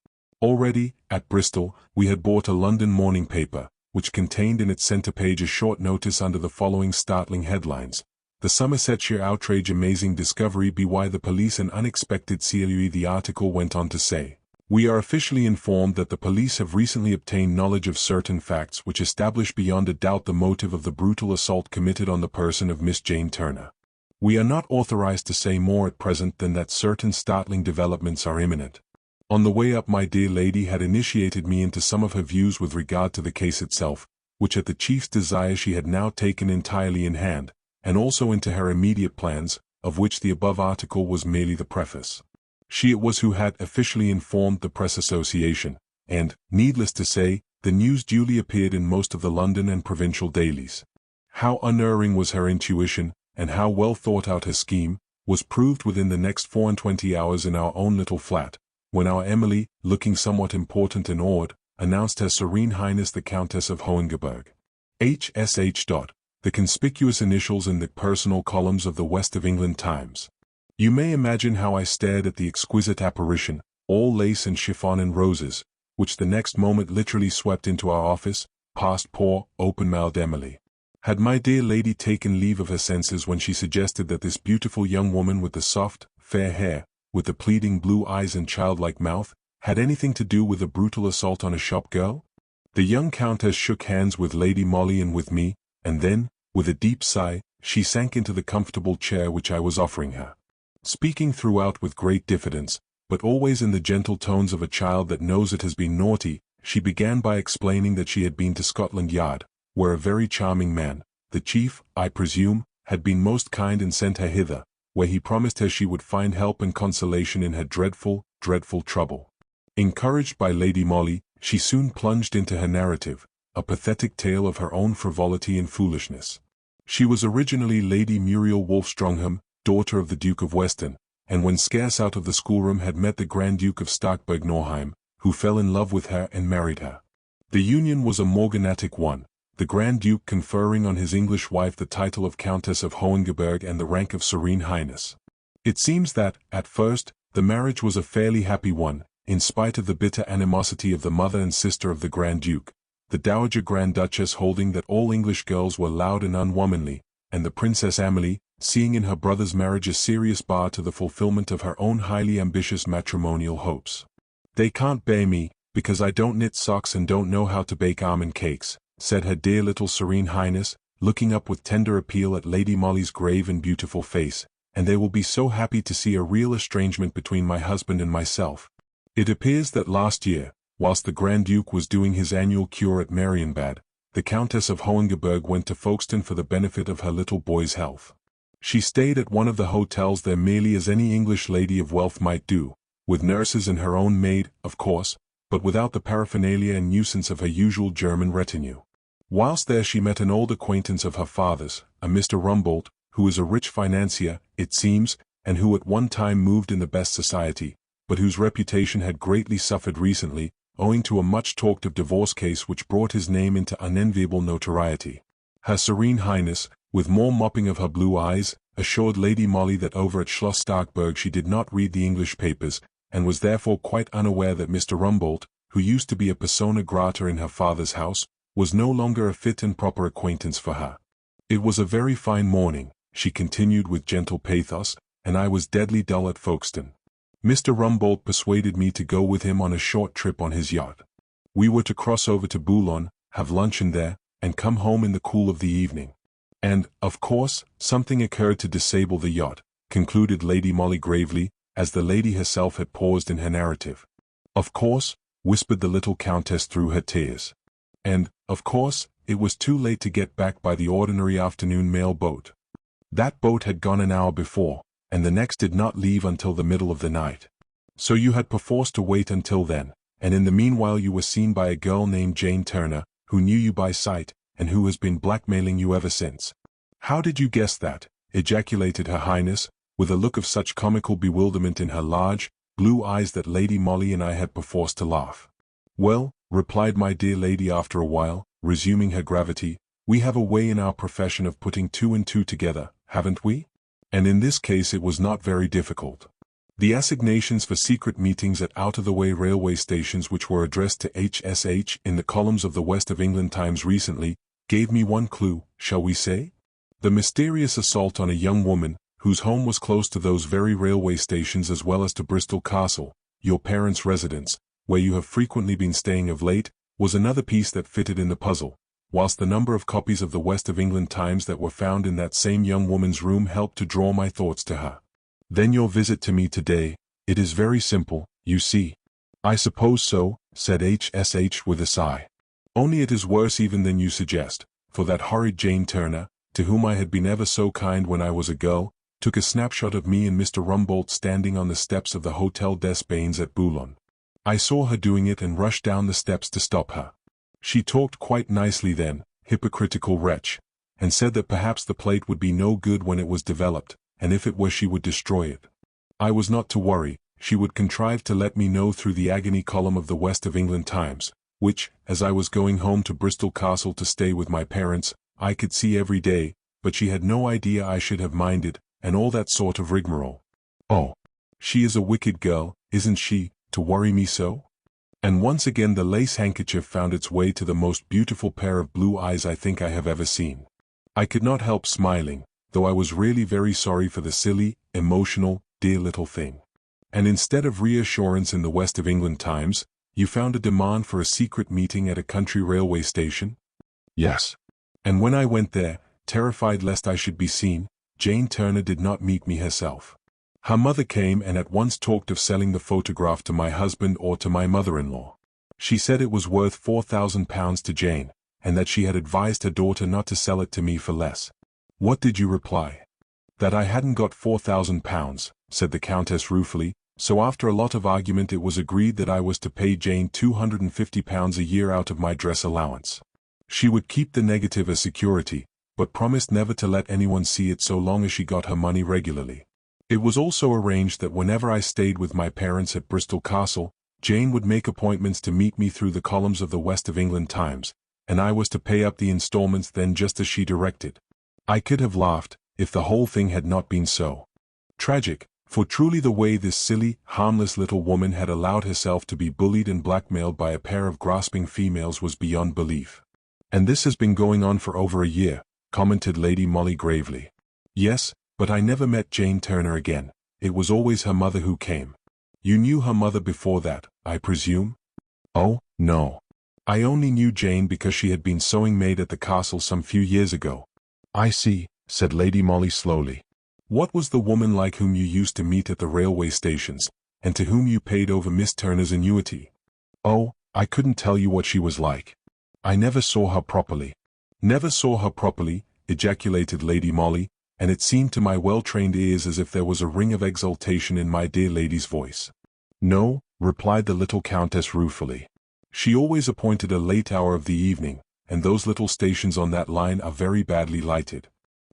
Speaker 1: Already, at Bristol, we had bought a London morning paper, which contained in its centre page a short notice under the following startling headlines: "The Somersetshire outrage, amazing discovery by the police, an unexpected CLUE." The article went on to say, "We are officially informed that the police have recently obtained knowledge of certain facts which establish beyond a doubt the motive of the brutal assault committed on the person of Miss Jane Turner. We are not authorized to say more at present than that certain startling developments are imminent." On the way up my dear lady had initiated me into some of her views with regard to the case itself, which at the chief's desire she had now taken entirely in hand, and also into her immediate plans, of which the above article was merely the preface. She it was who had officially informed the Press Association, and, needless to say, the news duly appeared in most of the London and provincial dailies. How unerring was her intuition, and how well thought out her scheme, was proved within the next 24 hours in our own little flat, when our Emily, looking somewhat important and awed, announced Her Serene Highness the Countess of Hohengebirg. HSH. The conspicuous initials in the personal columns of the West of England Times. You may imagine how I stared at the exquisite apparition, all lace and chiffon and roses, which the next moment literally swept into our office, past poor, open-mouthed Emily. Had my dear lady taken leave of her senses when she suggested that this beautiful young woman with the soft, fair hair, with the pleading blue eyes and childlike mouth, had anything to do with a brutal assault on a shop girl? The young countess shook hands with Lady Molly and with me, and then, with a deep sigh, she sank into the comfortable chair which I was offering her. Speaking throughout with great diffidence, but always in the gentle tones of a child that knows it has been naughty, she began by explaining that she had been to Scotland Yard, where a very charming man, the chief, I presume, had been most kind and sent her hither, where he promised her she would find help and consolation in her dreadful, dreadful trouble. Encouraged by Lady Molly, she soon plunged into her narrative, a pathetic tale of her own frivolity and foolishness. She was originally Lady Muriel Wolfstrongham, daughter of the Duke of Weston, and when scarce out of the schoolroom had met the Grand Duke of Starkburg-Nauheim, who fell in love with her and married her. The union was a morganatic one, the Grand Duke conferring on his English wife the title of Countess of Hohengebirg and the rank of Serene Highness. It seems that, at first, the marriage was a fairly happy one, in spite of the bitter animosity of the mother and sister of the Grand Duke, the Dowager Grand Duchess holding that all English girls were loud and unwomanly, and the Princess Amelie, seeing in her brother's marriage a serious bar to the fulfillment of her own highly ambitious matrimonial hopes. "They can't bear me, because I don't knit socks and don't know how to bake almond cakes," said her dear little Serene Highness, looking up with tender appeal at Lady Molly's grave and beautiful face, "and they will be so happy to see a real estrangement between my husband and myself. It appears that last year, whilst the Grand Duke was doing his annual cure at Marienbad, the Countess of Hohengebirg went to Folkestone for the benefit of her little boy's health. She stayed at one of the hotels there merely as any English lady of wealth might do, with nurses and her own maid, of course, but without the paraphernalia and nuisance of her usual German retinue. Whilst there she met an old acquaintance of her father's, a Mr. Rumbold, who is a rich financier, it seems, and who at one time moved in the best society, but whose reputation had greatly suffered recently, owing to a much-talked-of divorce case which brought his name into unenviable notoriety. Her Serene Highness, with more mopping of her blue eyes, assured Lady Molly that over at Schloss Starkburg she did not read the English papers, and was therefore quite unaware that Mr. Rumbold, who used to be a persona grata in her father's house, was no longer a fit and proper acquaintance for her. "It was a very fine morning," she continued with gentle pathos, "and I was deadly dull at Folkestone. Mr. Rumbold persuaded me to go with him on a short trip on his yacht. We were to cross over to Boulogne, have luncheon there, and come home in the cool of the evening. And, of course, something occurred to disable the yacht," concluded Lady Molly gravely, as the lady herself had paused in her narrative. "Of course," whispered the little Countess through her tears. "And, of course, it was too late to get back by the ordinary afternoon mail boat. That boat had gone an hour before, and the next did not leave until the middle of the night. So you had perforce to wait until then, and in the meanwhile you were seen by a girl named Jane Turner, who knew you by sight, and who has been blackmailing you ever since." "How did you guess that?" ejaculated Her Highness, with a look of such comical bewilderment in her large, blue eyes that Lady Molly and I had perforce to laugh. "Well," replied my dear lady after a while, resuming her gravity, "we have a way in our profession of putting two and two together, haven't we? And in this case it was not very difficult. The assignations for secret meetings at out-of-the-way railway stations which were addressed to HSH in the columns of the West of England Times recently, gave me one clue, shall we say? The mysterious assault on a young woman, whose home was close to those very railway stations as well as to Bristol Castle, your parents' residence, where you have frequently been staying of late, was another piece that fitted in the puzzle, whilst the number of copies of the West of England Times that were found in that same young woman's room helped to draw my thoughts to her. Then your visit to me today, it is very simple, you see." "I suppose so," said HSH with a sigh. "Only it is worse even than you suggest, for that horrid Jane Turner, to whom I had been ever so kind when I was a girl, took a snapshot of me and Mr. Rumbold standing on the steps of the Hotel des Bains at Boulogne. I saw her doing it and rushed down the steps to stop her. She talked quite nicely then, hypocritical wretch, and said that perhaps the plate would be no good when it was developed, and if it were she would destroy it. I was not to worry, she would contrive to let me know through the agony column of the West of England Times, which, as I was going home to Bristol Castle to stay with my parents, I could see every day, but she had no idea I should have minded, and all that sort of rigmarole. Oh, she is a wicked girl, isn't she, to worry me so?" And once again the lace handkerchief found its way to the most beautiful pair of blue eyes I think I have ever seen. I could not help smiling, though I was really very sorry for the silly, emotional, dear little thing. "And instead of reassurance in the West of England Times, you found a demand for a secret meeting at a country railway station?" "Yes. And when I went there, terrified lest I should be seen, Jane Turner did not meet me herself. Her mother came and at once talked of selling the photograph to my husband or to my mother-in-law. She said it was worth £4,000 to Jane, and that she had advised her daughter not to sell it to me for less." "What did you reply?" "That I hadn't got £4,000, said the Countess ruefully, so after a lot of argument it was agreed that I was to pay Jane £250 a year out of my dress allowance. She would keep the negative as security, but promised never to let anyone see it so long as she got her money regularly. It was also arranged that whenever I stayed with my parents at Bristol Castle, Jane would make appointments to meet me through the columns of the West of England Times, and I was to pay up the installments then just as she directed. I could have laughed, if the whole thing had not been so tragic, for truly the way this silly, harmless little woman had allowed herself to be bullied and blackmailed by a pair of grasping females was beyond belief. "And this has been going on for over a year," commented Lady Molly gravely. "Yes, But I never met Jane Turner again. It was always her mother who came. You knew her mother before that, I presume? Oh, no. I only knew Jane because she had been sewing maid at the castle some few years ago. I see, said Lady Molly slowly. What was the woman like whom you used to meet at the railway stations, and to whom you paid over Miss Turner's annuity? Oh, I couldn't tell you what she was like. I never saw her properly. Never saw her properly, ejaculated Lady Molly, and it seemed to my well-trained ears as if there was a ring of exultation in my dear lady's voice. No, replied the little countess ruefully. She always appointed a late hour of the evening, and those little stations on that line are very badly lighted.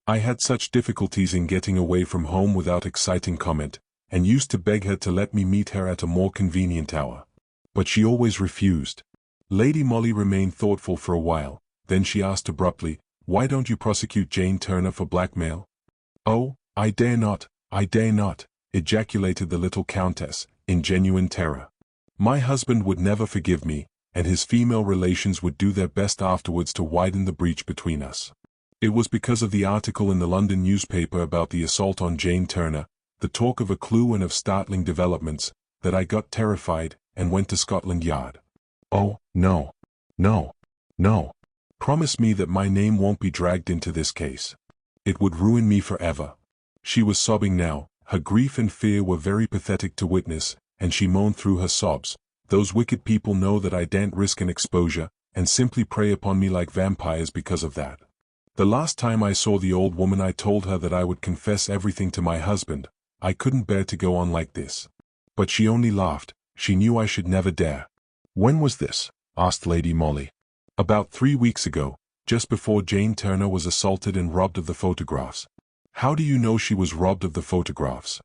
Speaker 1: I had such difficulties in getting away from home without exciting comment, and used to beg her to let me meet her at a more convenient hour. But she always refused. Lady Molly remained thoughtful for a while, then she asked abruptly, why don't you prosecute Jane Turner for blackmail? Oh, I dare not, ejaculated the little countess, in genuine terror. My husband would never forgive me, and his female relations would do their best afterwards to widen the breach between us. It was because of the article in the London newspaper about the assault on Jane Turner, the talk of a clue and of startling developments, that I got terrified, and went to Scotland Yard. Oh, no. No. No. Promise me that my name won't be dragged into this case. It would ruin me forever. She was sobbing now, her grief and fear were very pathetic to witness, and she moaned through her sobs, those wicked people know that I daren't risk an exposure, and simply prey upon me like vampires because of that. The last time I saw the old woman I told her that I would confess everything to my husband. I couldn't bear to go on like this. But she only laughed, she knew I should never dare. When was this? Asked Lady Molly. About 3 weeks ago, just before Jane Turner was assaulted and robbed of the photographs. How do you know she was robbed of the photographs?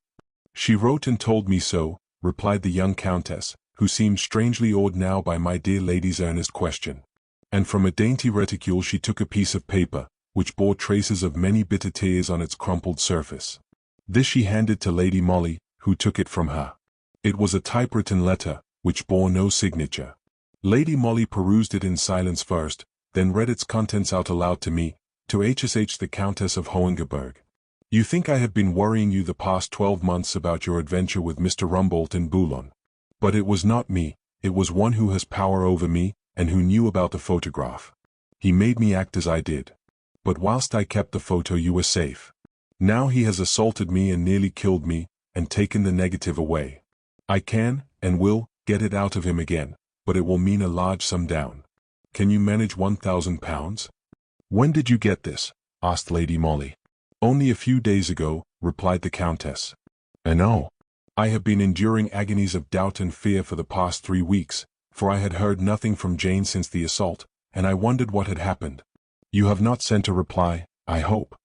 Speaker 1: She wrote and told me so, replied the young countess, who seemed strangely awed now by my dear lady's earnest question. And from a dainty reticule she took a piece of paper, which bore traces of many bitter tears on its crumpled surface. This she handed to Lady Molly, who took it from her. It was a typewritten letter, which bore no signature. Lady Molly perused it in silence first, then read its contents out aloud to me, to HSH the Countess of Hohengebirg. You think I have been worrying you the past 12 months about your adventure with Mr. Rumbold in Boulogne. But it was not me, it was one who has power over me, and who knew about the photograph. He made me act as I did. But whilst I kept the photo you were safe. Now he has assaulted me and nearly killed me, and taken the negative away. I can, and will, get it out of him again, but it will mean a large sum down. Can you manage £1,000? When did you get this? Asked Lady Molly. Only a few days ago, replied the Countess. And oh, I have been enduring agonies of doubt and fear for the past 3 weeks, for I had heard nothing from Jane since the assault, and I wondered what had happened. You have not sent a reply, I hope.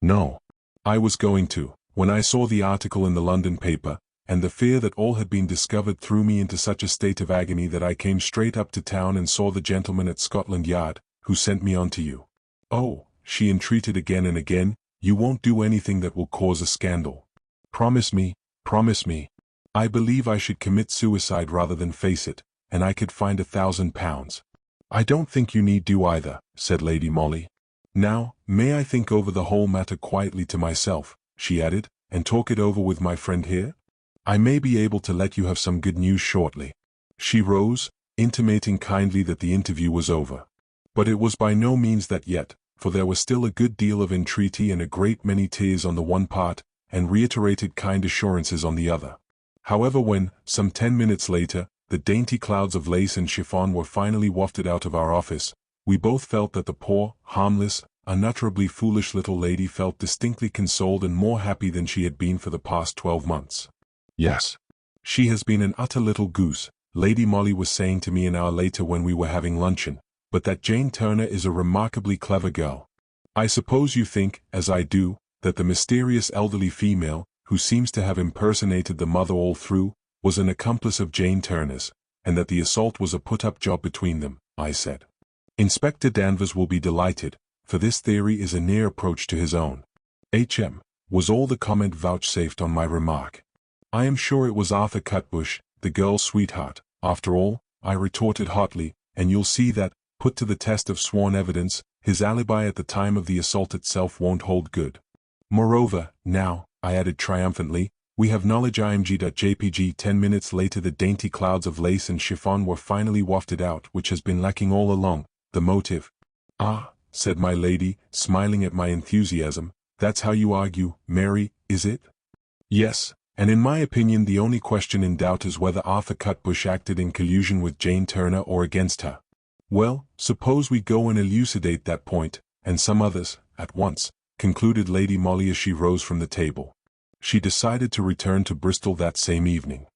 Speaker 1: No. I was going to, when I saw the article in the London paper, and the fear that all had been discovered threw me into such a state of agony that I came straight up to town and saw the gentleman at Scotland Yard, who sent me on to you. Oh, she entreated again and again, you won't do anything that will cause a scandal. Promise me, promise me. I believe I should commit suicide rather than face it, and I could find £1,000. I don't think you need do either, said Lady Molly. Now, may I think over the whole matter quietly to myself, she added, and talk it over with my friend here? I may be able to let you have some good news shortly. She rose, intimating kindly that the interview was over. But it was by no means that yet, for there was still a good deal of entreaty and a great many tears on the one part, and reiterated kind assurances on the other. However, when, some 10 minutes later, the dainty clouds of lace and chiffon were finally wafted out of our office, we both felt that the poor, harmless, unutterably foolish little lady felt distinctly consoled and more happy than she had been for the past 12 months. Yes. She has been an utter little goose, Lady Molly was saying to me an hour later when we were having luncheon, but that Jane Turner is a remarkably clever girl. I suppose you think, as I do, that the mysterious elderly female, who seems to have impersonated the mother all through, was an accomplice of Jane Turner's, and that the assault was a put-up job between them, I said. Inspector Danvers will be delighted, for this theory is a near approach to his own. H.M. was all the comment vouchsafed on my remark. I am sure it was Arthur Cutbush, the girl's sweetheart, after all, I retorted hotly, and you'll see that, put to the test of sworn evidence, his alibi at the time of the assault itself won't hold good. Moreover, now, I added triumphantly, we have knowledge img.jpg. 10 minutes later the dainty clouds of lace and chiffon were finally wafted out, which has been lacking all along, the motive. Ah, said my lady, smiling at my enthusiasm, that's how you argue, Mary, is it? Yes, and in my opinion the only question in doubt is whether Arthur Cutbush acted in collusion with Jane Turner or against her. Well, suppose we go and elucidate that point, and some others, at once, concluded Lady Molly as she rose from the table. She decided to return to Bristol that same evening.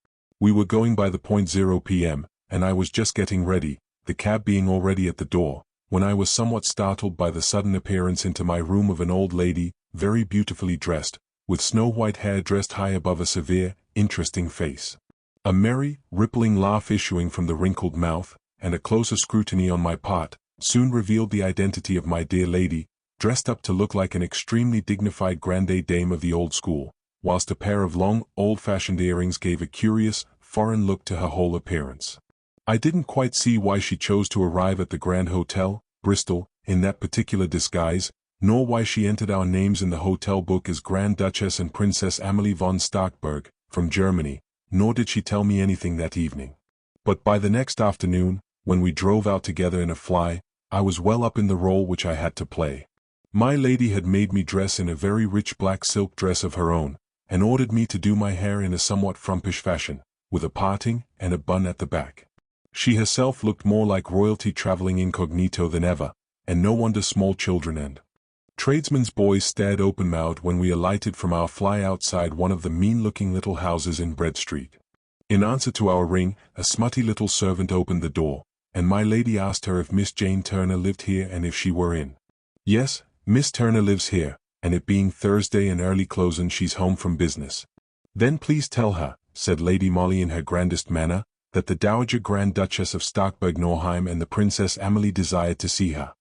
Speaker 1: We were going by the 0 p.m., and I was just getting ready, the cab being already at the door, when I was somewhat startled by the sudden appearance into my room of an old lady, very beautifully dressed, with snow-white hair dressed high above a severe, interesting face. A merry, rippling laugh issuing from the wrinkled mouth, and a closer scrutiny on my part, soon revealed the identity of my dear lady, dressed up to look like an extremely dignified grande dame of the old school, whilst a pair of long, old-fashioned earrings gave a curious, foreign look to her whole appearance. I didn't quite see why she chose to arrive at the Grand Hotel, Bristol, in that particular disguise, nor why she entered our names in the hotel book as Grand Duchess and Princess Amalie von Starkburg, from Germany, nor did she tell me anything that evening. But by the next afternoon, when we drove out together in a fly, I was well up in the role which I had to play. My lady had made me dress in a very rich black silk dress of her own, and ordered me to do my hair in a somewhat frumpish fashion, with a parting and a bun at the back. She herself looked more like royalty traveling incognito than ever, and no wonder small children and tradesmen's boys stared open-mouthed when we alighted from our fly outside one of the mean-looking little houses in Bread Street. In answer to our ring, a smutty little servant opened the door, and my lady asked her if Miss Jane Turner lived here and if she were in. Yes, Miss Turner lives here, and it being Thursday and early closin' she's home from business. Then please tell her, said Lady Molly in her grandest manner, that the Dowager Grand Duchess of Starkburg-Nauheim and the Princess Amalie desired to see her.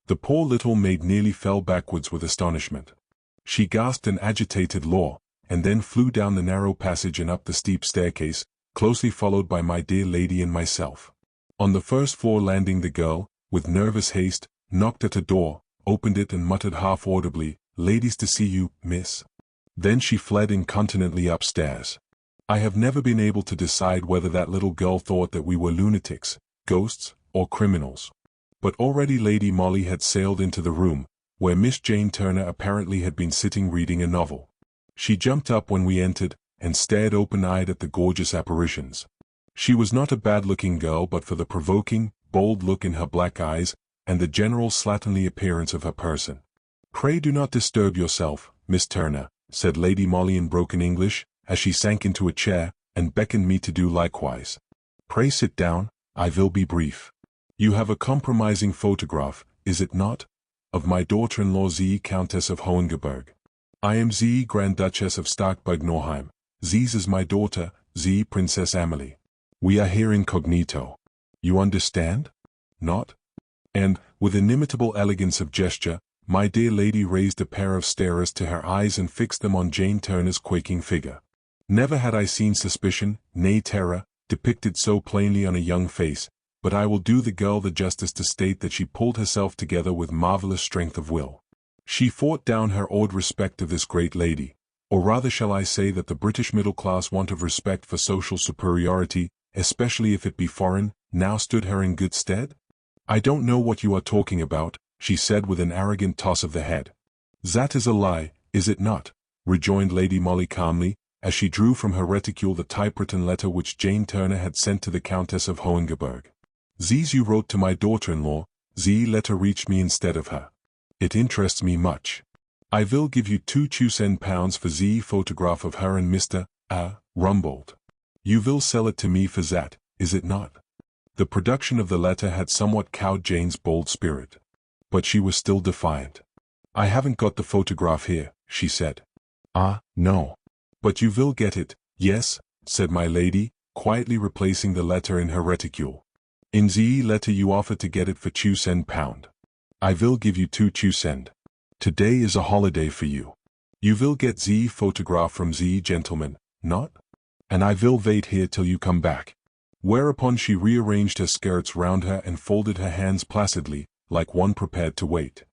Speaker 1: The poor little maid nearly fell backwards with astonishment. She gasped an agitated "Law," and then flew down the narrow passage and up the steep staircase, closely followed by my dear lady and myself. On the first floor landing the girl, with nervous haste, knocked at a door, opened it and muttered half-audibly, "Ladies to see you, miss." Then she fled incontinently upstairs. I have never been able to decide whether that little girl thought that we were lunatics, ghosts, or criminals. But already Lady Molly had sailed into the room, where Miss Jane Turner apparently had been sitting reading a novel. She jumped up when we entered, and stared open-eyed at the gorgeous apparitions. She was not a bad-looking girl but for the provoking, bold look in her black eyes, and the general slatternly appearance of her person. "Pray do not disturb yourself, Miss Turner," said Lady Molly in broken English, as she sank into a chair, and beckoned me to do likewise. "Pray sit down, I will be brief. You have a compromising photograph, is it not? Of my daughter-in-law the Countess of Hohengebirg. I am the Grand Duchess of Starkburg-Nauheim. This is my daughter, the Princess Amalie. We are here incognito. You understand? Not?" And, with inimitable elegance of gesture, my dear lady raised a pair of starers to her eyes and fixed them on Jane Turner's quaking figure. Never had I seen suspicion, nay terror, depicted so plainly on a young face, but I will do the girl the justice to state that she pulled herself together with marvelous strength of will. She fought down her awed respect of this great lady, or rather shall I say that the British middle-class want of respect for social superiority, especially if it be foreign, now stood her in good stead? "I don't know what you are talking about," she said with an arrogant toss of the head. "That is a lie, is it not?" rejoined Lady Molly calmly, as she drew from her reticule the typewritten letter which Jane Turner had sent to the Countess of Hohengebirg. "These you wrote to my daughter-in-law, the letter reached me instead of her. It interests me much. I will give you £2,000 for the photograph of her and Mr. Rumbold. You will sell it to me for that, is it not?" The production of the letter had somewhat cowed Jane's bold spirit. But she was still defiant. "I haven't got the photograph here," she said. "Ah, no. But you will get it, yes," said my lady, quietly replacing the letter in her reticule. "In the letter you offer to get it for £2,000. I will give you £2,000. Today is a holiday for you. You will get the photograph from the gentleman, not? And I will wait here till you come back." Whereupon she rearranged her skirts round her and folded her hands placidly, like one prepared to wait.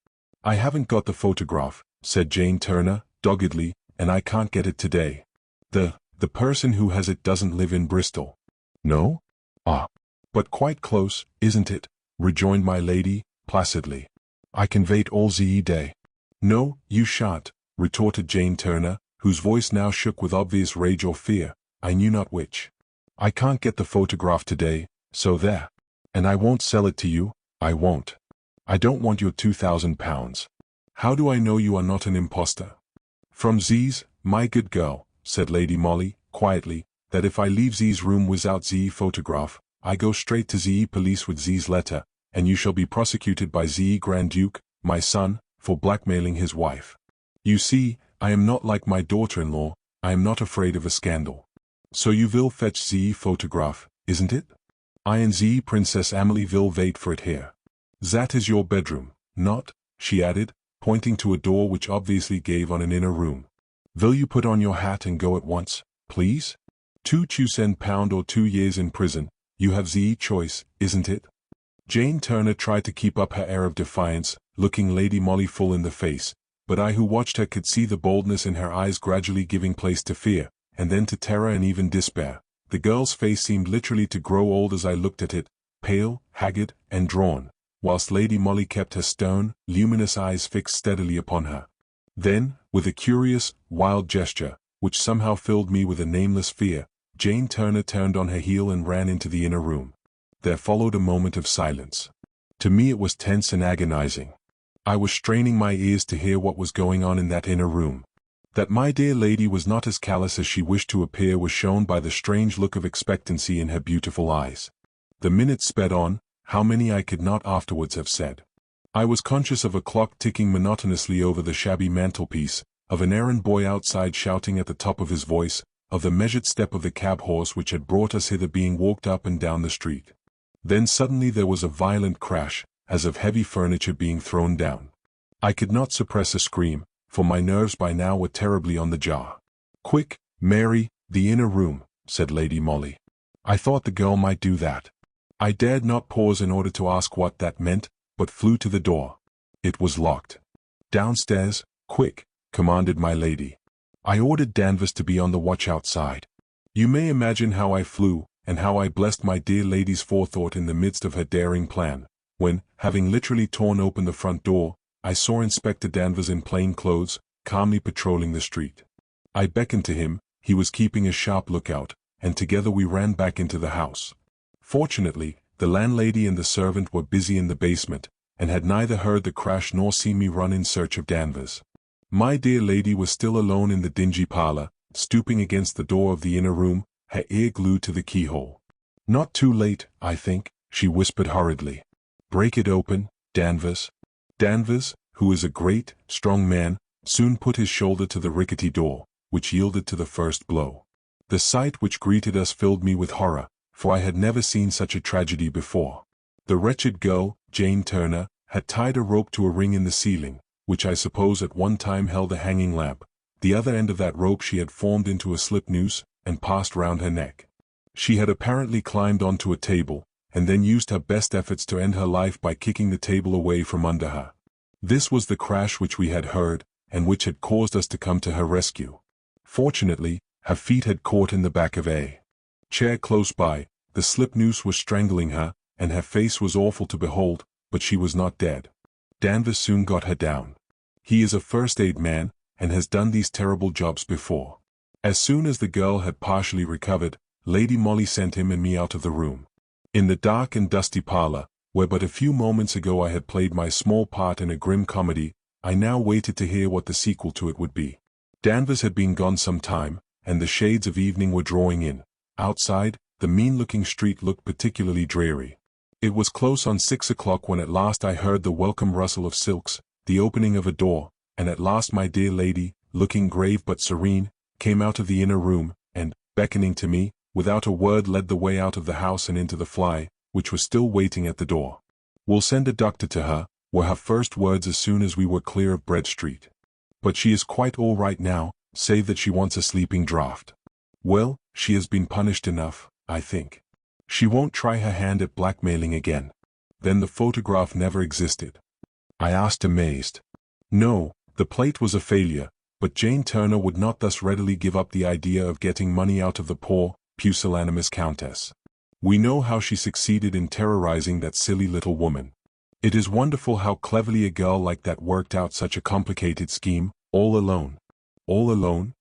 Speaker 1: "I haven't got the photograph," said Jane Turner, doggedly, and I can't get it today. The person who has it doesn't live in Bristol. No? Ah. But quite close, isn't it? Rejoined my lady, placidly. I can wait all the day. No, you shan't, retorted Jane Turner, whose voice now shook with obvious rage or fear, I knew not which. I can't get the photograph today, so there. And I won't sell it to you, I won't. I don't want your £2,000. How do I know you are not an impostor? From Z's, my good girl, said Lady Molly, quietly, that if I leave Z's room without Z photograph, I go straight to Z police with Z's letter, and you shall be prosecuted by Z Grand Duke, my son, for blackmailing his wife. You see, I am not like my daughter-in-law, I am not afraid of a scandal. So you will fetch Z photograph, isn't it? I and Z Princess Amelie will wait for it here. That is your bedroom, not, she added, pointing to a door which obviously gave on an inner room. Will you put on your hat and go at once, please? £2,000 or 2 years in prison, you have the choice, isn't it? Jane Turner tried to keep up her air of defiance, looking Lady Molly full in the face, but I who watched her could see the boldness in her eyes gradually giving place to fear, and then to terror and even despair. The girl's face seemed literally to grow old as I looked at it, pale, haggard, and drawn, whilst Lady Molly kept her stern, luminous eyes fixed steadily upon her. Then, with a curious, wild gesture, which somehow filled me with a nameless fear, Jane Turner turned on her heel and ran into the inner room. There followed a moment of silence. To me it was tense and agonizing. I was straining my ears to hear what was going on in that inner room. That my dear lady was not as callous as she wished to appear was shown by the strange look of expectancy in her beautiful eyes. The minutes sped on, how many I could not afterwards have said. I was conscious of a clock ticking monotonously over the shabby mantelpiece, of an errand boy outside shouting at the top of his voice, of the measured step of the cab horse which had brought us hither being walked up and down the street. Then suddenly there was a violent crash, as of heavy furniture being thrown down. I could not suppress a scream, for my nerves by now were terribly on the jar. Quick, Mary, the inner room, said Lady Molly. I thought the girl might do that. I dared not pause in order to ask what that meant, but flew to the door. It was locked. Downstairs, quick, commanded my lady. I ordered Danvers to be on the watch outside. You may imagine how I flew, and how I blessed my dear lady's forethought in the midst of her daring plan, when, having literally torn open the front door, I saw Inspector Danvers in plain clothes, calmly patrolling the street. I beckoned to him, he was keeping a sharp lookout, and together we ran back into the house. Fortunately, the landlady and the servant were busy in the basement, and had neither heard the crash nor seen me run in search of Danvers. My dear lady was still alone in the dingy parlor, stooping against the door of the inner room, her ear glued to the keyhole. Not too late, I think, she whispered hurriedly. Break it open, Danvers. Danvers, who is a great, strong man, soon put his shoulder to the rickety door, which yielded to the first blow. The sight which greeted us filled me with horror, for I had never seen such a tragedy before. The wretched girl, Jane Turner, had tied a rope to a ring in the ceiling, which I suppose at one time held a hanging lamp. The other end of that rope she had formed into a slip noose, and passed round her neck. She had apparently climbed onto a table, and then used her best efforts to end her life by kicking the table away from under her. This was the crash which we had heard, and which had caused us to come to her rescue. Fortunately, her feet had caught in the back of a chair close by. The slip noose was strangling her, and her face was awful to behold, but she was not dead. Danvers soon got her down. He is a first-aid man, and has done these terrible jobs before. As soon as the girl had partially recovered, Lady Molly sent him and me out of the room. In the dark and dusty parlor, where but a few moments ago I had played my small part in a grim comedy, I now waited to hear what the sequel to it would be. Danvers had been gone some time, and the shades of evening were drawing in. Outside, the mean-looking street looked particularly dreary. It was close on 6 o'clock when at last I heard the welcome rustle of silks, the opening of a door, and at last my dear lady, looking grave but serene, came out of the inner room, and, beckoning to me, without a word led the way out of the house and into the fly, which was still waiting at the door. "We'll send a doctor to her," were her first words as soon as we were clear of Bread Street. "But she is quite all right now, save that she wants a sleeping draught." "Well, she has been punished enough, I think. She won't try her hand at blackmailing again." "Then the photograph never existed?" I asked amazed. "No, the plate was a failure, But Jane Turner would not thus readily give up the idea of getting money out of the poor, pusillanimous countess. We know how she succeeded in terrorizing that silly little woman. It is wonderful how cleverly a girl like that worked out such a complicated scheme, all alone. All alone?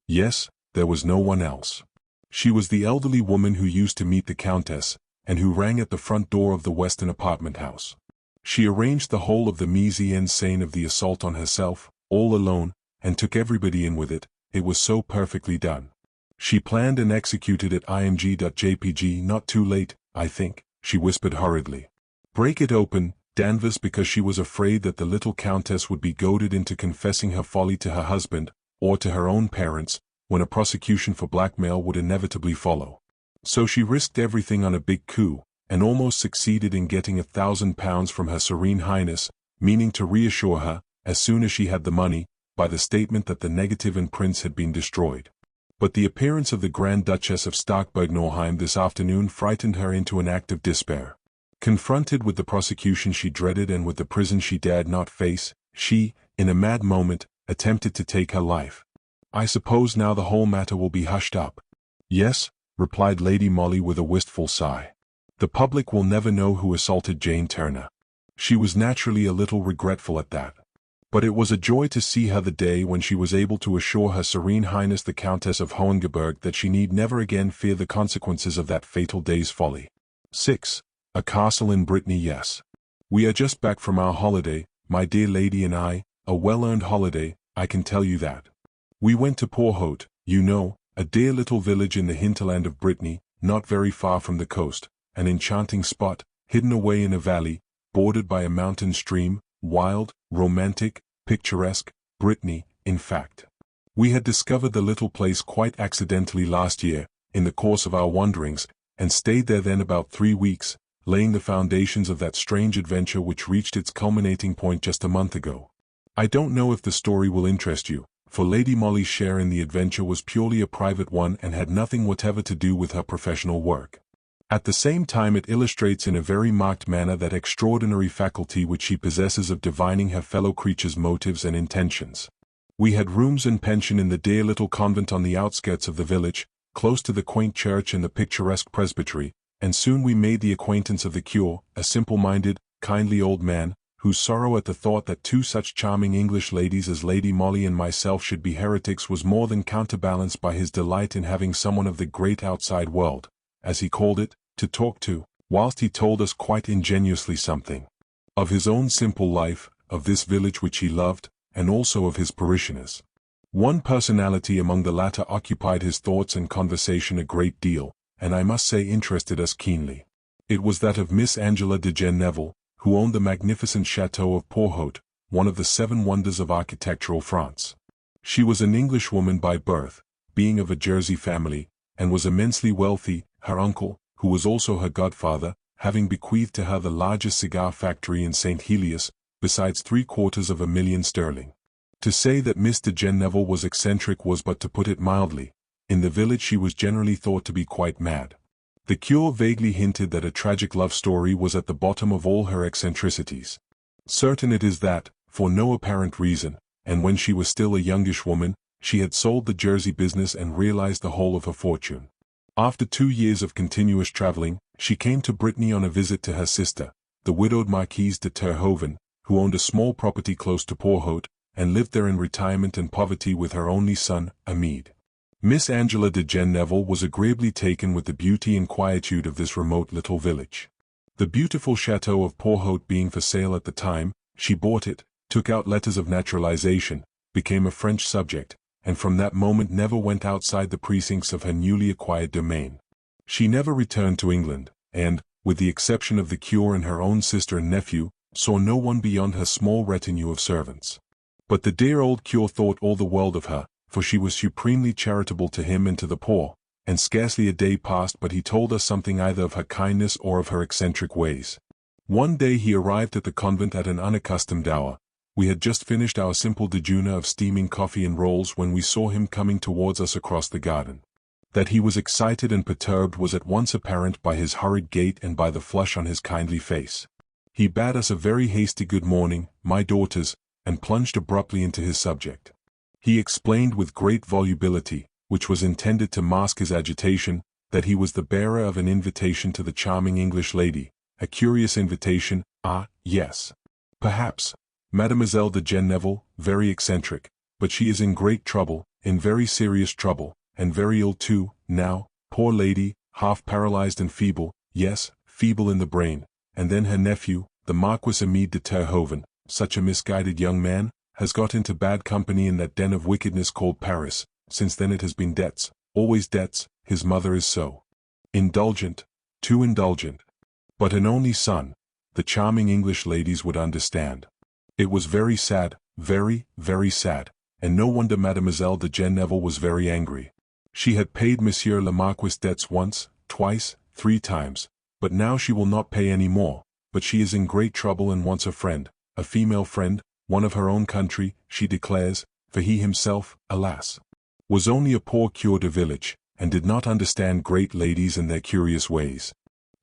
Speaker 1: Yes, there was no one else. She was the elderly woman who used to meet the countess, and who rang at the front door of the Western apartment house. She arranged the whole of the mise en scène of the assault on herself, all alone, and took everybody in with it. It was so perfectly done. She planned and executed it img.jpg. Not too late, I think, she whispered hurriedly. Break it open, Danvers, because she was afraid that the little countess would be goaded into confessing her folly to her husband, or to her own parents, when a prosecution for blackmail would inevitably follow. So she risked everything on a big coup, and almost succeeded in getting £1,000 from Her Serene Highness, meaning to reassure her, as soon as she had the money, by the statement that the negative and prints had been destroyed. But the appearance of the Grand Duchess of Starkburg-Nauheim this afternoon frightened her into an act of despair. Confronted with the prosecution she dreaded and with the prison she dared not face, she, in a mad moment, attempted to take her life. I suppose now the whole matter will be hushed up. Yes, replied Lady Molly with a wistful sigh. The public will never know who assaulted Jane Turner. She was naturally a little regretful at that. But it was a joy to see her the day when she was able to assure Her Serene Highness the Countess of Hohengebirg that she need never again fear the consequences of that fatal day's folly. 6. A castle in Brittany. Yes. We are just back from our holiday, my dear lady and I, a well-earned holiday, I can tell you that. We went to Porthout, you know, a dear little village in the hinterland of Brittany, not very far from the coast, an enchanting spot, hidden away in a valley, bordered by a mountain stream, wild, romantic, picturesque, Brittany, in fact. We had discovered the little place quite accidentally last year, in the course of our wanderings, and stayed there then about 3 weeks, laying the foundations of that strange adventure which reached its culminating point just a month ago. I don't know if the story will interest you, for Lady Molly's share in the adventure was purely a private one and had nothing whatever to do with her professional work. At the same time it illustrates in a very marked manner that extraordinary faculty which she possesses of divining her fellow creatures' motives and intentions. We had rooms and pension in the dear little convent on the outskirts of the village, close to the quaint church and the picturesque presbytery, and soon we made the acquaintance of the curé, a simple-minded, kindly old man, whose sorrow at the thought that 2 such charming English ladies as Lady Molly and myself should be heretics was more than counterbalanced by his delight in having someone of the great outside world, as he called it, to talk to, whilst he told us quite ingenuously something of his own simple life, of this village which he loved, and also of his parishioners. One personality among the latter occupied his thoughts and conversation a great deal, and I must say interested us keenly. It was that of Miss Angela de Gen Neville, who owned the magnificent chateau of Porthout, one of the 7 wonders of architectural France. She was an Englishwoman by birth, being of a Jersey family, and was immensely wealthy, her uncle, who was also her godfather, having bequeathed to her the largest cigar factory in St. Helios, besides £750,000 sterling. To say that Miss de Gen Neville was eccentric was but to put it mildly. In the village she was generally thought to be quite mad. The curé vaguely hinted that a tragic love story was at the bottom of all her eccentricities. Certain it is that, for no apparent reason, and when she was still a youngish woman, she had sold the Jersey business and realized the whole of her fortune. After 2 years of continuous traveling, she came to Brittany on a visit to her sister, the widowed Marquise de Terhoven, who owned a small property close to Porthout, and lived there in retirement and poverty with her only son, Amede. Miss Angela de Gen Neville was agreeably taken with the beauty and quietude of this remote little village. The beautiful chateau of Porthout being for sale at the time, she bought it, took out letters of naturalization, became a French subject, and from that moment never went outside the precincts of her newly acquired domain. She never returned to England, and, with the exception of the curé and her own sister and nephew, saw no one beyond her small retinue of servants. But the dear old curé thought all the world of her, for she was supremely charitable to him and to the poor, and scarcely a day passed but he told us something either of her kindness or of her eccentric ways. One day he arrived at the convent at an unaccustomed hour. We had just finished our simple dejeuner of steaming coffee and rolls when we saw him coming towards us across the garden. That he was excited and perturbed was at once apparent by his hurried gait and by the flush on his kindly face. He bade us a very hasty good morning, my daughters, and plunged abruptly into his subject. He explained with great volubility, which was intended to mask his agitation, that he was the bearer of an invitation to the charming English lady, a curious invitation, yes. Perhaps. Mademoiselle de Genneval, very eccentric, but she is in great trouble, in very serious trouble, and very ill too, now, poor lady, half paralyzed and feeble, yes, feeble in the brain, and then her nephew, the Marquis Emile de Terhoven, such a misguided young man, has got into bad company in that den of wickedness called Paris. Since then it has been debts, always debts. His mother is so indulgent, too indulgent. But an only son, the charming English ladies would understand. It was very sad, very, very sad, and no wonder Mademoiselle de Genneval was very angry. She had paid Monsieur le Marquis debts once, twice, 3 times, but now she will not pay any more, but she is in great trouble and wants a friend, a female friend, one of her own country, she declares, for he himself, alas, was only a poor cure de village, and did not understand great ladies and their curious ways.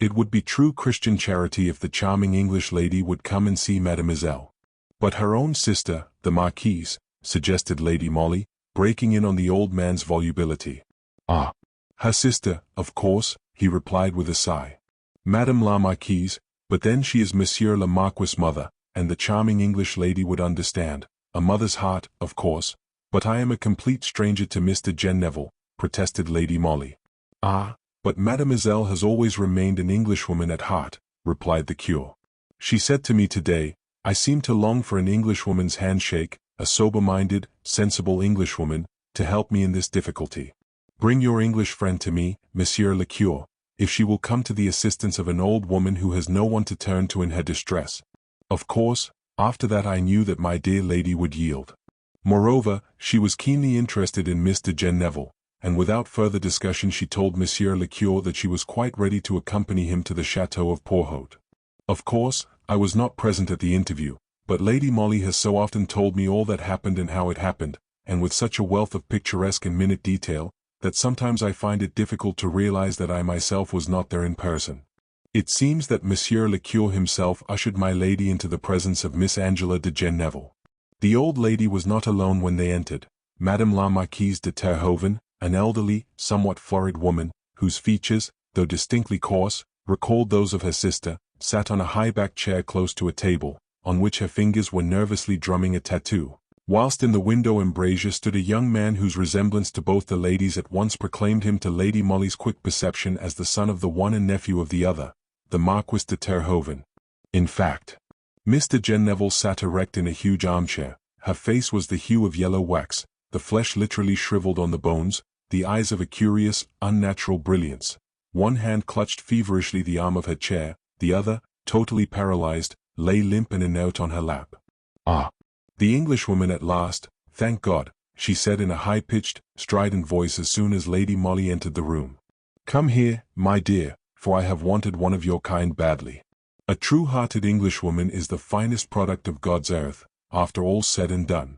Speaker 1: It would be true Christian charity if the charming English lady would come and see Mademoiselle. But her own sister, the Marquise, suggested Lady Molly, breaking in on the old man's volubility. Her sister, of course, he replied with a sigh. Madame la Marquise, but then she is Monsieur le Marquis' mother, and the charming English lady would understand. A mother's heart, of course, but I am a complete stranger to Mr. Genneval, protested Lady Molly. But Mademoiselle has always remained an Englishwoman at heart, replied the cure. She said to me today, I seem to long for an Englishwoman's handshake, a sober-minded, sensible Englishwoman, to help me in this difficulty. Bring your English friend to me, Monsieur le Cure, if she will come to the assistance of an old woman who has no one to turn to in her distress. Of course, after that I knew that my dear lady would yield. Moreover, she was keenly interested in Mr. Genneval, and without further discussion she told Monsieur le Cure that she was quite ready to accompany him to the chateau of Porthaut. Of course, I was not present at the interview, but Lady Molly has so often told me all that happened and how it happened, and with such a wealth of picturesque and minute detail, that sometimes I find it difficult to realize that I myself was not there in person. It seems that Monsieur le Cure himself ushered my lady into the presence of Miss Angela de Genneval. The old lady was not alone when they entered. Madame la Marquise de Terhoven, an elderly, somewhat florid woman, whose features, though distinctly coarse, recalled those of her sister, sat on a high-backed chair close to a table, on which her fingers were nervously drumming a tattoo, whilst in the window embrasure stood a young man whose resemblance to both the ladies at once proclaimed him to Lady Molly's quick perception as the son of the one and nephew of the other, the Marquis de Terhoven. In fact, Miss de Genneval sat erect in a huge armchair. Her face was the hue of yellow wax, the flesh literally shriveled on the bones, the eyes of a curious, unnatural brilliance. One hand clutched feverishly the arm of her chair, the other, totally paralyzed, lay limp and inert on her lap. The Englishwoman at last, thank God, she said in a high-pitched, strident voice as soon as Lady Molly entered the room. Come here, my dear, for I have wanted one of your kind badly. A true-hearted Englishwoman is the finest product of God's earth, after all's said and done.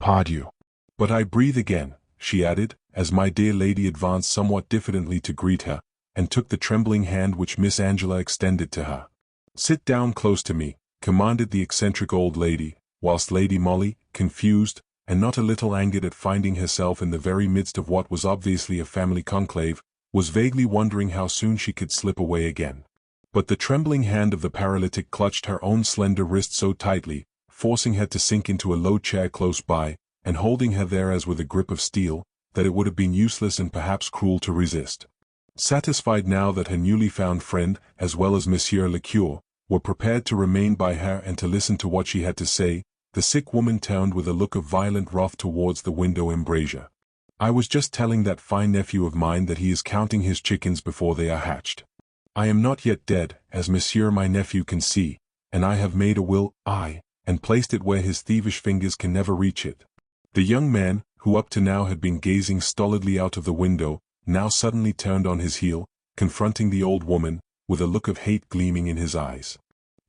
Speaker 1: Pardieu. But I breathe again, she added, as my dear lady advanced somewhat diffidently to greet her, and took the trembling hand which Miss Angela extended to her. Sit down close to me, commanded the eccentric old lady, whilst Lady Molly, confused, and not a little angered at finding herself in the very midst of what was obviously a family conclave, was vaguely wondering how soon she could slip away again. But the trembling hand of the paralytic clutched her own slender wrist so tightly, forcing her to sink into a low chair close by, and holding her there as with a grip of steel, that it would have been useless and perhaps cruel to resist. Satisfied now that her newly found friend, as well as Monsieur le Cure, were prepared to remain by her and to listen to what she had to say, the sick woman turned with a look of violent wrath towards the window embrasure. I was just telling that fine nephew of mine that he is counting his chickens before they are hatched. I am not yet dead, as Monsieur my nephew can see, and I have made a will, and placed it where his thievish fingers can never reach it. The young man, who up to now had been gazing stolidly out of the window, now suddenly turned on his heel, confronting the old woman, with a look of hate gleaming in his eyes.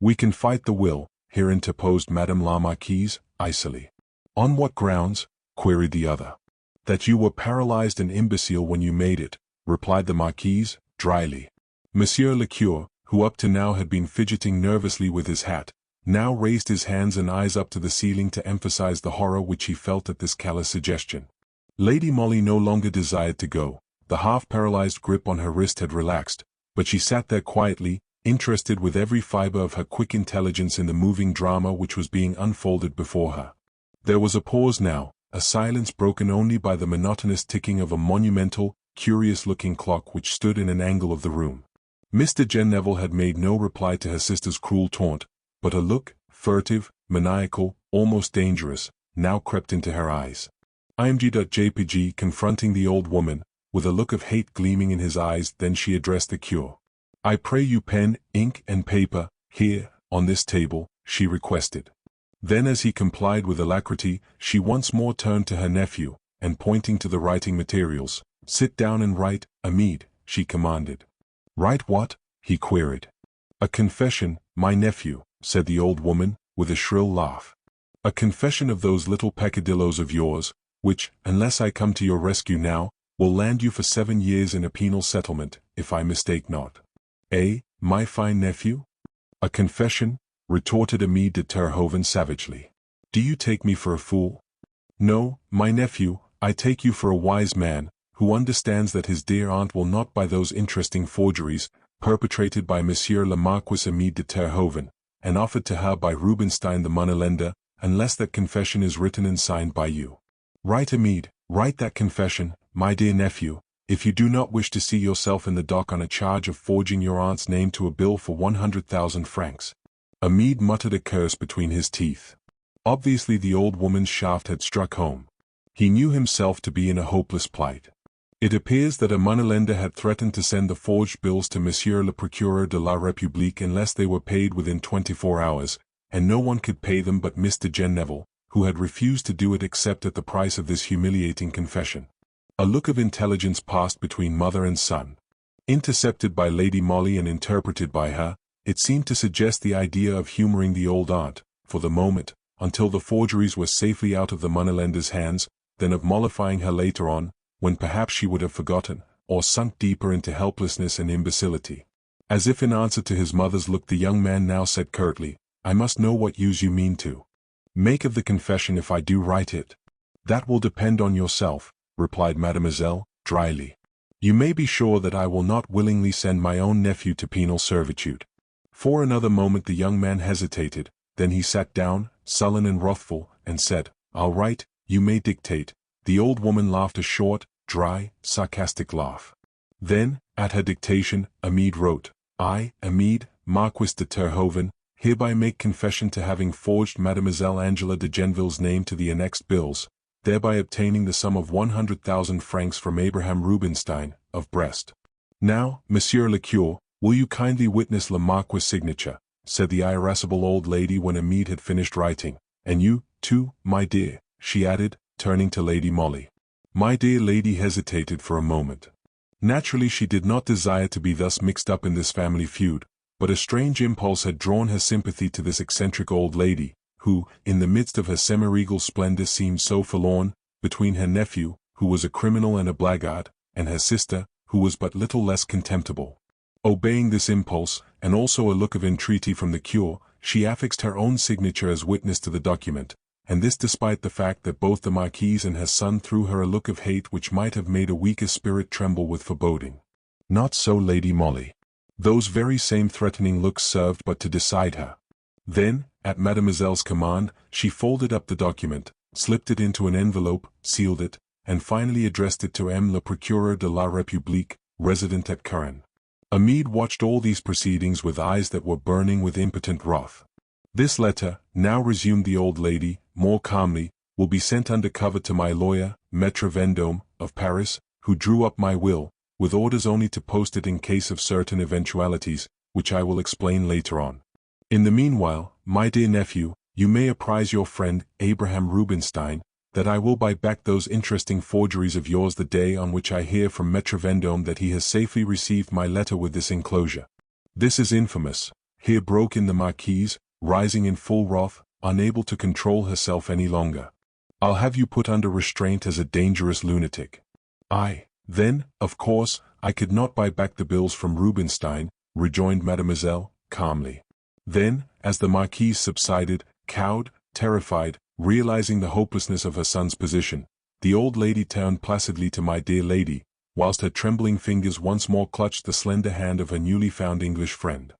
Speaker 1: We can fight the will, here interposed Madame la Marquise, icily. On what grounds? Queried the other. That you were paralyzed and imbecile when you made it, replied the Marquise, dryly. Monsieur le Cure, who up to now had been fidgeting nervously with his hat, now raised his hands and eyes up to the ceiling to emphasize the horror which he felt at this callous suggestion. Lady Molly no longer desired to go. The half-paralyzed grip on her wrist had relaxed, but she sat there quietly, interested with every fiber of her quick intelligence in the moving drama which was being unfolded before her. There was a pause now, a silence broken only by the monotonous ticking of a monumental, curious-looking clock which stood in an angle of the room. Mr. Jen Neville had made no reply to her sister's cruel taunt, but a look, furtive, maniacal, almost dangerous, now crept into her eyes. IMG.jpg confronting the old woman, with a look of hate gleaming in his eyes. Then she addressed the cure. "I pray you pen, ink and paper, here, on this table," she requested. Then as he complied with alacrity, she once more turned to her nephew, and pointing to the writing materials, "Sit down and write, Amid," she commanded. "Write what?" he queried. "A confession, my nephew," said the old woman, with a shrill laugh. "A confession of those little peccadilloes of yours, which, unless I come to your rescue now, will land you for 7 years in a penal settlement, if I mistake not." "Eh, my fine nephew? A confession?" retorted Amid de Terhoven savagely. "Do you take me for a fool?" "No, my nephew, I take you for a wise man, who understands that his dear aunt will not buy those interesting forgeries, perpetrated by Monsieur le Marquis Amid de Terhoven, and offered to her by Rubinstein the moneylender, unless that confession is written and signed by you. Write, Amid, write that confession, my dear nephew, if you do not wish to see yourself in the dock on a charge of forging your aunt's name to a bill for 100,000 francs. Amid muttered a curse between his teeth. Obviously the old woman's shaft had struck home. He knew himself to be in a hopeless plight. It appears that a moneylender had threatened to send the forged bills to Monsieur le Procureur de la République unless they were paid within 24 hours, and no one could pay them but Mr. Jen Neville, who had refused to do it except at the price of this humiliating confession. A look of intelligence passed between mother and son. Intercepted by Lady Molly and interpreted by her, it seemed to suggest the idea of humoring the old aunt, for the moment, until the forgeries were safely out of the moneylender's hands, then of mollifying her later on, when perhaps she would have forgotten, or sunk deeper into helplessness and imbecility. As if in answer to his mother's look, the young man now said curtly, "I must know what use you mean to make of the confession if I do write it." "That will depend on yourself," replied Mademoiselle, dryly. "You may be sure that I will not willingly send my own nephew to penal servitude." For another moment the young man hesitated, then he sat down, sullen and wrathful, and said, "All right, you may dictate." The old woman laughed a short, dry, sarcastic laugh. Then, at her dictation, Amid wrote, "I, Amid, Marquis de Terhoven, hereby make confession to having forged Mademoiselle Angela de Genville's name to the annexed bills, thereby obtaining the sum of 100,000 francs from Abraham Rubinstein, of Brest. Now, Monsieur le Curé, will you kindly witness le Marquis' signature," said the irascible old lady when Amid had finished writing, "and you, too, my dear," she added, turning to Lady Molly. My dear lady hesitated for a moment. Naturally she did not desire to be thus mixed up in this family feud, but a strange impulse had drawn her sympathy to this eccentric old lady, who, in the midst of her semi-regal splendor, seemed so forlorn, between her nephew, who was a criminal and a blackguard, and her sister, who was but little less contemptible. Obeying this impulse, and also a look of entreaty from the curé, she affixed her own signature as witness to the document, and this despite the fact that both the marquise and her son threw her a look of hate which might have made a weaker spirit tremble with foreboding. Not so Lady Molly. Those very same threatening looks served but to decide her. Then, at Mademoiselle's command, she folded up the document, slipped it into an envelope, sealed it, and finally addressed it to M. le Procureur de la République, resident at Caen. Amid watched all these proceedings with eyes that were burning with impotent wrath. "This letter," now resumed the old lady, more calmly, "will be sent under cover to my lawyer, Maître Vendôme, of Paris, who drew up my will, with orders only to post it in case of certain eventualities, which I will explain later on. In the meanwhile, my dear nephew, you may apprise your friend, Abraham Rubinstein, that I will buy back those interesting forgeries of yours the day on which I hear from Maître Vendôme that he has safely received my letter with this enclosure." "This is infamous," here broke in the marquise, rising in full wrath, unable to control herself any longer. "I'll have you put under restraint as a dangerous lunatic." Then, of course, I could not buy back the bills from Rubinstein," rejoined Mademoiselle, calmly. Then, as the marquise subsided, cowed, terrified, realizing the hopelessness of her son's position, the old lady turned placidly to my dear lady, whilst her trembling fingers once more clutched the slender hand of her newly found English friend.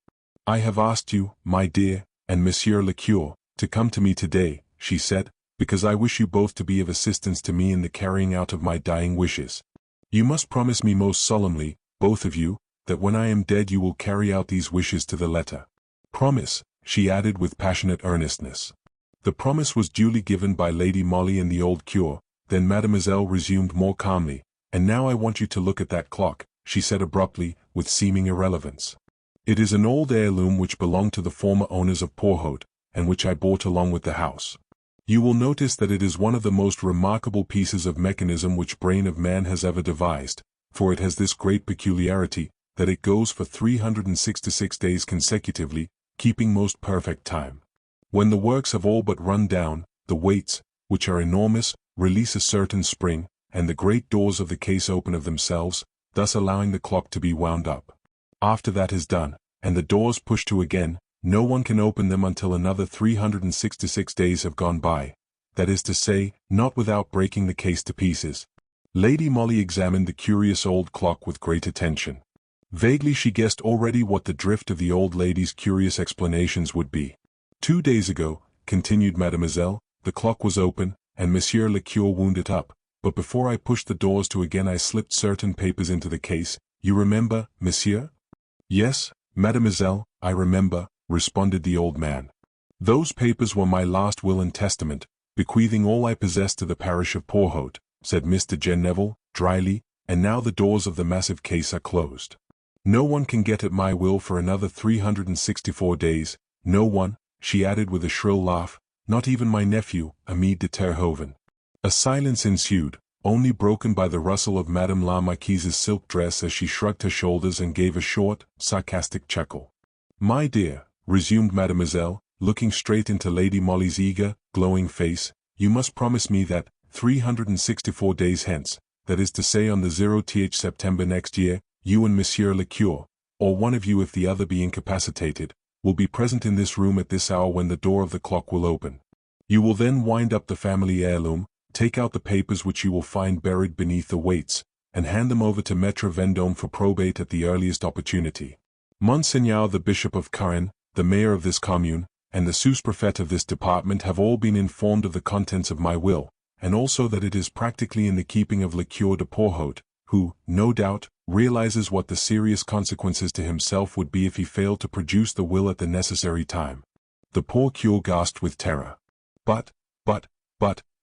Speaker 1: "I have asked you, my dear, and Monsieur le Curé, to come to me today," she said, "because I wish you both to be of assistance to me in the carrying out of my dying wishes. You must promise me most solemnly, both of you, that when I am dead you will carry out these wishes to the letter. Promise," she added with passionate earnestness. The promise was duly given by Lady Molly and the old curé. Then Mademoiselle resumed more calmly, "And now I want you to look at that clock," she said abruptly, with seeming irrelevance. "It is an old heirloom which belonged to the former owners of Porthout, and which I bought along with the house. You will notice that it is one of the most remarkable pieces of mechanism which brain of man has ever devised, for it has this great peculiarity, that it goes for 366 days consecutively, keeping most perfect time. When the works have all but run down, the weights, which are enormous, release a certain spring, and the great doors of the case open of themselves, thus allowing the clock to be wound up. After that is done, and the doors pushed to again, no one can open them until another 366 days have gone by, that is to say, not without breaking the case to pieces." Lady Molly examined the curious old clock with great attention. Vaguely she guessed already what the drift of the old lady's curious explanations would be. "2 days ago," continued Mademoiselle, "the clock was open, and Monsieur le Curé wound it up, but before I pushed the doors to again I slipped certain papers into the case. You remember, Monsieur?" "Yes, Mademoiselle, I remember," responded the old man. "Those papers were my last will and testament, bequeathing all I possessed to the parish of Porthout," said Mr. Neville, dryly, "and now the doors of the massive case are closed. No one can get at my will for another 364 days, no one," she added with a shrill laugh, "not even my nephew, Amede de Terhoven." A silence ensued, only broken by the rustle of Madame la Marquise's silk dress as she shrugged her shoulders and gave a short, sarcastic chuckle. "My dear," resumed Mademoiselle, looking straight into Lady Molly's eager, glowing face, "you must promise me that, 364 days hence, that is to say on the 0th September next year, you and Monsieur le Curé, or one of you if the other be incapacitated, will be present in this room at this hour when the door of the clock will open. You will then wind up the family heirloom, take out the papers which you will find buried beneath the weights, and hand them over to Maître Vendôme for probate at the earliest opportunity. Monseigneur the Bishop of Caen, the mayor of this commune, and the sous-prefect of this department have all been informed of the contents of my will, and also that it is practically in the keeping of le Curé de Porthout, who, no doubt, realizes what the serious consequences to himself would be if he failed to produce the will at the necessary time." The poor curé gasped with terror. But,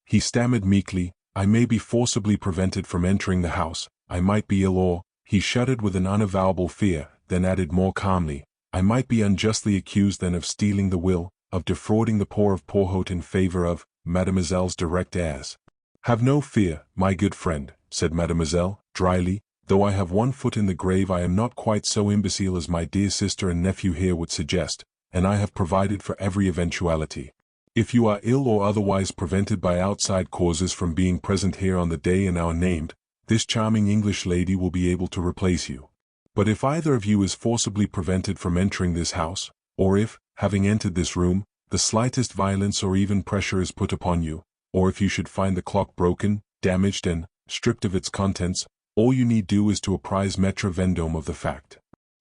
Speaker 1: he stammered meekly, "I may be forcibly prevented from entering the house, I might be ill or," he shuddered with an unavowable fear, then added more calmly, "I might be unjustly accused then of stealing the will, of defrauding the poor of Porthout in favor of Mademoiselle's direct heirs." "Have no fear, my good friend," said Mademoiselle, dryly, "though I have one foot in the grave I am not quite so imbecile as my dear sister and nephew here would suggest, and I have provided for every eventuality. If you are ill or otherwise prevented by outside causes from being present here on the day and hour named, this charming English lady will be able to replace you. But if either of you is forcibly prevented from entering this house, or if, having entered this room, the slightest violence or even pressure is put upon you, or if you should find the clock broken, damaged and, stripped of its contents, all you need do is to apprise Maître Vendôme of the fact.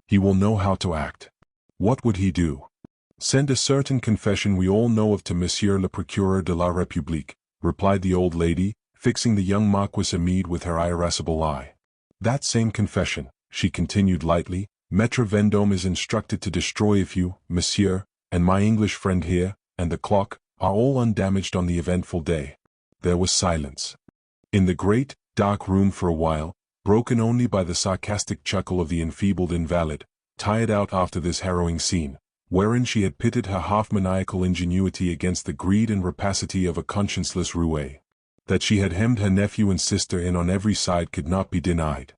Speaker 1: He will know how to act." "What would he do?" "Send a certain confession we all know of to Monsieur le Procureur de la République," replied the old lady, fixing the young Marquis Amede with her irascible eye. "That same confession," she continued lightly, "Maître Vendôme is instructed to destroy if you, Monsieur, and my English friend here, and the clock, are all undamaged on the eventful day." There was silence in the great, dark room for a while, broken only by the sarcastic chuckle of the enfeebled invalid, tired out after this harrowing scene, wherein she had pitted her half-maniacal ingenuity against the greed and rapacity of a conscienceless roué. That she had hemmed her nephew and sister in on every side could not be denied.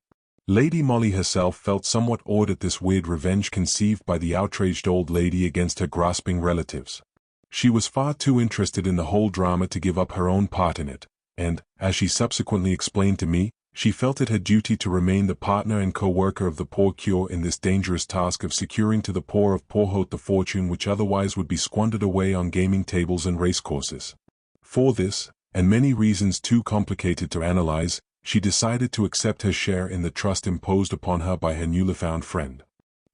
Speaker 1: Lady Molly herself felt somewhat awed at this weird revenge conceived by the outraged old lady against her grasping relatives. She was far too interested in the whole drama to give up her own part in it, and, as she subsequently explained to me, She felt it her duty to remain the partner and co-worker of the poor cure in this dangerous task of securing to the poor of Porhoët the fortune which otherwise would be squandered away on gaming tables and racecourses. For this, and many reasons too complicated to analyze, she decided to accept her share in the trust imposed upon her by her newly found friend.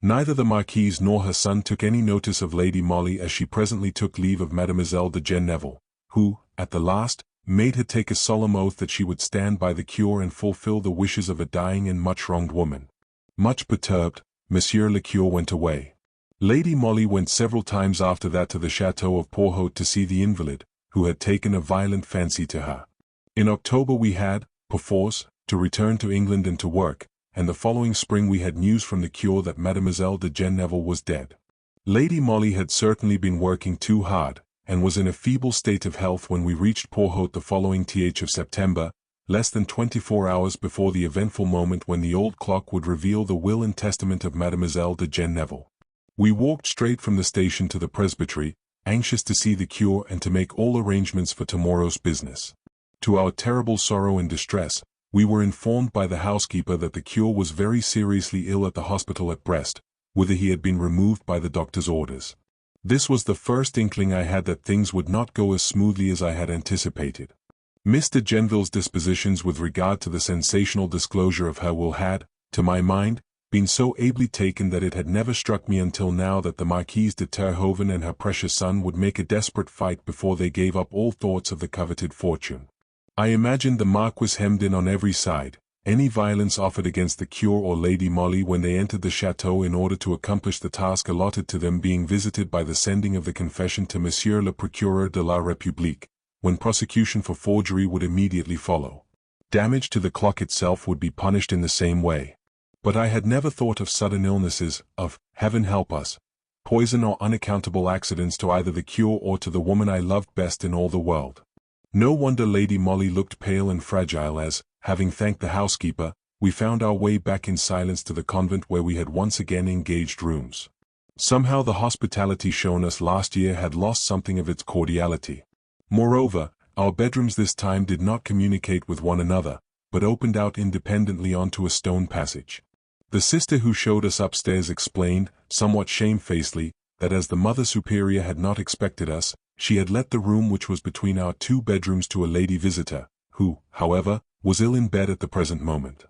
Speaker 1: Neither the Marquise nor her son took any notice of Lady Molly as she presently took leave of Mademoiselle de Genneval, who, at the last, made her take a solemn oath that she would stand by the cure and fulfill the wishes of a dying and much wronged woman. Much perturbed, Monsieur le Cure went away. Lady Molly went several times after that to the chateau of Porhoët to see the invalid, who had taken a violent fancy to her. In October we had, perforce, to return to England and to work, and the following spring we had news from the cure that Mademoiselle de Genneval was dead. Lady Molly had certainly been working too hard, and was in a feeble state of health when we reached Porhoët the following of September, less than 24 hours before the eventful moment when the old clock would reveal the will and testament of Mademoiselle de Genneval. We walked straight from the station to the presbytery, anxious to see the cure and to make all arrangements for tomorrow's business. To our terrible sorrow and distress, we were informed by the housekeeper that the cure was very seriously ill at the hospital at Brest, whither he had been removed by the doctor's orders. This was the first inkling I had that things would not go as smoothly as I had anticipated. Miss de Genneval's dispositions with regard to the sensational disclosure of her will had, to my mind, been so ably taken that it had never struck me until now that the Marquise de Terhoven and her precious son would make a desperate fight before they gave up all thoughts of the coveted fortune. I imagined the Marquis hemmed in on every side, any violence offered against the cure or Lady Molly when they entered the chateau in order to accomplish the task allotted to them being visited by the sending of the confession to Monsieur le Procureur de la République, when prosecution for forgery would immediately follow. Damage to the clock itself would be punished in the same way. But I had never thought of sudden illnesses, of, heaven help us, poison or unaccountable accidents to either the cure or to the woman I loved best in all the world. No wonder Lady Molly looked pale and fragile as, having thanked the housekeeper, we found our way back in silence to the convent where we had once again engaged rooms. Somehow the hospitality shown us last year had lost something of its cordiality. Moreover, our bedrooms this time did not communicate with one another, but opened out independently onto a stone passage. The sister who showed us upstairs explained, somewhat shamefacedly, that as the Mother Superior had not expected us, she had let the room which was between our two bedrooms to a lady visitor, who, however, was ill in bed at the present moment.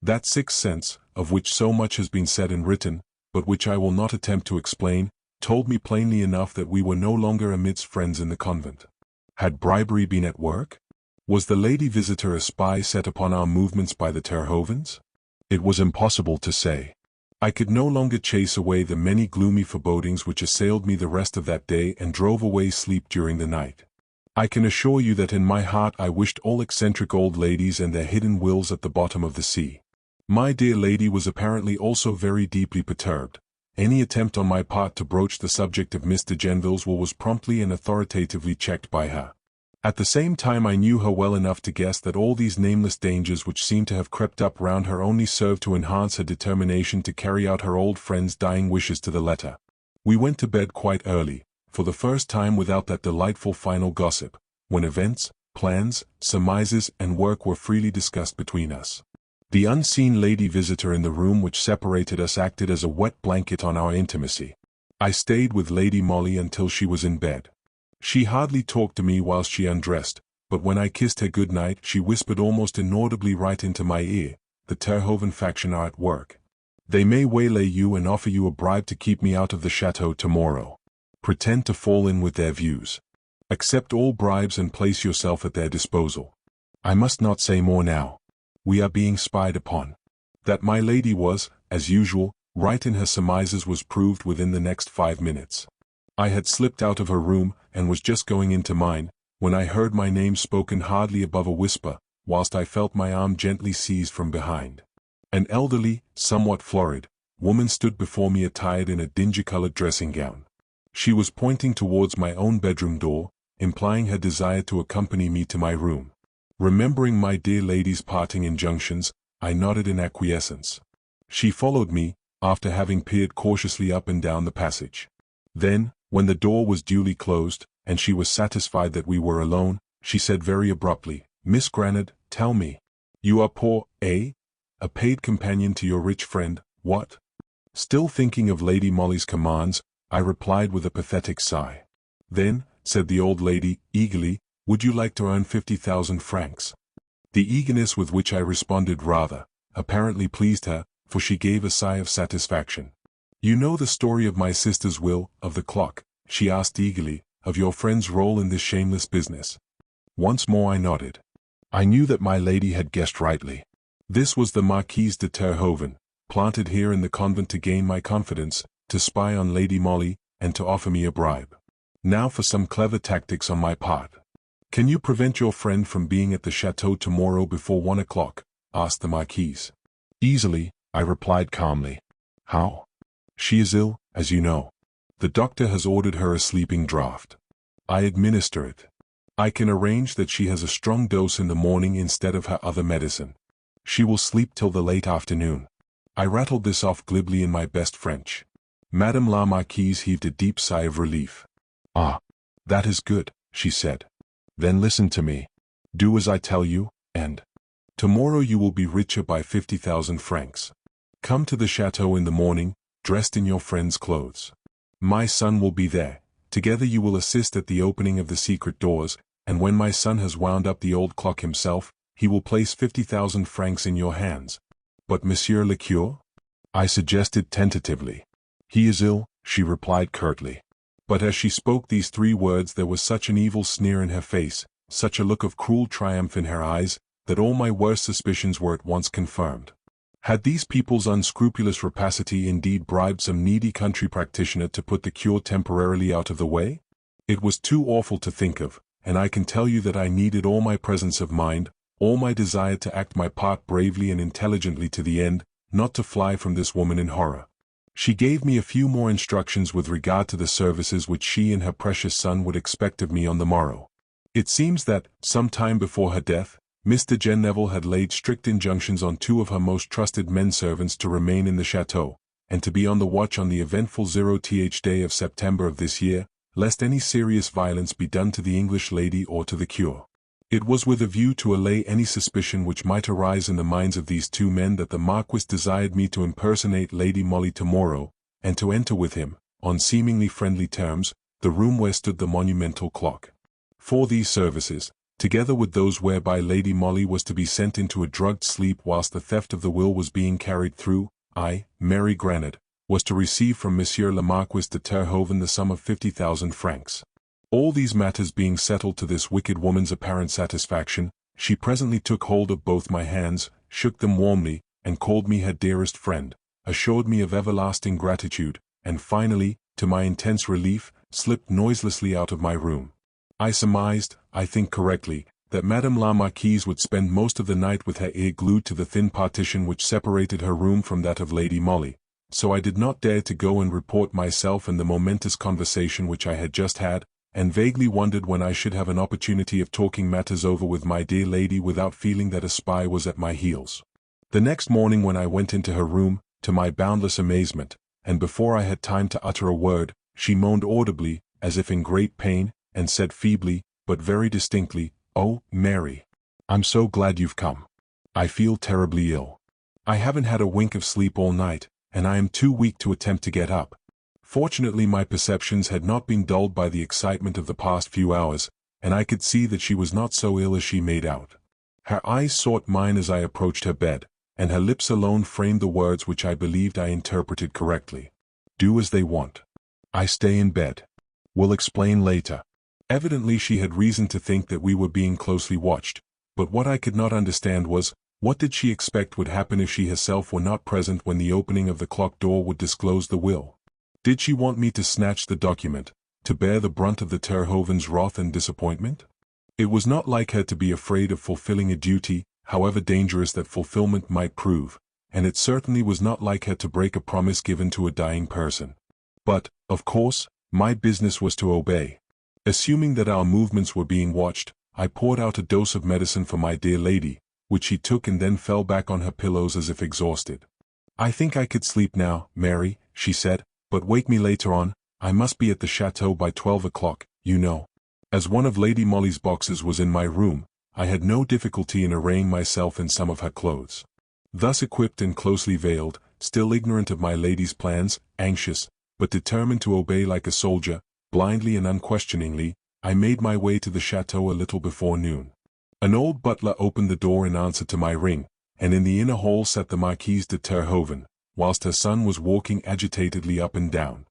Speaker 1: That sixth sense, of which so much has been said and written, but which I will not attempt to explain, told me plainly enough that we were no longer amidst friends in the convent. Had bribery been at work? Was the lady visitor a spy set upon our movements by the Terhovens? It was impossible to say. I could no longer chase away the many gloomy forebodings which assailed me the rest of that day and drove away sleep during the night. I can assure you that in my heart I wished all eccentric old ladies and their hidden wills at the bottom of the sea. My dear lady was apparently also very deeply perturbed. Any attempt on my part to broach the subject of Miss de Genneval's will was promptly and authoritatively checked by her. At the same time I knew her well enough to guess that all these nameless dangers which seemed to have crept up round her only served to enhance her determination to carry out her old friend's dying wishes to the letter. We went to bed quite early, for the first time without that delightful final gossip, when events, plans, surmises and work were freely discussed between us. The unseen lady visitor in the room which separated us acted as a wet blanket on our intimacy. I stayed with Lady Molly until she was in bed. She hardly talked to me whilst she undressed, but when I kissed her good night she whispered almost inaudibly right into my ear, "The Terhoven faction are at work. They may waylay you and offer you a bribe to keep me out of the chateau tomorrow. Pretend to fall in with their views. Accept all bribes and place yourself at their disposal. I must not say more now. We are being spied upon." That my lady was, as usual, right in her surmises was proved within the next 5 minutes. I had slipped out of her room, and was just going into mine, when I heard my name spoken hardly above a whisper, whilst I felt my arm gently seized from behind. An elderly, somewhat florid, woman stood before me attired in a dingy-colored dressing gown. She was pointing towards my own bedroom door, implying her desire to accompany me to my room. Remembering my dear lady's parting injunctions, I nodded in acquiescence. She followed me, after having peered cautiously up and down the passage. Then, when the door was duly closed, and she was satisfied that we were alone, she said very abruptly, "Miss Granard, tell me. You are poor, eh? A paid companion to your rich friend, what? Still thinking of Lady Molly's commands, I replied with a pathetic sigh. Then, said the old lady, eagerly, would you like to earn 50,000 francs? The eagerness with which I responded rather, apparently pleased her, for she gave a sigh of satisfaction. You know the story of my sister's will, of the clock, she asked eagerly, of your friend's role in this shameless business. Once more I nodded. I knew that my lady had guessed rightly. This was the Marquise de Terhoven, planted here in the convent to gain my confidence, to spy on Lady Molly, and to offer me a bribe. Now for some clever tactics on my part. Can you prevent your friend from being at the chateau tomorrow before 1 o'clock? Asked the Marquise. Easily, I replied calmly. How? She is ill, as you know. The doctor has ordered her a sleeping draught. I administer it. I can arrange that she has a strong dose in the morning instead of her other medicine. She will sleep till the late afternoon. I rattled this off glibly in my best French. Madame la Marquise heaved a deep sigh of relief. Ah, that is good, she said. Then listen to me. Do as I tell you, and tomorrow you will be richer by 50,000 francs. Come to the chateau in the morning, dressed in your friend's clothes. My son will be there. Together you will assist at the opening of the secret doors, and when my son has wound up the old clock himself, he will place 50,000 francs in your hands. But Monsieur le Curé? I suggested tentatively. He is ill, she replied curtly. But as she spoke these 3 words there was such an evil sneer in her face, such a look of cruel triumph in her eyes, that all my worst suspicions were at once confirmed. Had these people's unscrupulous rapacity indeed bribed some needy country practitioner to put the cure temporarily out of the way? It was too awful to think of, and I can tell you that I needed all my presence of mind, all my desire to act my part bravely and intelligently to the end, not to fly from this woman in horror. She gave me a few more instructions with regard to the services which she and her precious son would expect of me on the morrow. It seems that, some time before her death, Mr. Gen Neville had laid strict injunctions on 2 of her most trusted men-servants to remain in the chateau, and to be on the watch on the eventful 0th day of September of this year, lest any serious violence be done to the English lady or to the cure. It was with a view to allay any suspicion which might arise in the minds of these 2 men that the Marquis desired me to impersonate Lady Molly tomorrow, and to enter with him, on seemingly friendly terms, the room where stood the monumental clock. For these services, together with those whereby Lady Molly was to be sent into a drugged sleep whilst the theft of the will was being carried through, I, Mary Granard, was to receive from Monsieur le Marquis de Terhoven the sum of 50,000 francs. All these matters being settled to this wicked woman's apparent satisfaction, she presently took hold of both my hands, shook them warmly, and called me her dearest friend, assured me of everlasting gratitude, and finally, to my intense relief, slipped noiselessly out of my room. I surmised, I think correctly, that Madame la Marquise would spend most of the night with her ear glued to the thin partition which separated her room from that of Lady Molly, so I did not dare to go and report myself and the momentous conversation which I had just had, and vaguely wondered when I should have an opportunity of talking matters over with my dear lady without feeling that a spy was at my heels. The next morning when I went into her room, to my boundless amazement, and before I had time to utter a word, she moaned audibly, as if in great pain, and said feebly, but very distinctly, "Oh, Mary, I'm so glad you've come. I feel terribly ill. I haven't had a wink of sleep all night, and I am too weak to attempt to get up." Fortunately my perceptions had not been dulled by the excitement of the past few hours, and I could see that she was not so ill as she made out. Her eyes sought mine as I approached her bed, and her lips alone framed the words which I believed I interpreted correctly. "Do as they want. I stay in bed. We'll explain later." Evidently she had reason to think that we were being closely watched, but what I could not understand was, what did she expect would happen if she herself were not present when the opening of the clock door would disclose the will? Did she want me to snatch the document, to bear the brunt of the Terhovens' wrath and disappointment? It was not like her to be afraid of fulfilling a duty, however dangerous that fulfillment might prove, and it certainly was not like her to break a promise given to a dying person. But, of course, my business was to obey. Assuming that our movements were being watched, I poured out a dose of medicine for my dear lady, which she took and then fell back on her pillows as if exhausted. "I think I could sleep now, Mary," she said, "but wake me later on. I must be at the chateau by 12 o'clock, you know." As one of Lady Molly's boxes was in my room, I had no difficulty in arraying myself in some of her clothes. Thus equipped and closely veiled, still ignorant of my lady's plans, anxious, but determined to obey like a soldier, blindly and unquestioningly, I made my way to the chateau a little before noon. An old butler opened the door in answer to my ring, and in the inner hall sat the Marquise de Terhoven, whilst her son was walking agitatedly up and down.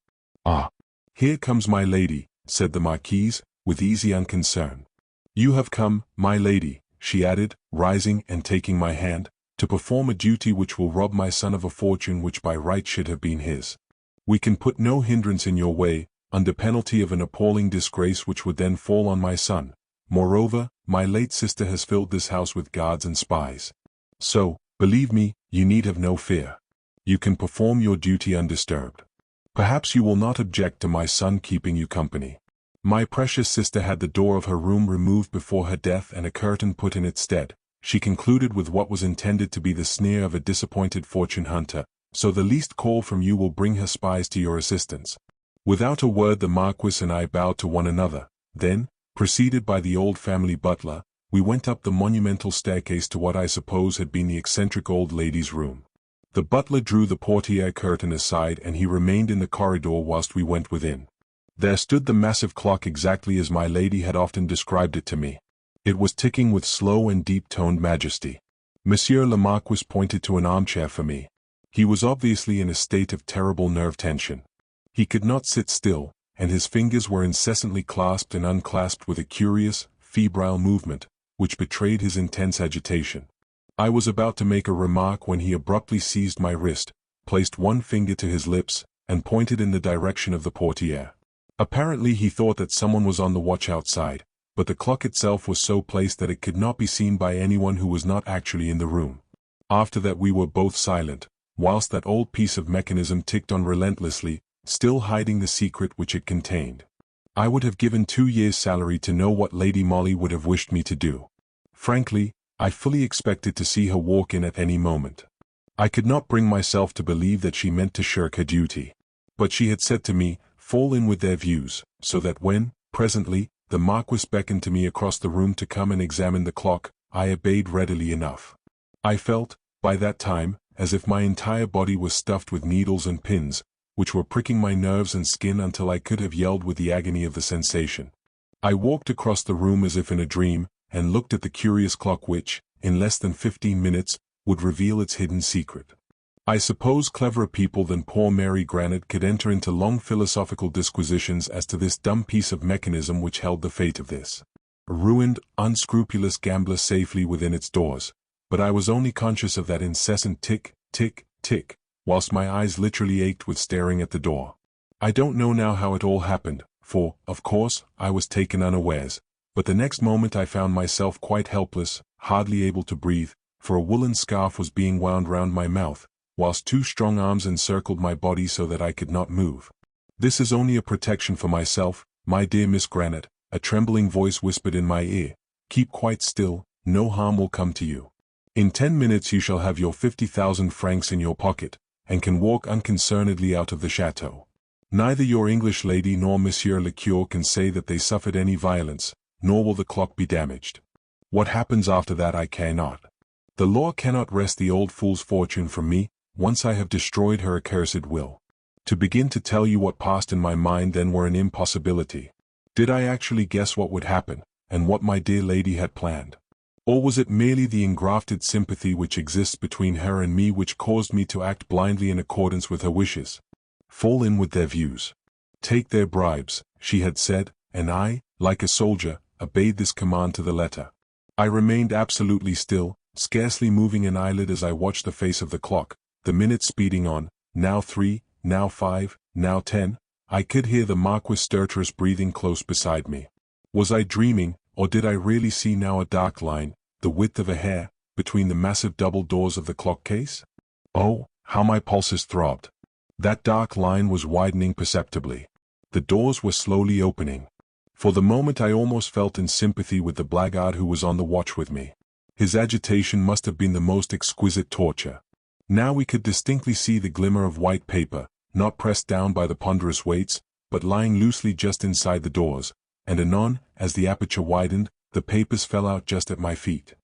Speaker 1: "Ah, here comes my lady," said the Marquise, with easy unconcern. "You have come, my lady," she added, rising and taking my hand, "to perform a duty which will rob my son of a fortune which by right should have been his. We can put no hindrance in your way, under penalty of an appalling disgrace which would then fall on my son. Moreover, my late sister has filled this house with guards and spies. So, believe me, you need have no fear. You can perform your duty undisturbed. Perhaps you will not object to my son keeping you company." My precious sister had the door of her room removed before her death and a curtain put in its stead. She concluded with what was intended to be the sneer of a disappointed fortune hunter, "So the least call from you will bring her spies to your assistance." Without a word the Marquis and I bowed to one another. Then, preceded by the old family butler, we went up the monumental staircase to what I suppose had been the eccentric old lady's room. The butler drew the portière curtain aside and he remained in the corridor whilst we went within. There stood the massive clock exactly as my lady had often described it to me. It was ticking with slow and deep-toned majesty. Monsieur le Marquis pointed to an armchair for me. He was obviously in a state of terrible nerve tension. He could not sit still, and his fingers were incessantly clasped and unclasped with a curious, febrile movement, which betrayed his intense agitation. I was about to make a remark when he abruptly seized my wrist, placed one finger to his lips, and pointed in the direction of the portière. Apparently he thought that someone was on the watch outside, but the clock itself was so placed that it could not be seen by anyone who was not actually in the room. After that we were both silent, whilst that old piece of mechanism ticked on relentlessly, still hiding the secret which it contained. I would have given 2 years' salary to know what Lady Molly would have wished me to do. Frankly, I fully expected to see her walk in at any moment. I could not bring myself to believe that she meant to shirk her duty. But she had said to me, "Fall in with their views," so that when, presently, the Marquis beckoned to me across the room to come and examine the clock, I obeyed readily enough. I felt, by that time, as if my entire body was stuffed with needles and pins, which were pricking my nerves and skin until I could have yelled with the agony of the sensation. I walked across the room as if in a dream, and looked at the curious clock which, in less than 15 minutes, would reveal its hidden secret. I suppose cleverer people than poor Mary Granite could enter into long philosophical disquisitions as to this dumb piece of mechanism which held the fate of this ruined, unscrupulous gambler safely within its doors, but I was only conscious of that incessant tick, tick, tick, whilst my eyes literally ached with staring at the door. I don't know now how it all happened, for, of course, I was taken unawares, but the next moment I found myself quite helpless, hardly able to breathe, for a woolen scarf was being wound round my mouth, whilst 2 strong arms encircled my body so that I could not move. "This is only a protection for myself, my dear Miss Granite," a trembling voice whispered in my ear. "Keep quite still, no harm will come to you. In 10 minutes you shall have your 50,000 francs in your pocket, and can walk unconcernedly out of the chateau. Neither your English lady nor Monsieur le Cure can say that they suffered any violence, nor will the clock be damaged. What happens after that I care not. The law cannot wrest the old fool's fortune from me, once I have destroyed her accursed will. To begin to tell you what passed in my mind then were an impossibility. Did I actually guess what would happen, and what my dear lady had planned? Or was it merely the engrafted sympathy which exists between her and me which caused me to act blindly in accordance with her wishes? Fall in with their views. Take their bribes, she had said, and I, like a soldier, obeyed this command to the letter. I remained absolutely still, scarcely moving an eyelid as I watched the face of the clock, the minutes speeding on, now 3, now 5, now 10. I could hear the Marquis' stertorous breathing close beside me. Was I dreaming, or did I really see now a dark line, the width of a hair, between the massive double doors of the clock case? Oh, how my pulses throbbed! That dark line was widening perceptibly. The doors were slowly opening. For the moment I almost felt in sympathy with the blackguard who was on the watch with me. His agitation must have been the most exquisite torture. Now we could distinctly see the glimmer of white paper, not pressed down by the ponderous weights, but lying loosely just inside the doors, and anon, as the aperture widened, the papers fell out just at my feet.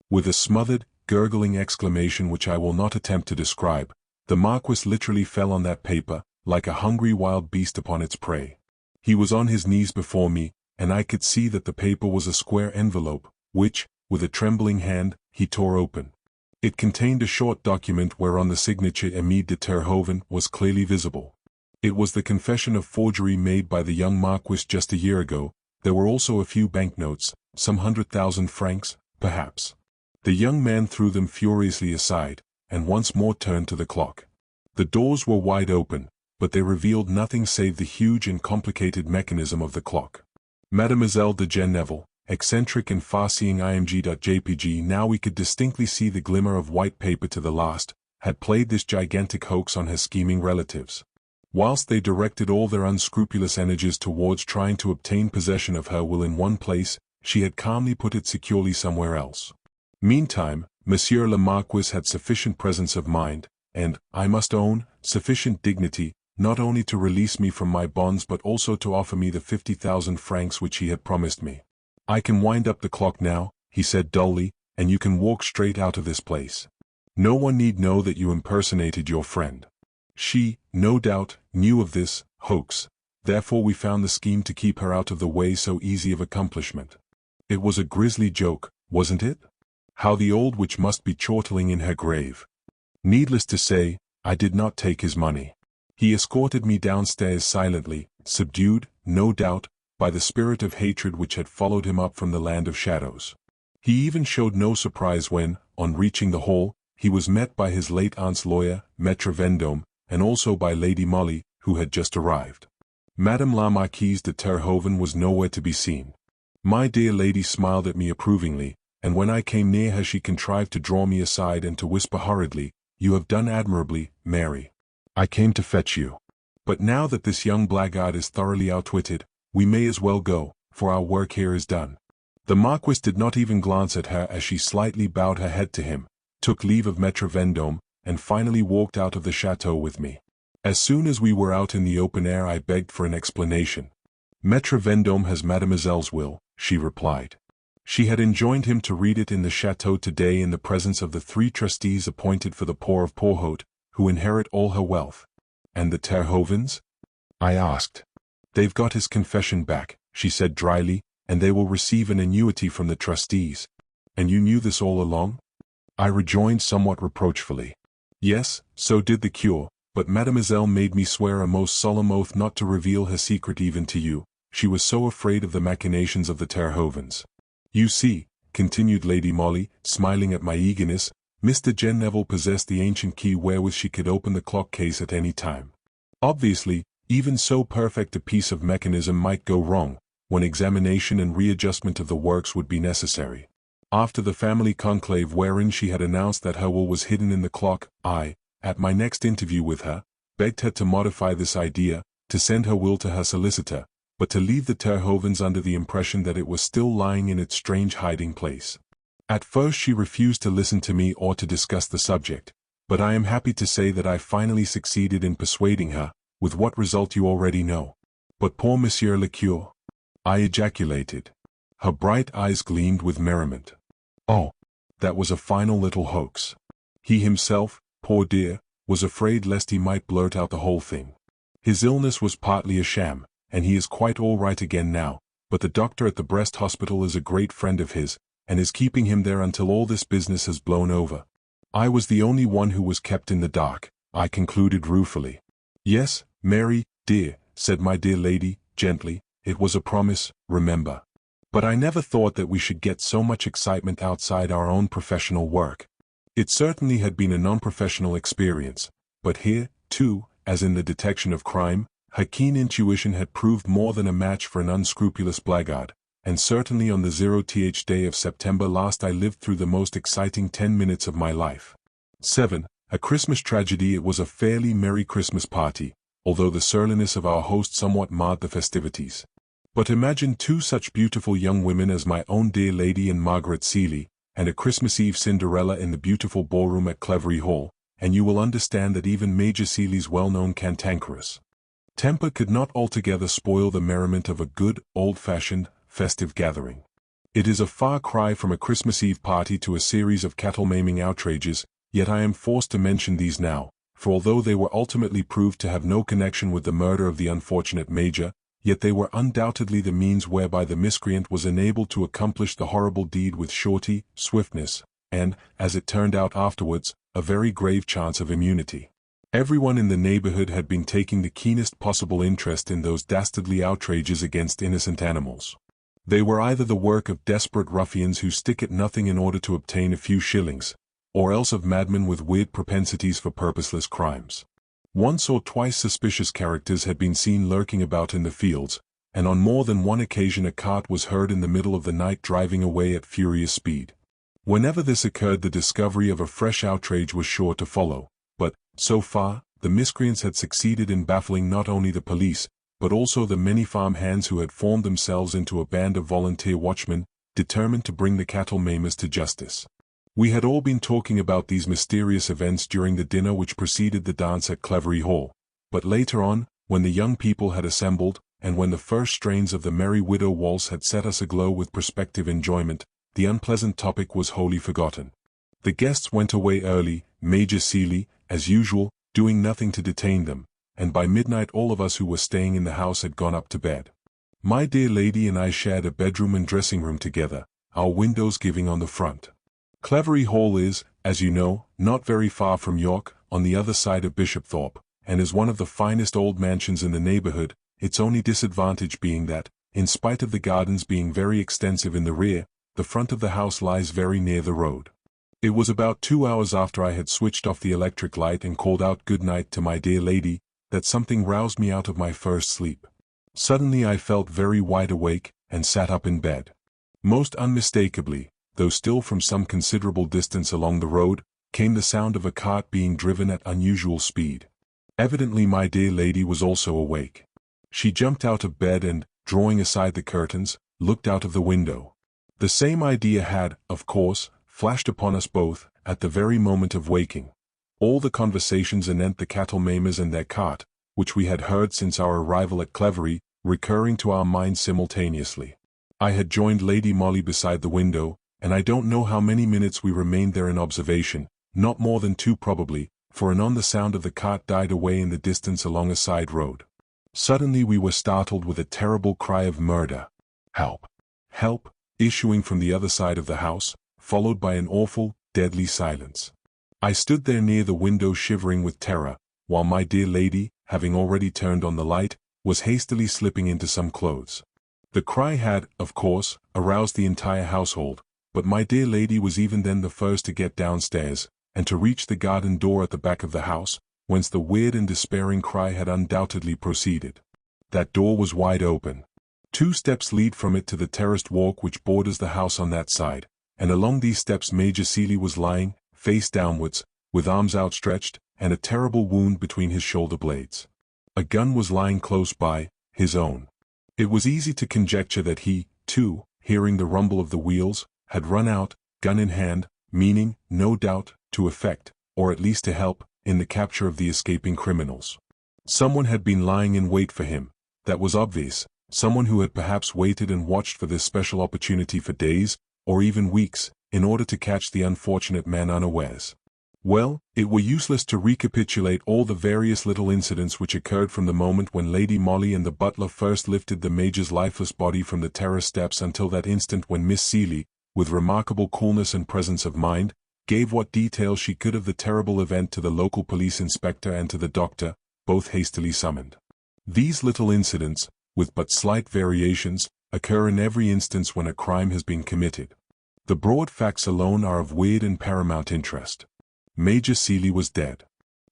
Speaker 1: With a smothered, gurgling exclamation which I will not attempt to describe, the Marquis literally fell on that paper, like a hungry wild beast upon its prey. He was on his knees before me, and I could see that the paper was a square envelope, which, with a trembling hand, he tore open. It contained a short document whereon the signature Emme de Terhoven was clearly visible. It was the confession of forgery made by the young Marquis just a year ago. There were also a few banknotes, some 100,000 francs, perhaps. The young man threw them furiously aside, and once more turned to the clock. The doors were wide open, but they revealed nothing save the huge and complicated mechanism of the clock. Mademoiselle de Genneval, eccentric and far-seeing img.jpg, now we could distinctly see the glimmer of white paper to the last, had played this gigantic hoax on her scheming relatives. Whilst they directed all their unscrupulous energies towards trying to obtain possession of her will in one place, she had calmly put it securely somewhere else. Meantime, Monsieur le Marquis had sufficient presence of mind, and, I must own, sufficient dignity, not only to release me from my bonds but also to offer me the 50,000 francs which he had promised me. "I can wind up the clock now," he said dully, "and you can walk straight out of this place. No one need know that you impersonated your friend." She, no doubt, knew of this hoax, therefore we found the scheme to keep her out of the way so easy of accomplishment. It was a grisly joke, wasn't it? How the old witch must be chortling in her grave. Needless to say, I did not take his money. He escorted me downstairs silently, subdued, no doubt, by the spirit of hatred which had followed him up from the land of shadows. He even showed no surprise when, on reaching the hall, he was met by his late aunt's lawyer, Maître Vendôme, and also by Lady Molly, who had just arrived. Madame la Marquise de Terhoven was nowhere to be seen. My dear lady smiled at me approvingly, and when I came near her she contrived to draw me aside and to whisper hurriedly, "You have done admirably, Mary. I came to fetch you. But now that this young blackguard is thoroughly outwitted, we may as well go, for our work here is done." The Marquis did not even glance at her as she slightly bowed her head to him, took leave of Maître Vendôme, and finally walked out of the chateau with me. As soon as we were out in the open air I begged for an explanation. "Maître Vendôme has Mademoiselle's will," she replied. She had enjoined him to read it in the chateau today in the presence of the 3 trustees appointed for the poor of Porhoët, who inherit all her wealth. "And the Terhovens?" I asked. "They've got his confession back," she said dryly, "and they will receive an annuity from the trustees." "And you knew this all along?" I rejoined somewhat reproachfully. "Yes, so did the cure, but Mademoiselle made me swear a most solemn oath not to reveal her secret even to you. She was so afraid of the machinations of the Terhovens. You see," continued Lady Molly, smiling at my eagerness, "Miss de Genneval possessed the ancient key wherewith she could open the clock case at any time. Obviously, even so perfect a piece of mechanism might go wrong, when examination and readjustment of the works would be necessary. After the family conclave wherein she had announced that her will was hidden in the clock, I, at my next interview with her, begged her to modify this idea, to send her will to her solicitor, but to leave the Terhovens under the impression that it was still lying in its strange hiding place. At first she refused to listen to me or to discuss the subject, but I am happy to say that I finally succeeded in persuading her, with what result you already know." "But poor Monsieur le Curé," I ejaculated. Her bright eyes gleamed with merriment. "Oh, that was a final little hoax. He himself, poor dear, was afraid lest he might blurt out the whole thing. His illness was partly a sham, and he is quite all right again now, but the doctor at the Brest hospital is a great friend of his, and is keeping him there until all this business has blown over. I was the only one who was kept in the dark," I concluded ruefully. "Yes, Mary, dear," said my dear lady, gently, "it was a promise, remember. But I never thought that we should get so much excitement outside our own professional work. It certainly had been a non-professional experience, but here, too, as in the detection of crime, her keen intuition had proved more than a match for an unscrupulous blackguard, and certainly on the 0th day of September last I lived through the most exciting 10 minutes of my life. 7. A Christmas tragedy. It was a fairly merry Christmas party, although the surliness of our host somewhat marred the festivities. But imagine 2 such beautiful young women as my own dear lady and Margaret Seeley, and a Christmas Eve Cinderella in the beautiful ballroom at Clevery Hall, and you will understand that even Major Seeley's well-known cantankerous temper could not altogether spoil the merriment of a good, old-fashioned, festive gathering. It is a far cry from a Christmas Eve party to a series of cattle-maiming outrages, yet I am forced to mention these now, for although they were ultimately proved to have no connection with the murder of the unfortunate Major, yet they were undoubtedly the means whereby the miscreant was enabled to accomplish the horrible deed with surety, swiftness, and, as it turned out afterwards, a very grave chance of immunity. Everyone in the neighborhood had been taking the keenest possible interest in those dastardly outrages against innocent animals. They were either the work of desperate ruffians who stick at nothing in order to obtain a few shillings, or else of madmen with weird propensities for purposeless crimes. Once or twice suspicious characters had been seen lurking about in the fields, and on more than one occasion a cart was heard in the middle of the night driving away at furious speed. Whenever this occurred, the discovery of a fresh outrage was sure to follow, but, so far, the miscreants had succeeded in baffling not only the police, but also the many farm hands who had formed themselves into a band of volunteer watchmen, determined to bring the cattle maimers to justice. We had all been talking about these mysterious events during the dinner which preceded the dance at Clevery Hall, but later on, when the young people had assembled, and when the first strains of the Merry Widow Waltz had set us aglow with prospective enjoyment, the unpleasant topic was wholly forgotten. The guests went away early, Major Seeley, as usual, doing nothing to detain them, and by midnight all of us who were staying in the house had gone up to bed. My dear lady and I shared a bedroom and dressing room together, our windows giving on the front. Clevery Hall is, as you know, not very far from York, on the other side of Bishopthorpe, and is one of the finest old mansions in the neighborhood, its only disadvantage being that, in spite of the gardens being very extensive in the rear, the front of the house lies very near the road. It was about 2 hours after I had switched off the electric light and called out good night to my dear lady, that something roused me out of my first sleep. Suddenly I felt very wide awake, and sat up in bed. Most unmistakably, though still from some considerable distance along the road, came the sound of a cart being driven at unusual speed. Evidently my dear lady was also awake. She jumped out of bed and, drawing aside the curtains, looked out of the window. The same idea had, of course, flashed upon us both, at the very moment of waking. All the conversations anent the cattle maimers and their cart, which we had heard since our arrival at Clevery, recurring to our minds simultaneously. I had joined Lady Molly beside the window, and I don't know how many minutes we remained there in observation, not more than 2 probably, for anon the sound of the cart died away in the distance along a side road. Suddenly we were startled with a terrible cry of murder. Help! Help! Issuing from the other side of the house, followed by an awful, deadly silence. I stood there near the window shivering with terror, while my dear lady, having already turned on the light, was hastily slipping into some clothes. The cry had, of course, aroused the entire household, but my dear lady was even then the first to get downstairs, and to reach the garden door at the back of the house, whence the weird and despairing cry had undoubtedly proceeded. That door was wide open. 2 steps lead from it to the terraced walk which borders the house on that side, and along these steps Major Seeley was lying, face downwards, with arms outstretched, and a terrible wound between his shoulder blades. A gun was lying close by, his own. It was easy to conjecture that he, too, hearing the rumble of the wheels, had run out, gun in hand, meaning, no doubt, to effect, or at least to help, in the capture of the escaping criminals. Someone had been lying in wait for him, that was obvious, someone who had perhaps waited and watched for this special opportunity for days, or even weeks, in order to catch the unfortunate man unawares. Well, it were useless to recapitulate all the various little incidents which occurred from the moment when Lady Molly and the butler first lifted the Major's lifeless body from the terrace steps until that instant when Miss Seeley, with remarkable coolness and presence of mind, gave what details she could of the terrible event to the local police inspector and to the doctor, both hastily summoned. These little incidents, with but slight variations, occur in every instance when a crime has been committed. The broad facts alone are of weird and paramount interest. Major Seeley was dead.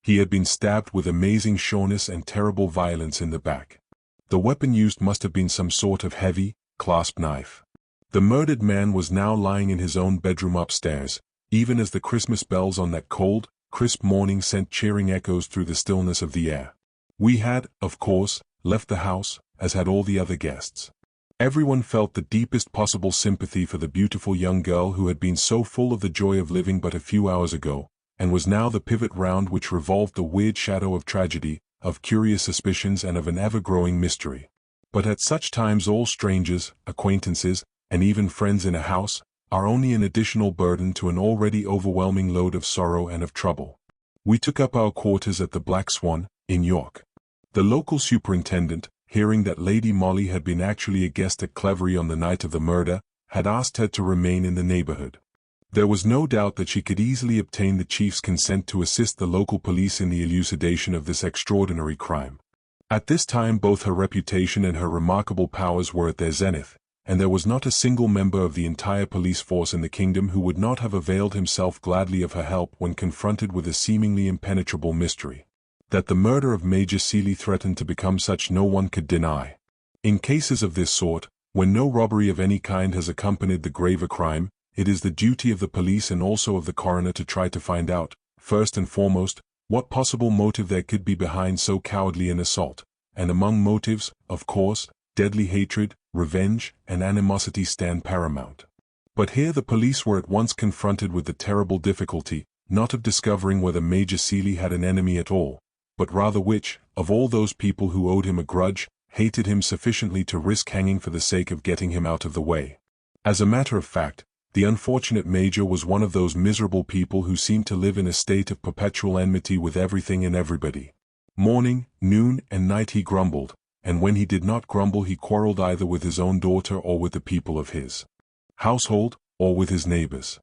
Speaker 1: He had been stabbed with amazing sureness and terrible violence in the back. The weapon used must have been some sort of heavy, clasp knife. The murdered man was now lying in his own bedroom upstairs, even as the Christmas bells on that cold, crisp morning sent cheering echoes through the stillness of the air. We had, of course, left the house, as had all the other guests. Everyone felt the deepest possible sympathy for the beautiful young girl who had been so full of the joy of living but a few hours ago, and was now the pivot round which revolved the weird shadow of tragedy, of curious suspicions and of an ever-growing mystery. But at such times all strangers, acquaintances, and even friends in a house, are only an additional burden to an already overwhelming load of sorrow and of trouble. We took up our quarters at the Black Swan, in York. The local superintendent, hearing that Lady Molly had been actually a guest at Clevery on the night of the murder, had asked her to remain in the neighborhood. There was no doubt that she could easily obtain the chief's consent to assist the local police in the elucidation of this extraordinary crime. At this time both her reputation and her remarkable powers were at their zenith, and there was not a single member of the entire police force in the kingdom who would not have availed himself gladly of her help when confronted with a seemingly impenetrable mystery. That the murder of Major Seeley threatened to become such no one could deny. In cases of this sort, when no robbery of any kind has accompanied the graver crime, it is the duty of the police and also of the coroner to try to find out, first and foremost, what possible motive there could be behind so cowardly an assault, and among motives, of course, deadly hatred, revenge, and animosity stand paramount. But here the police were at once confronted with the terrible difficulty, not of discovering whether Major Seeley had an enemy at all, but rather which, of all those people who owed him a grudge, hated him sufficiently to risk hanging for the sake of getting him out of the way. As a matter of fact, the unfortunate Major was one of those miserable people who seemed to live in a state of perpetual enmity with everything and everybody. Morning, noon, and night he grumbled, and when he did not grumble he quarreled either with his own daughter or with the people of his household, or with his neighbors.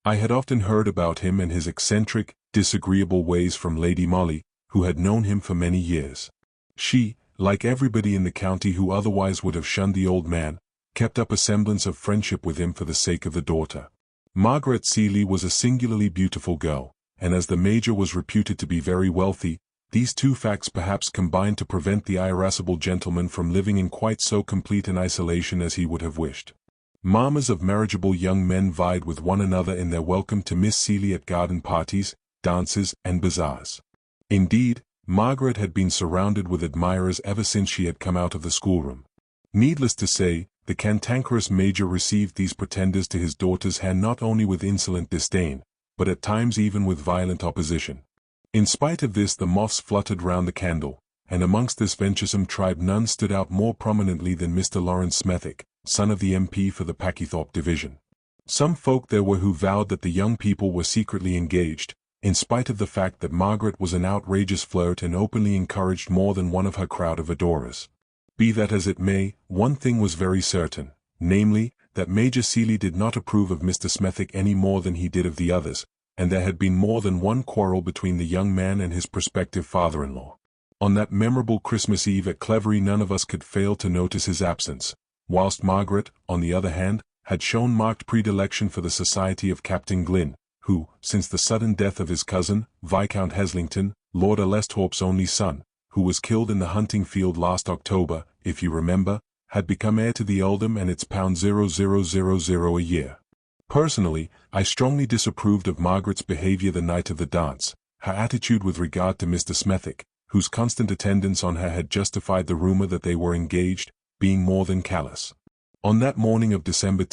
Speaker 1: I had often heard about him and his eccentric, disagreeable ways from Lady Molly, who had known him for many years. She, like everybody in the county who otherwise would have shunned the old man, kept up a semblance of friendship with him for the sake of the daughter. Margaret Seeley was a singularly beautiful girl, and as the Major was reputed to be very wealthy, these two facts perhaps combined to prevent the irascible gentleman from living in quite so complete an isolation as he would have wished. Mammas of marriageable young men vied with one another in their welcome to Miss Seeley at garden parties, dances, and bazaars. Indeed, Margaret had been surrounded with admirers ever since she had come out of the schoolroom. Needless to say, the cantankerous Major received these pretenders to his daughter's hand not only with insolent disdain, but at times even with violent opposition. In spite of this the moths fluttered round the candle, and amongst this venturesome tribe none stood out more prominently than Mr. Lawrence Smethick, son of the MP for the Packithorpe division. Some folk there were who vowed that the young people were secretly engaged, in spite of the fact that Margaret was an outrageous flirt and openly encouraged more than one of her crowd of adorers. Be that as it may, one thing was very certain, namely, that Major Seeley did not approve of Mr. Smethick any more than he did of the others, and there had been more than one quarrel between the young man and his prospective father-in-law. On that memorable Christmas Eve at Clevery none of us could fail to notice his absence, whilst Margaret, on the other hand, had shown marked predilection for the society of Captain Glynn, who, since the sudden death of his cousin, Viscount Heslington, Lord Alesthorpe's only son, who was killed in the hunting field last October, if you remember, had become heir to the earldom and its £0,000 a year. Personally, I strongly disapproved of Margaret's behavior the night of the dance, her attitude with regard to Mr. Smethick, whose constant attendance on her had justified the rumor that they were engaged, being more than callous. On that morning of December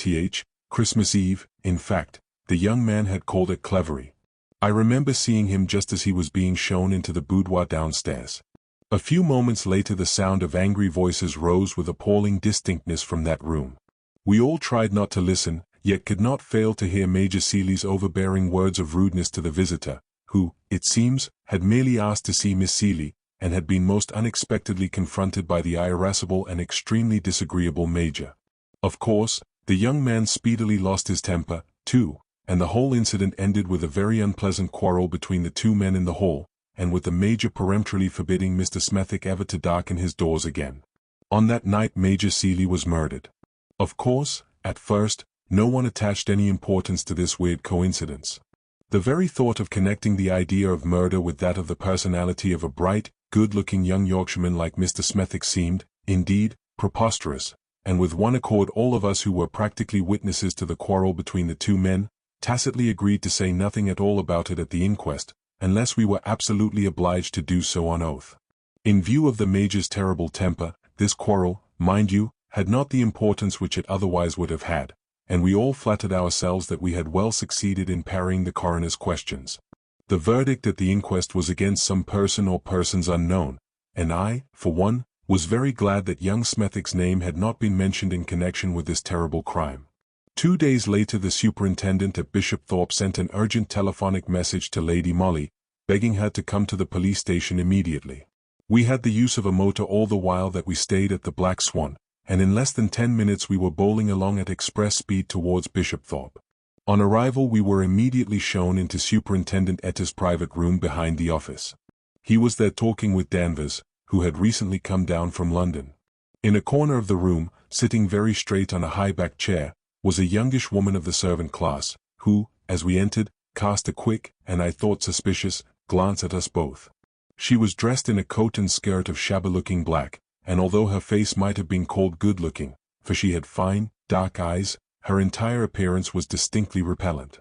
Speaker 1: Christmas Eve, in fact, the young man had called at Clevery. I remember seeing him just as he was being shown into the boudoir downstairs. A few moments later the sound of angry voices rose with appalling distinctness from that room. We all tried not to listen, yet could not fail to hear Major Seeley's overbearing words of rudeness to the visitor, who, it seems, had merely asked to see Miss Seeley, and had been most unexpectedly confronted by the irascible and extremely disagreeable Major. Of course, the young man speedily lost his temper, too, and the whole incident ended with a very unpleasant quarrel between the two men in the hall, and with the Major peremptorily forbidding Mr. Smethick ever to darken his doors again. On that night Major Seeley was murdered. Of course, at first, no one attached any importance to this weird coincidence. The very thought of connecting the idea of murder with that of the personality of a bright, good-looking young Yorkshireman like Mr. Smethick seemed, indeed, preposterous, and with one accord all of us who were practically witnesses to the quarrel between the two men, tacitly agreed to say nothing at all about it at the inquest, unless we were absolutely obliged to do so on oath. In view of the Major's terrible temper, this quarrel, mind you, had not the importance which it otherwise would have had, and we all flattered ourselves that we had well succeeded in parrying the coroner's questions. The verdict at the inquest was against some person or persons unknown, and I, for one, was very glad that young Smethwick's name had not been mentioned in connection with this terrible crime. 2 days later the superintendent at Bishopthorpe sent an urgent telephonic message to Lady Molly, begging her to come to the police station immediately. We had the use of a motor all the while that we stayed at the Black Swan, and in less than 10 minutes we were bowling along at express speed towards Bishopthorpe. On arrival we were immediately shown into Superintendent Etty's private room behind the office. He was there talking with Danvers, who had recently come down from London. In a corner of the room, sitting very straight on a high-backed chair, was a youngish woman of the servant class, who, as we entered, cast a quick, and I thought suspicious, glance at us both. She was dressed in a coat and skirt of shabby-looking black, and although her face might have been called good-looking, for she had fine, dark eyes, her entire appearance was distinctly repellent.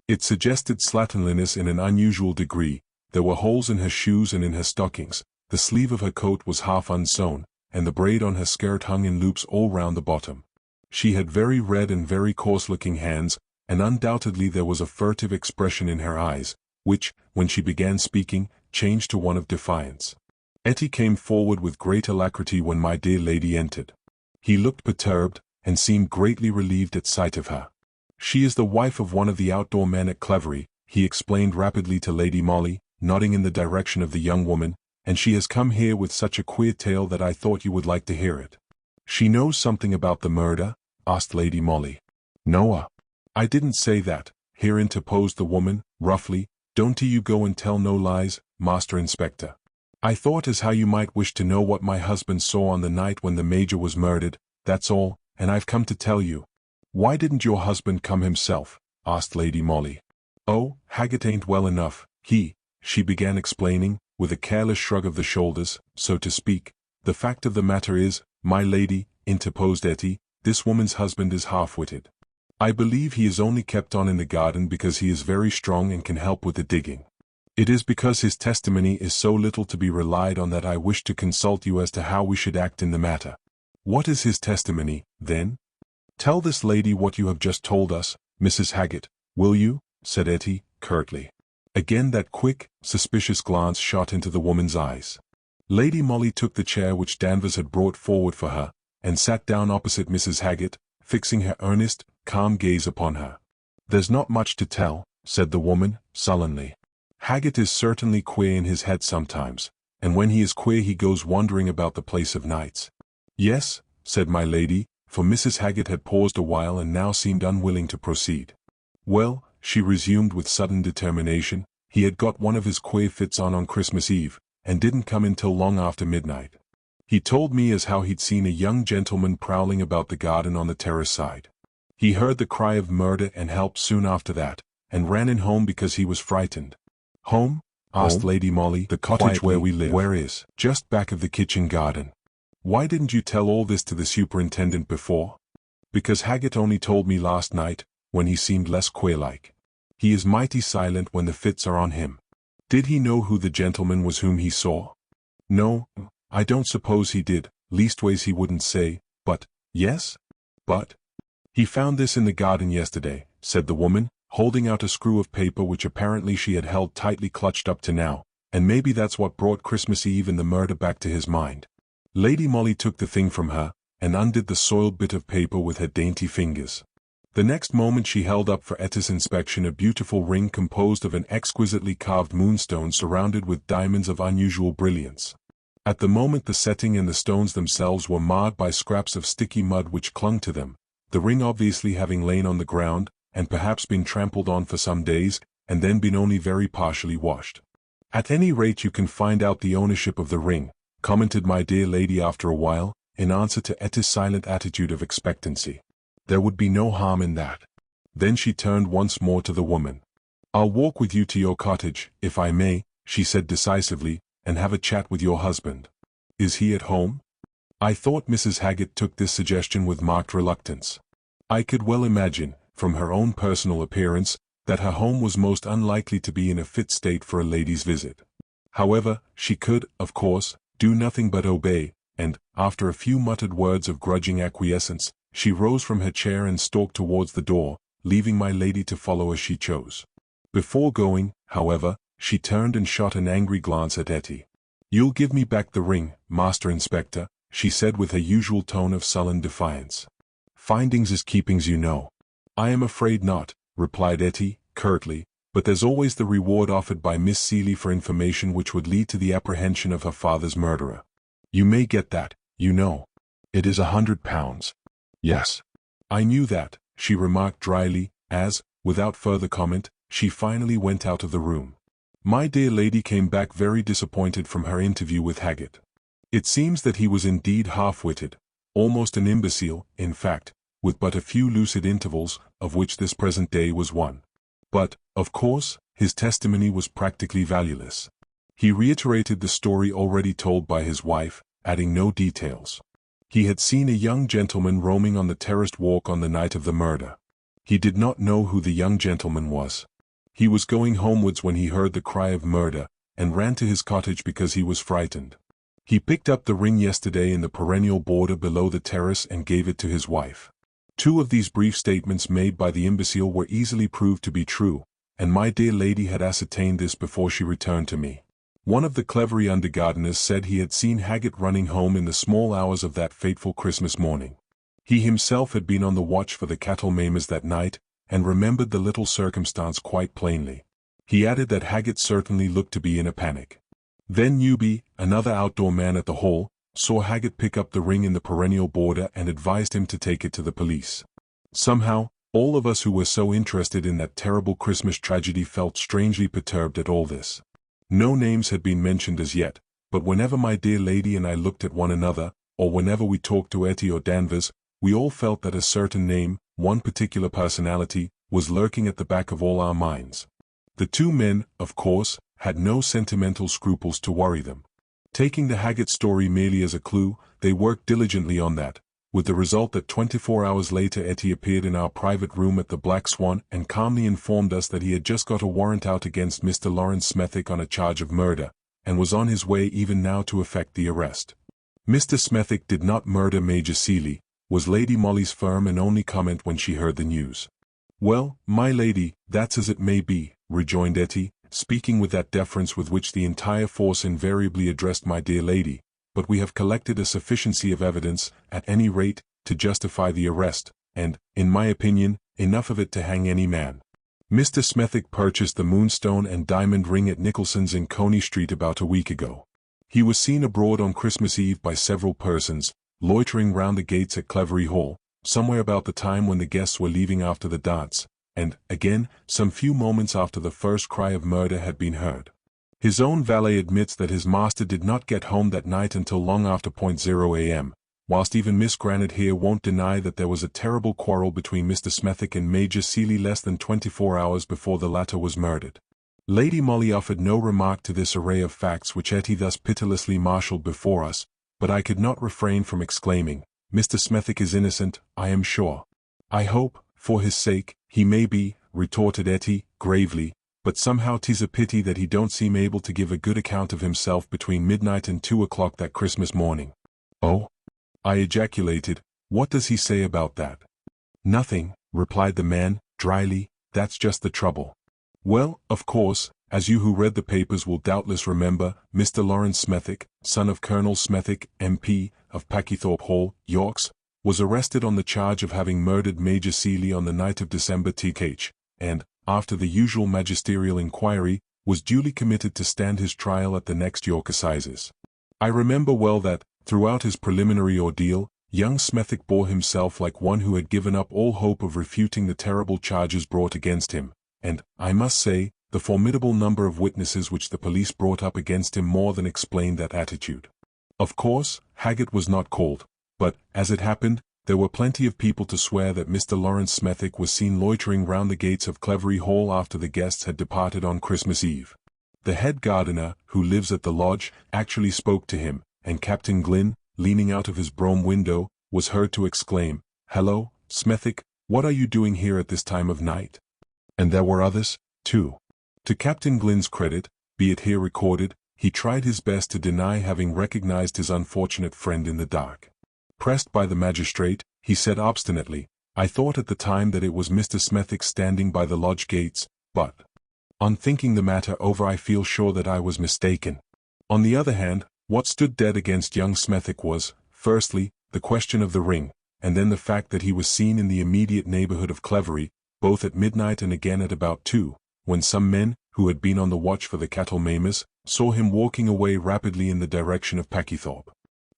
Speaker 1: It suggested slatternliness in an unusual degree. There were holes in her shoes and in her stockings, the sleeve of her coat was half unsewn, and the braid on her skirt hung in loops all round the bottom. She had very red and very coarse-looking hands, and undoubtedly there was a furtive expression in her eyes, which, when she began speaking, changed to one of defiance. Etty came forward with great alacrity when my dear lady entered. He looked perturbed, and seemed greatly relieved at sight of her. "She is the wife of one of the outdoor men at Clevery," he explained rapidly to Lady Molly, nodding in the direction of the young woman, "and she has come here with such a queer tale that I thought you would like to hear it." "She knows something about the murder?" asked Lady Molly. "No, I didn't say that," here interposed the woman, roughly. "Don't you go and tell no lies, Master Inspector. I thought as how you might wish to know what my husband saw on the night when the Major was murdered, that's all, and I've come to tell you." "Why didn't your husband come himself?" asked Lady Molly. "Oh, Haggett ain't well enough, she began explaining, with a careless shrug of the shoulders, so to speak. "The fact of the matter is, my lady," interposed Etty, "this woman's husband is half-witted. I believe he is only kept on in the garden because he is very strong and can help with the digging. It is because his testimony is so little to be relied on that I wish to consult you as to how we should act in the matter." "What is his testimony, then?" "Tell this lady what you have just told us, Mrs. Haggett, will you?" said Etty, curtly. Again that quick, suspicious glance shot into the woman's eyes. Lady Molly took the chair which Danvers had brought forward for her, and sat down opposite Mrs. Haggett, fixing her earnest, calm gaze upon her. "There's not much to tell," said the woman, sullenly. "Haggett is certainly queer in his head sometimes, and when he is queer he goes wandering about the place of nights." "Yes," said my lady, for Mrs. Haggett had paused a while and now seemed unwilling to proceed. "Well," she resumed with sudden determination, "he had got one of his queer fits on Christmas Eve, and didn't come in till long after midnight. He told me as how he'd seen a young gentleman prowling about the garden on the terrace side. He heard the cry of murder and help soon after that, and ran in home because he was frightened." "Home?" asked Lady Molly. "The cottage
Speaker 2: Quietly.
Speaker 1: where we live." "Where is?" "Just back of the kitchen garden." "Why didn't you tell all this to the superintendent before?" "Because Haggett only told me last night, when he seemed less queer-like. He is mighty silent when the fits are on him." "Did he know who the gentleman was whom he saw?" "No, I don't suppose he did, leastways he wouldn't say, but—" "Yes? But—" "He found this in the garden yesterday," said the woman, holding out a screw of paper which apparently she had held tightly clutched up to now, "and maybe that's what brought Christmas Eve and the murder back to his mind." Lady Molly took the thing from her, and undid the soiled bit of paper with her dainty fingers. The next moment she held up for Etty's inspection a beautiful ring composed of an exquisitely carved moonstone surrounded with diamonds of unusual brilliance. At the moment the setting and the stones themselves were marred by scraps of sticky mud which clung to them, the ring obviously having lain on the ground, and perhaps been trampled on for some days, and then been only very partially washed. "At any rate you can find out the ownership of the ring," commented my dear lady after a while, in answer to Etty's silent attitude of expectancy. "There would be no harm in that." Then she turned once more to the woman. "I'll walk with you to your cottage, if I may," she said decisively, "and have a chat with your husband. Is he at home?" I thought Mrs. Haggett took this suggestion with marked reluctance. I could well imagine, from her own personal appearance, that her home was most unlikely to be in a fit state for a lady's visit. However, she could, of course, do nothing but obey, and, after a few muttered words of grudging acquiescence, she rose from her chair and stalked towards the door, leaving my lady to follow as she chose. Before going, however, she turned and shot an angry glance at Etty. "You'll give me back the ring, Master Inspector," she said with her usual tone of sullen defiance. Findings is keepings, you know. I am afraid not, replied Etty, curtly, but there's always the reward offered by Miss Seeley for information which would lead to the apprehension of her father's murderer. You may get that, you know. It is £100. Yes. I knew that, she remarked dryly, as, without further comment, she finally went out of the room. My dear lady came back very disappointed from her interview with Haggett. It seems that he was indeed half-witted, almost an imbecile, in fact, with but a few lucid intervals, of which this present day was one. But, of course, his testimony was practically valueless. He reiterated the story already told by his wife, adding no details. He had seen a young gentleman roaming on the terraced walk on the night of the murder. He did not know who the young gentleman was. He was going homewards when he heard the cry of murder, and ran to his cottage because he was frightened. He picked up the ring yesterday in the perennial border below the terrace and gave it to his wife. Two of these brief statements made by the imbecile were easily proved to be true, and my dear lady had ascertained this before she returned to me. One of the clevery undergardeners said he had seen Haggett running home in the small hours of that fateful Christmas morning. He himself had been on the watch for the cattle maimers that night, and remembered the little circumstance quite plainly. He added that Haggett certainly looked to be in a panic. Then Newby, another outdoor man at the Hall, saw Haggett pick up the ring in the perennial border and advised him to take it to the police. Somehow, all of us who were so interested in that terrible Christmas tragedy felt strangely perturbed at all this. No names had been mentioned as yet, but whenever my dear lady and I looked at one another, or whenever we talked to Etty or Danvers, we all felt that a certain name, one particular personality, was lurking at the back of all our minds. The two men, of course, had no sentimental scruples to worry them. Taking the Haggett story merely as a clue, they worked diligently on that, with the result that 24 hours later Etty appeared in our private room at the Black Swan and calmly informed us that he had just got a warrant out against Mr. Lawrence Smethick on a charge of murder, and was on his way even now to effect the arrest. Mr. Smethick did not murder Major Seeley, was Lady Molly's firm and only comment when she heard the news. Well, my lady, that's as it may be, rejoined Etty, speaking with that deference with which the entire force invariably addressed my dear lady, but we have collected a sufficiency of evidence, at any rate, to justify the arrest, and, in my opinion, enough of it to hang any man. Mr. Smethick purchased the moonstone and diamond ring at Nicholson's in Coney Street about a week ago. He was seen abroad on Christmas Eve by several persons, loitering round the gates at Clevery Hall, somewhere about the time when the guests were leaving after the dance, and, again, some few moments after the first cry of murder had been heard. His own valet admits that his master did not get home that night until long after .0 a.m., whilst even Miss Granite here won't deny that there was a terrible quarrel between Mr. Smethick and Major Seeley less than 24 hours before the latter was murdered. Lady Molly offered no remark to this array of facts which Etty thus pitilessly marshalled before us, but I could not refrain from exclaiming, Mr. Smethick is innocent, I am sure. I hope, for his sake, he may be, retorted Etty, gravely, but somehow 'tis a pity that he don't seem able to give a good account of himself between midnight and 2 o'clock that Christmas morning. Oh? I ejaculated, what does he say about that? Nothing, replied the man, dryly, that's just the trouble. Well, of course, as you who read the papers will doubtless remember, Mr. Lawrence Smethick, son of Colonel Smethick, MP, of Packythorpe Hall, Yorks, was arrested on the charge of having murdered Major Seeley on the night of December th, and, after the usual magisterial inquiry, was duly committed to stand his trial at the next York Assizes. I remember well that, throughout his preliminary ordeal, young Smethick bore himself like one who had given up all hope of refuting the terrible charges brought against him, and, I must say, the formidable number of witnesses which the police brought up against him more than explained that attitude. Of course, Haggett was not called, but, as it happened, there were plenty of people to swear that Mr. Lawrence Smethick was seen loitering round the gates of Clevery Hall after the guests had departed on Christmas Eve. The head gardener, who lives at the lodge, actually spoke to him, and Captain Glynn, leaning out of his brougham window, was heard to exclaim, "Hello, Smethick, what are you doing here at this time of night?" And there were others, too. To Captain Glynn's credit, be it here recorded, he tried his best to deny having recognized his unfortunate friend in the dark. Pressed by the magistrate, he said obstinately, "I thought at the time that it was Mr. Smethick standing by the lodge gates, but on thinking the matter over I feel sure that I was mistaken." On the other hand, what stood dead against young Smethick was, Firstly, the question of the ring, and then the fact that he was seen in the immediate neighborhood of Clevery, both at midnight and again at about 2, when some men, who had been on the watch for the cattle maimers, saw him walking away rapidly in the direction of Packythorpe.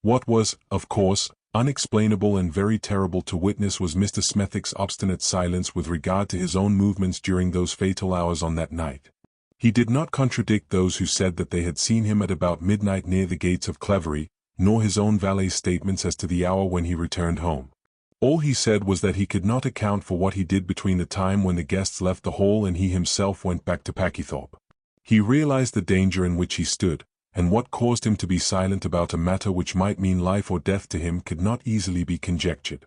Speaker 1: What was, of course, unexplainable and very terrible to witness was Mr. Smethwick's obstinate silence with regard to his own movements during those fatal hours on that night. He did not contradict those who said that they had seen him at about midnight near the gates of Clevery, nor his own valet's statements as to the hour when he returned home. All he said was that he could not account for what he did between the time when the guests left the hall and he himself went back to Packythorpe. He realized the danger in which he stood, and what caused him to be silent about a matter which might mean life or death to him could not easily be conjectured.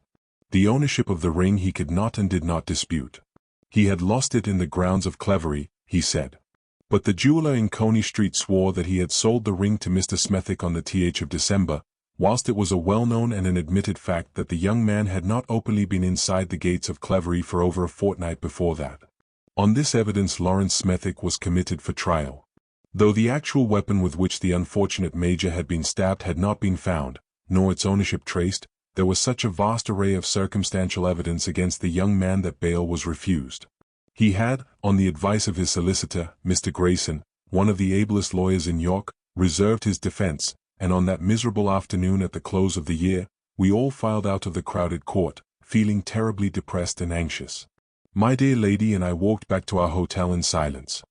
Speaker 1: The ownership of the ring he could not and did not dispute. He had lost it in the grounds of Clevery, he said. But the jeweller in Coney Street swore that he had sold the ring to Mr. Smethwick on the th of December, whilst it was a well-known and an admitted fact that the young man had not openly been inside the gates of Clevery for over a fortnight before that. On this evidence Lawrence Smethwick was committed for trial. Though the actual weapon with which the unfortunate major had been stabbed had not been found, nor its ownership traced, there was such a vast array of circumstantial evidence against the young man that bail was refused. He had, on the advice of his solicitor, Mr. Grayson, one of the ablest lawyers in York, reserved his defense, and on that miserable afternoon at the close of the year, we all filed out of the crowded court, feeling terribly depressed and anxious. My dear lady and I walked back to our hotel in silence.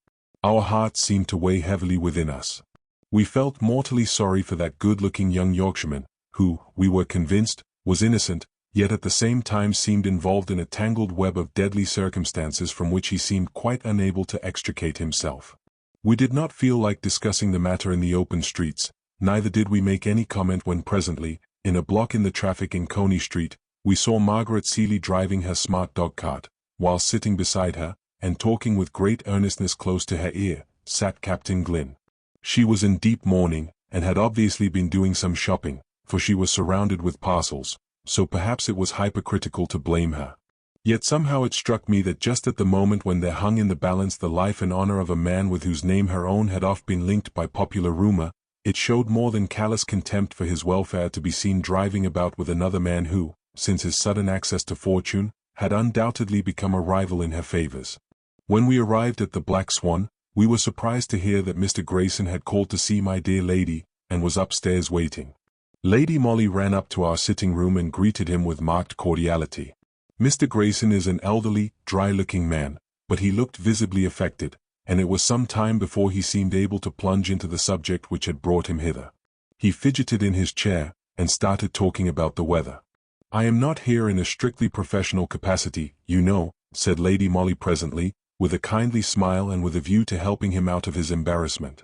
Speaker 1: Our hearts seemed to weigh heavily within us. We felt mortally sorry for that good-looking young Yorkshireman, who, we were convinced, was innocent, yet at the same time seemed involved in a tangled web of deadly circumstances from which he seemed quite unable to extricate himself. We did not feel like discussing the matter in the open streets, neither did we make any comment when presently, in a block in the traffic in Coney Street, we saw Margaret Seeley driving her smart dog-cart, while sitting beside her, and talking with great earnestness close to her ear, sat Captain Glynn. She was in deep mourning, and had obviously been doing some shopping, for she was surrounded with parcels, so perhaps it was hypercritical to blame her. Yet somehow it struck me that just at the moment when there hung in the balance the life and honor of a man with whose name her own had oft been linked by popular rumor, it showed more than callous contempt for his welfare to be seen driving about with another man who, since his sudden access to fortune, had undoubtedly become a rival in her favors. When we arrived at the Black Swan, we were surprised to hear that Mr. Grayson had called to see my dear lady, and was upstairs waiting. Lady Molly ran up to our sitting room and greeted him with marked cordiality. Mr. Grayson is an elderly, dry-looking man, but he looked visibly affected, and it was some time before he seemed able to plunge into the subject which had brought him hither. He fidgeted in his chair, and started talking about the weather. "I am not here in a strictly professional capacity, you know," said Lady Molly presently, with a kindly smile and with a view to helping him out of his embarrassment.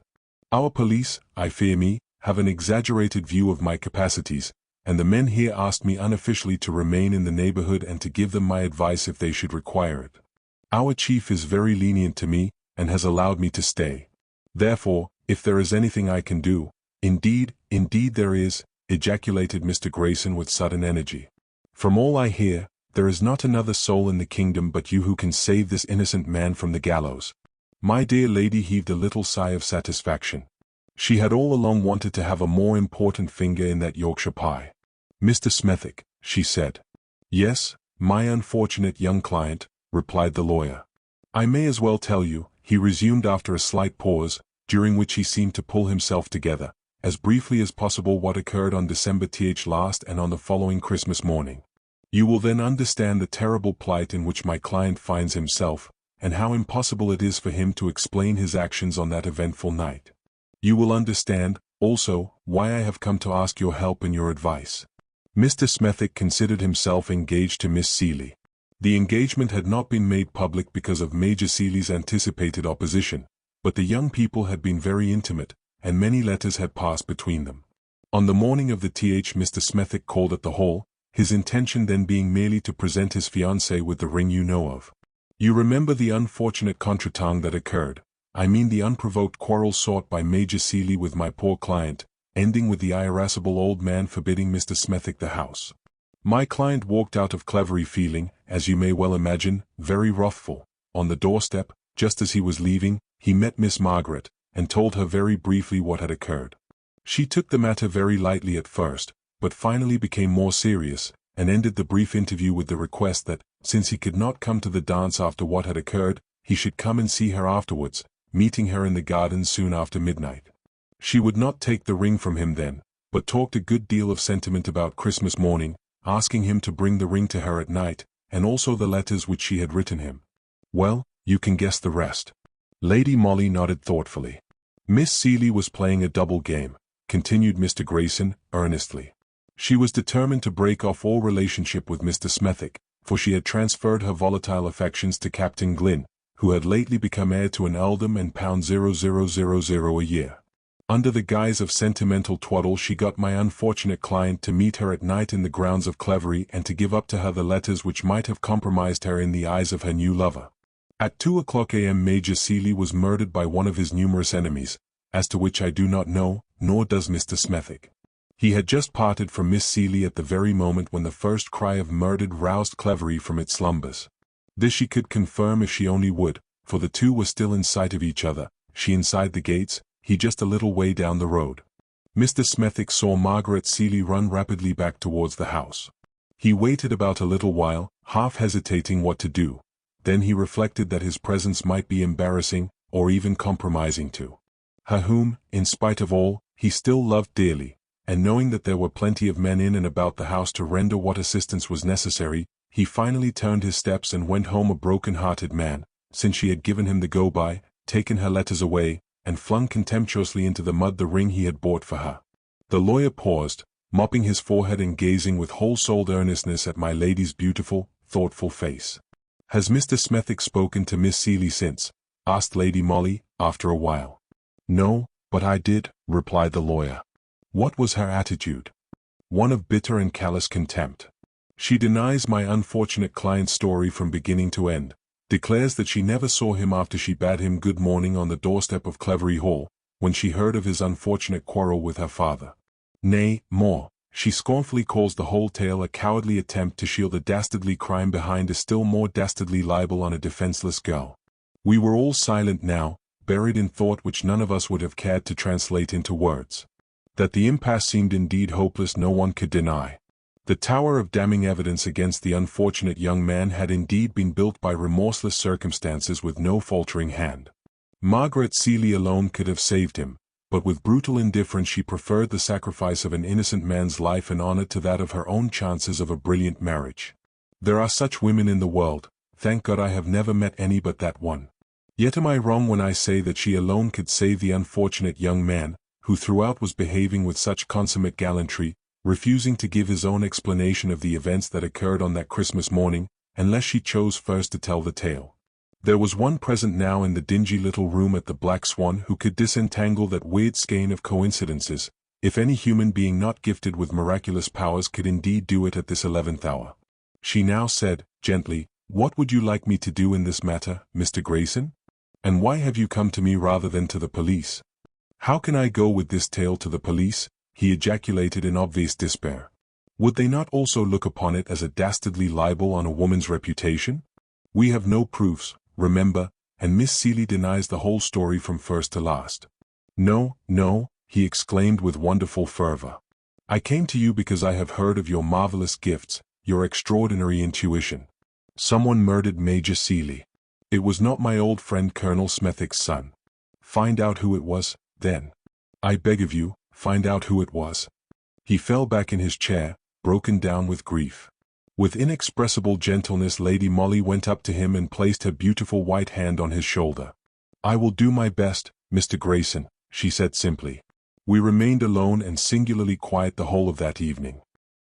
Speaker 1: "Our police, I fear me, have an exaggerated view of my capacities, and the men here asked me unofficially to remain in the neighborhood and to give them my advice if they should require it. Our chief is very lenient to me, and has allowed me to stay. Therefore, if there is anything I can do—" "Indeed there is," ejaculated Mr. Grayson with sudden energy. "From all I hear, there is not another soul in the kingdom but you who can save this innocent man from the gallows." My dear lady heaved a little sigh of satisfaction. She had all along wanted to have a more important finger in that Yorkshire pie. "Mr. Smethwick," she said. "Yes, my unfortunate young client," replied the lawyer. "I may as well tell you," he resumed after a slight pause, during which he seemed to pull himself together, as briefly as possible what occurred on December last and on the following Christmas morning. "You will then understand the terrible plight in which my client finds himself, and how impossible it is for him to explain his actions on that eventful night. You will understand, also, why I have come to ask your help and your advice." Mr. Smethwick considered himself engaged to Miss Seeley. The engagement had not been made public because of Major Seeley's anticipated opposition, but the young people had been very intimate, and many letters had passed between them. On the morning of the Mr. Smethwick called at the hall, his intention then being merely to present his fiancée with the ring you know of. You remember the unfortunate contretemps that occurred, I mean the unprovoked quarrel sought by Major Seeley with my poor client, ending with the irascible old man forbidding Mr. Smethwick the house. My client walked out of Clevery feeling, as you may well imagine, very wrathful. On the doorstep, just as he was leaving, he met Miss Margaret, and told her very briefly what had occurred. She took the matter very lightly at first, but finally became more serious, and ended the brief interview with the request that, since he could not come to the dance after what had occurred, he should come and see her afterwards, meeting her in the garden soon after midnight. She would not take the ring from him then, but talked a good deal of sentiment about Christmas morning, asking him to bring the ring to her at night, and also the letters which she had written him. Well, you can guess the rest. Lady Molly nodded thoughtfully. Miss Seeley was playing a double game, continued Mr. Grayson, earnestly. She was determined to break off all relationship with Mr. Smethick, for she had transferred her volatile affections to Captain Glynn, who had lately become heir to an earldom and £0,000 a year. Under the guise of sentimental twaddle she got my unfortunate client to meet her at night in the grounds of Clevery and to give up to her the letters which might have compromised her in the eyes of her new lover. At 2:00 a.m. Major Seeley was murdered by one of his numerous enemies, as to which I do not know, nor does Mr. Smethick. He had just parted from Miss Seeley at the very moment when the first cry of murdered roused Clevery from its slumbers. This she could confirm if she only would, for the two were still in sight of each other, she inside the gates, he just a little way down the road. Mr. Smethick saw Margaret Seeley run rapidly back towards the house. He waited about a little while, half hesitating what to do. Then he reflected that his presence might be embarrassing, or even compromising to her whom, in spite of all, he still loved dearly, and knowing that there were plenty of men in and about the house to render what assistance was necessary, he finally turned his steps and went home a broken-hearted man, since she had given him the go-by, taken her letters away, and flung contemptuously into the mud the ring he had bought for her. The lawyer paused, mopping his forehead and gazing with whole-souled earnestness at my lady's beautiful, thoughtful face. "Has Mr. Smethick spoken to Miss Seeley since?" asked Lady Molly, after a while. "No, but I did," replied the lawyer. "What was her attitude?" "One of bitter and callous contempt. She denies my unfortunate client's story from beginning to end, declares that she never saw him after she bade him good morning on the doorstep of Clevery Hall, when she heard of his unfortunate quarrel with her father. Nay, more, she scornfully calls the whole tale a cowardly attempt to shield a dastardly crime behind a still more dastardly libel on a defenseless girl." We were all silent now, buried in thought which none of us would have cared to translate into words. That the impasse seemed indeed hopeless no one could deny. The tower of damning evidence against the unfortunate young man had indeed been built by remorseless circumstances with no faltering hand. Margaret Seeley alone could have saved him, but with brutal indifference she preferred the sacrifice of an innocent man's life and honor to that of her own chances of a brilliant marriage. There are such women in the world, thank God I have never met any but that one. Yet am I wrong when I say that she alone could save the unfortunate young man, who throughout was behaving with such consummate gallantry, refusing to give his own explanation of the events that occurred on that Christmas morning, unless she chose first to tell the tale. There was one present now in the dingy little room at the Black Swan who could disentangle that weird skein of coincidences, if any human being not gifted with miraculous powers could indeed do it at this 11th hour. She now said, gently, "What would you like me to do in this matter, Mr. Grayson? And why have you come to me rather than to the police?" "How can I go with this tale to the police?" he ejaculated in obvious despair. "Would they not also look upon it as a dastardly libel on a woman's reputation? We have no proofs, remember, and Miss Seeley denies the whole story from first to last." "No, no," he exclaimed with wonderful fervor. "I came to you because I have heard of your marvelous gifts, your extraordinary intuition. Someone murdered Major Seeley. It was not my old friend Colonel Smethick's son. Find out who it was, then. I beg of you, find out who it was." He fell back in his chair, broken down with grief. With inexpressible gentleness Lady Molly went up to him and placed her beautiful white hand on his shoulder. "I will do my best, Mr. Grayson," she said simply. We remained alone and singularly quiet the whole of that evening.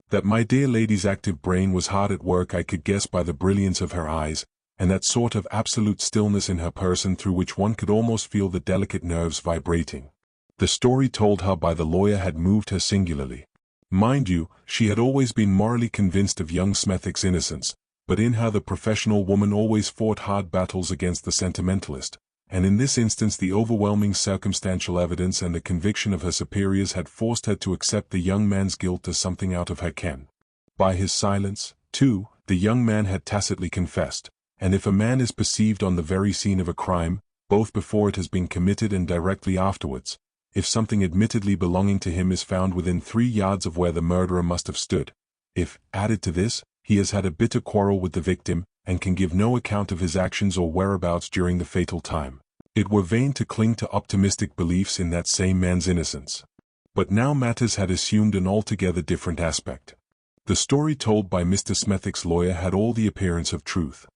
Speaker 1: That my dear lady's active brain was hard at work I could guess by the brilliance of her eyes, and that sort of absolute stillness in her person through which one could almost feel the delicate nerves vibrating. The story told her by the lawyer had moved her singularly. Mind you, she had always been morally convinced of young Smethick's innocence, but in her the professional woman always fought hard battles against the sentimentalist, and in this instance the overwhelming circumstantial evidence and the conviction of her superiors had forced her to accept the young man's guilt as something out of her ken. By his silence, too, the young man had tacitly confessed, and if a man is perceived on the very scene of a crime, both before it has been committed and directly afterwards, if something admittedly belonging to him is found within 3 yards of where the murderer must have stood. If, added to this, he has had a bitter quarrel with the victim, and can give no account of his actions or whereabouts during the fatal time, it were vain to cling to optimistic beliefs in that same man's innocence. But now matters had assumed an altogether different aspect. The story told by Mr. Smethwick's lawyer had all the appearance of truth.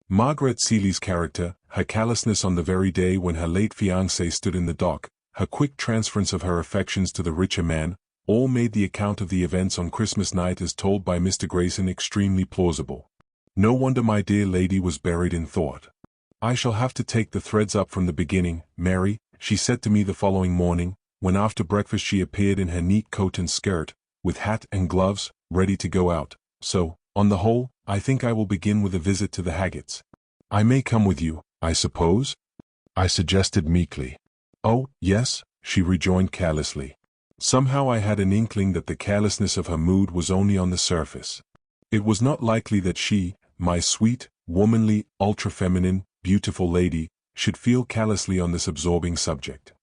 Speaker 1: Margaret Seeley's character, her callousness on the very day when her late fiancé stood in the dock, her quick transference of her affections to the richer man, all made the account of the events on Christmas night as told by Mr. Grayson extremely plausible. No wonder my dear lady was buried in thought. "I shall have to take the threads up from the beginning, Mary," she said to me the following morning, when after breakfast she appeared in her neat coat and skirt, with hat and gloves, ready to go out. "So, on the whole, I think I will begin with a visit to the Haggets." "I may come with you, I suppose?" I suggested meekly. "Oh, yes," she rejoined carelessly. Somehow I had an inkling that the carelessness of her mood was only on the surface. It was not likely that she, my sweet, womanly, ultra-feminine, beautiful lady, should feel callously on this absorbing subject.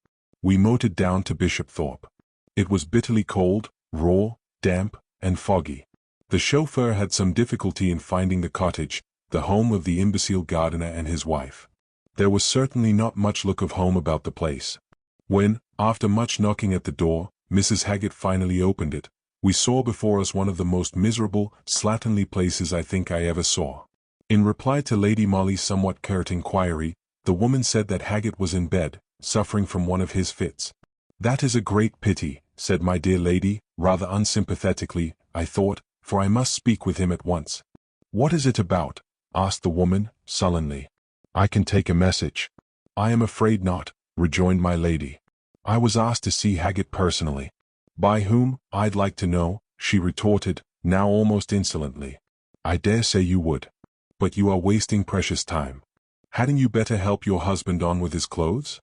Speaker 1: We motored down to Bishopthorpe. It was bitterly cold, raw, damp, and foggy. The chauffeur had some difficulty in finding the cottage, the home of the imbecile gardener and his wife. There was certainly not much look of home about the place. When, after much knocking at the door, Mrs. Haggett finally opened it, we saw before us one of the most miserable, slatternly places I think I ever saw. In reply to Lady Molly's somewhat curt inquiry, the woman said that Haggett was in bed, suffering from one of his fits. "That is a great pity," said my dear lady, rather unsympathetically, I thought, for I must speak with him at once. "What is it about?" asked the woman, sullenly. "I can take a message." "I am afraid not," rejoined my lady. "I was asked to see Haggett personally." "By whom, I'd like to know," she retorted, now almost insolently. "I dare say you would. But you are wasting precious time. Hadn't you better help your husband on with his clothes?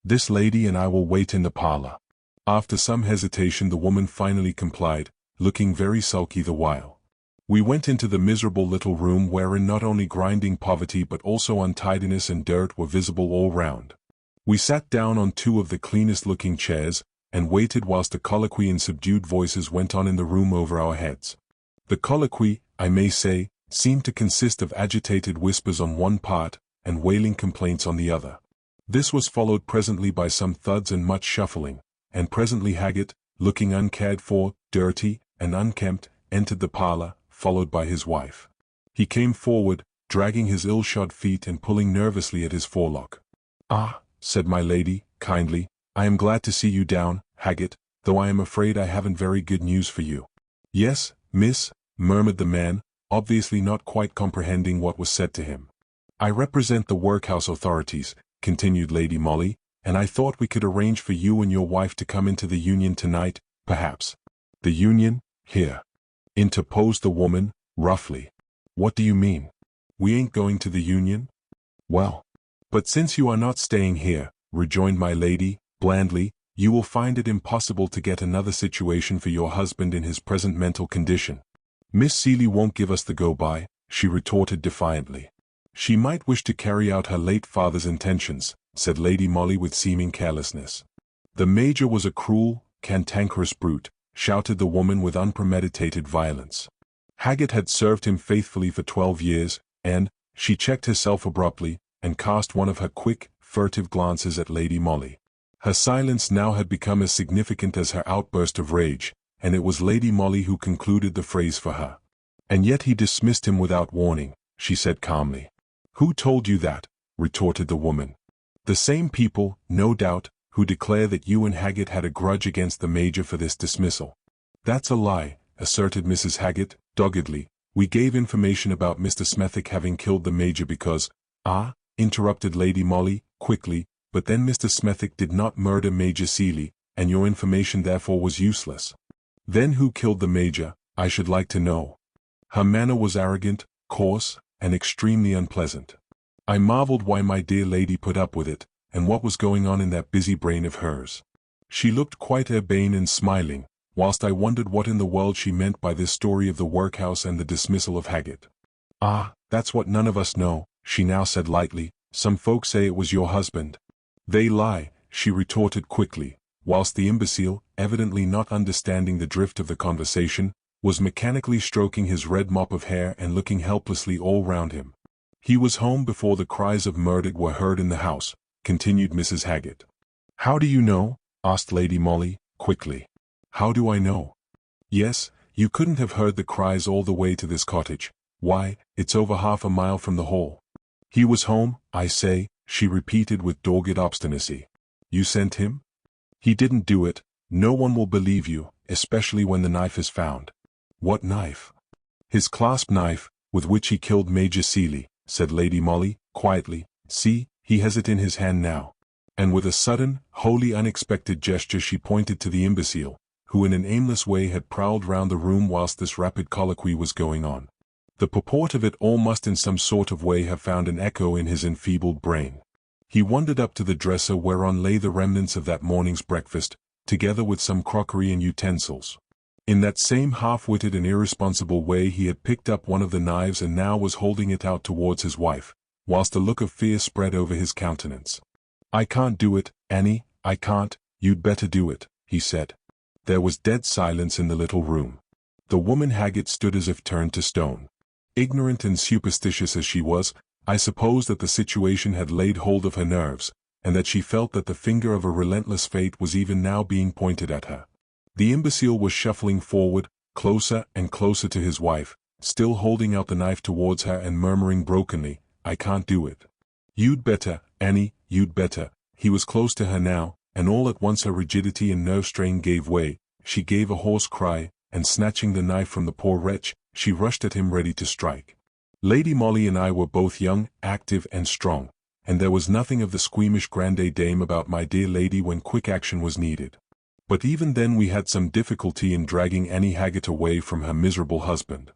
Speaker 1: This lady and I will wait in the parlor." After some hesitation the woman finally complied, looking very sulky the while. We went into the miserable little room wherein not only grinding poverty but also untidiness and dirt were visible all round. We sat down on 2 of the cleanest-looking chairs, and waited whilst a colloquy in subdued voices went on in the room over our heads. The colloquy, I may say, seemed to consist of agitated whispers on one part, and wailing complaints on the other. This was followed presently by some thuds and much shuffling, and presently Haggett, looking uncared for, dirty, and unkempt, entered the parlor, followed by his wife. He came forward, dragging his ill-shod feet and pulling nervously at his forelock. "Ah," said my lady, kindly, "I am glad to see you down, Haggett, though I am afraid I haven't very good news for you." "Yes, miss," murmured the man, obviously not quite comprehending what was said to him. "I represent the workhouse authorities," continued Lady Molly, "and I thought we could arrange for you and your wife to come into the Union tonight, perhaps." "The Union, here," interposed the woman, roughly. "What do you mean? We ain't going to the Union?" "Well, but since you are not staying here," rejoined my lady, blandly, "you will find it impossible to get another situation for your husband in his present mental condition." "Miss Seeley won't give us the go-by," she retorted defiantly. "She might wish to carry out her late father's intentions," said Lady Molly with seeming carelessness. "The Major was a cruel, cantankerous brute," shouted the woman with unpremeditated violence. "Haggett had served him faithfully for 12 years, and," she checked herself abruptly, and cast one of her quick, furtive glances at Lady Molly. Her silence now had become as significant as her outburst of rage, and it was Lady Molly who concluded the phrase for her. "And yet he dismissed him without warning," she said calmly. "Who told you that?" retorted the woman. "The same people, no doubt, who declare that you and Haggett had a grudge against the Major for this dismissal." "That's a lie," asserted Mrs. Haggett, doggedly. "We gave information about Mr. Smethwick having killed the Major because—" "Ah," interrupted Lady Molly, quickly, "but then Mr. Smethwick did not murder Major Seeley, and your information therefore was useless." "Then who killed the Major, I should like to know?" Her manner was arrogant, coarse, and extremely unpleasant. I marveled why my dear lady put up with it, and what was going on in that busy brain of hers. She looked quite urbane and smiling, whilst I wondered what in the world she meant by this story of the workhouse and the dismissal of Haggett. "Ah, that's what none of us know," she now said lightly. "Some folks say it was your husband." "They lie," she retorted quickly, whilst the imbecile, evidently not understanding the drift of the conversation, was mechanically stroking his red mop of hair and looking helplessly all round him. He was home before the cries of murder were heard in the house, continued Mrs. Haggett. How do you know? Asked Lady Molly, quickly. How do I know? Yes, you couldn't have heard the cries all the way to this cottage. Why, it's over half a mile from the Hall. He was home, I say, she repeated with dogged obstinacy. You sent him? He didn't do it. No one will believe you, especially when the knife is found. What knife? His clasp knife, with which he killed Major Seeley, said Lady Molly, quietly. See, he has it in his hand now. And with a sudden, wholly unexpected gesture she pointed to the imbecile, who in an aimless way had prowled round the room whilst this rapid colloquy was going on. The purport of it all must in some sort of way have found an echo in his enfeebled brain. He wandered up to the dresser whereon lay the remnants of that morning's breakfast, together with some crockery and utensils. In that same half-witted and irresponsible way he had picked up one of the knives and now was holding it out towards his wife, whilst a look of fear spread over his countenance. I can't do it, Annie, I can't. You'd better do it, he said. There was dead silence in the little room. The woman Haggett stood as if turned to stone. Ignorant and superstitious as she was, I suppose that the situation had laid hold of her nerves, and that she felt that the finger of a relentless fate was even now being pointed at her. The imbecile was shuffling forward, closer and closer to his wife, still holding out the knife towards her and murmuring brokenly, I can't do it. You'd better, Annie, you'd better. He was close to her now, and all at once her rigidity and nerve strain gave way. She gave a hoarse cry, and snatching the knife from the poor wretch, she rushed at him ready to strike. Lady Molly and I were both young, active and strong, and there was nothing of the squeamish grande dame about my dear lady when quick action was needed. But even then we had some difficulty in dragging Annie Haggett away from her miserable husband.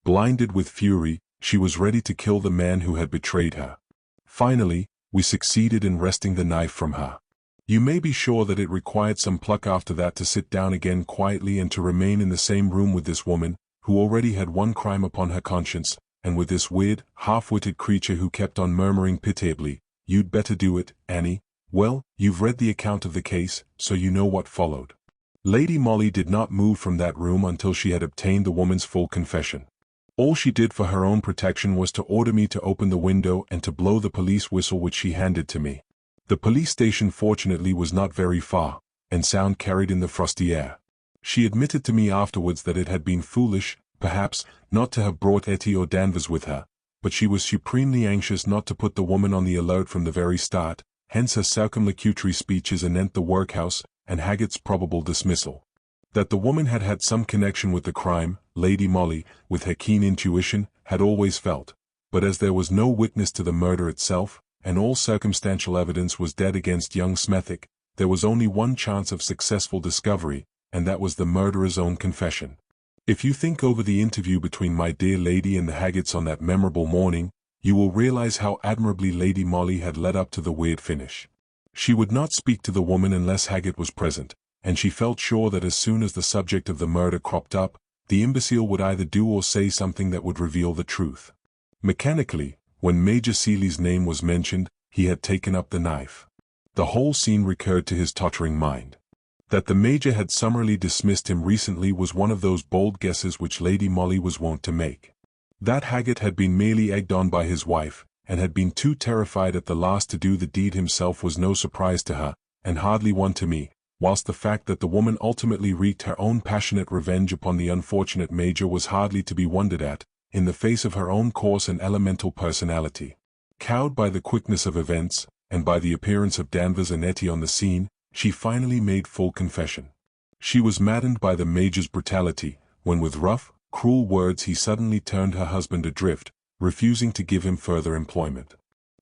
Speaker 1: Blinded with fury, she was ready to kill the man who had betrayed her. Finally, we succeeded in wresting the knife from her. You may be sure that it required some pluck after that to sit down again quietly and to remain in the same room with this woman, who already had one crime upon her conscience, and with this weird, half-witted creature who kept on murmuring pitiably, You'd better do it, Annie. Well, you've read the account of the case, so you know what followed. Lady Molly did not move from that room until she had obtained the woman's full confession. All she did for her own protection was to order me to open the window and to blow the police whistle which she handed to me. The police station fortunately was not very far, and sound carried in the frosty air. She admitted to me afterwards that it had been foolish, perhaps, not to have brought Etty or Danvers with her, but she was supremely anxious not to put the woman on the alert from the very start, hence her circumlocutory speeches anent the workhouse, and Haggett's probable dismissal. That the woman had had some connection with the crime, Lady Molly, with her keen intuition, had always felt, but as there was no witness to the murder itself, and all circumstantial evidence was dead against young Smethick, there was only one chance of successful discovery, and that was the murderer's own confession. If you think over the interview between my dear lady and the Haggetts on that memorable morning, you will realize how admirably Lady Molly had led up to the weird finish. She would not speak to the woman unless Haggett was present, and she felt sure that as soon as the subject of the murder cropped up, the imbecile would either do or say something that would reveal the truth. Mechanically, when Major Seeley's name was mentioned, he had taken up the knife. The whole scene recurred to his tottering mind. That the Major had summarily dismissed him recently was one of those bold guesses which Lady Molly was wont to make. That Haggett had been merely egged on by his wife, and had been too terrified at the last to do the deed himself was no surprise to her, and hardly one to me, whilst the fact that the woman ultimately wreaked her own passionate revenge upon the unfortunate Major was hardly to be wondered at, in the face of her own coarse and elemental personality. Cowed by the quickness of events, and by the appearance of Danvers and Etty on the scene, she finally made full confession. She was maddened by the Major's brutality, when with rough, cruel words he suddenly turned her husband adrift, refusing to give him further employment.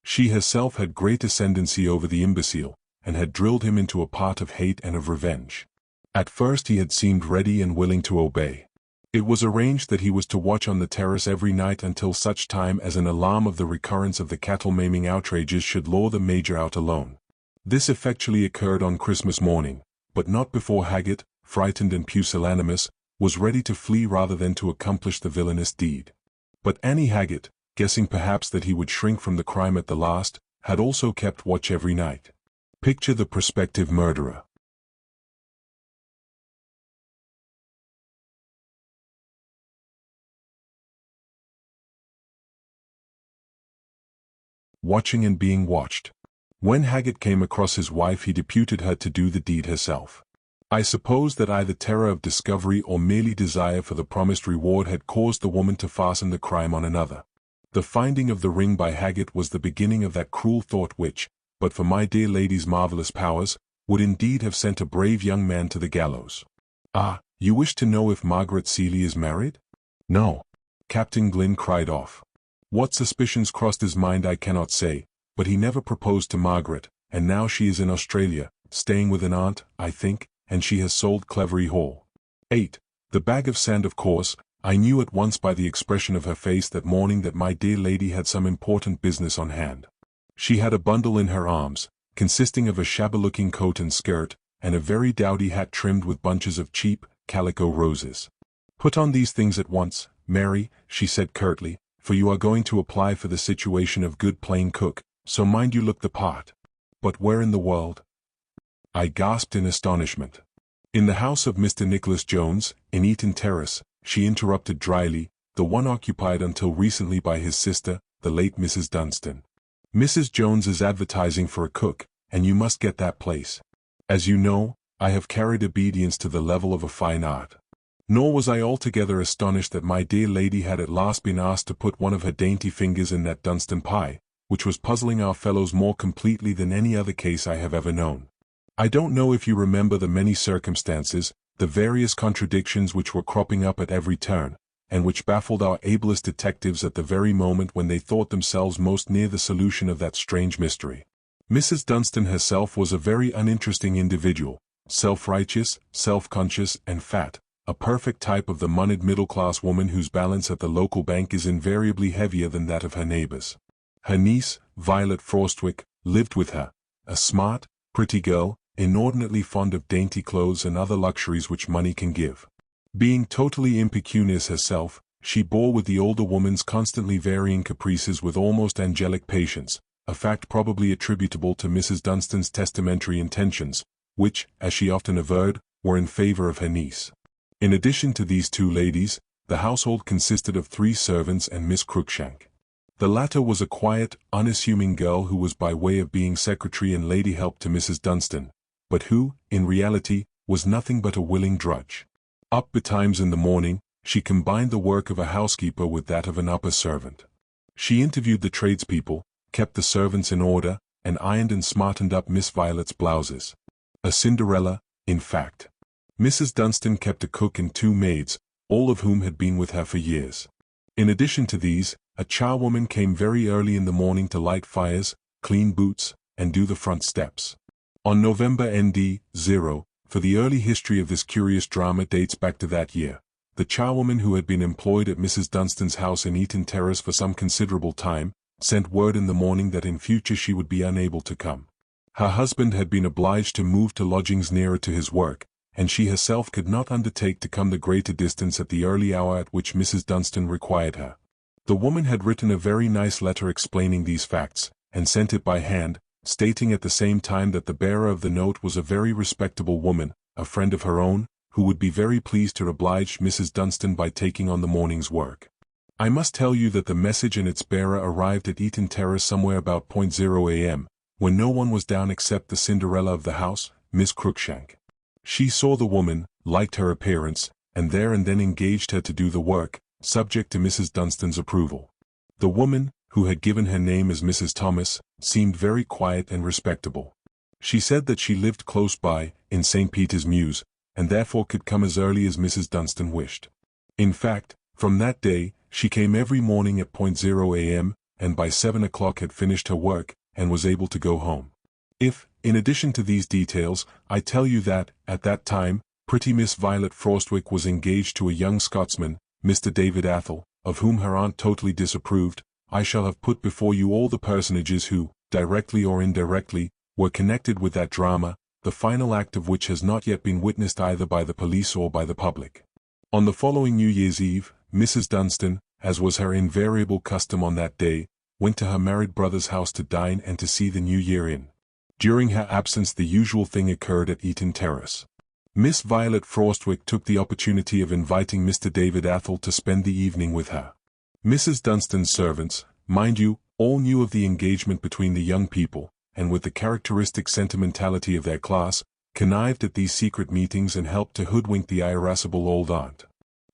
Speaker 1: She herself had great ascendancy over the imbecile, and had drilled him into a part of hate and of revenge. At first he had seemed ready and willing to obey. It was arranged that he was to watch on the terrace every night until such time as an alarm of the recurrence of the cattle-maiming outrages should lure the Major out alone. This effectually occurred on Christmas morning, but not before Haggett, frightened and pusillanimous, was ready to flee rather than to accomplish the villainous deed. But Annie Haggett, guessing perhaps that he would shrink from the crime at the last, had also kept watch every night. Picture the prospective murderer. watching and being watched. When Haggett came across his wife, he deputed her to do the deed herself. I suppose that either terror of discovery or merely desire for the promised reward had caused the woman to fasten the crime on another. The finding of the ring by Haggett was the beginning of that cruel thought which, but for my dear lady's marvelous powers, would indeed have sent a brave young man to the gallows. Ah, you wish to know if Margaret Seeley is married? No. Captain Glynn cried off. What suspicions crossed his mind I cannot say, but he never proposed to Margaret, and now she is in Australia, staying with an aunt, I think, and she has sold Clevery Hall. 8. The bag of sand. Of course, I knew at once by the expression of her face that morning that my dear lady had some important business on hand. She had a bundle in her arms, consisting of a shabby-looking coat and skirt, and a very dowdy hat trimmed with bunches of cheap, calico roses. Put on these things at once, Mary, she said curtly, for you are going to apply for the situation of good plain cook, so mind you look the part. But where in the world? I gasped in astonishment. In the house of Mr. Nicholas Jones, in Eaton Terrace, she interrupted dryly, the one occupied until recently by his sister, the late Mrs. Dunstan. Mrs. Jones is advertising for a cook, and you must get that place. As you know, I have carried obedience to the level of a fine art. Nor was I altogether astonished that my dear lady had at last been asked to put one of her dainty fingers in that Dunstan pie, which was puzzling our fellows more completely than any other case I have ever known. I don't know if you remember the many circumstances, the various contradictions which were cropping up at every turn, and which baffled our ablest detectives at the very moment when they thought themselves most near the solution of that strange mystery. Mrs. Dunstan herself was a very uninteresting individual, self-righteous, self-conscious, and fat, a perfect type of the moneyed middle-class woman whose balance at the local bank is invariably heavier than that of her neighbors. Her niece, Violet Frostwick, lived with her, a smart, pretty girl, inordinately fond of dainty clothes and other luxuries which money can give. Being totally impecunious herself, she bore with the older woman's constantly varying caprices with almost angelic patience, a fact probably attributable to Mrs. Dunstan's testamentary intentions, which, as she often averred, were in favor of her niece. In addition to these two ladies, the household consisted of 3 servants and Miss Cruikshank. The latter was a quiet, unassuming girl who was by way of being secretary and lady help to Mrs. Dunstan, but who, in reality, was nothing but a willing drudge. Up betimes in the morning, she combined the work of a housekeeper with that of an upper servant. She interviewed the tradespeople, kept the servants in order, and ironed and smartened up Miss Violet's blouses. A Cinderella, in fact. Mrs. Dunstan kept a cook and 2 maids, all of whom had been with her for years. In addition to these, a charwoman came very early in the morning to light fires, clean boots, and do the front steps. On November ND 0, for the early history of this curious drama dates back to that year, the charwoman who had been employed at Mrs. Dunstan's house in Eaton Terrace for some considerable time, sent word in the morning that in future she would be unable to come. Her husband had been obliged to move to lodgings nearer to his work, and she herself could not undertake to come the greater distance at the early hour at which Mrs. Dunstan required her. The woman had written a very nice letter explaining these facts, and sent it by hand, stating at the same time that the bearer of the note was a very respectable woman, a friend of her own, who would be very pleased to oblige Mrs. Dunstan by taking on the morning's work. I must tell you that the message and its bearer arrived at Eaton Terrace somewhere about 0 a.m., when no one was down except the Cinderella of the house, Miss Cruikshank. She saw the woman, liked her appearance, and there and then engaged her to do the work, subject to Mrs. Dunstan's approval. The woman, who had given her name as Mrs. Thomas, seemed very quiet and respectable. She said that she lived close by, in St. Peter's Mews, and therefore could come as early as Mrs. Dunstan wished. In fact, from that day, she came every morning at 0 a.m., and by 7 o'clock had finished her work, and was able to go home. If, in addition to these details, I tell you that, at that time, pretty Miss Violet Frostwick was engaged to a young Scotsman, Mr. David Athol, of whom her aunt totally disapproved, I shall have put before you all the personages who, directly or indirectly, were connected with that drama, the final act of which has not yet been witnessed either by the police or by the public. On the following New Year's Eve, Mrs. Dunstan, as was her invariable custom on that day, went to her married brother's house to dine and to see the New Year in. During her absence the usual thing occurred at Eaton Terrace. Miss Violet Frostwick took the opportunity of inviting Mr. David Athol to spend the evening with her. Mrs. Dunstan's servants, mind you, All knew of the engagement between the young people, and with the characteristic sentimentality of their class, connived at these secret meetings and helped to hoodwink the irascible old aunt.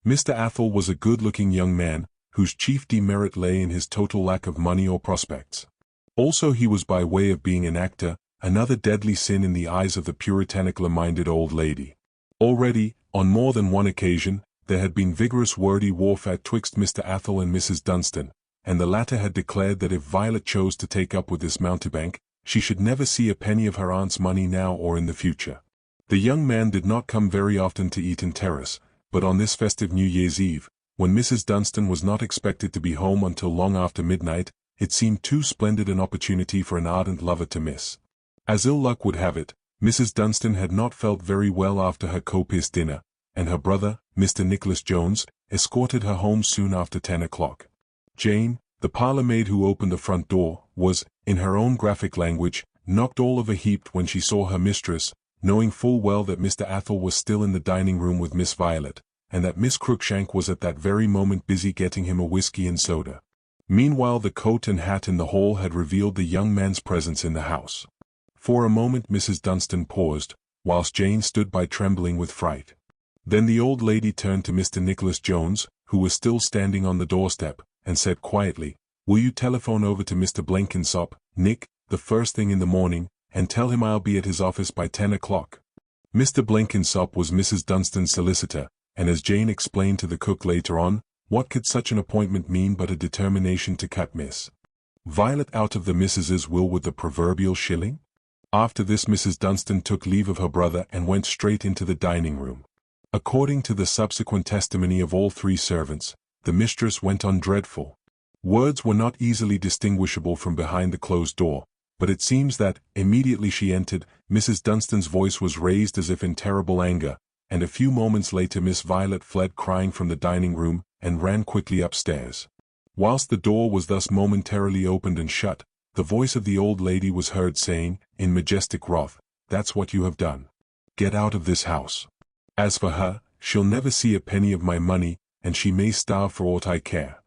Speaker 1: Mr. Athol was a good-looking young man, whose chief demerit lay in his total lack of money or prospects. Also he was by way of being an actor, another deadly sin in the eyes of the puritanical-minded old lady. Already, on more than one occasion, there had been vigorous wordy warfare twixt Mr. Athol and Mrs. Dunstan, and the latter had declared that if Violet chose to take up with this mountebank, she should never see a penny of her aunt's money now or in the future. The young man did not come very often to Eaton Terrace, but on this festive New Year's Eve, when Mrs. Dunstan was not expected to be home until long after midnight, it seemed too splendid an opportunity for an ardent lover to miss. As ill luck would have it, Mrs. Dunstan had not felt very well after her copious dinner, and her brother, Mr. Nicholas Jones, escorted her home soon after 10 o'clock. Jane, the parlour-maid who opened the front door, was, in her own graphic language, knocked all of a heap when she saw her mistress, knowing full well that Mr. Athol was still in the dining-room with Miss Violet, and that Miss Cruikshank was at that very moment busy getting him a whiskey and soda. Meanwhile the coat and hat in the hall had revealed the young man's presence in the house. For a moment Mrs. Dunstan paused, whilst Jane stood by trembling with fright. Then the old lady turned to Mr. Nicholas Jones, who was still standing on the doorstep, and said quietly, "Will you telephone over to Mr. Blenkinsop, Nick, the first thing in the morning, and tell him I'll be at his office by 10 o'clock. Mr. Blenkinsop was Mrs. Dunstan's solicitor, and as Jane explained to the cook later on, what could such an appointment mean but a determination to cut Miss Violet out of the missus's will with the proverbial shilling? After this Mrs. Dunstan took leave of her brother and went straight into the dining-room. According to the subsequent testimony of all three servants, the mistress went on dreadful. Words were not easily distinguishable from behind the closed door, but it seems that, immediately she entered, Mrs. Dunstan's voice was raised as if in terrible anger, and a few moments later Miss Violet fled crying from the dining-room, and ran quickly upstairs. Whilst the door was thus momentarily opened and shut, the voice of the old lady was heard saying, in majestic wrath, "That's what you have done. Get out of this house. As for her, she'll never see a penny of my money, and she may starve for aught I care."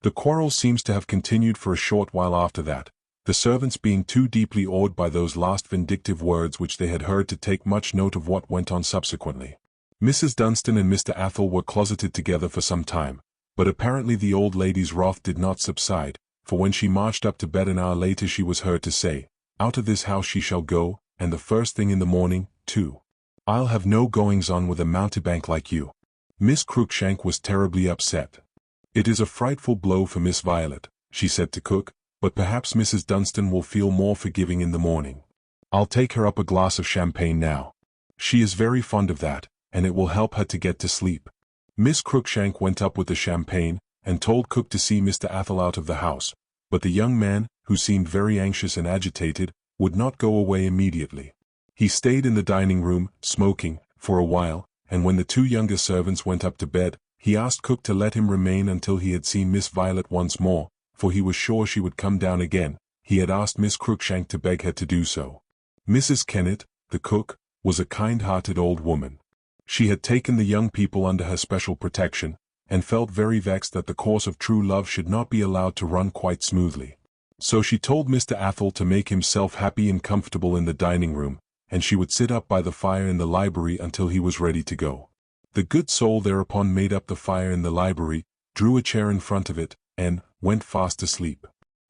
Speaker 1: The quarrel seems to have continued for a short while after that, the servants being too deeply awed by those last vindictive words which they had heard to take much note of what went on subsequently. Mrs. Dunstan and Mr. Athol were closeted together for some time, but apparently the old lady's wrath did not subside, for when she marched up to bed an hour later she was heard to say, "Out of this house she shall go, and the first thing in the morning, too. I'll have no goings-on with a mountebank like you." Miss Cruikshank was terribly upset. "It is a frightful blow for Miss Violet," she said to cook, "but perhaps Mrs. Dunstan will feel more forgiving in the morning. I'll take her up a glass of champagne now. She is very fond of that, and it will help her to get to sleep." Miss Cruikshank went up with the champagne, and told cook to see Mr. Athol out of the house, but the young man, who seemed very anxious and agitated, would not go away immediately. He stayed in the dining-room, smoking, for a while, and when the two younger servants went up to bed, he asked cook to let him remain until he had seen Miss Violet once more, for he was sure she would come down again. He had asked Miss Cruikshank to beg her to do so. Mrs. Kennet, the cook, was a kind-hearted old woman. She had taken the young people under her special protection, and felt very vexed that the course of true love should not be allowed to run quite smoothly. So she told Mr. Athol to make himself happy and comfortable in the dining-room, and she would sit up by the fire in the library until he was ready to go. The good soul thereupon made up the fire in the library, drew a chair in front of it, and went fast asleep.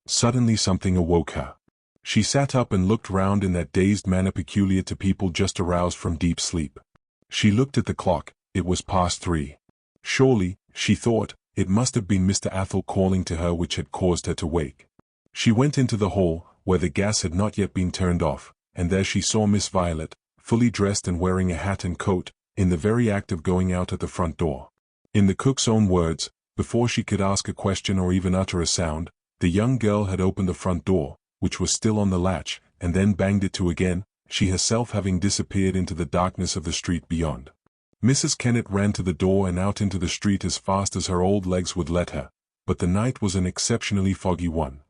Speaker 1: Suddenly something awoke her. She sat up and looked round in that dazed manner peculiar to people just aroused from deep sleep. She looked at the clock. It was past 3. Surely, she thought, it must have been Mr. Athol calling to her which had caused her to wake. She went into the hall, where the gas had not yet been turned off, and there she saw Miss Violet, fully dressed and wearing a hat and coat, in the very act of going out at the front door. In the cook's own words, before she could ask a question or even utter a sound, the young girl had opened the front door, which was still on the latch, and then banged it to again, she herself having disappeared into the darkness of the street beyond. Mrs. Kennet ran to the door and out into the street as fast as her old legs would let her, but the night was an exceptionally foggy one.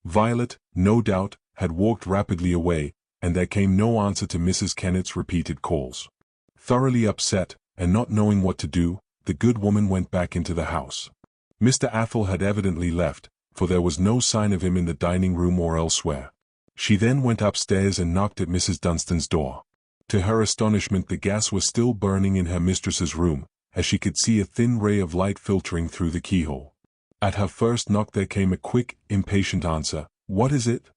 Speaker 1: Violet, no doubt, had walked rapidly away, and there came no answer to Mrs. Kennet's repeated calls. Thoroughly upset, and not knowing what to do, the good woman went back into the house. Mr. Athol had evidently left, for there was no sign of him in the dining room or elsewhere. She then went upstairs and knocked at Mrs. Dunstan's door. To her astonishment, the gas was still burning in her mistress's room, as she could see a thin ray of light filtering through the keyhole. At her first knock there came a quick, impatient answer. "What is it?"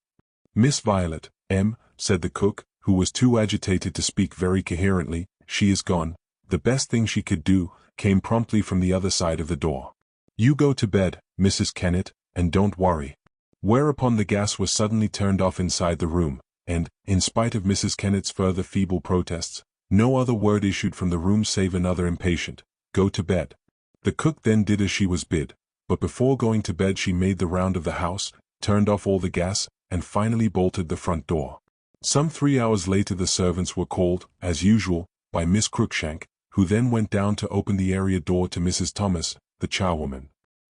Speaker 1: "Miss Violet, M," said the cook, who was too agitated to speak very coherently. "She is gone." The best thing she could do came promptly from the other side of the door. "You go to bed, Mrs. Kennett, and don't worry." Whereupon the gas was suddenly turned off inside the room, and, in spite of Mrs. Kennett's further feeble protests, no other word issued from the room save another impatient, "Go to bed." The cook then did as she was bid, but before going to bed she made the round of the house, turned off all the gas, and finally bolted the front door. Some 3 hours later the servants were called, as usual, by Miss Cruikshank, who then went down to open the area door to Mrs. Thomas, the charwoman.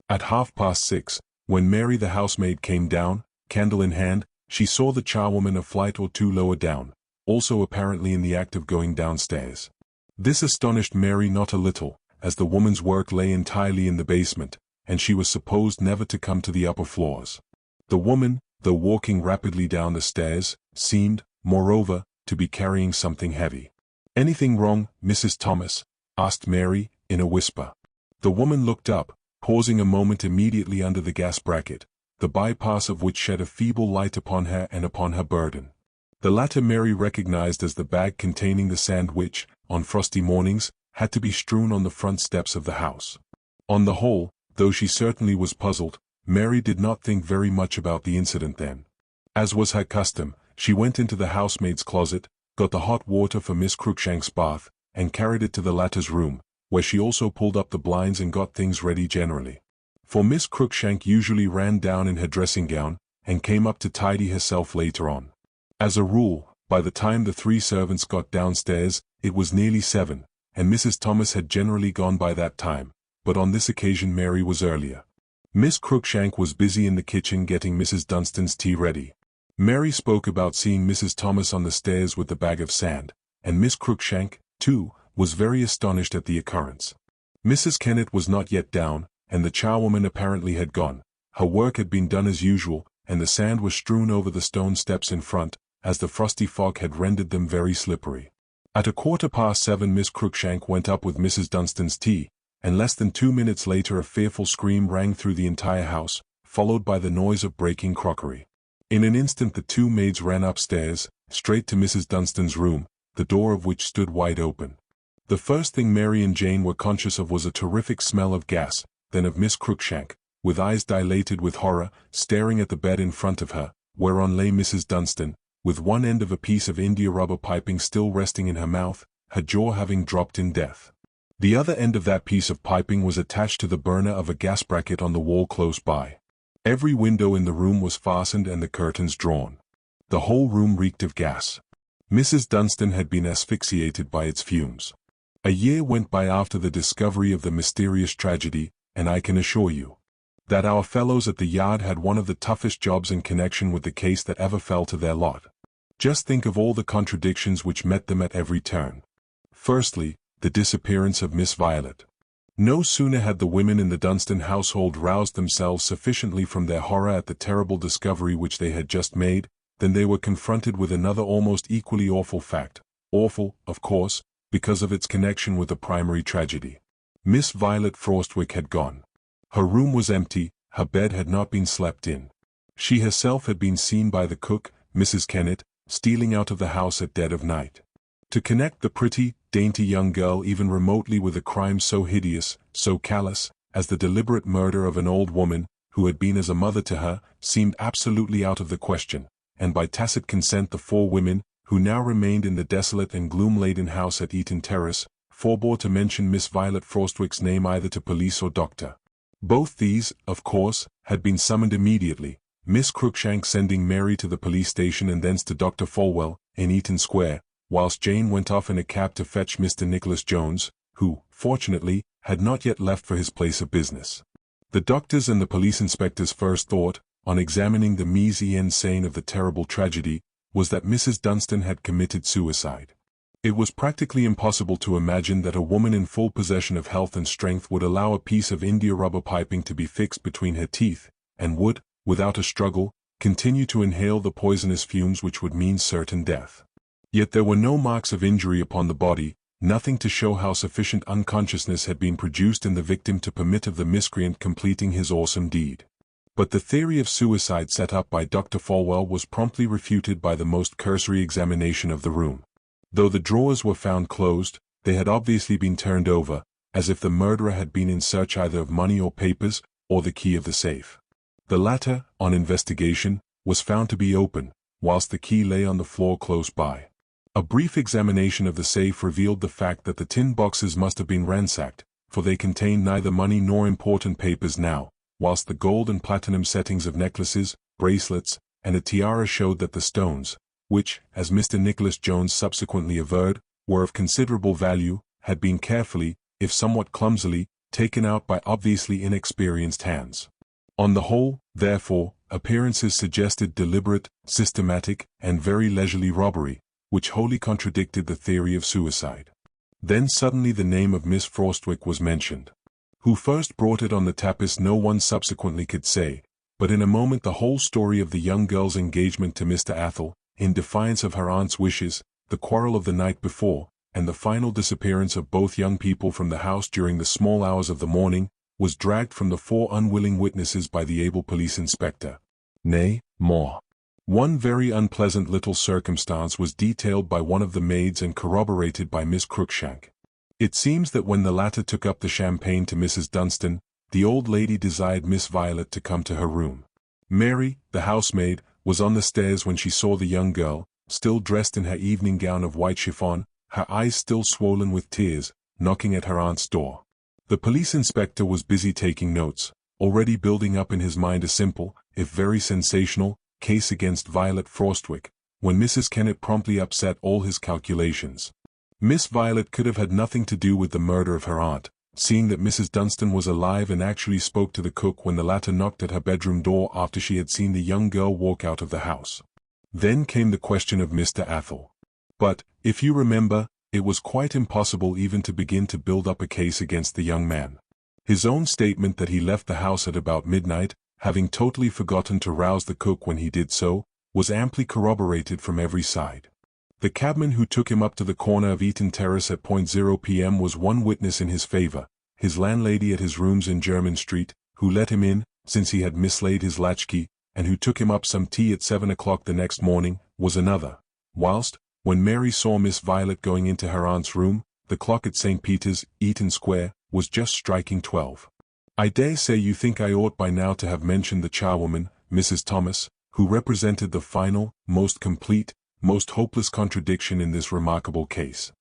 Speaker 1: At 6:30, when Mary the housemaid came down, candle in hand, she saw the charwoman a flight or two lower down, also apparently in the act of going downstairs. This astonished Mary not a little, as the woman's work lay entirely in the basement, and she was supposed never to come to the upper floors. The woman, though walking rapidly down the stairs, seemed, moreover, to be carrying something heavy. "Anything wrong, Mrs. Thomas?" asked Mary, in a whisper. The woman looked up, pausing a moment immediately under the gas bracket, the bypass of which shed a feeble light upon her and upon her burden. The latter Mary recognized as the bag containing the sand which, on frosty mornings, had to be strewn on the front steps of the house. On the whole, though she certainly was puzzled, Mary did not think very much about the incident then. As was her custom, she went into the housemaid's closet, got the hot water for Miss Cruikshank's bath, and carried it to the latter's room, where she also pulled up the blinds and got things ready generally. For Miss Cruikshank usually ran down in her dressing gown, and came up to tidy herself later on. As a rule, by the time the 3 servants got downstairs, it was nearly 7, and Mrs. Thomas had generally gone by that time, but on this occasion Mary was earlier. Miss Cruikshank was busy in the kitchen getting Mrs. Dunstan's tea ready. Mary spoke about seeing Mrs. Thomas on the stairs with the bag of sand, and Miss Cruikshank, too, was very astonished at the occurrence. Mrs. Kennett was not yet down, and the charwoman apparently had gone. Her work had been done as usual, and the sand was strewn over the stone steps in front, as the frosty fog had rendered them very slippery. At 7:15 Miss Cruikshank went up with Mrs. Dunstan's tea, and less than 2 minutes later a fearful scream rang through the entire house, followed by the noise of breaking crockery. In an instant the 2 maids ran upstairs, straight to Mrs. Dunstan's room, the door of which stood wide open. The first thing Mary and Jane were conscious of was a terrific smell of gas, then of Miss Cruikshank, with eyes dilated with horror, staring at the bed in front of her, whereon lay Mrs. Dunstan, with one end of a piece of india-rubber piping still resting in her mouth, her jaw having dropped in death. The other end of that piece of piping was attached to the burner of a gas bracket on the wall close by. Every window in the room was fastened and the curtains drawn. The whole room reeked of gas. Mrs. Dunstan had been asphyxiated by its fumes. A year went by after the discovery of the mysterious tragedy, and I can assure you that our fellows at the Yard had one of the toughest jobs in connection with the case that ever fell to their lot. Just think of all the contradictions which met them at every turn. Firstly, the disappearance of Miss Violet. No sooner had the women in the Dunstan household roused themselves sufficiently from their horror at the terrible discovery which they had just made, than they were confronted with another almost equally awful fact. Awful, of course, because of its connection with the primary tragedy. Miss Violet Frostwick had gone. Her room was empty, her bed had not been slept in. She herself had been seen by the cook, Mrs. Kennett, stealing out of the house at dead of night. To connect the pretty, dainty young girl even remotely with a crime so hideous, so callous, as the deliberate murder of an old woman, who had been as a mother to her, seemed absolutely out of the question, and by tacit consent the 4 women, who now remained in the desolate and gloom-laden house at Eaton Terrace, forbore to mention Miss Violet Frostwick's name either to police or doctor. Both these, of course, had been summoned immediately, Miss Cruikshank sending Mary to the police station and thence to Dr. Folwell, in Eaton Square, whilst Jane went off in a cab to fetch Mr. Nicholas Jones, who, fortunately, had not yet left for his place of business. The doctors and the police inspector's first thought, on examining the mise-en-scène of the terrible tragedy, was that Mrs. Dunstan had committed suicide. It was practically impossible to imagine that a woman in full possession of health and strength would allow a piece of india-rubber piping to be fixed between her teeth, and would, without a struggle, continue to inhale the poisonous fumes which would mean certain death. Yet there were no marks of injury upon the body, nothing to show how sufficient unconsciousness had been produced in the victim to permit of the miscreant completing his awesome deed. But the theory of suicide set up by Dr. Falwell was promptly refuted by the most cursory examination of the room. Though the drawers were found closed, they had obviously been turned over, as if the murderer had been in search either of money or papers, or the key of the safe. The latter, on investigation, was found to be open, whilst the key lay on the floor close by. A brief examination of the safe revealed the fact that the tin boxes must have been ransacked, for they contained neither money nor important papers now, whilst the gold and platinum settings of necklaces, bracelets, and a tiara showed that the stones, which, as Mr. Nicholas Jones subsequently averred, were of considerable value, had been carefully, if somewhat clumsily, taken out by obviously inexperienced hands. On the whole, therefore, appearances suggested deliberate, systematic, and very leisurely robbery, which wholly contradicted the theory of suicide. Then suddenly the name of Miss Frostwick was mentioned. Who first brought it on the tapis no one subsequently could say, but in a moment the whole story of the young girl's engagement to Mr. Athol, in defiance of her aunt's wishes, the quarrel of the night before, and the final disappearance of both young people from the house during the small hours of the morning, was dragged from the four unwilling witnesses by the able police inspector. Nay, more. One very unpleasant little circumstance was detailed by one of the maids and corroborated by Miss Cruikshank. It seems that when the latter took up the champagne to Mrs. Dunstan, the old lady desired Miss Violet to come to her room. Mary, the housemaid, was on the stairs when she saw the young girl, still dressed in her evening gown of white chiffon, her eyes still swollen with tears, knocking at her aunt's door. The police inspector was busy taking notes, already building up in his mind a simple, if very sensational, case against Violet Frostwick, when Mrs. Kennet promptly upset all his calculations. Miss Violet could have had nothing to do with the murder of her aunt, seeing that Mrs. Dunstan was alive and actually spoke to the cook when the latter knocked at her bedroom door after she had seen the young girl walk out of the house. Then came the question of Mr. Athol. But, if you remember, it was quite impossible even to begin to build up a case against the young man. His own statement that he left the house at about midnight, having totally forgotten to rouse the cook when he did so, was amply corroborated from every side. The cabman who took him up to the corner of Eaton Terrace at .0 p.m. was one witness in his favor, his landlady at his rooms in Jermyn Street, who let him in, since he had mislaid his latchkey, and who took him up some tea at 7 o'clock the next morning, was another, whilst, when Mary saw Miss Violet going into her aunt's room, the clock at St. Peter's, Eaton Square, was just striking 12. I dare say you think I ought by now to have mentioned the charwoman, Mrs. Thomas, who represented the final, most complete, most hopeless contradiction in this remarkable case.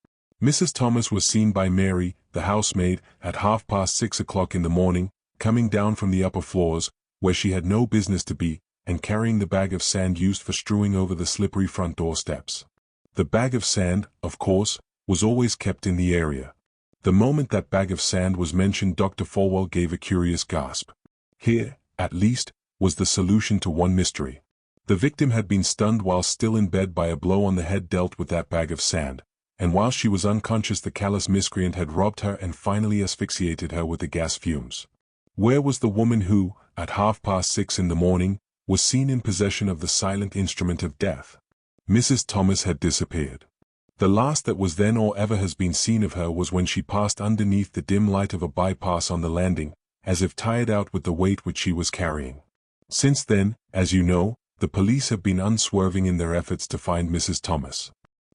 Speaker 1: Mrs. Thomas was seen by Mary, the housemaid, at 6:30 o'clock in the morning, coming down from the upper floors, where she had no business to be, and carrying the bag of sand used for strewing over the slippery front door steps. The bag of sand, of course, was always kept in the area. The moment that bag of sand was mentioned, Dr. Falwell gave a curious gasp. Here, at least, was the solution to one mystery. The victim had been stunned while still in bed by a blow on the head dealt with that bag of sand, and while she was unconscious the callous miscreant had robbed her and finally asphyxiated her with the gas fumes. Where was the woman who, at 6:30 in the morning, was seen in possession of the silent instrument of death? Mrs. Thomas had disappeared. The last that was then or ever has been seen of her was when she passed underneath the dim light of a bypass on the landing, as if tired out with the weight which she was carrying. Since then, as you know, the police have been unswerving in their efforts to find Mrs. Thomas.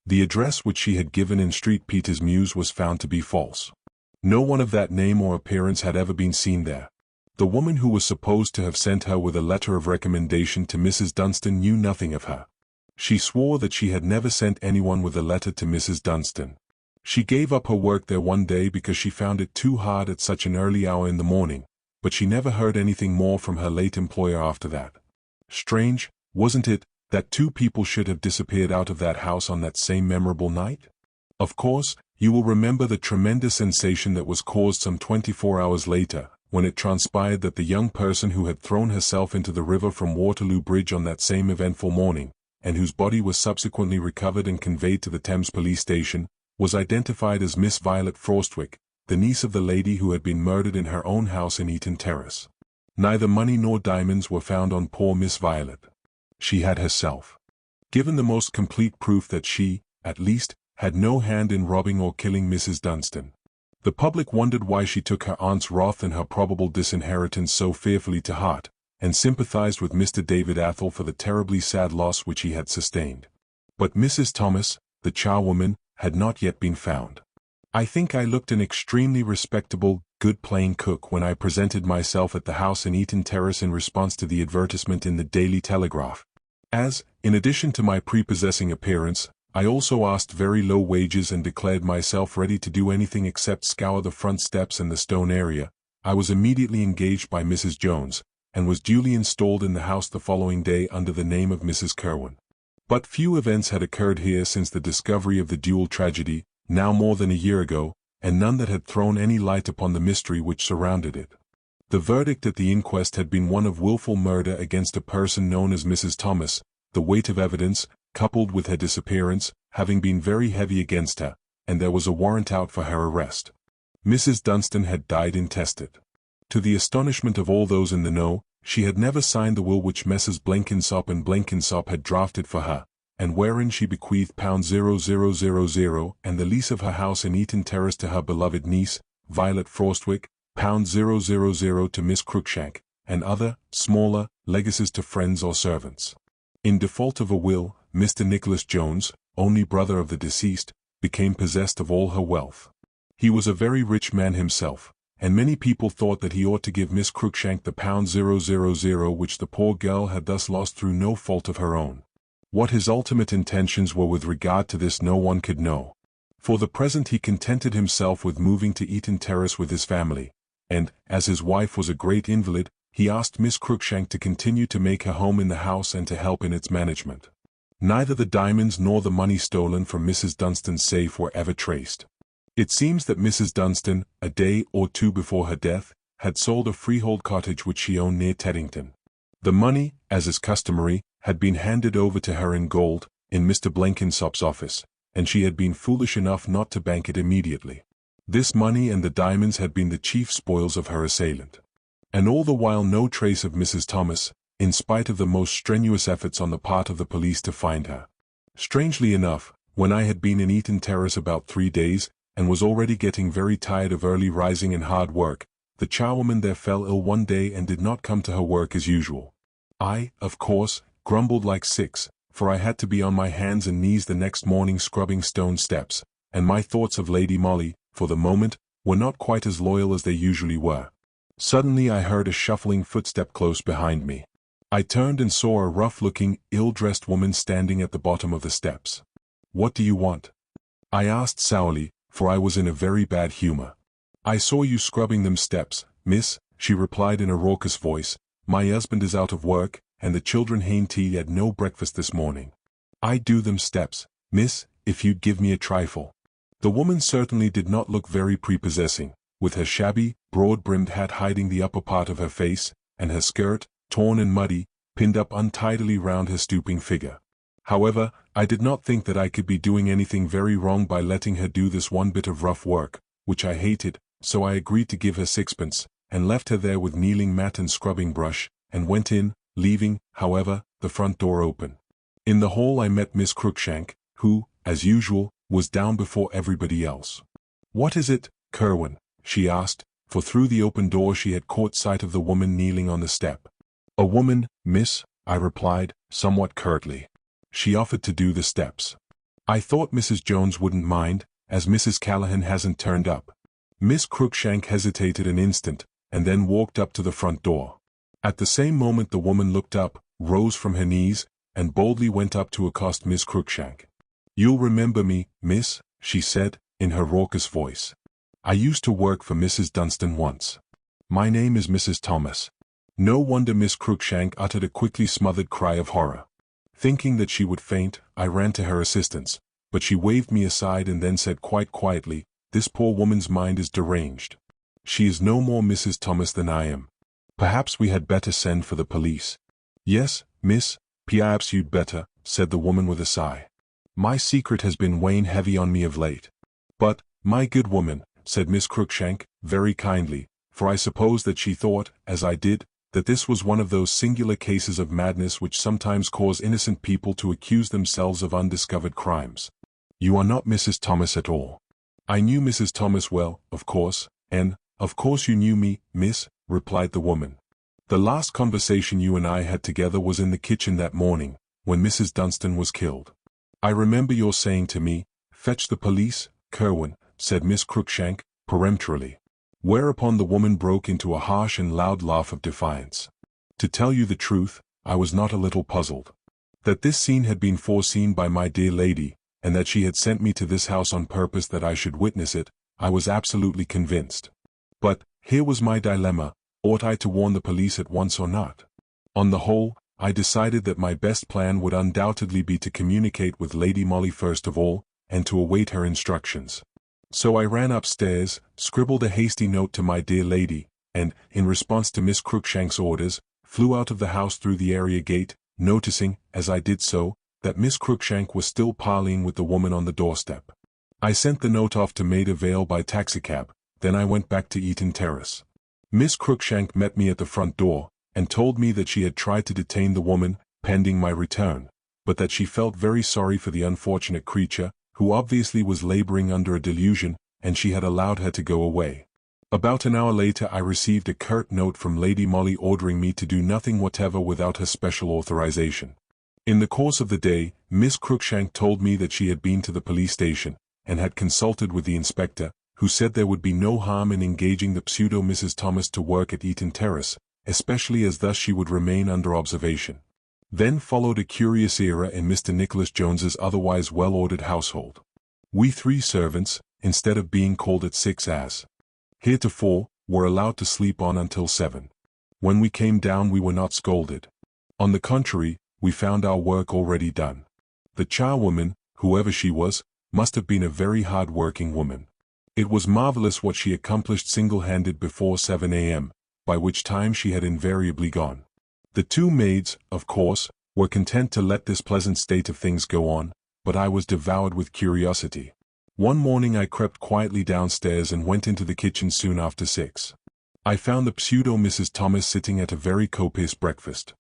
Speaker 1: The address which she had given in Street Peter's Mews was found to be false. No one of that name or appearance had ever been seen there. The woman who was supposed to have sent her with a letter of recommendation to Mrs. Dunstan knew nothing of her. She swore that she had never sent anyone with a letter to Mrs. Dunstan. She gave up her work there one day because she found it too hard at such an early hour in the morning, but she never heard anything more from her late employer after that. Strange, wasn't it, that two people should have disappeared out of that house on that same memorable night? Of course, you will remember the tremendous sensation that was caused some 24 hours later, when it transpired that the young person who had thrown herself into the river from Waterloo Bridge on that same eventful morning, and whose body was subsequently recovered and conveyed to the Thames Police Station, was identified as Miss Violet Frostwick, the niece of the lady who had been murdered in her own house in Eaton Terrace. Neither money nor diamonds were found on poor Miss Violet. She had herself given the most complete proof that she, at least, had no hand in robbing or killing Mrs. Dunstan. The public wondered why she took her aunt's wrath and her probable disinheritance so fearfully to heart, and sympathized with Mr. David Athol for the terribly sad loss which he had sustained. But Mrs. Thomas, the charwoman, had not yet been found. I think I looked an extremely respectable, good plain cook when I presented myself at the house in Eaton Terrace in response to the advertisement in the Daily Telegraph. As, in addition to my prepossessing appearance, I also asked very low wages and declared myself ready to do anything except scour the front steps and the stone area, I was immediately engaged by Mrs. Jones, and was duly installed in the house the following day under the name of Mrs. Kerwin. But few events had occurred here since the discovery of the duel tragedy, now more than a year ago, and none that had thrown any light upon the mystery which surrounded it. The verdict at the inquest had been one of willful murder against a person known as Mrs. Thomas, the weight of evidence, coupled with her disappearance, having been very heavy against her, and there was a warrant out for her arrest. Mrs. Dunstan had died intestate. To the astonishment of all those in the know, she had never signed the will which Messrs. Blenkinsop and Blenkinsop had drafted for her, and wherein she bequeathed £0,000 and the lease of her house in Eaton Terrace to her beloved niece, Violet Frostwick, £0,000 to Miss Cruikshank, and other, smaller, legacies to friends or servants. In default of a will, Mr. Nicholas Jones, only brother of the deceased, became possessed of all her wealth. He was a very rich man himself, and many people thought that he ought to give Miss Cruikshank the £0,000 which the poor girl had thus lost through no fault of her own. What his ultimate intentions were with regard to this no one could know. For the present he contented himself with moving to Eaton Terrace with his family, and, as his wife was a great invalid, he asked Miss Cruikshank to continue to make her home in the house and to help in its management. Neither the diamonds nor the money stolen from Mrs. Dunstan's safe were ever traced. It seems that Mrs. Dunstan, a day or two before her death, had sold a freehold cottage which she owned near Teddington. The money, as is customary, had been handed over to her in gold, in Mr. Blenkinsop's office, and she had been foolish enough not to bank it immediately. This money and the diamonds had been the chief spoils of her assailant. And all the while no trace of Mrs. Thomas, in spite of the most strenuous efforts on the part of the police to find her. Strangely enough, when I had been in Eaton Terrace about 3 days, and was already getting very tired of early rising and hard work, the charwoman there fell ill one day and did not come to her work as usual. I, of course, grumbled like 6, for I had to be on my hands and knees the next morning scrubbing stone steps, and my thoughts of Lady Molly, for the moment, were not quite as loyal as they usually were. Suddenly I heard a shuffling footstep close behind me. I turned and saw a rough-looking, ill-dressed woman standing at the bottom of the steps. "What do you want?" I asked sourly, for I was in a very bad humor. "I saw you scrubbing them steps, miss," she replied in a raucous voice. "My husband is out of work, and the children hain't had no breakfast this morning. I'd do them steps, miss, if you'd give me a trifle." The woman certainly did not look very prepossessing, with her shabby, broad-brimmed hat hiding the upper part of her face, and her skirt, torn and muddy, pinned up untidily round her stooping figure. However, I did not think that I could be doing anything very wrong by letting her do this one bit of rough work, which I hated, so I agreed to give her 6pence, and left her there with kneeling mat and scrubbing brush, and went in, leaving, however, the front door open. In the hall I met Miss Cruikshank, who, as usual, was down before everybody else. "What is it, Kerwin?" she asked, for through the open door she had caught sight of the woman kneeling on the step. "A woman, miss," I replied, somewhat curtly. "She offered to do the steps. I thought Mrs. Jones wouldn't mind, as Mrs. Callahan hasn't turned up." Miss Cruikshank hesitated an instant, and then walked up to the front door. At the same moment the woman looked up, rose from her knees, and boldly went up to accost Miss Cruikshank. "You'll remember me, miss," she said, in her raucous voice. "I used to work for Mrs. Dunstan once. My name is Mrs. Thomas." No wonder Miss Cruikshank uttered a quickly smothered cry of horror. Thinking that she would faint, I ran to her assistance, but she waved me aside and then said quite quietly, "This poor woman's mind is deranged. She is no more Mrs. Thomas than I am. Perhaps we had better send for the police." "Yes, miss, perhaps you'd better," said the woman with a sigh. "My secret has been weighing heavy on me of late." "But, my good woman," said Miss Cruikshank, very kindly, for I suppose that she thought, as I did, that this was one of those singular cases of madness which sometimes cause innocent people to accuse themselves of undiscovered crimes. "You are not Mrs. Thomas at all." "I knew Mrs. Thomas well, of course, and, of course you knew me, miss," replied the woman. "The last conversation you and I had together was in the kitchen that morning, when Mrs. Dunstan was killed. I remember your saying to me, 'Fetch the police, Kerwin,'" said Miss Cruikshank, peremptorily. Whereupon the woman broke into a harsh and loud laugh of defiance. To tell you the truth, I was not a little puzzled. That this scene had been foreseen by my dear lady, and that she had sent me to this house on purpose that I should witness it, I was absolutely convinced. But, here was my dilemma: ought I to warn the police at once or not? On the whole, I decided that my best plan would undoubtedly be to communicate with Lady Molly first of all, and to await her instructions. So I ran upstairs, scribbled a hasty note to my dear lady, and, in response to Miss Cruikshank's orders, flew out of the house through the area gate, noticing, as I did so, that Miss Cruikshank was still parleying with the woman on the doorstep. I sent the note off to Maida Vale by taxicab, then I went back to Eaton Terrace. Miss Cruikshank met me at the front door, and told me that she had tried to detain the woman, pending my return, but that she felt very sorry for the unfortunate creature, who obviously was laboring under a delusion, and she had allowed her to go away. About an hour later I received a curt note from Lady Molly ordering me to do nothing whatever without her special authorization. In the course of the day, Miss Cruikshank told me that she had been to the police station, and had consulted with the inspector, who said there would be no harm in engaging the pseudo Mrs. Thomas to work at Eaton Terrace, especially as thus she would remain under observation. Then followed a curious era in Mr. Nicholas Jones's otherwise well-ordered household. We 3 servants, instead of being called at 6 as heretofore, were allowed to sleep on until 7. When we came down we were not scolded. On the contrary, we found our work already done. The charwoman, whoever she was, must have been a very hard-working woman. It was marvelous what she accomplished single-handed before 7 a.m., by which time she had invariably gone. The 2 maids, of course, were content to let this pleasant state of things go on, but I was devoured with curiosity. One morning I crept quietly downstairs and went into the kitchen soon after 6. I found the pseudo Mrs. Thomas sitting at a very copious breakfast.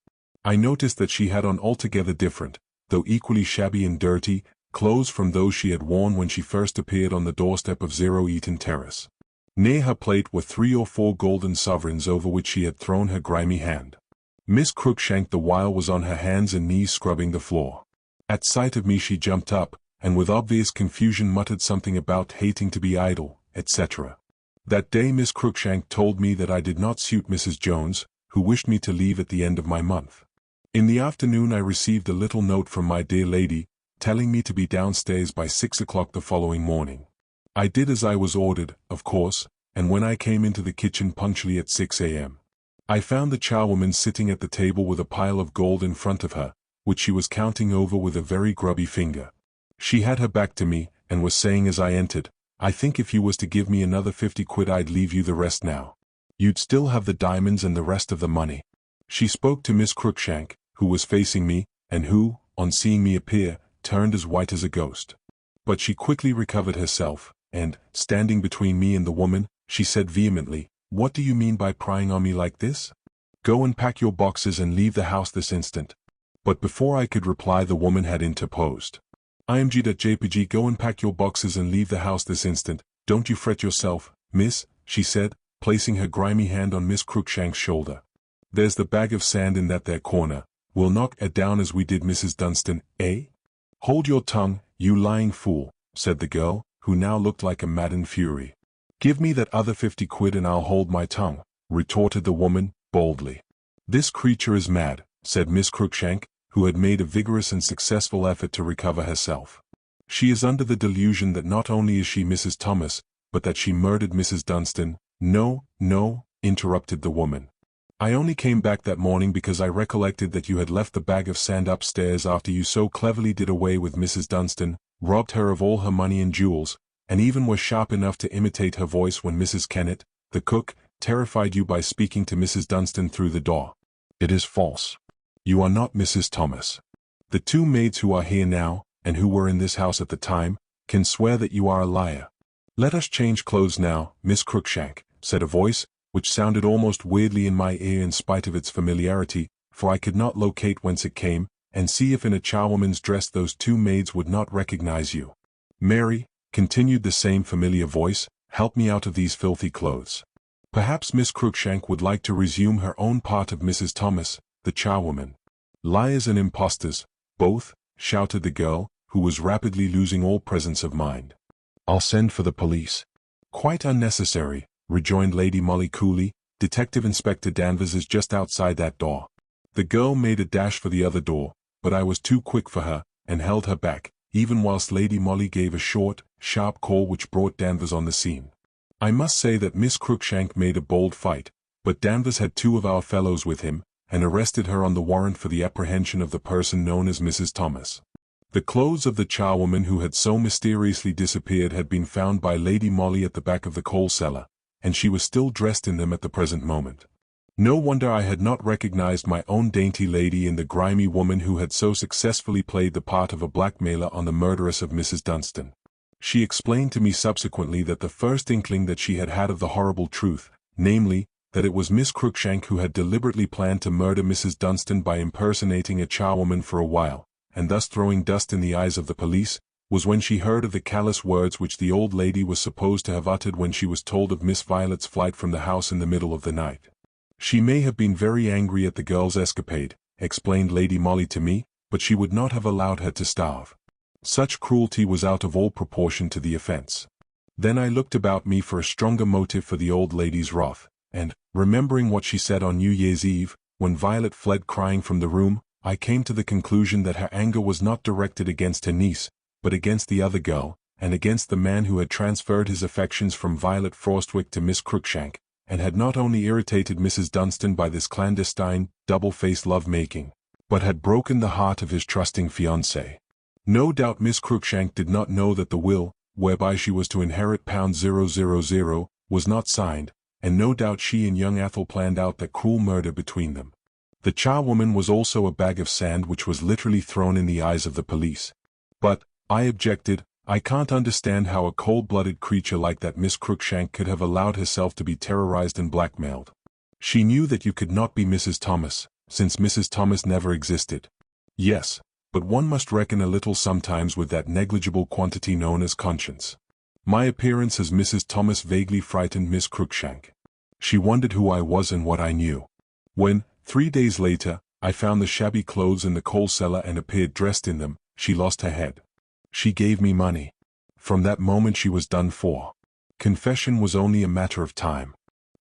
Speaker 1: I noticed that she had on altogether different, though equally shabby and dirty, clothes from those she had worn when she first appeared on the doorstep of 0 Eaton Terrace. Near her plate were 3 or 4 golden sovereigns over which she had thrown her grimy hand. Miss Cruikshank the while was on her hands and knees scrubbing the floor. At sight of me she jumped up, and with obvious confusion muttered something about hating to be idle, etc. That day Miss Cruikshank told me that I did not suit Mrs. Jones, who wished me to leave at the end of my month. In the afternoon I received a little note from my dear lady, telling me to be downstairs by 6 o'clock the following morning. I did as I was ordered, of course, and when I came into the kitchen punctually at 6 a.m., I found the charwoman sitting at the table with a pile of gold in front of her, which she was counting over with a very grubby finger. She had her back to me, and was saying as I entered, "I think if you was to give me another 50 quid I'd leave you the rest now. You'd still have the diamonds and the rest of the money." She spoke to Miss Cruikshank, who was facing me, and who, on seeing me appear, turned as white as a ghost. But she quickly recovered herself, and, standing between me and the woman, she said vehemently, "What do you mean by prying on me like this? Go and pack your boxes and leave the house this instant." But before I could reply the woman had interposed. "IMG.JPG, go and pack your boxes and leave the house this instant, don't you fret yourself, miss," she said, placing her grimy hand on Miss Cruikshank's shoulder. "There's the bag of sand in that there corner, we'll knock it down as we did Mrs. Dunstan, eh?" "Hold your tongue, you lying fool," said the girl, who now looked like a maddened fury. "Give me that other 50 quid and I'll hold my tongue," retorted the woman, boldly. "This creature is mad," said Miss Cruikshank, who had made a vigorous and successful effort to recover herself. "She is under the delusion that not only is she Mrs. Thomas, but that she murdered Mrs. Dunstan." "No, no," interrupted the woman. "I only came back that morning because I recollected that you had left the bag of sand upstairs after you so cleverly did away with Mrs. Dunstan, robbed her of all her money and jewels, and even were sharp enough to imitate her voice when Mrs. Kennett, the cook, terrified you by speaking to Mrs. Dunstan through the door. It is false. You are not Mrs. Thomas. The 2 maids who are here now, and who were in this house at the time, can swear that you are a liar." "Let us change clothes now, Miss Cruikshank," said a voice, which sounded almost weirdly in my ear in spite of its familiarity, for I could not locate whence it came, and see if in a charwoman's dress those two maids would not recognize you. Mary, continued the same familiar voice, help me out of these filthy clothes. Perhaps Miss Cruikshank would like to resume her own part of Mrs. Thomas, the charwoman. Liars and impostors, both, shouted the girl, who was rapidly losing all presence of mind. I'll send for the police. Quite unnecessary, rejoined Lady Molly coolly. Detective Inspector Danvers is just outside that door. The girl made a dash for the other door, but I was too quick for her, and held her back, even whilst Lady Molly gave a short, sharp call which brought Danvers on the scene. I must say that Miss Cruikshank made a bold fight, but Danvers had two of our fellows with him, and arrested her on the warrant for the apprehension of the person known as Mrs. Thomas. The clothes of the charwoman who had so mysteriously disappeared had been found by Lady Molly at the back of the coal cellar, and she was still dressed in them at the present moment. No wonder I had not recognized my own dainty lady in the grimy woman who had so successfully played the part of a blackmailer on the murderess of Mrs. Dunstan. She explained to me subsequently that the first inkling that she had had of the horrible truth, namely, that it was Miss Cruikshank who had deliberately planned to murder Mrs. Dunstan by impersonating a charwoman for a while, and thus throwing dust in the eyes of the police, was when she heard of the callous words which the old lady was supposed to have uttered when she was told of Miss Violet's flight from the house in the middle of the night. She may have been very angry at the girl's escapade, explained Lady Molly to me, but she would not have allowed her to starve. Such cruelty was out of all proportion to the offense. Then I looked about me for a stronger motive for the old lady's wrath, and, remembering what she said on New Year's Eve, when Violet fled crying from the room, I came to the conclusion that her anger was not directed against her niece, but against the other girl, and against the man who had transferred his affections from Violet Frostwick to Miss Cruikshank, and had not only irritated Mrs. Dunstan by this clandestine, double-faced love-making, but had broken the heart of his trusting fiancée. No doubt Miss Cruikshank did not know that the will, whereby she was to inherit £000, was not signed, and no doubt she and young Athol planned out that cruel murder between them. The charwoman was also a bag of sand which was literally thrown in the eyes of the police. But, I objected, I can't understand how a cold-blooded creature like that Miss Cruikshank could have allowed herself to be terrorized and blackmailed. She knew that you could not be Mrs. Thomas, since Mrs. Thomas never existed. Yes, but one must reckon a little sometimes with that negligible quantity known as conscience. My appearance as Mrs. Thomas vaguely frightened Miss Cruikshank. She wondered who I was and what I knew. When, 3 days later, I found the shabby clothes in the coal cellar and appeared dressed in them, she lost her head. She gave me money. From that moment she was done for. Confession was only a matter of time.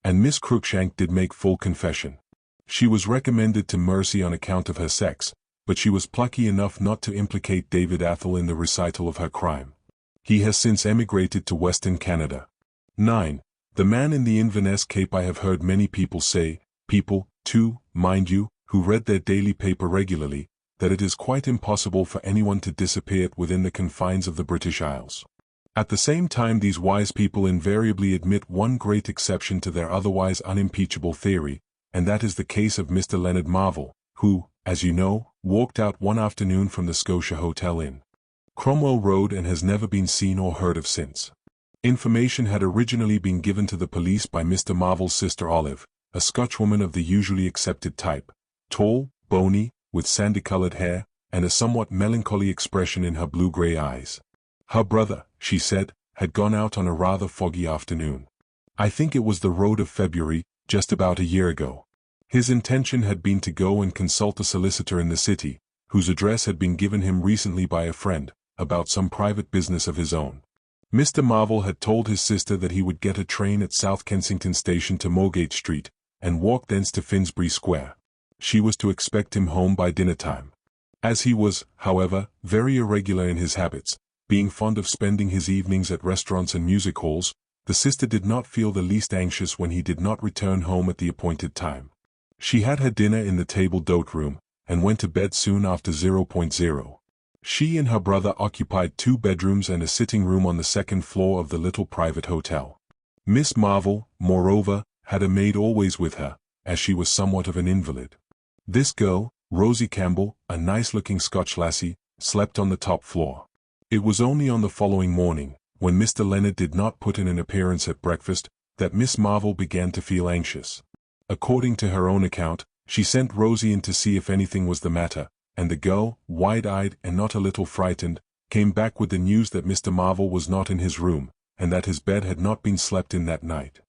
Speaker 1: And Miss Cruikshank did make full confession. She was recommended to mercy on account of her sex, but she was plucky enough not to implicate David Athol in the recital of her crime. He has since emigrated to Western Canada. 9. The man in the Inverness Cape. I have heard many people say, people, too, mind you, who read their daily paper regularly, that it is quite impossible for anyone to disappear within the confines of the British Isles. At the same time these wise people invariably admit one great exception to their otherwise unimpeachable theory, and that is the case of Mr. Leonard Marvell, who, as you know, walked out one afternoon from the Scotia Hotel in Cromwell Road and has never been seen or heard of since. Information had originally been given to the police by Mr. Marvell's sister Olive, a Scotchwoman of the usually accepted type, tall, bony, with sandy-colored hair, and a somewhat melancholy expression in her blue-grey eyes. Her brother, she said, had gone out on a rather foggy afternoon. I think it was the road of February, just about a year ago. His intention had been to go and consult a solicitor in the city, whose address had been given him recently by a friend, about some private business of his own. Mr. Marvell had told his sister that he would get a train at South Kensington Station to Moorgate Street, and walk thence to Finsbury Square. She was to expect him home by dinner-time. As he was, however, very irregular in his habits, being fond of spending his evenings at restaurants and music halls, the sister did not feel the least anxious when he did not return home at the appointed time. She had her dinner in the table d'hôte room, and went to bed soon after 0.0. She and her brother occupied 2 bedrooms and a sitting room on the second floor of the little private hotel. Miss Marvell, moreover, had a maid always with her, as she was somewhat of an invalid. This girl, Rosie Campbell, a nice-looking Scotch lassie, slept on the top floor. It was only on the following morning, when Mr. Leonard did not put in an appearance at breakfast, that Miss Marvel began to feel anxious. According to her own account, she sent Rosie in to see if anything was the matter, and the girl, wide-eyed and not a little frightened, came back with the news that Mr. Marvel was not in his room, and that his bed had not been slept in that night.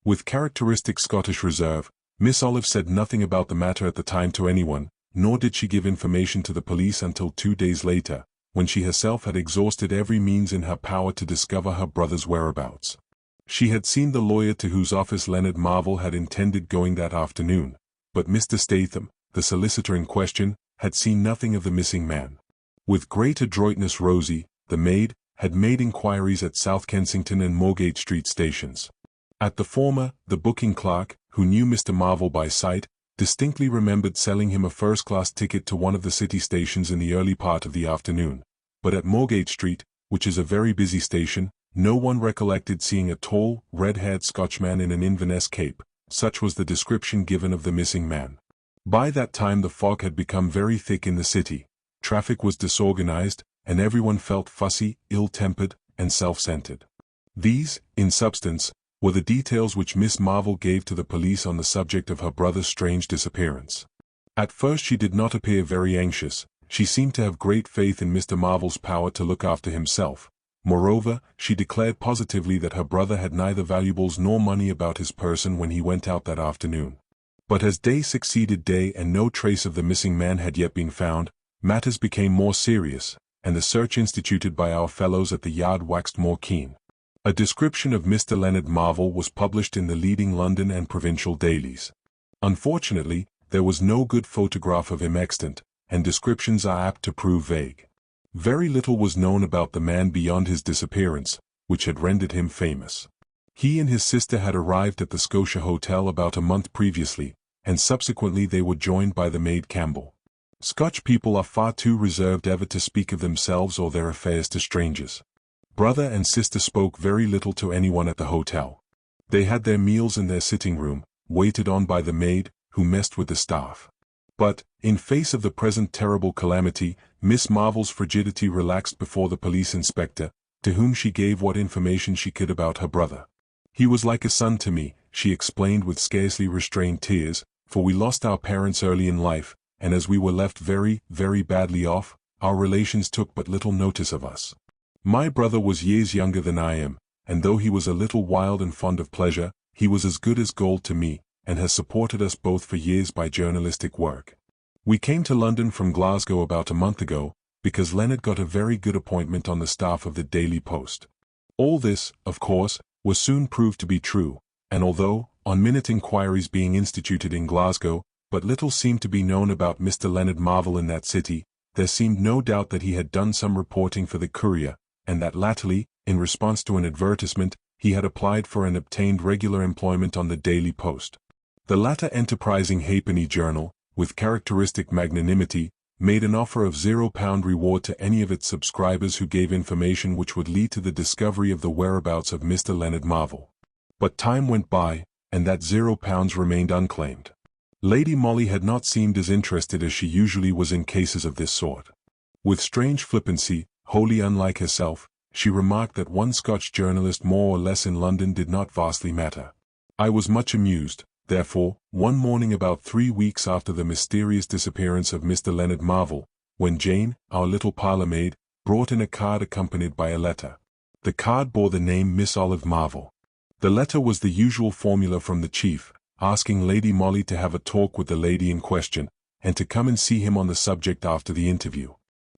Speaker 1: With characteristic Scottish reserve, Miss Olive said nothing about the matter at the time to anyone, nor did she give information to the police until 2 days later, when she herself had exhausted every means in her power to discover her brother's whereabouts. She had seen the lawyer to whose office Leonard Marvel had intended going that afternoon, but Mr. Statham, the solicitor in question, had seen nothing of the missing man. With great adroitness Rosie, the maid, had made inquiries at South Kensington and Moorgate Street stations. At the former, the booking clerk, who knew Mr. Marvel by sight, distinctly remembered selling him a first-class ticket to one of the city stations in the early part of the afternoon. But at Moorgate Street, which is a very busy station, no one recollected seeing a tall, red-haired Scotchman in an Inverness cape. Such was the description given of the missing man. By that time the fog had become very thick in the city, traffic was disorganized, and everyone felt fussy, ill-tempered, and self-centered. These, in substance, were the details which Miss Marvel gave to the police on the subject of her brother's strange disappearance. At first she did not appear very anxious, she seemed to have great faith in Mr. Marvel's power to look after himself. Moreover, she declared positively that her brother had neither valuables nor money about his person when he went out that afternoon. But as day succeeded day and no trace of the missing man had yet been found, matters became more serious, and the search instituted by our fellows at the yard waxed more keen. A description of Mr. Leonard Marvel was published in the leading London and provincial dailies. Unfortunately, there was no good photograph of him extant, and descriptions are apt to prove vague. Very little was known about the man beyond his disappearance, which had rendered him famous. He and his sister had arrived at the Scotia Hotel about a month previously, and subsequently they were joined by the maid Campbell. Scotch people are far too reserved ever to speak of themselves or their affairs to strangers. Brother and sister spoke very little to anyone at the hotel. They had their meals in their sitting room, waited on by the maid, who messed with the staff. But, in face of the present terrible calamity, Miss Marvel's frigidity relaxed before the police inspector, to whom she gave what information she could about her brother. He was like a son to me, she explained with scarcely restrained tears, for we lost our parents early in life, and as we were left very, very badly off, our relations took but little notice of us. My brother was years younger than I am, and though he was a little wild and fond of pleasure, he was as good as gold to me, and has supported us both for years by journalistic work. We came to London from Glasgow about a month ago, because Leonard got a very good appointment on the staff of the Daily Post. All this, of course, was soon proved to be true, and although, on minute inquiries being instituted in Glasgow, but little seemed to be known about Mr. Leonard Marvel in that city, there seemed no doubt that he had done some reporting for the Courier, and that latterly, in response to an advertisement, he had applied for and obtained regular employment on the Daily Post. The latter enterprising halfpenny journal, with characteristic magnanimity, made an offer of £0 reward to any of its subscribers who gave information which would lead to the discovery of the whereabouts of Mr. Leonard Marvel. But time went by, and that £0 remained unclaimed. Lady Molly had not seemed as interested as she usually was in cases of this sort. With strange flippancy, wholly unlike herself, she remarked that one Scotch journalist more or less in London did not vastly matter. I was much amused, therefore, one morning about 3 weeks after the mysterious disappearance of Mr. Leonard Marvel, when Jane, our little parlour-maid, brought in a card accompanied by a letter. The card bore the name Miss Olive Marvel. The letter was the usual formula from the chief, asking Lady Molly to have a talk with the lady in question, and to come and see him on the subject after the interview.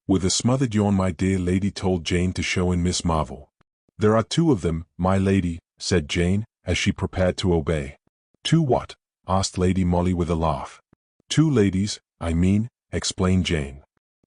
Speaker 1: With a smothered yawn my dear lady told Jane to show in Miss Marvel. "There are 2 of them, my lady," said Jane, as she prepared to obey. "2 what?" asked Lady Molly with a laugh. "2 ladies, I mean," explained Jane.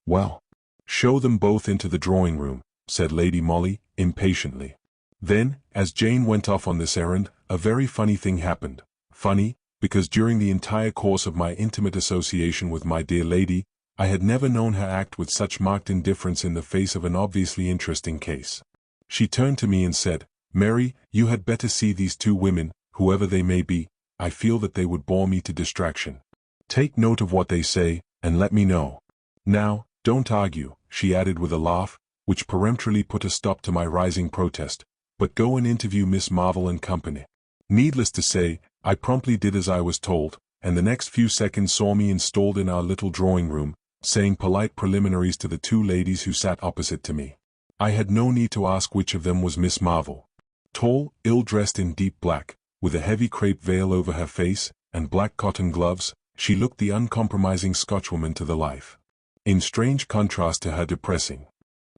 Speaker 1: "Well, show them both into the drawing-room," said Lady Molly, impatiently. Then, as Jane went off on this errand, a very funny thing happened. Funny, because during the entire course of my intimate association with my dear lady, I had never known her act with such marked indifference in the face of an obviously interesting case. She turned to me and said, "Mary, you had better see these 2 women, whoever they may be. I feel that they would bore me to distraction. Take note of what they say, and let me know. Now, don't argue," she added with a laugh, which peremptorily put a stop to my rising protest, "but go and interview Miss Marvel and company." Needless to say, I promptly did as I was told, and the next few seconds saw me installed in our little drawing room, saying polite preliminaries to the two ladies who sat opposite to me. I had no need to ask which of them was Miss Marvel. Tall, ill-dressed in deep black, with a heavy crepe veil over her face, and black cotton gloves, she looked the uncompromising Scotchwoman to the life. In strange contrast to her depressing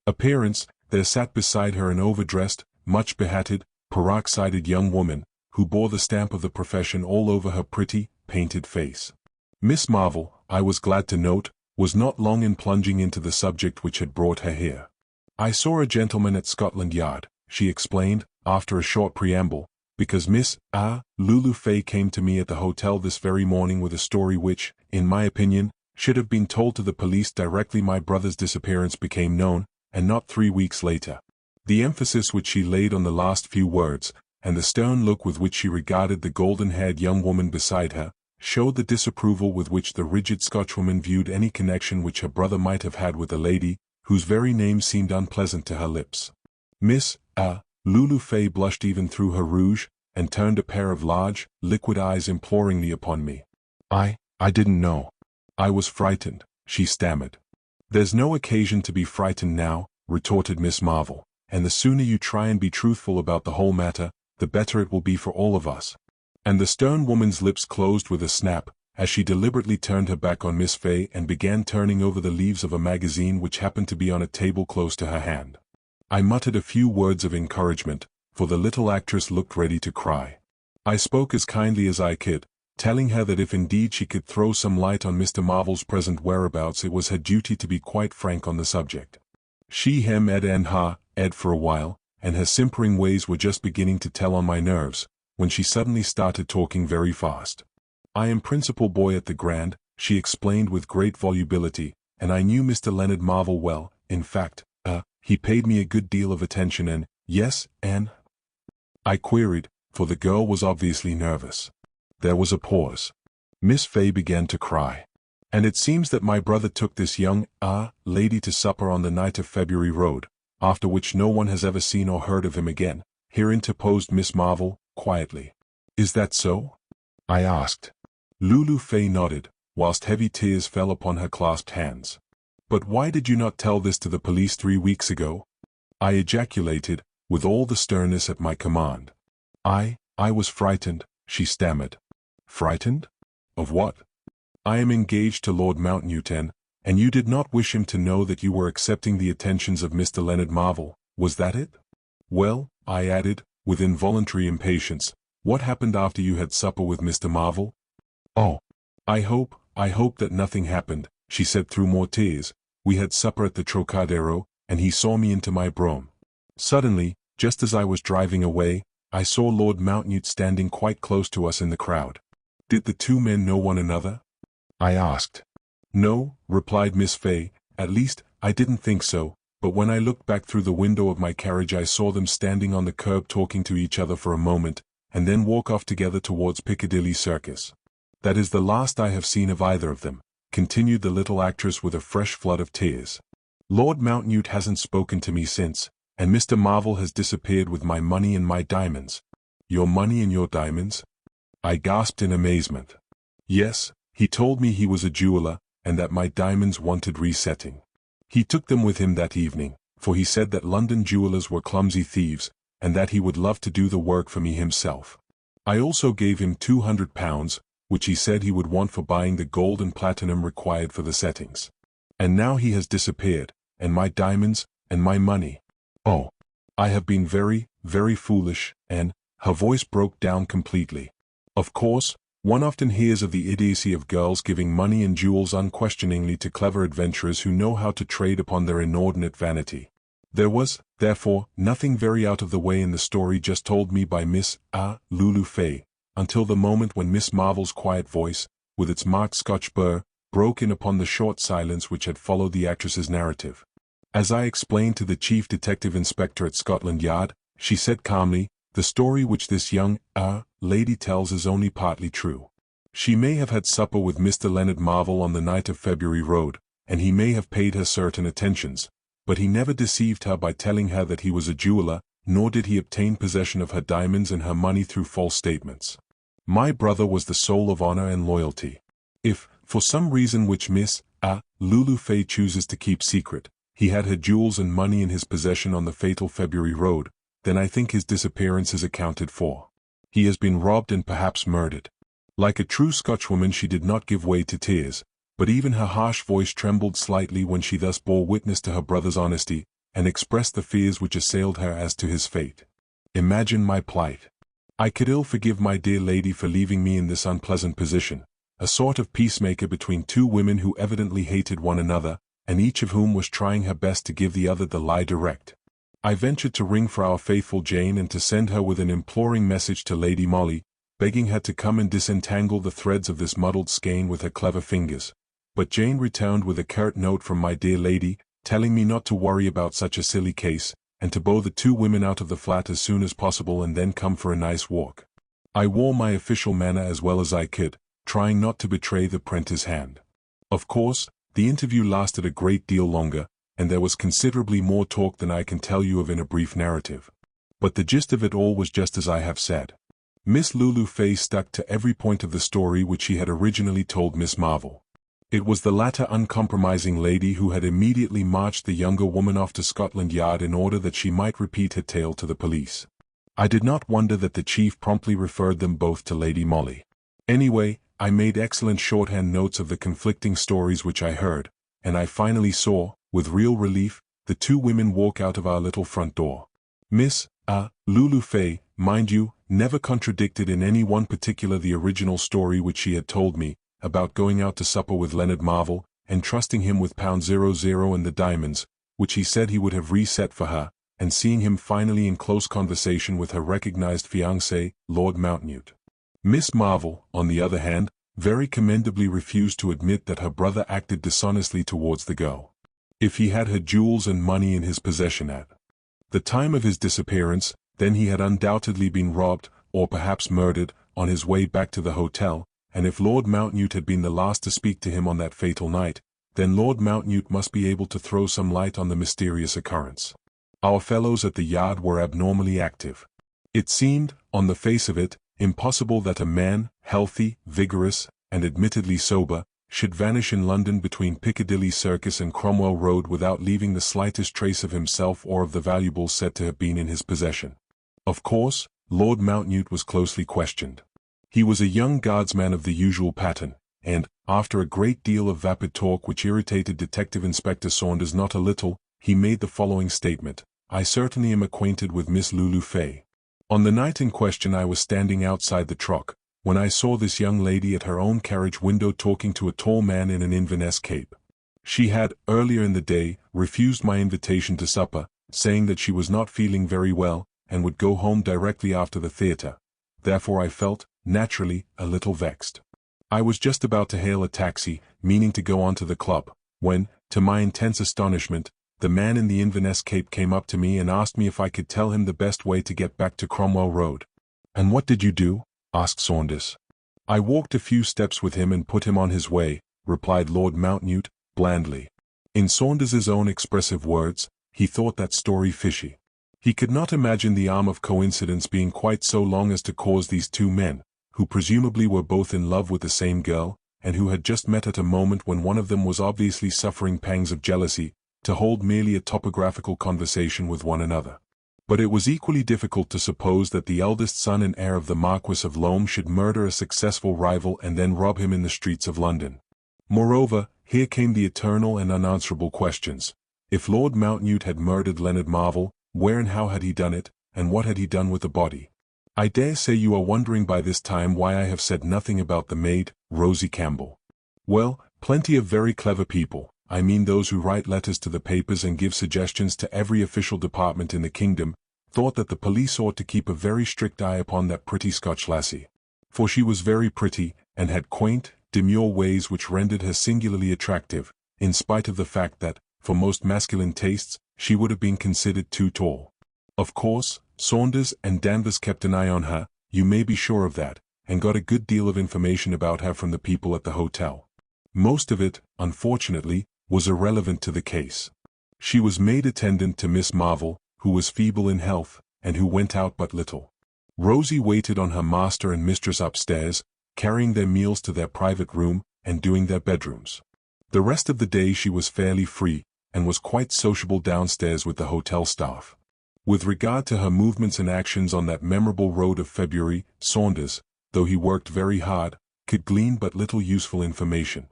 Speaker 1: appearance, there sat beside her an overdressed, much behatted, peroxided young woman, who bore the stamp of the profession all over her pretty, painted face. Miss Marvel, I was glad to note, was not long in plunging into the subject which had brought her here. "I saw a gentleman at Scotland Yard," she explained, after a short preamble, "because Miss Lulu Fay came to me at the hotel this very morning with a story which, in my opinion, should have been told to the police directly my brother's disappearance became known, and not 3 weeks later." The emphasis which she laid on the last few words, and the stern look with which she regarded the golden-haired young woman beside her, showed the disapproval with which the rigid Scotchwoman viewed any connection which her brother might have had with a lady, whose very name seemed unpleasant to her lips. Miss Lulu Fay blushed even through her rouge, and turned a pair of large, liquid eyes imploringly upon me. I didn't know. I was frightened," she stammered. "There's no occasion to be frightened now," retorted Miss Marvel, "and the sooner you try and be truthful about the whole matter, the better it will be for all of us." And the stern woman's lips closed with a snap, as she deliberately turned her back on Miss Fay and began turning over the leaves of a magazine which happened to be on a table close to her hand. I muttered a few words of encouragement, for the little actress looked ready to cry. I spoke as kindly as I could, telling her that if indeed she could throw some light on Mr. Marvel's present whereabouts, it was her duty to be quite frank on the subject. She hemmed and hawed for a while, and her simpering ways were just beginning to tell on my nerves, when she suddenly started talking very fast. "I am principal boy at the Grand," she explained with great volubility, "and I knew Mr. Leonard Marvel well. In fact, he paid me a good deal of attention and—" "Yes, and?" I queried, for the girl was obviously nervous. There was a pause. Miss Fay began to cry. "And it seems that my brother took this young lady to supper on the night of February Road, after which no one has ever seen or heard of him again," here interposed Miss Marvel, quietly. "Is that so?" I asked. Lulu Fay nodded, whilst heavy tears fell upon her clasped hands. "But why did you not tell this to the police 3 weeks ago?" I ejaculated, with all the sternness at my command. I was frightened," she stammered. "Frightened? Of what?" "I am engaged to Lord Mountnewton, and you did not wish him to know that you were accepting the attentions of Mr. Leonard Marvel, was that it?" "Well," I added, with involuntary impatience, "what happened after you had supper with Mr. Marvel?" "Oh, I hope that nothing happened," she said through more tears. "We had supper at the Trocadero, and he saw me into my brougham. Suddenly, just as I was driving away, I saw Lord Mountnewton standing quite close to us in the crowd." "Did the two men know one another?" I asked. "No," replied Miss Fay, "at least, I didn't think so, but when I looked back through the window of my carriage I saw them standing on the curb talking to each other for a moment, and then walk off together towards Piccadilly Circus. That is the last I have seen of either of them," continued the little actress with a fresh flood of tears. "Lord Mountnewton hasn't spoken to me since, and Mr. Marvel has disappeared with my money and my diamonds." "Your money and your diamonds?" I gasped in amazement. "Yes, he told me he was a jeweler, and that my diamonds wanted resetting. He took them with him that evening, for he said that London jewelers were clumsy thieves, and that he would love to do the work for me himself. I also gave him £200, which he said he would want for buying the gold and platinum required for the settings. And now he has disappeared, and my diamonds, and my money. Oh, I have been very, very foolish," and her voice broke down completely. Of course, one often hears of the idiocy of girls giving money and jewels unquestioningly to clever adventurers who know how to trade upon their inordinate vanity. There was, therefore, nothing very out of the way in the story just told me by Miss Lulu Fay, until the moment when Miss Marvel's quiet voice, with its marked Scotch burr, broke in upon the short silence which had followed the actress's narrative. As I explained to the chief detective inspector at Scotland Yard, she said calmly, "The story which this young lady tells is only partly true. She may have had supper with Mr. Leonard Marvel on the night of February Road, and he may have paid her certain attentions, but he never deceived her by telling her that he was a jeweler, nor did he obtain possession of her diamonds and her money through false statements. My brother was the soul of honor and loyalty. If, for some reason which Miss Lulu Fay chooses to keep secret, he had her jewels and money in his possession on the fatal February road, then I think his disappearance is accounted for. He has been robbed and perhaps murdered. Like a true Scotchwoman, she did not give way to tears, but even her harsh voice trembled slightly when she thus bore witness to her brother's honesty, and expressed the fears which assailed her as to his fate. Imagine my plight. I could ill forgive my dear lady for leaving me in this unpleasant position, a sort of peacemaker between two women who evidently hated one another, and each of whom was trying her best to give the other the lie direct. I ventured to ring for our faithful Jane and to send her with an imploring message to Lady Molly, begging her to come and disentangle the threads of this muddled skein with her clever fingers. But Jane returned with a curt note from my dear lady, telling me not to worry about such a silly case, and to bow the two women out of the flat as soon as possible and then come for a nice walk. I wore my official manner as well as I could, trying not to betray the prentice's hand. Of course, the interview lasted a great deal longer, and there was considerably more talk than I can tell you of in a brief narrative. But the gist of it all was just as I have said. Miss Lulu Fay stuck to every point of the story which she had originally told Miss Marvel. It was the latter uncompromising lady who had immediately marched the younger woman off to Scotland Yard in order that she might repeat her tale to the police. I did not wonder that the chief promptly referred them both to Lady Molly. Anyway, I made excellent shorthand notes of the conflicting stories which I heard, and I finally saw, with real relief, the two women walk out of our little front door. Miss Lulu Fay, mind you, never contradicted in any one particular the original story which she had told me, about going out to supper with Leonard Marvell, and trusting him with £00 and the diamonds, which he said he would have reset for her, and seeing him finally in close conversation with her recognized fiancé, Lord Mountnewte. Miss Marvell, on the other hand, very commendably refused to admit that her brother acted dishonestly towards the girl. If he had her jewels and money in his possession at the time of his disappearance, then he had undoubtedly been robbed, or perhaps murdered, on his way back to the hotel, and if Lord Mountnewte had been the last to speak to him on that fatal night, then Lord Mountnewte must be able to throw some light on the mysterious occurrence. Our fellows at the Yard were abnormally active. It seemed, on the face of it, impossible that a man, healthy, vigorous, and admittedly sober, should vanish in London between Piccadilly Circus and Cromwell Road without leaving the slightest trace of himself or of the valuables said to have been in his possession. Of course, Lord Mountnewte was closely questioned. He was a young guardsman of the usual pattern, and, after a great deal of vapid talk which irritated Detective Inspector Saunders not a little, he made the following statement: "I certainly am acquainted with Miss Lulu Fay. On the night in question I was standing outside the truck, when I saw this young lady at her own carriage window talking to a tall man in an Inverness cape. She had, earlier in the day, refused my invitation to supper, saying that she was not feeling very well, and would go home directly after the theatre. Therefore I felt, naturally, a little vexed. I was just about to hail a taxi, meaning to go on to the club, when, to my intense astonishment, the man in the Inverness cape came up to me and asked me if I could tell him the best way to get back to Cromwell Road." "And what did you do?" asked Saunders. "I walked a few steps with him and put him on his way," replied Lord Mountnewte, blandly. In Saunders's own expressive words, he thought that story fishy. He could not imagine the arm of coincidence being quite so long as to cause these two men, who presumably were both in love with the same girl, and who had just met at a moment when one of them was obviously suffering pangs of jealousy, to hold merely a topographical conversation with one another. But it was equally difficult to suppose that the eldest son and heir of the Marquis of Loam should murder a successful rival and then rob him in the streets of London. Moreover, here came the eternal and unanswerable questions. If Lord Mountnewte had murdered Leonard Marvell, where and how had he done it, and what had he done with the body? I dare say you are wondering by this time why I have said nothing about the maid, Rosie Campbell. Well, plenty of very clever people, I mean those who write letters to the papers and give suggestions to every official department in the kingdom, thought that the police ought to keep a very strict eye upon that pretty Scotch lassie. For she was very pretty, and had quaint, demure ways which rendered her singularly attractive, in spite of the fact that, for most masculine tastes, she would have been considered too tall. Of course, Saunders and Danvers kept an eye on her, you may be sure of that, and got a good deal of information about her from the people at the hotel. Most of it, unfortunately, was irrelevant to the case. She was maid attendant to Miss Marvell, who was feeble in health, and who went out but little. Rosie waited on her master and mistress upstairs, carrying their meals to their private room and doing their bedrooms. The rest of the day she was fairly free, and was quite sociable downstairs with the hotel staff. With regard to her movements and actions on that memorable road of February, Saunders, though he worked very hard, could glean but little useful information.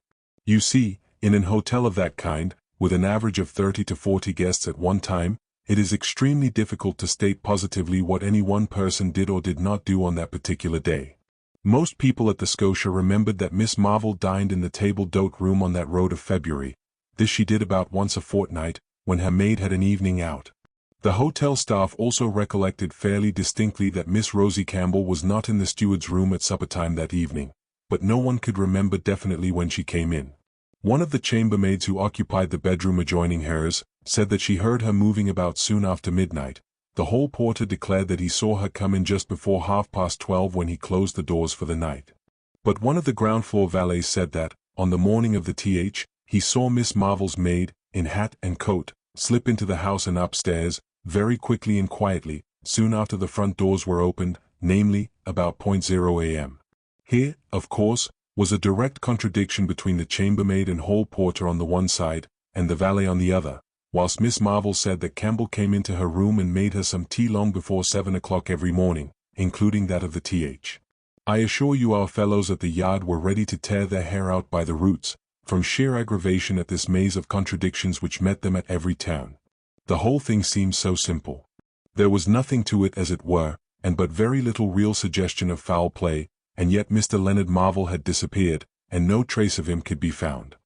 Speaker 1: You see, in an hotel of that kind, with an average of 30 to 40 guests at one time, it is extremely difficult to state positively what any one person did or did not do on that particular day. Most people at the Scotia remembered that Miss Marvel dined in the table d'hôte room on that road of February. This she did about once a fortnight, when her maid had an evening out. The hotel staff also recollected fairly distinctly that Miss Rosie Campbell was not in the steward's room at supper time that evening, but no one could remember definitely when she came in. One of the chambermaids who occupied the bedroom adjoining hers said that she heard her moving about soon after midnight. The hall porter declared that he saw her come in just before 12:30 when he closed the doors for the night. But one of the ground floor valets said that, on the morning of the he saw Miss Marvel's maid, in hat and coat, slip into the house and upstairs, very quickly and quietly, soon after the front doors were opened, namely, about 0 a.m. Here, of course, was a direct contradiction between the chambermaid and hall porter on the one side, and the valet on the other, whilst Miss Marvel said that Campbell came into her room and made her some tea long before 7 o'clock every morning, including that of the I assure you our fellows at the yard were ready to tear their hair out by the roots, from sheer aggravation at this maze of contradictions which met them at every turn. The whole thing seemed so simple. There was nothing to it as it were, and but very little real suggestion of foul play, and yet Mr. Leonard Marvel had disappeared, and no trace of him could be found.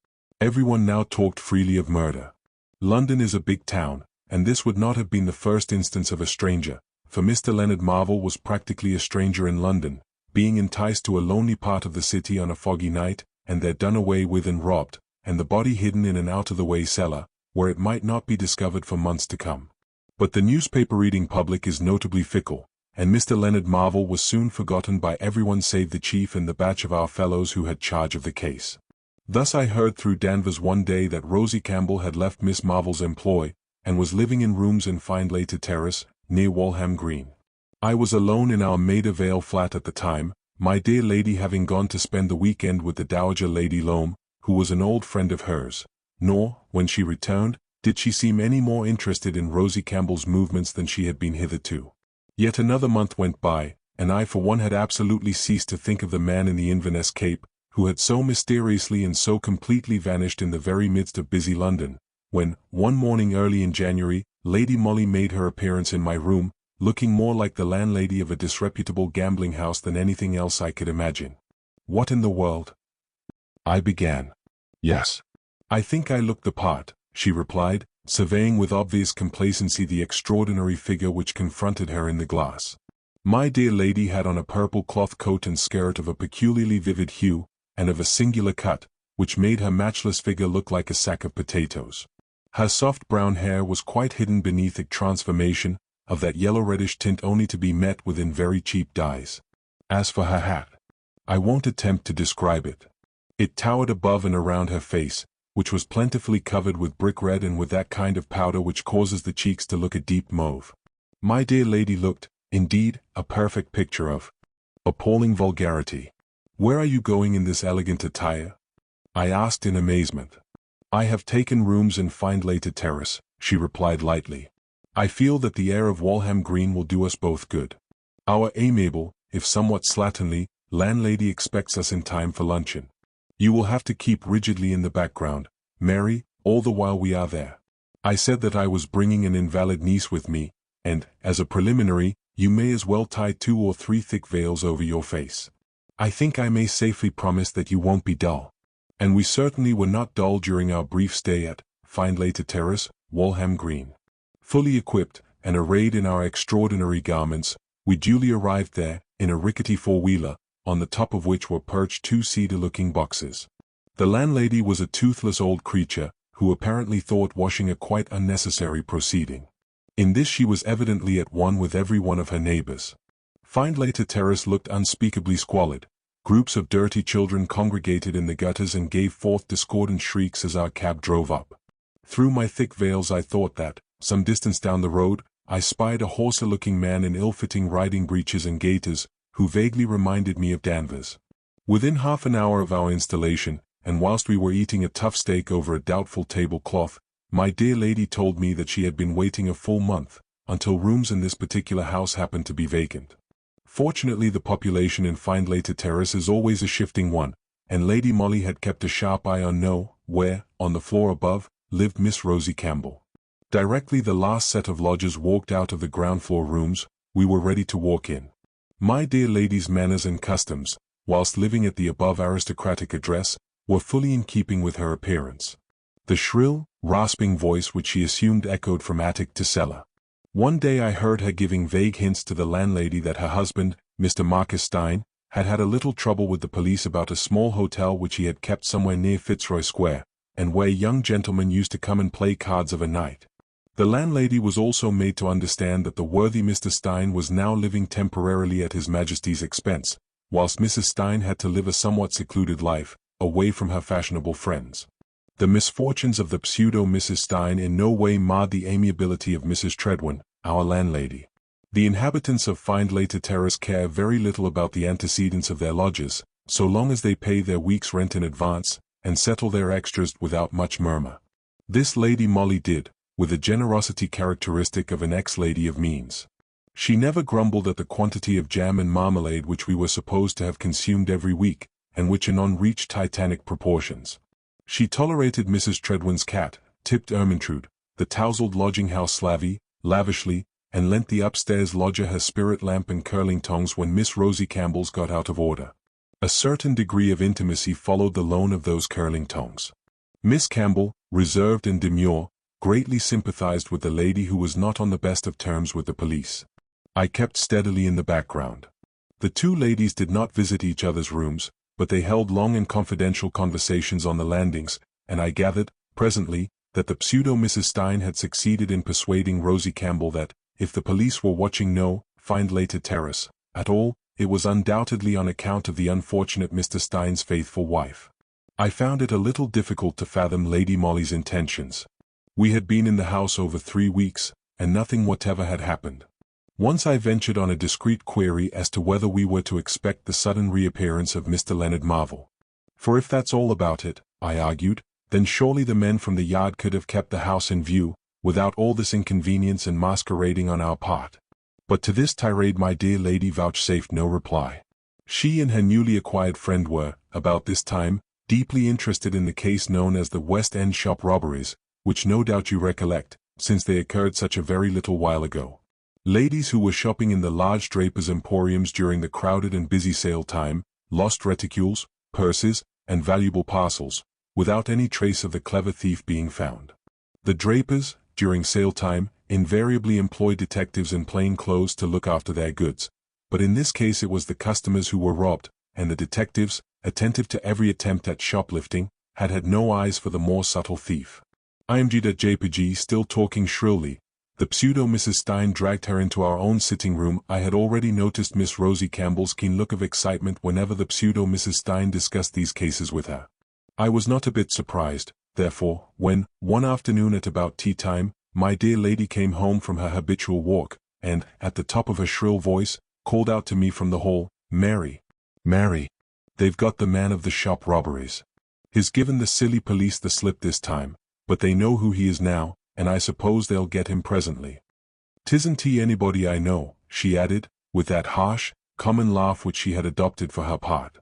Speaker 1: Everyone now talked freely of murder. London is a big town, and this would not have been the first instance of a stranger, for Mr. Leonard Marvel was practically a stranger in London, being enticed to a lonely part of the city on a foggy night, and there done away with and robbed, and the body hidden in an out-of-the-way cellar, where it might not be discovered for months to come. But the newspaper-reading public is notably fickle, and Mr. Leonard Marvel was soon forgotten by everyone save the chief and the batch of our fellows who had charge of the case. Thus I heard through Danvers one day that Rosie Campbell had left Miss Marvel's employ, and was living in rooms in Findlater Terrace, near Walham Green. I was alone in our Maida Vale flat at the time, my dear lady having gone to spend the weekend with the Dowager Lady Loam, who was an old friend of hers, nor, when she returned, did she seem any more interested in Rosie Campbell's movements than she had been hitherto. Yet another month went by, and I for one had absolutely ceased to think of the man in the Inverness Cape, who had so mysteriously and so completely vanished in the very midst of busy London, when, one morning early in January, Lady Molly made her appearance in my room, looking more like the landlady of a disreputable gambling house than anything else I could imagine. What in the world? I began. Yes. I think I looked the part, she replied, surveying with obvious complacency the extraordinary figure which confronted her in the glass. My dear lady had on a purple cloth coat and skirt of a peculiarly vivid hue, and of a singular cut, which made her matchless figure look like a sack of potatoes. Her soft brown hair was quite hidden beneath a transformation, of that yellow-reddish tint only to be met with in very cheap dyes. As for her hat, I won't attempt to describe it. It towered above and around her face, which was plentifully covered with brick red and with that kind of powder which causes the cheeks to look a deep mauve. My dear lady looked, indeed, a perfect picture of appalling vulgarity. Where are you going in this elegant attire? I asked in amazement. I have taken rooms in Findlater Terrace, she replied lightly. I feel that the air of Walham Green will do us both good. Our amiable, if somewhat slatternly, landlady expects us in time for luncheon. You will have to keep rigidly in the background, Mary, all the while we are there. I said that I was bringing an invalid niece with me, and, as a preliminary, you may as well tie 2 or 3 thick veils over your face. I think I may safely promise that you won't be dull. And we certainly were not dull during our brief stay at Findlater Terrace, Walham Green. Fully equipped, and arrayed in our extraordinary garments, we duly arrived there, in a rickety four-wheeler, on the top of which were perched 2 cedar-looking boxes. The landlady was a toothless old creature, who apparently thought washing a quite unnecessary proceeding. In this she was evidently at one with every one of her neighbors. Findlater Terrace looked unspeakably squalid. Groups of dirty children congregated in the gutters and gave forth discordant shrieks as our cab drove up. Through my thick veils I thought that, some distance down the road, I spied a hoarser-looking man in ill-fitting riding breeches and gaiters, who vaguely reminded me of Danvers. Within half an hour of our installation, and whilst we were eating a tough steak over a doubtful tablecloth, my dear lady told me that she had been waiting a full month, until rooms in this particular house happened to be vacant. Fortunately, the population in Findlater Terrace is always a shifting one, and Lady Molly had kept a sharp eye on where, on the floor above, lived Miss Rosie Campbell. Directly the last set of lodgers walked out of the ground floor rooms, we were ready to walk in. My dear lady's manners and customs, whilst living at the above aristocratic address, were fully in keeping with her appearance. The shrill, rasping voice which she assumed echoed from attic to cellar. One day I heard her giving vague hints to the landlady that her husband, Mr. Marcus Stein, had had a little trouble with the police about a small hotel which he had kept somewhere near Fitzroy Square, and where young gentlemen used to come and play cards of a night. The landlady was also made to understand that the worthy Mr. Stein was now living temporarily at His Majesty's expense, whilst Mrs. Stein had to live a somewhat secluded life, away from her fashionable friends. The misfortunes of the pseudo-Mrs. Stein in no way marred the amiability of Mrs. Treadwin, our landlady. The inhabitants of Findlater Terrace care very little about the antecedents of their lodgers, so long as they pay their week's rent in advance, and settle their extras without much murmur. This Lady Molly did, with the generosity characteristic of an ex-lady of means. She never grumbled at the quantity of jam and marmalade which we were supposed to have consumed every week, and which anon reached titanic proportions. She tolerated Mrs. Treadwin's cat, tipped Ermintrude, the tousled lodging-house slavey, lavishly, and lent the upstairs lodger her spirit lamp and curling tongs when Miss Rosie Campbell's got out of order. A certain degree of intimacy followed the loan of those curling tongs. Miss Campbell, reserved and demure, greatly sympathized with the lady who was not on the best of terms with the police. I kept steadily in the background. The two ladies did not visit each other's rooms, but they held long and confidential conversations on the landings, and I gathered, presently, that the pseudo-Mrs. Stein had succeeded in persuading Rosie Campbell that, if the police were watching Findlater Terrace, at all, it was undoubtedly on account of the unfortunate Mr. Stein's faithful wife. I found it a little difficult to fathom Lady Molly's intentions. We had been in the house over 3 weeks, and nothing whatever had happened. Once I ventured on a discreet query as to whether we were to expect the sudden reappearance of Mr. Leonard Marvell. For if that's all about it, I argued, then surely the men from the yard could have kept the house in view, without all this inconvenience and masquerading on our part. But to this tirade my dear lady vouchsafed no reply. She and her newly acquired friend were, about this time, deeply interested in the case known as the West End shop robberies, which no doubt you recollect, since they occurred such a very little while ago. Ladies who were shopping in the large drapers' emporiums during the crowded and busy sale time, lost reticules, purses, and valuable parcels, without any trace of the clever thief being found. The drapers, during sale time, invariably employ detectives in plain clothes to look after their goods, but in this case it was the customers who were robbed, and the detectives, attentive to every attempt at shoplifting, had had no eyes for the more subtle thief. IMG.jpg still talking shrilly. The pseudo-Mrs. Stein dragged her into our own sitting room. I had already noticed Miss Rosie Campbell's keen look of excitement whenever the pseudo-Mrs. Stein discussed these cases with her. I was not a bit surprised, therefore, when, one afternoon at about tea time, my dear lady came home from her habitual walk, and, at the top of her shrill voice, called out to me from the hall, "Mary, Mary, they've got the man of the shop robberies. He's given the silly police the slip this time, but they know who he is now, and I suppose they'll get him presently. 'Tisn't he anybody I know," she added, with that harsh, common laugh which she had adopted for her part.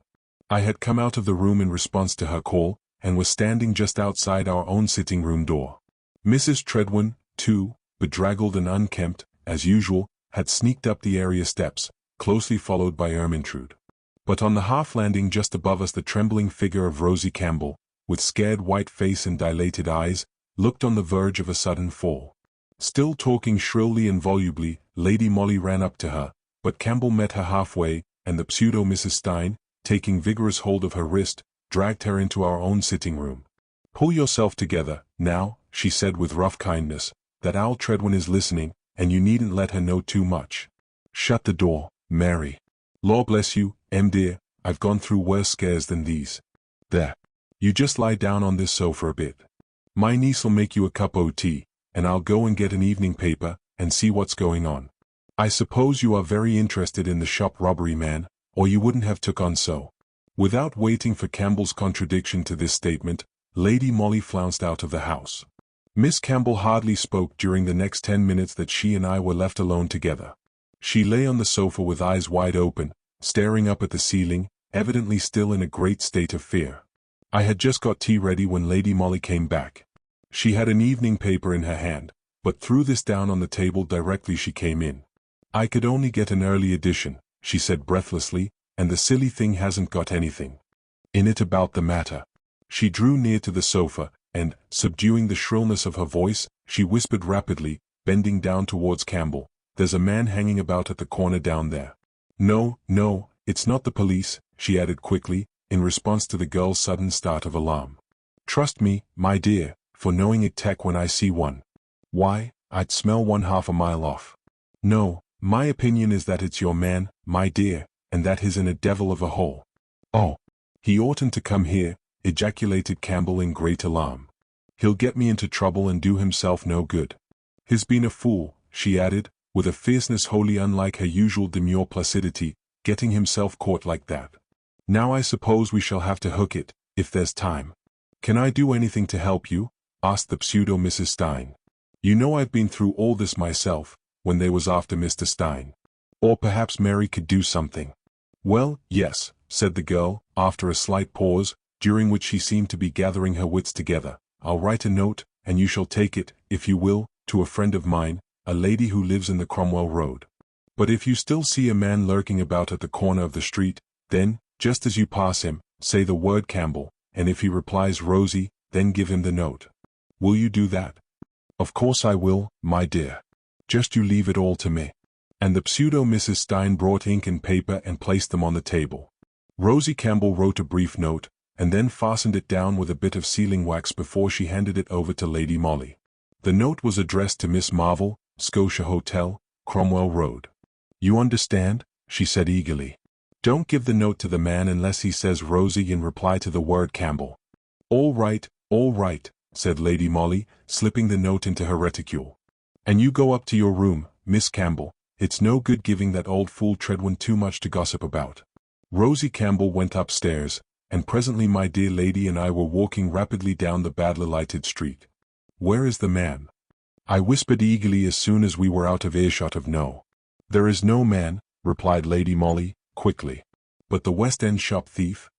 Speaker 1: I had come out of the room in response to her call, and was standing just outside our own sitting-room door. Mrs. Treadwin, too, bedraggled and unkempt, as usual, had sneaked up the area steps, closely followed by Ermintrude. But on the half-landing just above us the trembling figure of Rosie Campbell, with scared white face and dilated eyes, looked on the verge of a sudden fall. Still talking shrilly and volubly, Lady Molly ran up to her, but Campbell met her halfway, and the pseudo-Mrs. Stein, taking vigorous hold of her wrist, dragged her into our own sitting-room. "Pull yourself together, now," she said with rough kindness, "that Al Treadwin is listening, and you needn't let her know too much. Shut the door, Mary. Law bless you, dear, I've gone through worse scares than these. There. You just lie down on this sofa a bit. My niece'll make you a cup o' tea, and I'll go and get an evening paper, and see what's going on. I suppose you are very interested in the shop robbery, man, or you wouldn't have took on so. Without waiting for Campbell's contradiction to this statement, Lady Molly flounced out of the house. Miss Campbell hardly spoke during the next 10 minutes that she and I were left alone together. She lay on the sofa with eyes wide open, staring up at the ceiling, evidently still in a great state of fear. I had just got tea ready when Lady Molly came back. She had an evening paper in her hand, but threw this down on the table directly she came in. I could only get an early edition, she said breathlessly, and the silly thing hasn't got anything in it about the matter. She drew near to the sofa, and, subduing the shrillness of her voice, she whispered rapidly, bending down towards Campbell, "There's a man hanging about at the corner down there." "No, no, it's not the police," she added quickly, in response to the girl's sudden start of alarm. "Trust me, my dear, for knowing it tech when I see one. Why, I'd smell one half a mile off. No, my opinion is that it's your man, my dear, and that he's in a devil of a hole." "Oh, he oughtn't to come here," ejaculated Campbell in great alarm. "He'll get me into trouble and do himself no good. He's been a fool," she added, with a fierceness wholly unlike her usual demure placidity, "getting himself caught like that. Now I suppose we shall have to hook it, if there's time." "Can I do anything to help you?" asked the pseudo Mrs. Stein. "You know I've been through all this myself, when they was after Mr. Stein. Or perhaps Mary could do something." "Well, yes," said the girl, after a slight pause, during which she seemed to be gathering her wits together. "I'll write a note, and you shall take it, if you will, to a friend of mine, a lady who lives in the Cromwell Road. But if you still see a man lurking about at the corner of the street, then, just as you pass him, say the word Campbell, and if he replies Rosie, then give him the note. Will you do that?" "Of course I will, my dear. Just you leave it all to me." And the pseudo Mrs. Stein brought ink and paper and placed them on the table. Rosie Campbell wrote a brief note, and then fastened it down with a bit of sealing wax before she handed it over to Lady Molly. The note was addressed to Miss Marvel, Scotia Hotel, Cromwell Road. "You understand?" she said eagerly. "Don't give the note to the man unless he says Rosie in reply to the word Campbell." All right," said Lady Molly, slipping the note into her reticule. "And you go up to your room, Miss Campbell. It's no good giving that old fool Tredwin too much to gossip about." Rosie Campbell went upstairs, and presently my dear lady and I were walking rapidly down the badly lighted street. "Where is the man?" I whispered eagerly as soon as we were out of earshot of No. "There is no man," replied Lady Molly, quickly. "But the West End shop thief?"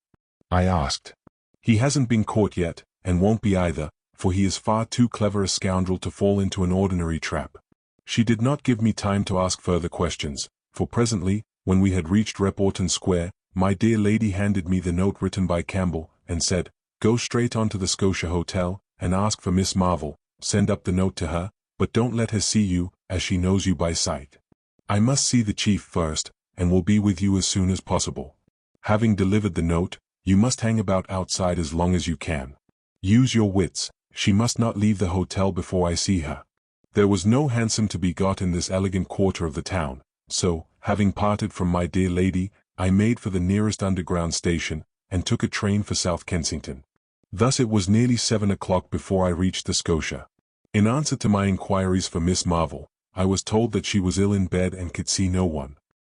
Speaker 1: I asked. "He hasn't been caught yet, and won't be either, for he is far too clever a scoundrel to fall into an ordinary trap." She did not give me time to ask further questions, for presently, when we had reached Reporton Square, my dear lady handed me the note written by Campbell, and said, "Go straight on to the Scotia Hotel, and ask for Miss Marvel. Send up the note to her, but don't let her see you, as she knows you by sight. I must see the chief first, and will be with you as soon as possible. Having delivered the note, you must hang about outside as long as you can. Use your wits, she must not leave the hotel before I see her." There was no hansom to be got in this elegant quarter of the town, so, having parted from my dear lady, I made for the nearest underground station, and took a train for South Kensington. Thus it was nearly 7 o'clock before I reached the Scotia. In answer to my inquiries for Miss Marvel, I was told that she was ill in bed and could see no one.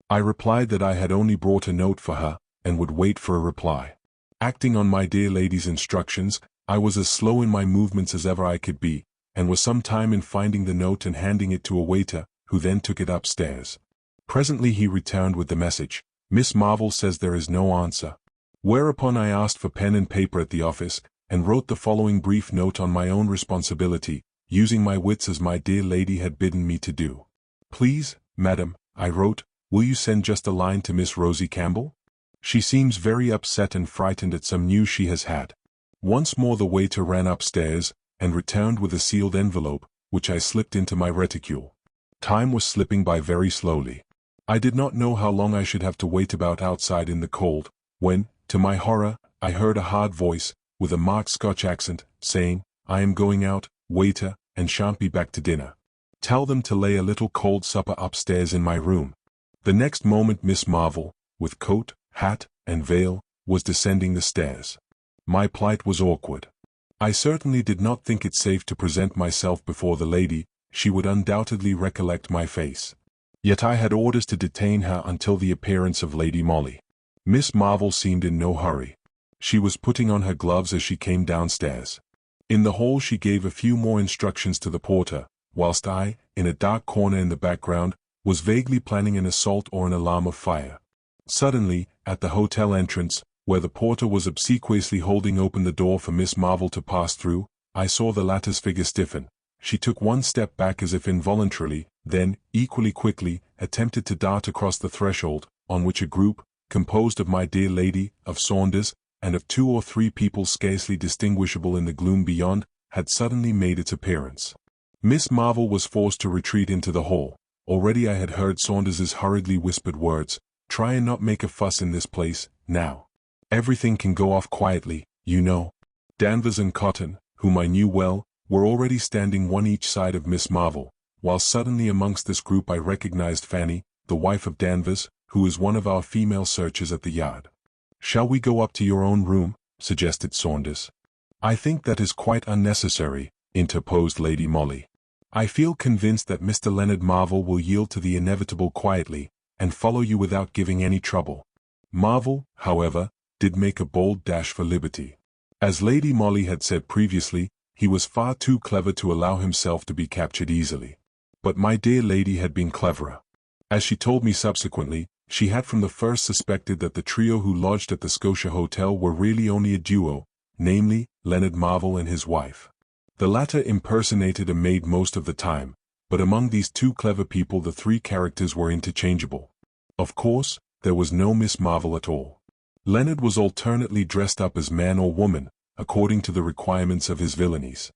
Speaker 1: I replied that I had only brought a note for her, and would wait for a reply. Acting on my dear lady's instructions, I was as slow in my movements as ever I could be, and was some time in finding the note and handing it to a waiter, who then took it upstairs. Presently he returned with the message, "Miss Marvel says there is no answer." Whereupon I asked for pen and paper at the office, and wrote the following brief note on my own responsibility, using my wits as my dear lady had bidden me to do. "Please, madam," I wrote, "will you send just a line to Miss Rosie Campbell? She seems very upset and frightened at some news she has had." Once more the waiter ran upstairs, and returned with a sealed envelope, which I slipped into my reticule. Time was slipping by very slowly. I did not know how long I should have to wait about outside in the cold, when, to my horror, I heard a hard voice, with a marked Scotch accent, saying, "I am going out, waiter, and shan't be back to dinner. Tell them to lay a little cold supper upstairs in my room." The next moment Miss Marvel, with coat, hat, and veil, was descending the stairs. My plight was awkward. I certainly did not think it safe to present myself before the lady, she would undoubtedly recollect my face. Yet I had orders to detain her until the appearance of Lady Molly. Miss Marvel seemed in no hurry. She was putting on her gloves as she came downstairs. In the hall she gave a few more instructions to the porter, whilst I, in a dark corner in the background, was vaguely planning an assault or an alarm of fire. Suddenly, at the hotel entrance, where the porter was obsequiously holding open the door for Miss Marvel to pass through, I saw the latter's figure stiffen. She took one step back as if involuntarily, then, equally quickly, attempted to dart across the threshold, on which a group, composed of my dear lady, of Saunders, and of 2 or 3 people scarcely distinguishable in the gloom beyond, had suddenly made its appearance. Miss Marvel was forced to retreat into the hall. Already I had heard Saunders's hurriedly whispered words, "Try and not make a fuss in this place, now. Everything can go off quietly, you know." Danvers and Cotton, whom I knew well, were already standing one each side of Miss Marvel, while suddenly amongst this group I recognized Fanny, the wife of Danvers, who is one of our female searchers at the Yard. "Shall we go up to your own room?" suggested Saunders. "I think that is quite unnecessary," interposed Lady Molly. "I feel convinced that Mr. Leonard Marvel will yield to the inevitable quietly, and follow you without giving any trouble." Marvel, however, did make a bold dash for liberty. As Lady Molly had said previously, he was far too clever to allow himself to be captured easily. But my dear lady had been cleverer. As she told me subsequently, she had from the first suspected that the trio who lodged at the Scotia Hotel were really only a duo, namely, Leonard Marvel and his wife. The latter impersonated a maid most of the time, but among these 2 clever people the 3 characters were interchangeable. Of course, there was no Miss Marvel at all. Leonard was alternately dressed up as man or woman, according to the requirements of his villainies.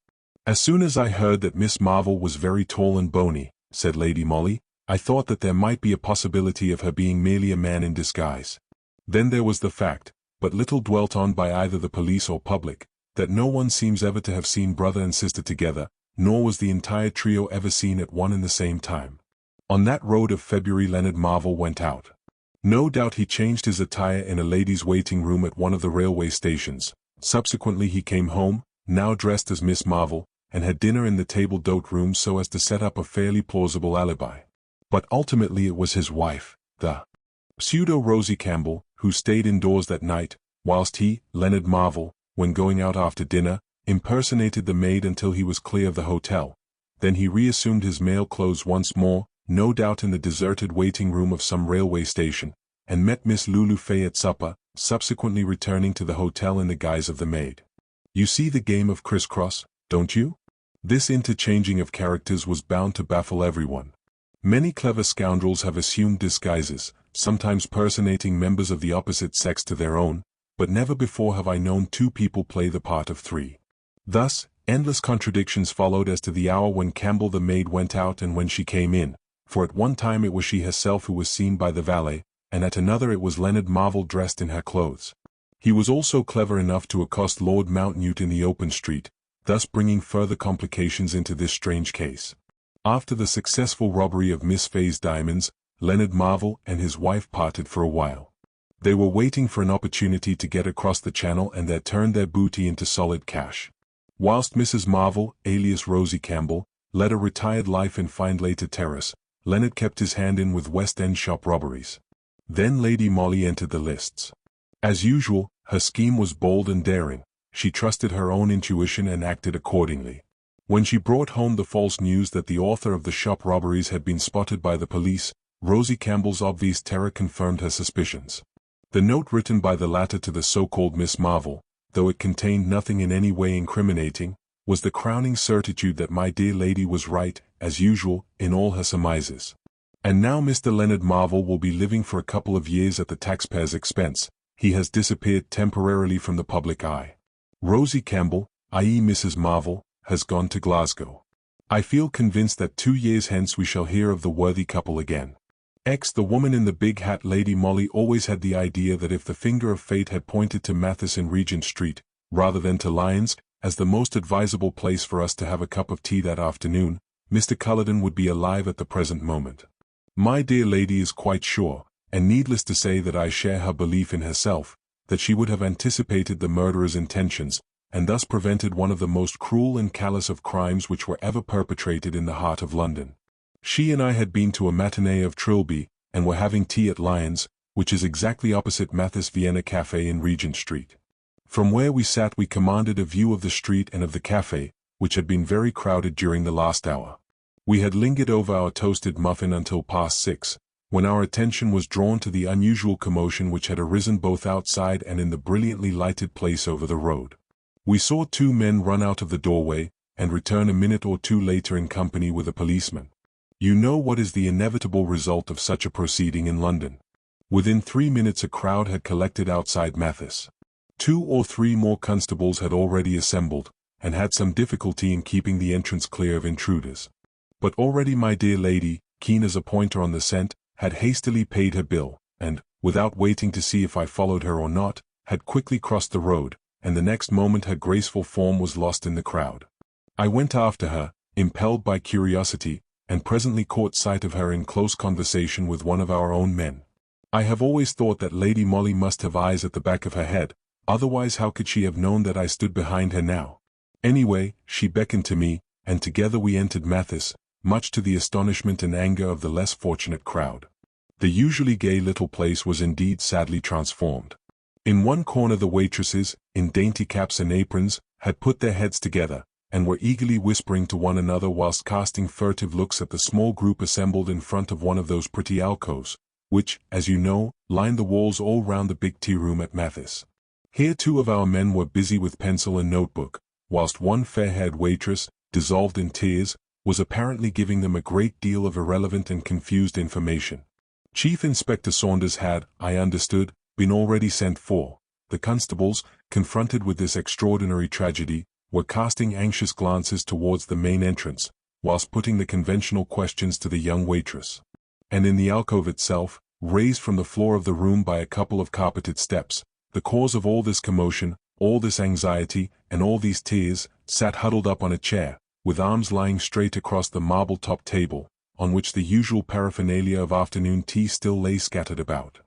Speaker 1: "As soon as I heard that Miss Marvel was very tall and bony," said Lady Molly, "I thought that there might be a possibility of her being merely a man in disguise. Then there was the fact, but little dwelt on by either the police or public, that no one seems ever to have seen brother and sister together, nor was the entire trio ever seen at one and the same time. On that road of February Leonard Marvel went out. No doubt he changed his attire in a ladies' waiting room at one of the railway stations. Subsequently he came home, now dressed as Miss Marvel, and had dinner in the table d'hôte room so as to set up a fairly plausible alibi. But ultimately it was his wife, the pseudo-Rosie Campbell, who stayed indoors that night, whilst he, Leonard Marvel, when going out after dinner, impersonated the maid until he was clear of the hotel. Then he reassumed his male clothes once more, no doubt in the deserted waiting room of some railway station, and met Miss Lulu Fay at supper, subsequently returning to the hotel in the guise of the maid. You see the game of crisscross, don't you? This interchanging of characters was bound to baffle everyone. Many clever scoundrels have assumed disguises, sometimes personating members of the opposite sex to their own, but never before have I known 2 people play the part of 3. Thus, endless contradictions followed as to the hour when Campbell the maid went out and when she came in, for at one time it was she herself who was seen by the valet, and at another it was Leonard Marvel dressed in her clothes. He was also clever enough to accost Lord Mountnewte in the open street, thus bringing further complications into this strange case. After the successful robbery of Miss Fay's diamonds, Leonard Marvel and his wife parted for a while. They were waiting for an opportunity to get across the channel and there turn their booty into solid cash. Whilst Mrs. Marvel, alias Rosie Campbell, led a retired life in Findlater Terrace, Leonard kept his hand in with West End shop robberies. Then Lady Molly entered the lists. As usual, her scheme was bold and daring. She trusted her own intuition and acted accordingly. When she brought home the false news that the author of the shop robberies had been spotted by the police, Rosie Campbell's obvious terror confirmed her suspicions. The note written by the latter to the so-called Miss Marvel, though it contained nothing in any way incriminating, was the crowning certitude that my dear lady was right, as usual, in all her surmises. And now Mr. Leonard Marvel will be living for a couple of years at the taxpayer's expense. He has disappeared temporarily from the public eye. Rosie Campbell, i.e. Mrs. Marvel, has gone to Glasgow. I feel convinced that 2 years hence we shall hear of the worthy couple again. The woman in the big hat Lady Molly always had the idea that if the finger of fate had pointed to Mathis in Regent Street, rather than to Lyons, as the most advisable place for us to have a cup of tea that afternoon, Mr. Culloden would be alive at the present moment. My dear lady is quite sure, and needless to say that I share her belief in herself, that she would have anticipated the murderer's intentions, and thus prevented one of the most cruel and callous of crimes which were ever perpetrated in the heart of London. She and I had been to a matinee of Trilby, and were having tea at Lyons, which is exactly opposite Mathis Vienna Café in Regent Street. From where we sat we commanded a view of the street and of the café, which had been very crowded during the last hour. We had lingered over our toasted muffin until past 6, when our attention was drawn to the unusual commotion which had arisen both outside and in the brilliantly lighted place over the road. We saw 2 men run out of the doorway, and return a minute or 2 later in company with a policeman. You know what is the inevitable result of such a proceeding in London. Within 3 minutes a crowd had collected outside Mathis. 2 or 3 more constables had already assembled, and had some difficulty in keeping the entrance clear of intruders. But already my dear lady, keen as a pointer on the scent, had hastily paid her bill, and, without waiting to see if I followed her or not, had quickly crossed the road, and the next moment her graceful form was lost in the crowd. I went after her, impelled by curiosity, and presently caught sight of her in close conversation with one of our own men. I have always thought that Lady Molly must have eyes at the back of her head, otherwise how could she have known that I stood behind her now? Anyway, she beckoned to me, and together we entered Mathis, much to the astonishment and anger of the less fortunate crowd. The usually gay little place was indeed sadly transformed. In one corner the waitresses, in dainty caps and aprons, had put their heads together, and were eagerly whispering to one another whilst casting furtive looks at the small group assembled in front of one of those pretty alcoves, which, as you know, lined the walls all round the big tea-room at Mathis. Here 2 of our men were busy with pencil and notebook, whilst one fair-haired waitress, dissolved in tears, was apparently giving them a great deal of irrelevant and confused information. Chief Inspector Saunders had, I understood, been already sent for. The constables, confronted with this extraordinary tragedy, were casting anxious glances towards the main entrance, whilst putting the conventional questions to the young waitress. And in the alcove itself, raised from the floor of the room by a couple of carpeted steps, the cause of all this commotion, all this anxiety, and all these tears, sat huddled up on a chair, with arms lying straight across the marble-topped table, on which the usual paraphernalia of afternoon tea still lay scattered about.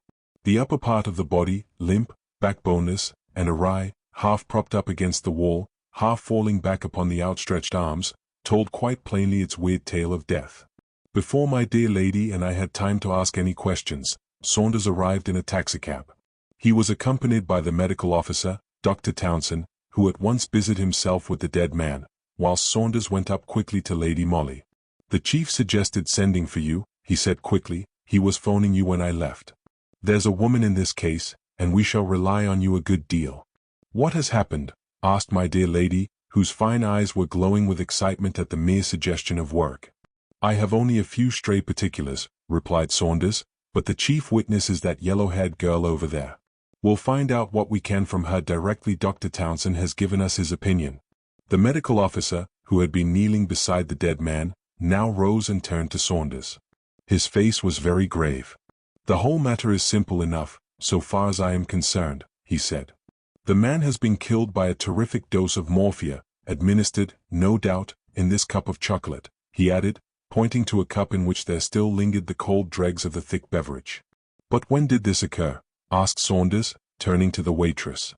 Speaker 1: The upper part of the body, limp, backboneless, and awry, half propped up against the wall, half falling back upon the outstretched arms, told quite plainly its weird tale of death. Before my dear lady and I had time to ask any questions, Saunders arrived in a taxicab. He was accompanied by the medical officer, Dr. Townsend, who at once busied himself with the dead man, whilst Saunders went up quickly to Lady Molly. "The chief suggested sending for you," he said quickly. "He was phoning you when I left. There's a woman in this case, and we shall rely on you a good deal." "What has happened?" asked my dear lady, whose fine eyes were glowing with excitement at the mere suggestion of work. "I have only a few stray particulars," replied Saunders, "but the chief witness is that yellow-haired girl over there. We'll find out what we can from her directly Dr. Townsend has given us his opinion." The medical officer, who had been kneeling beside the dead man, now rose and turned to Saunders. His face was very grave. "The whole matter is simple enough, so far as I am concerned," he said. "The man has been killed by a terrific dose of morphia, administered, no doubt, in this cup of chocolate," he added, pointing to a cup in which there still lingered the cold dregs of the thick beverage. "But when did this occur?" asked Saunders, turning to the waitress.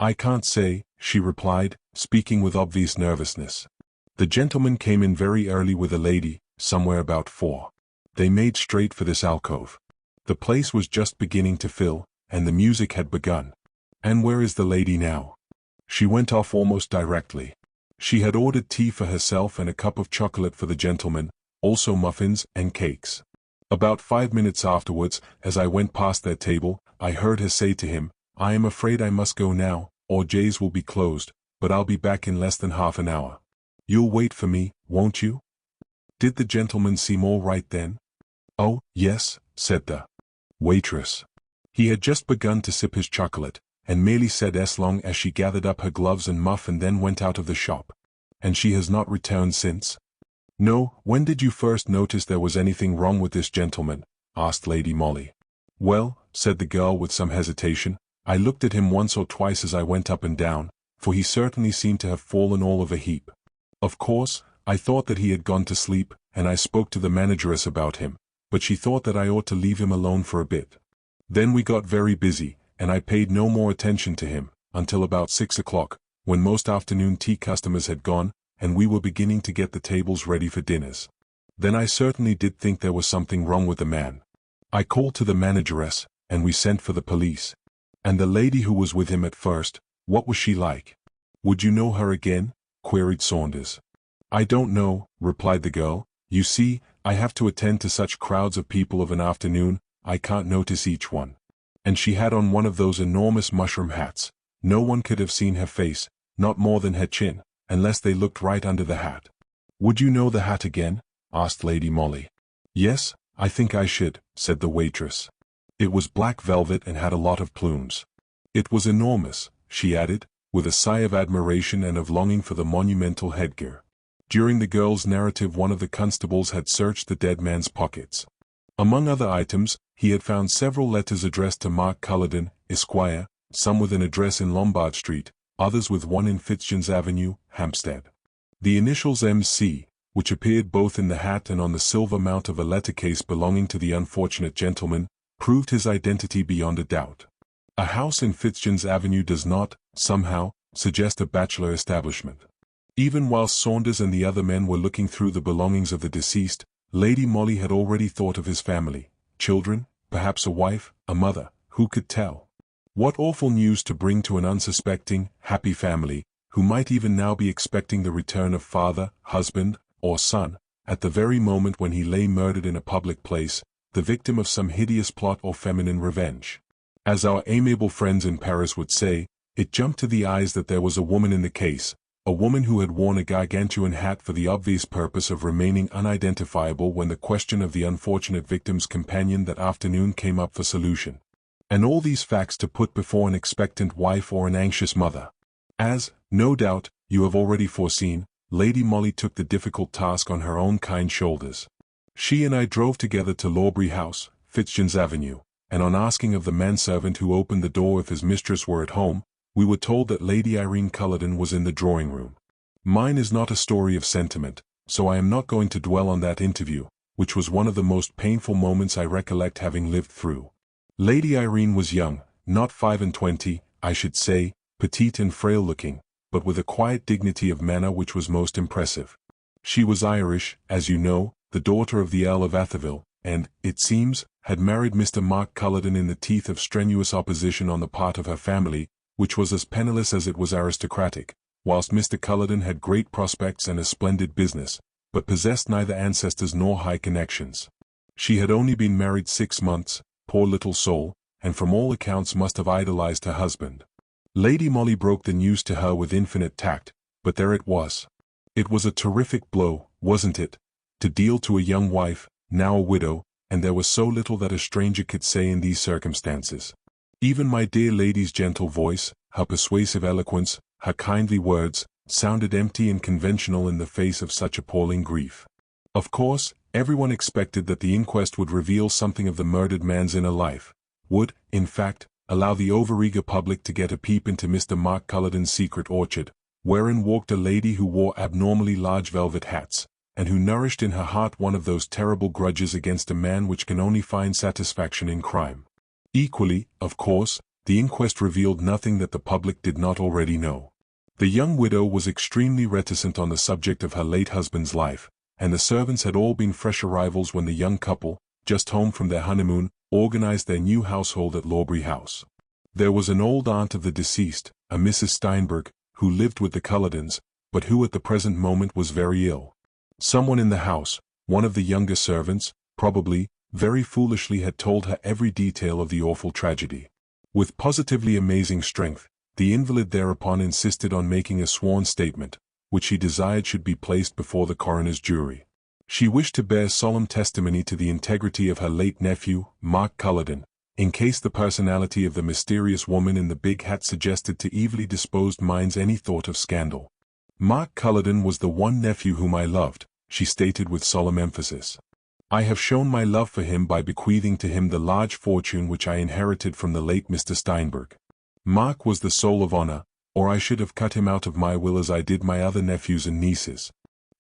Speaker 1: "I can't say," she replied, speaking with obvious nervousness. "The gentleman came in very early with a lady, somewhere about 4. They made straight for this alcove. The place was just beginning to fill, and the music had begun. And where is the lady now?" "She went off almost directly. She had ordered tea for herself and a cup of chocolate for the gentleman, also muffins and cakes. About 5 minutes afterwards, as I went past their table, I heard her say to him, 'I am afraid I must go now, or Jay's will be closed, but I'll be back in less than half an hour. You'll wait for me, won't you?' Did the gentleman seem all right then?" "Oh, yes," said the waitress. "He had just begun to sip his chocolate, and merely said as long as she gathered up her gloves and muff and then went out of the shop." "And she has not returned since?" "No." "When did you first notice there was anything wrong with this gentleman?" asked Lady Molly. "Well," said the girl with some hesitation, "I looked at him once or twice as I went up and down, for he certainly seemed to have fallen all of a heap. Of course, I thought that he had gone to sleep, and I spoke to the manageress about him, but she thought that I ought to leave him alone for a bit. Then we got very busy, and I paid no more attention to him, until about 6 o'clock, when most afternoon tea customers had gone, and we were beginning to get the tables ready for dinners. Then I certainly did think there was something wrong with the man. I called to the manageress, and we sent for the police. And the lady who was with him at first, what was she like? Would you know her again? Queried Saunders. I don't know, replied the girl. You see, I have to attend to such crowds of people of an afternoon, I can't notice each one. And she had on one of those enormous mushroom hats. No one could have seen her face, not more than her chin, unless they looked right under the hat. Would you know the hat again? Asked Lady Molly. Yes, I think I should, said the waitress. It was black velvet and had a lot of plumes. It was enormous, she added, with a sigh of admiration and of longing for the monumental headgear. During the girl's narrative, one of the constables had searched the dead man's pockets. Among other items, he had found several letters addressed to Mark Culloden, Esquire, some with an address in Lombard Street, others with one in Fitzjohns Avenue, Hampstead. The initials M.C., which appeared both in the hat and on the silver mount of a letter case belonging to the unfortunate gentleman, proved his identity beyond a doubt. A house in Fitzjohns Avenue does not, somehow, suggest a bachelor establishment. Even whilst Saunders and the other men were looking through the belongings of the deceased, Lady Molly had already thought of his family, children, perhaps a wife, a mother, who could tell? What awful news to bring to an unsuspecting, happy family, who might even now be expecting the return of father, husband, or son, at the very moment when he lay murdered in a public place, the victim of some hideous plot or feminine revenge. As our amiable friends in Paris would say, it jumped to the eyes that there was a woman in the case, a woman who had worn a gargantuan hat for the obvious purpose of remaining unidentifiable when the question of the unfortunate victim's companion that afternoon came up for solution. And all these facts to put before an expectant wife or an anxious mother. As, no doubt, you have already foreseen, Lady Molly took the difficult task on her own kind shoulders. She and I drove together to Lawbury House, Fitzjohns Avenue, and on asking of the manservant who opened the door if his mistress were at home, we were told that Lady Irene Culloden was in the drawing-room. Mine is not a story of sentiment, so I am not going to dwell on that interview, which was one of the most painful moments I recollect having lived through. Lady Irene was young, not 25, I should say, petite and frail-looking, but with a quiet dignity of manner which was most impressive. She was Irish, as you know, the daughter of the Earl of Atherville, and, it seems, had married Mr. Mark Culloden in the teeth of strenuous opposition on the part of her family, which was as penniless as it was aristocratic, whilst Mr. Culloden had great prospects and a splendid business, but possessed neither ancestors nor high connections. She had only been married 6 months, poor little soul, and from all accounts must have idolized her husband. Lady Molly broke the news to her with infinite tact, but there it was. It was a terrific blow, wasn't it, to deal to a young wife, now a widow, and there was so little that a stranger could say in these circumstances. Even my dear lady's gentle voice, her persuasive eloquence, her kindly words, sounded empty and conventional in the face of such appalling grief. Of course, everyone expected that the inquest would reveal something of the murdered man's inner life, would, in fact, allow the overeager public to get a peep into Mr. Mark Culloden's secret orchard, wherein walked a lady who wore abnormally large velvet hats, and who nourished in her heart one of those terrible grudges against a man which can only find satisfaction in crime. Equally, of course, the inquest revealed nothing that the public did not already know. The young widow was extremely reticent on the subject of her late husband's life, and the servants had all been fresh arrivals when the young couple, just home from their honeymoon, organized their new household at Lawbury House. There was an old aunt of the deceased, a Mrs. Steinberg, who lived with the Cullodens, but who at the present moment was very ill. Someone in the house, one of the younger servants, probably, very foolishly had told her every detail of the awful tragedy. With positively amazing strength, the invalid thereupon insisted on making a sworn statement, which she desired should be placed before the coroner's jury. She wished to bear solemn testimony to the integrity of her late nephew, Mark Culloden, in case the personality of the mysterious woman in the big hat suggested to evilly disposed minds any thought of scandal. Mark Culloden was the one nephew whom I loved, she stated with solemn emphasis. I have shown my love for him by bequeathing to him the large fortune which I inherited from the late Mr. Steinberg. Mark was the soul of honor, or I should have cut him out of my will as I did my other nephews and nieces.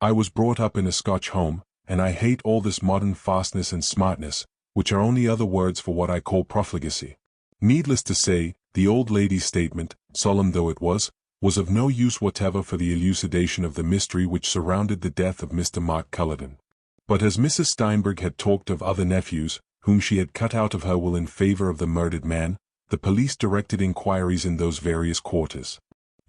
Speaker 1: I was brought up in a Scotch home, and I hate all this modern fastness and smartness, which are only other words for what I call profligacy. Needless to say, the old lady's statement, solemn though it was, was of no use whatever for the elucidation of the mystery which surrounded the death of Mr. Mark Culloden. But as Mrs. Steinberg had talked of other nephews, whom she had cut out of her will in favor of the murdered man, the police directed inquiries in those various quarters.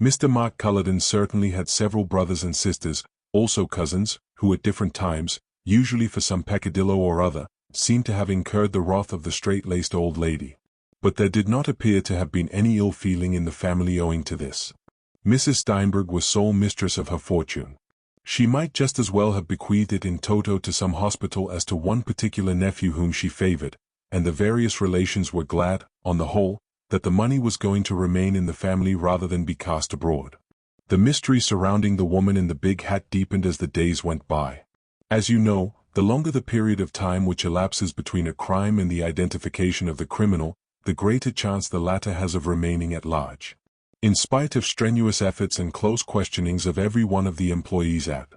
Speaker 1: Mr. Mark Culloden certainly had several brothers and sisters, also cousins, who at different times, usually for some peccadillo or other, seemed to have incurred the wrath of the straight-laced old lady. But there did not appear to have been any ill feeling in the family owing to this. Mrs. Steinberg was sole mistress of her fortune. She might just as well have bequeathed it in toto to some hospital as to one particular nephew whom she favored, and the various relations were glad, on the whole, that the money was going to remain in the family rather than be cast abroad. The mystery surrounding the woman in the big hat deepened as the days went by. As you know, the longer the period of time which elapses between a crime and the identification of the criminal, the greater chance the latter has of remaining at large. In spite of strenuous efforts and close questionings of every one of the employees at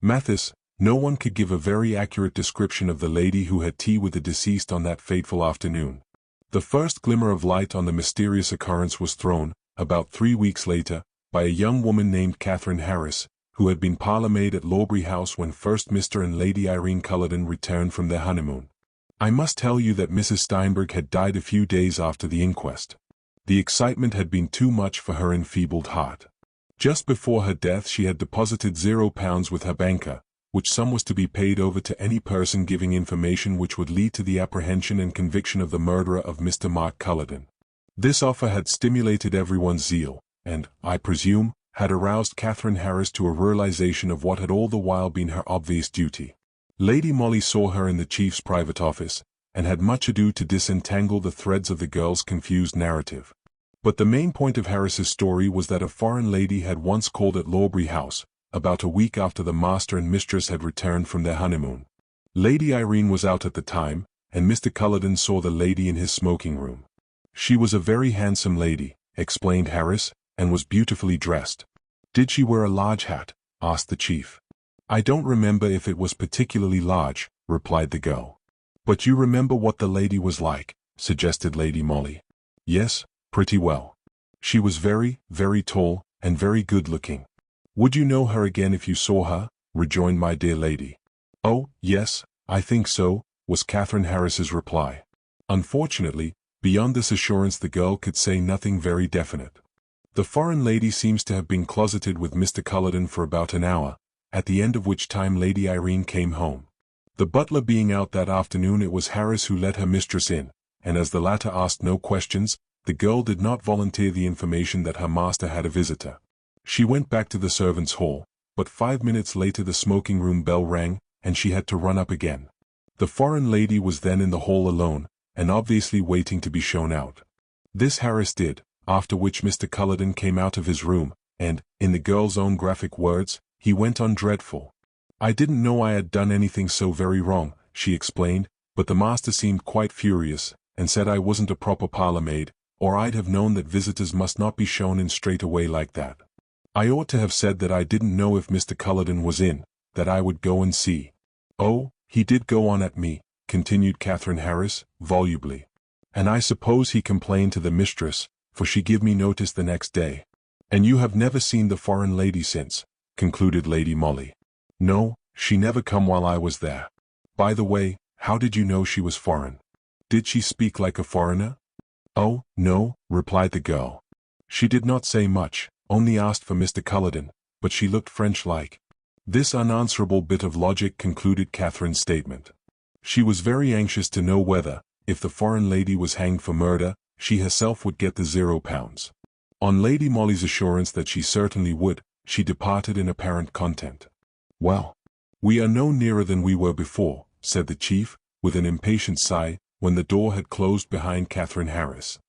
Speaker 1: Mathis, no one could give a very accurate description of the lady who had tea with the deceased on that fateful afternoon. The first glimmer of light on the mysterious occurrence was thrown, about 3 weeks later, by a young woman named Catherine Harris, who had been parlour-maid at Lawbury House when first Mr. and Lady Irene Culloden returned from their honeymoon. I must tell you that Mrs. Steinberg had died a few days after the inquest. The excitement had been too much for her enfeebled heart. Just before her death she had deposited £0 with her banker, which sum was to be paid over to any person giving information which would lead to the apprehension and conviction of the murderer of Mr. Mark Culloden. This offer had stimulated everyone's zeal, and, I presume, had aroused Catherine Harris to a realization of what had all the while been her obvious duty. Lady Molly saw her in the chief's private office, and had much ado to disentangle the threads of the girl's confused narrative. But the main point of Harris's story was that a foreign lady had once called at Lawbury House, about a week after the master and mistress had returned from their honeymoon. Lady Irene was out at the time, and Mr. Culloden saw the lady in his smoking room. She was a very handsome lady, explained Harris, and was beautifully dressed. Did she wear a large hat? Asked the chief. I don't remember if it was particularly large, replied the girl. But you remember what the lady was like, suggested Lady Molly. Yes, pretty well. She was very, very tall, and very good-looking. Would you know her again if you saw her? Rejoined my dear lady. Oh, yes, I think so, was Catherine Harris's reply. Unfortunately, beyond this assurance the girl could say nothing very definite. The foreign lady seems to have been closeted with Mr. Culloden for about an hour, at the end of which time Lady Irene came home. The butler being out that afternoon, it was Harris who let her mistress in, and as the latter asked no questions, the girl did not volunteer the information that her master had a visitor. She went back to the servants' hall, but 5 minutes later the smoking room bell rang, and she had to run up again. The foreign lady was then in the hall alone, and obviously waiting to be shown out. This Harris did, after which Mr. Culloden came out of his room, and, in the girl's own graphic words, he went on dreadful. I didn't know I had done anything so very wrong, she explained, but the master seemed quite furious, and said I wasn't a proper parlour-maid, or I'd have known that visitors must not be shown in straight away like that. I ought to have said that I didn't know if Mr. Culloden was in, that I would go and see. Oh, he did go on at me, continued Catherine Harris, volubly. And I suppose he complained to the mistress, for she give me notice the next day. And you have never seen the foreign lady since, concluded Lady Molly. No, she never come while I was there. By the way, how did you know she was foreign? Did she speak like a foreigner? Oh, no, replied the girl. She did not say much, only asked for Mr. Culloden, but she looked French-like. This unanswerable bit of logic concluded Catherine's statement. She was very anxious to know whether, if the foreign lady was hanged for murder, she herself would get the £0. On Lady Molly's assurance that she certainly would, she departed in apparent content. Well, we are no nearer than we were before, said the chief, with an impatient sigh, when the door had closed behind Catherine Harris.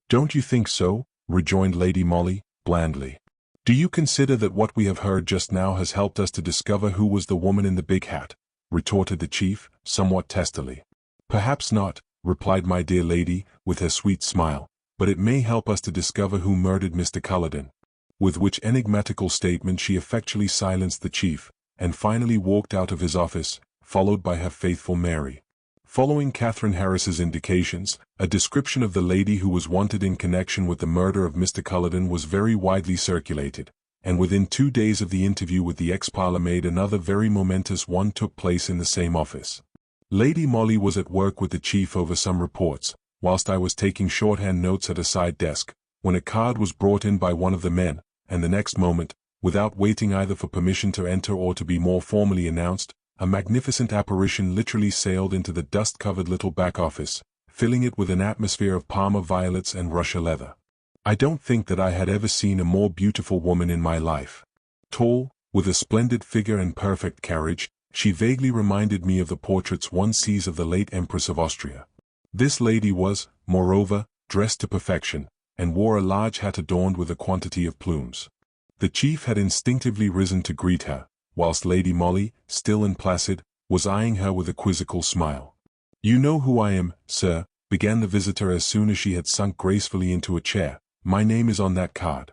Speaker 1: Don't you think so? Rejoined Lady Molly, blandly. Do you consider that what we have heard just now has helped us to discover who was the woman in the big hat? Retorted the chief, somewhat testily. Perhaps not, replied my dear lady, with her sweet smile, but it may help us to discover who murdered Mr. Culloden. With which enigmatical statement she effectually silenced the chief, and finally walked out of his office, followed by her faithful Mary. Following Catherine Harris's indications, a description of the lady who was wanted in connection with the murder of Mr. Culloden was very widely circulated, and within 2 days of the interview with the ex-parlour maid another very momentous one took place in the same office. Lady Molly was at work with the chief over some reports, whilst I was taking shorthand notes at a side desk, when a card was brought in by one of the men, and the next moment, without waiting either for permission to enter or to be more formally announced, a magnificent apparition literally sailed into the dust-covered little back office, filling it with an atmosphere of Parma violets and Russia leather. I don't think that I had ever seen a more beautiful woman in my life. Tall, with a splendid figure and perfect carriage, she vaguely reminded me of the portraits one sees of the late Empress of Austria. This lady was, moreover, dressed to perfection, and wore a large hat adorned with a quantity of plumes. The chief had instinctively risen to greet her, whilst Lady Molly, still and placid, was eyeing her with a quizzical smile. "You know who I am, sir," began the visitor as soon as she had sunk gracefully into a chair. "My name is on that card.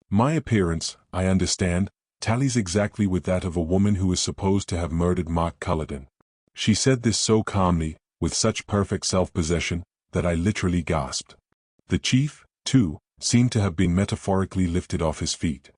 Speaker 1: My appearance, I understand, tallies exactly with that of a woman who is supposed to have murdered Mark Culloden." She said this so calmly, with such perfect self-possession, that I literally gasped. The chief, too, seemed to have been metaphorically lifted off his feet.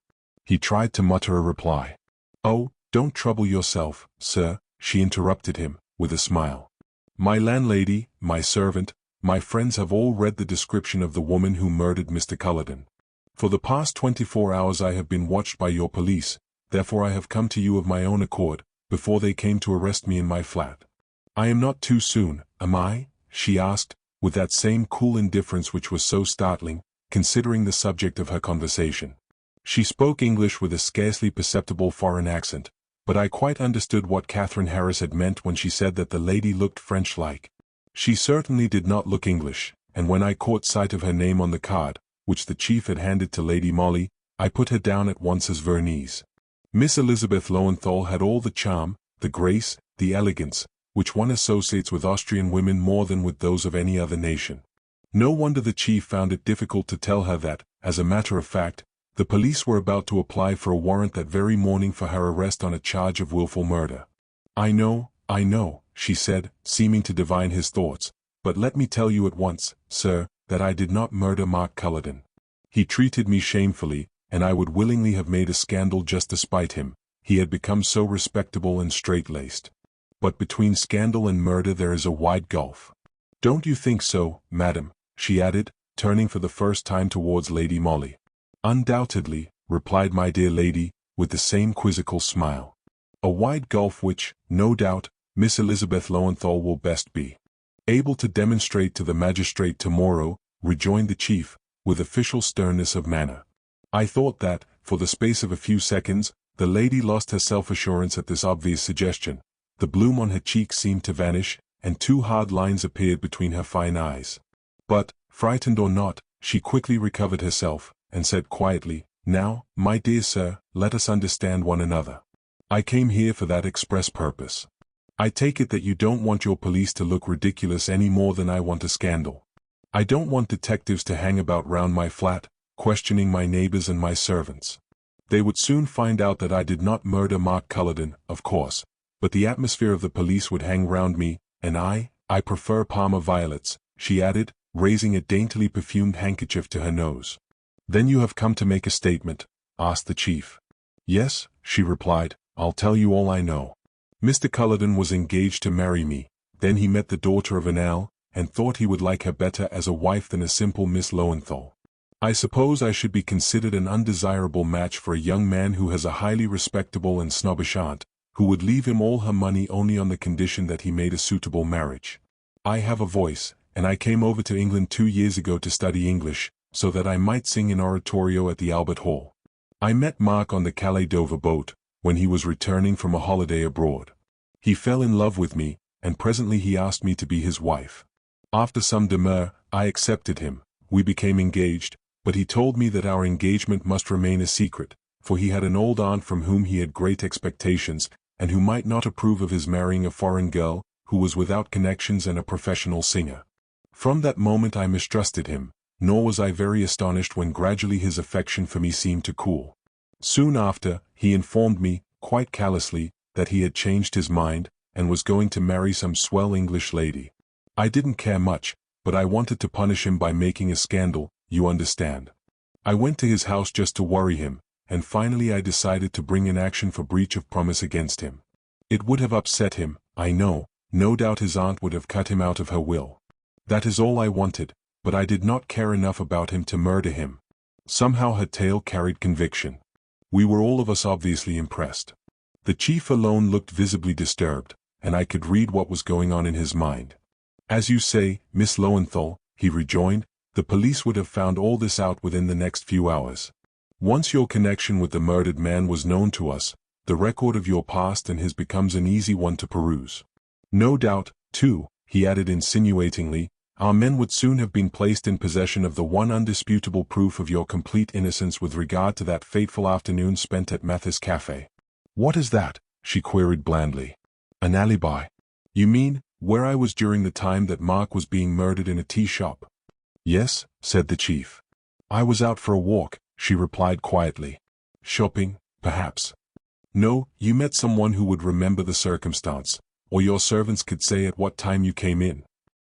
Speaker 1: He tried to mutter a reply. "Oh, don't trouble yourself, sir," she interrupted him, with a smile. "My landlady, my servant, my friends have all read the description of the woman who murdered Mr. Culloden. For the past 24 hours I have been watched by your police, therefore I have come to you of my own accord, before they came to arrest me in my flat. I am not too soon, am I?" she asked, with that same cool indifference which was so startling, considering the subject of her conversation. She spoke English with a scarcely perceptible foreign accent, but I quite understood what Catherine Harris had meant when she said that the lady looked French-like. She certainly did not look English, and when I caught sight of her name on the card, which the chief had handed to Lady Molly, I put her down at once as Vernise. Miss Elizabeth Lowenthal had all the charm, the grace, the elegance, which one associates with Austrian women more than with those of any other nation. No wonder the chief found it difficult to tell her that, as a matter of fact, the police were about to apply for a warrant that very morning for her arrest on a charge of willful murder. I know," she said, seeming to divine his thoughts, "but let me tell you at once, sir, that I did not murder Mark Culloden. He treated me shamefully, and I would willingly have made a scandal just to spite him. He had become so respectable and straight-laced. But between scandal and murder there is a wide gulf. Don't you think so, madam?" she added, turning for the first time towards Lady Molly. "Undoubtedly," replied my dear lady, with the same quizzical smile. "A wide gulf which, no doubt, Miss Elizabeth Lowenthal will best be able to demonstrate to the magistrate tomorrow," rejoined the chief, with official sternness of manner. I thought that, for the space of a few seconds, the lady lost her self-assurance at this obvious suggestion. The bloom on her cheeks seemed to vanish, and 2 hard lines appeared between her fine eyes. But, frightened or not, she quickly recovered herself, and said quietly, "Now, my dear sir, let us understand one another. I came here for that express purpose. I take it that you don't want your police to look ridiculous any more than I want a scandal. I don't want detectives to hang about round my flat, questioning my neighbors and my servants. They would soon find out that I did not murder Mark Culloden, of course, but the atmosphere of the police would hang round me, and I prefer Parma violets," she added, raising a daintily perfumed handkerchief to her nose. "Then you have come to make a statement?" asked the chief. "Yes," she replied, "I'll tell you all I know. Mr. Culloden was engaged to marry me, then he met the daughter of an earl, and thought he would like her better as a wife than a simple Miss Lowenthal. I suppose I should be considered an undesirable match for a young man who has a highly respectable and snobbish aunt, who would leave him all her money only on the condition that he made a suitable marriage. I have a voice, and I came over to England 2 years ago to study English, so that I might sing in oratorio at the Albert Hall. I met Mark on the Calais-Dover boat, when he was returning from a holiday abroad. He fell in love with me, and presently he asked me to be his wife. After some demur, I accepted him. We became engaged, but he told me that our engagement must remain a secret, for he had an old aunt from whom he had great expectations, and who might not approve of his marrying a foreign girl, who was without connections and a professional singer. From that moment I mistrusted him, nor was I very astonished when gradually his affection for me seemed to cool. Soon after, he informed me, quite callously, that he had changed his mind, and was going to marry some swell English lady. I didn't care much, but I wanted to punish him by making a scandal, you understand. I went to his house just to worry him, and finally I decided to bring in action for breach of promise against him. It would have upset him, I know, no doubt his aunt would have cut him out of her will. That is all I wanted, but I did not care enough about him to murder him. Somehow her tale carried conviction. We were all of us obviously impressed. The chief alone looked visibly disturbed, and I could read what was going on in his mind. As you say, Miss Lowenthal, he rejoined, the police would have found all this out within the next few hours. Once your connection with the murdered man was known to us, the record of your past and his becomes an easy one to peruse. No doubt, too, he added insinuatingly, our men would soon have been placed in possession of the one undisputable proof of your complete innocence with regard to that fateful afternoon spent at Mathis Cafe. What is that? She queried blandly. An alibi. You mean, where I was during the time that Mark was being murdered in a tea shop? Yes, said the chief. I was out for a walk, she replied quietly. Shopping, perhaps. No, you met someone who would remember the circumstance, or your servants could say at what time you came in.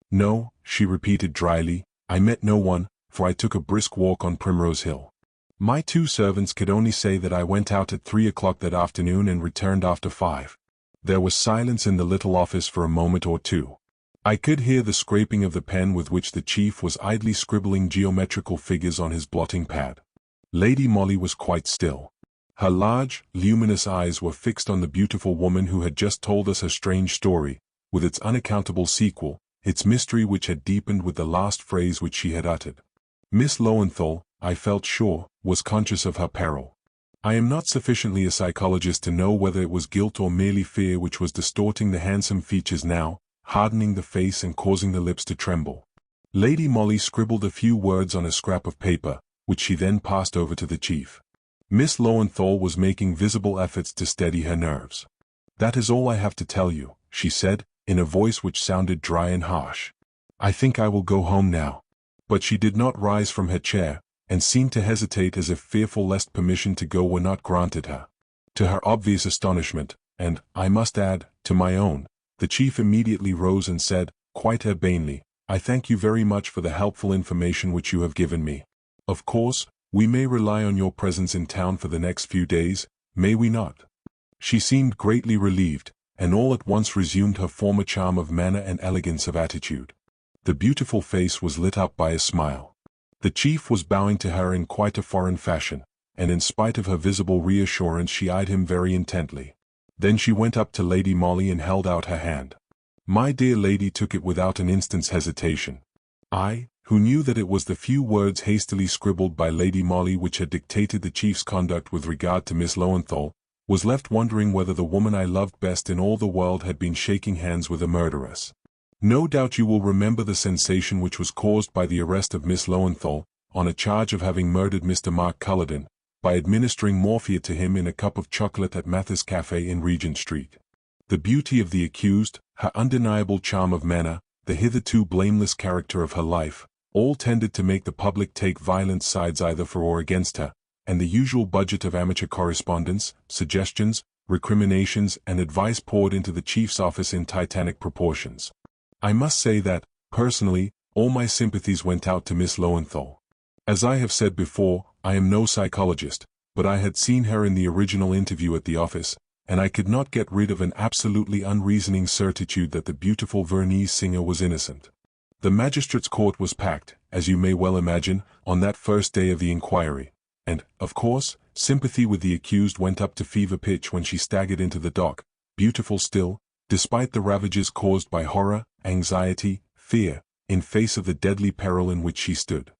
Speaker 1: No, she repeated dryly, I met no one, for I took a brisk walk on Primrose Hill. My 2 servants could only say that I went out at 3 o'clock that afternoon and returned after 5. There was silence in the little office for a moment or two. I could hear the scraping of the pen with which the chief was idly scribbling geometrical figures on his blotting pad. Lady Molly was quite still. Her large, luminous eyes were fixed on the beautiful woman who had just told us her strange story, with its unaccountable sequel, its mystery which had deepened with the last phrase which she had uttered. Miss Lowenthal, I felt sure, was conscious of her peril. I am not sufficiently a psychologist to know whether it was guilt or merely fear which was distorting the handsome features now, hardening the face and causing the lips to tremble. Lady Molly scribbled a few words on a scrap of paper, which she then passed over to the chief. Miss Lowenthal was making visible efforts to steady her nerves. That is all I have to tell you, she said, in a voice which sounded dry and harsh. I think I will go home now. But she did not rise from her chair, and seemed to hesitate as if fearful lest permission to go were not granted her. To her obvious astonishment, and, I must add, to my own, the chief immediately rose and said, quite urbanely, I thank you very much for the helpful information which you have given me. Of course, we may rely on your presence in town for the next few days, may we not? She seemed greatly relieved, and all at once resumed her former charm of manner and elegance of attitude. The beautiful face was lit up by a smile. The chief was bowing to her in quite a foreign fashion, and in spite of her visible reassurance she eyed him very intently. Then she went up to Lady Molly and held out her hand. My dear lady took it without an instant's hesitation. I, who knew that it was the few words hastily scribbled by Lady Molly which had dictated the chief's conduct with regard to Miss Lowenthal, was left wondering whether the woman I loved best in all the world had been shaking hands with a murderess. No doubt you will remember the sensation which was caused by the arrest of Miss Lowenthal, on a charge of having murdered Mr. Mark Culloden, by administering morphia to him in a cup of chocolate at Mathis Cafe in Regent Street. The beauty of the accused, her undeniable charm of manner, the hitherto blameless character of her life, all tended to make the public take violent sides either for or against her, and the usual budget of amateur correspondence, suggestions, recriminations and advice poured into the chief's office in titanic proportions. I must say that, personally, all my sympathies went out to Miss Lowenthal. As I have said before, I am no psychologist, but I had seen her in the original interview at the office, and I could not get rid of an absolutely unreasoning certitude that the beautiful Viennese singer was innocent. The magistrate's court was packed, as you may well imagine, on that first day of the inquiry, and, of course, sympathy with the accused went up to fever pitch when she staggered into the dock, beautiful still, despite the ravages caused by horror, anxiety, fear, in face of the deadly peril in which she stood.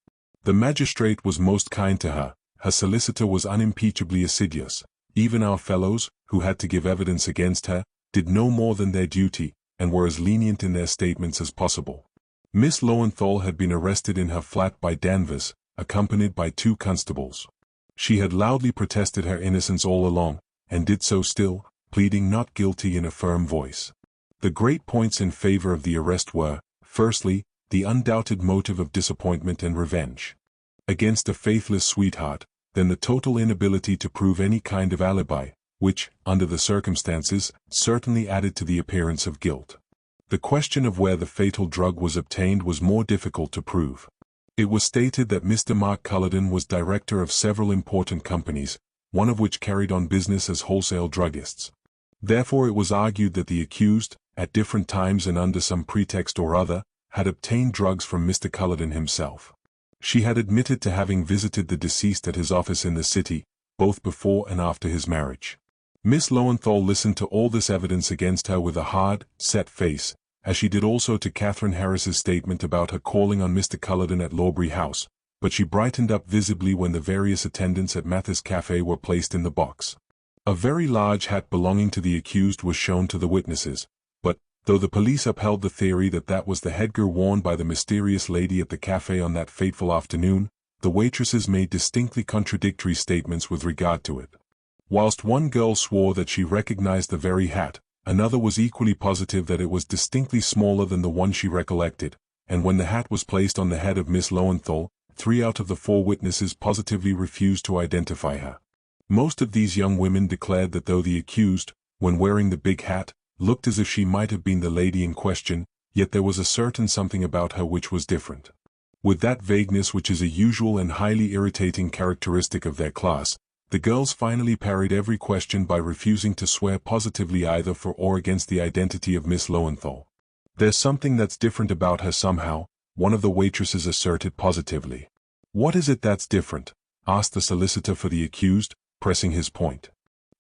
Speaker 1: The magistrate was most kind to her, her solicitor was unimpeachably assiduous, even our fellows, who had to give evidence against her, did no more than their duty, and were as lenient in their statements as possible. Miss Lowenthal had been arrested in her flat by Danvers, accompanied by 2 constables. She had loudly protested her innocence all along, and did so still, pleading not guilty in a firm voice. The great points in favor of the arrest were, firstly, the undoubted motive of disappointment and revenge against a faithless sweetheart, then the total inability to prove any kind of alibi, which, under the circumstances, certainly added to the appearance of guilt. The question of where the fatal drug was obtained was more difficult to prove. It was stated that Mr. Mark Culloden was director of several important companies, one of which carried on business as wholesale druggists. Therefore it was argued that the accused, at different times and under some pretext or other, had obtained drugs from Mr. Culloden himself. She had admitted to having visited the deceased at his office in the city, both before and after his marriage. Miss Lowenthal listened to all this evidence against her with a hard, set face, as she did also to Catherine Harris's statement about her calling on Mr. Culloden at Lawbury House, but she brightened up visibly when the various attendants at Mathis Cafe were placed in the box. A very large hat belonging to the accused was shown to the witnesses, but, though the police upheld the theory that that was the headgear worn by the mysterious lady at the cafe on that fateful afternoon, the waitresses made distinctly contradictory statements with regard to it. Whilst one girl swore that she recognized the very hat, another was equally positive that it was distinctly smaller than the one she recollected, and when the hat was placed on the head of Miss Lowenthal, 3 out of the 4 witnesses positively refused to identify her. Most of these young women declared that though the accused, when wearing the big hat, looked as if she might have been the lady in question, yet there was a certain something about her which was different. With that vagueness which is a usual and highly irritating characteristic of their class, the girls finally parried every question by refusing to swear positively either for or against the identity of Miss Lowenthal. "There's something that's different about her somehow," one of the waitresses asserted positively. "What is it that's different?" asked the solicitor for the accused, pressing his point.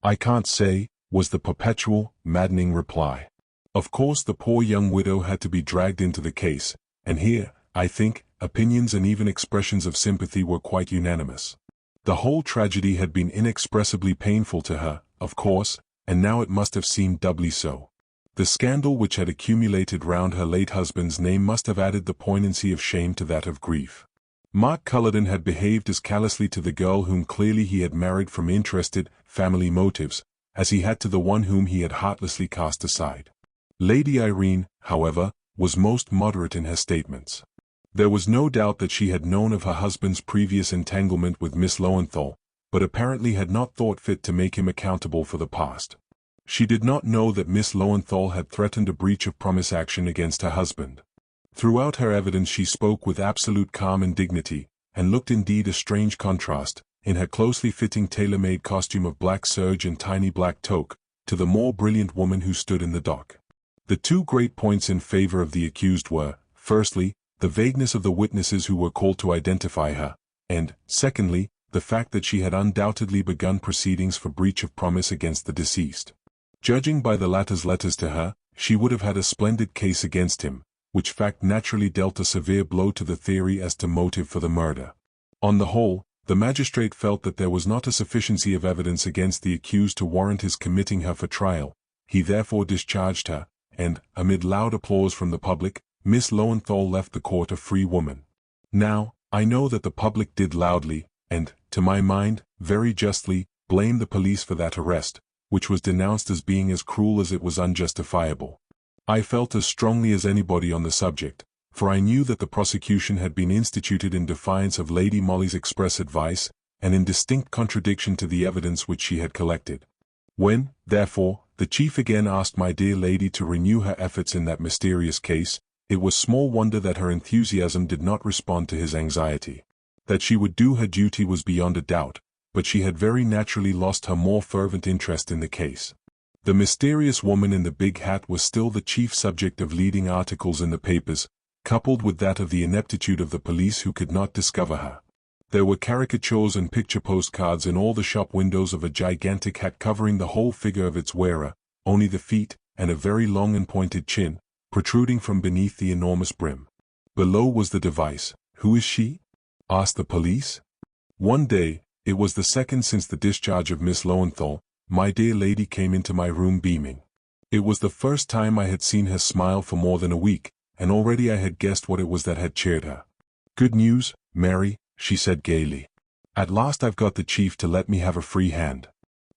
Speaker 1: "I can't say," was the perpetual, maddening reply. Of course the poor young widow had to be dragged into the case, and here, I think, opinions and even expressions of sympathy were quite unanimous. The whole tragedy had been inexpressibly painful to her, of course, and now it must have seemed doubly so. The scandal which had accumulated round her late husband's name must have added the poignancy of shame to that of grief. Mark Culloden had behaved as callously to the girl whom clearly he had married from interested, family motives, as he had to the one whom he had heartlessly cast aside. Lady Irene, however, was most moderate in her statements. There was no doubt that she had known of her husband's previous entanglement with Miss Lowenthal, but apparently had not thought fit to make him accountable for the past. She did not know that Miss Lowenthal had threatened a breach of promise action against her husband. Throughout her evidence she spoke with absolute calm and dignity, and looked indeed a strange contrast, in her closely fitting tailor-made costume of black serge and tiny black toque, to the more brilliant woman who stood in the dock. The 2 great points in favor of the accused were, firstly, the vagueness of the witnesses who were called to identify her, and, secondly, the fact that she had undoubtedly begun proceedings for breach of promise against the deceased. Judging by the latter's letters to her, she would have had a splendid case against him, which fact naturally dealt a severe blow to the theory as to motive for the murder. On the whole, the magistrate felt that there was not a sufficiency of evidence against the accused to warrant his committing her for trial. He therefore discharged her, and, amid loud applause from the public, Miss Lowenthal left the court a free woman. Now, I know that the public did loudly, and, to my mind, very justly, blame the police for that arrest, which was denounced as being as cruel as it was unjustifiable. I felt as strongly as anybody on the subject, for I knew that the prosecution had been instituted in defiance of Lady Molly's express advice, and in distinct contradiction to the evidence which she had collected. When, therefore, the chief again asked my dear lady to renew her efforts in that mysterious case, it was small wonder that her enthusiasm did not respond to his anxiety. That she would do her duty was beyond a doubt, but she had very naturally lost her more fervent interest in the case. The mysterious woman in the big hat was still the chief subject of leading articles in the papers, coupled with that of the ineptitude of the police who could not discover her. There were caricatures and picture postcards in all the shop windows of a gigantic hat covering the whole figure of its wearer, only the feet, and a very long and pointed chin, protruding from beneath the enormous brim. Below was the device, "Who is she?" asked the police. One day, it was the second since the discharge of Miss Lowenthal, my dear lady came into my room beaming. It was the first time I had seen her smile for more than a week, and already I had guessed what it was that had cheered her. "Good news, Mary," she said gaily. "At last I've got the chief to let me have a free hand.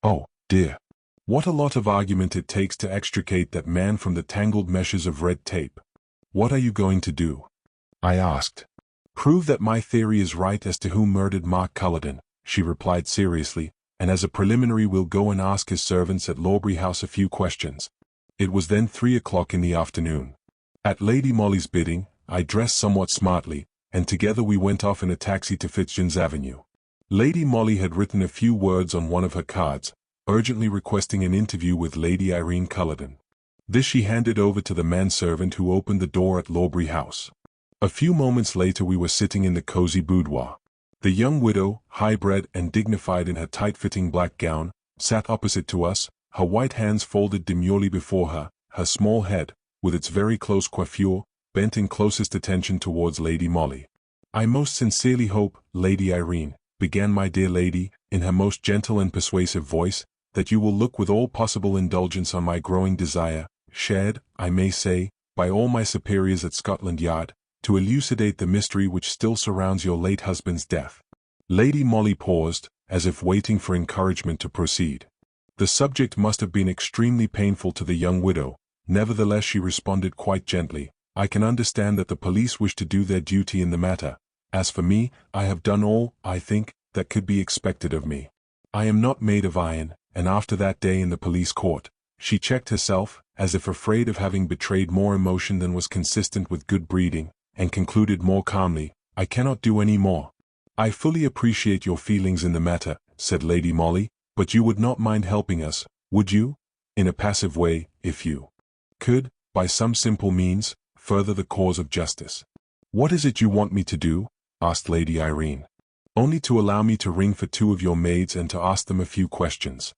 Speaker 1: Oh, dear. What a lot of argument it takes to extricate that man from the tangled meshes of red tape. What are you going to do?" I asked. "Prove that my theory is right as to who murdered Mark Culloden," she replied seriously, and as a preliminary we'll go and ask his servants at Lawbury House a few questions. It was then 3 o'clock in the afternoon. At Lady Molly's bidding, I dressed somewhat smartly, and together we went off in a taxi to Fitzjohn's Avenue. Lady Molly had written a few words on one of her cards, urgently requesting an interview with Lady Irene Culloden. This she handed over to the manservant who opened the door at Lawbury House. A few moments later we were sitting in the cozy boudoir. The young widow, high-bred and dignified in her tight-fitting black gown, sat opposite to us, her white hands folded demurely before her, her small head, with its very close coiffure, bent in closest attention towards Lady Molly. "I most sincerely hope, Lady Irene," began my dear lady, in her most gentle and persuasive voice, "that you will look with all possible indulgence on my growing desire, shared, I may say, by all my superiors at Scotland Yard, to elucidate the mystery which still surrounds your late husband's death." Lady Molly paused, as if waiting for encouragement to proceed. The subject must have been extremely painful to the young widow, nevertheless she responded quite gently, "I can understand that the police wish to do their duty in the matter. As for me, I have done all, I think, that could be expected of me. I am not made of iron," and after that day in the police court, she checked herself, as if afraid of having betrayed more emotion than was consistent with good breeding, and concluded more calmly, "I cannot do any more." "I fully appreciate your feelings in the matter," said Lady Molly, "but you would not mind helping us, would you? In a passive way, if you could, by some simple means, further the cause of justice." "What is it you want me to do?" asked Lady Irene. "Only to allow me to ring for 2 of your maids and to ask them a few questions.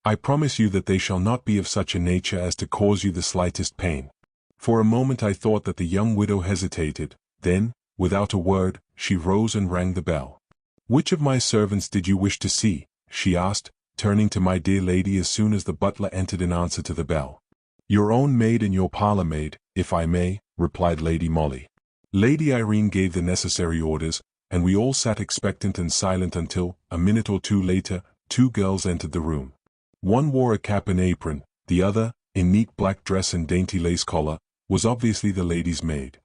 Speaker 1: I promise you that they shall not be of such a nature as to cause you the slightest pain." For a moment I thought that the young widow hesitated, then, without a word, she rose and rang the bell. "Which of my servants did you wish to see?" she asked, turning to my dear lady as soon as the butler entered in answer to the bell. "Your own maid and your parlour maid, if I may," replied Lady Molly. Lady Irene gave the necessary orders, and we all sat expectant and silent until, a minute or two later, 2 girls entered the room. One wore a cap and apron, the other, in neat black dress and dainty lace collar, was obviously the lady's maid.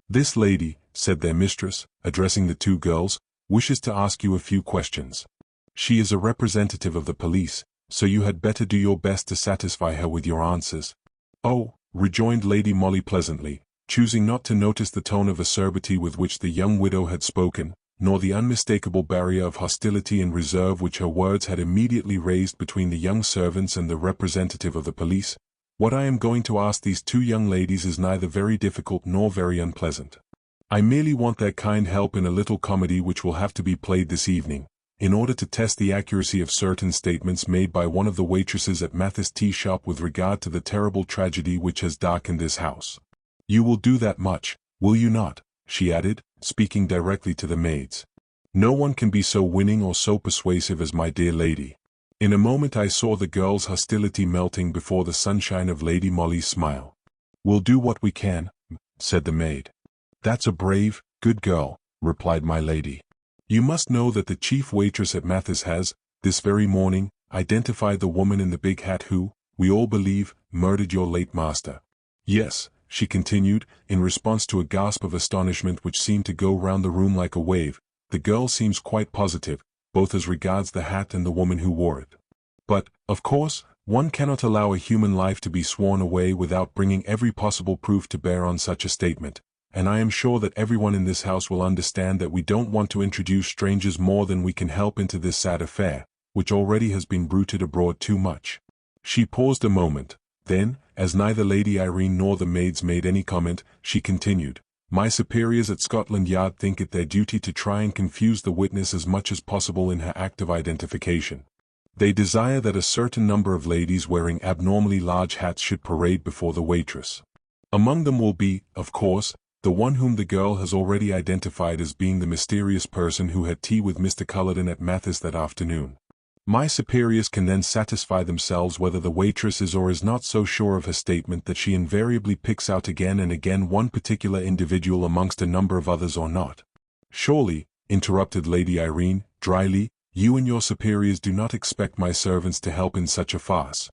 Speaker 1: "This lady," said their mistress, addressing the 2 girls, "wishes to ask you a few questions. She is a representative of the police, so you had better do your best to satisfy her with your answers." "Oh," rejoined Lady Molly pleasantly, choosing not to notice the tone of acerbity with which the young widow had spoken, nor the unmistakable barrier of hostility and reserve which her words had immediately raised between the young servants and the representative of the police, "what I am going to ask these 2 young ladies is neither very difficult nor very unpleasant. I merely want their kind help in a little comedy which will have to be played this evening, in order to test the accuracy of certain statements made by one of the waitresses at Mathis' tea shop with regard to the terrible tragedy which has darkened this house. You will do that much, will you not?" she added, speaking directly to the maids. "No one can be so winning or so persuasive as my dear lady." In a moment I saw the girls' hostility melting before the sunshine of Lady Molly's smile. "We'll do what we can," said the maid. "That's a brave, good girl," replied my lady. "You must know that the chief waitress at Mathis has, this very morning, identified the woman in the big hat who, we all believe, murdered your late master." "Yes," she continued, in response to a gasp of astonishment which seemed to go round the room like a wave, "the girl seems quite positive, both as regards the hat and the woman who wore it. But, of course, one cannot allow a human life to be sworn away without bringing every possible proof to bear on such a statement, and I am sure that everyone in this house will understand that we don't want to introduce strangers more than we can help into this sad affair, which already has been bruited abroad too much." She paused a moment, then, as neither Lady Irene nor the maids made any comment, she continued, "My superiors at Scotland Yard think it their duty to try and confuse the witness as much as possible in her act of identification. They desire that a certain number of ladies wearing abnormally large hats should parade before the waitress. Among them will be, of course, the one whom the girl has already identified as being the mysterious person who had tea with Mr. Culloden at Mathis that afternoon. My superiors can then satisfy themselves whether the waitress is or is not so sure of her statement that she invariably picks out again and again one particular individual amongst a number of others or not." "Surely," interrupted Lady Irene, dryly, "you and your superiors do not expect my servants to help in such a farce."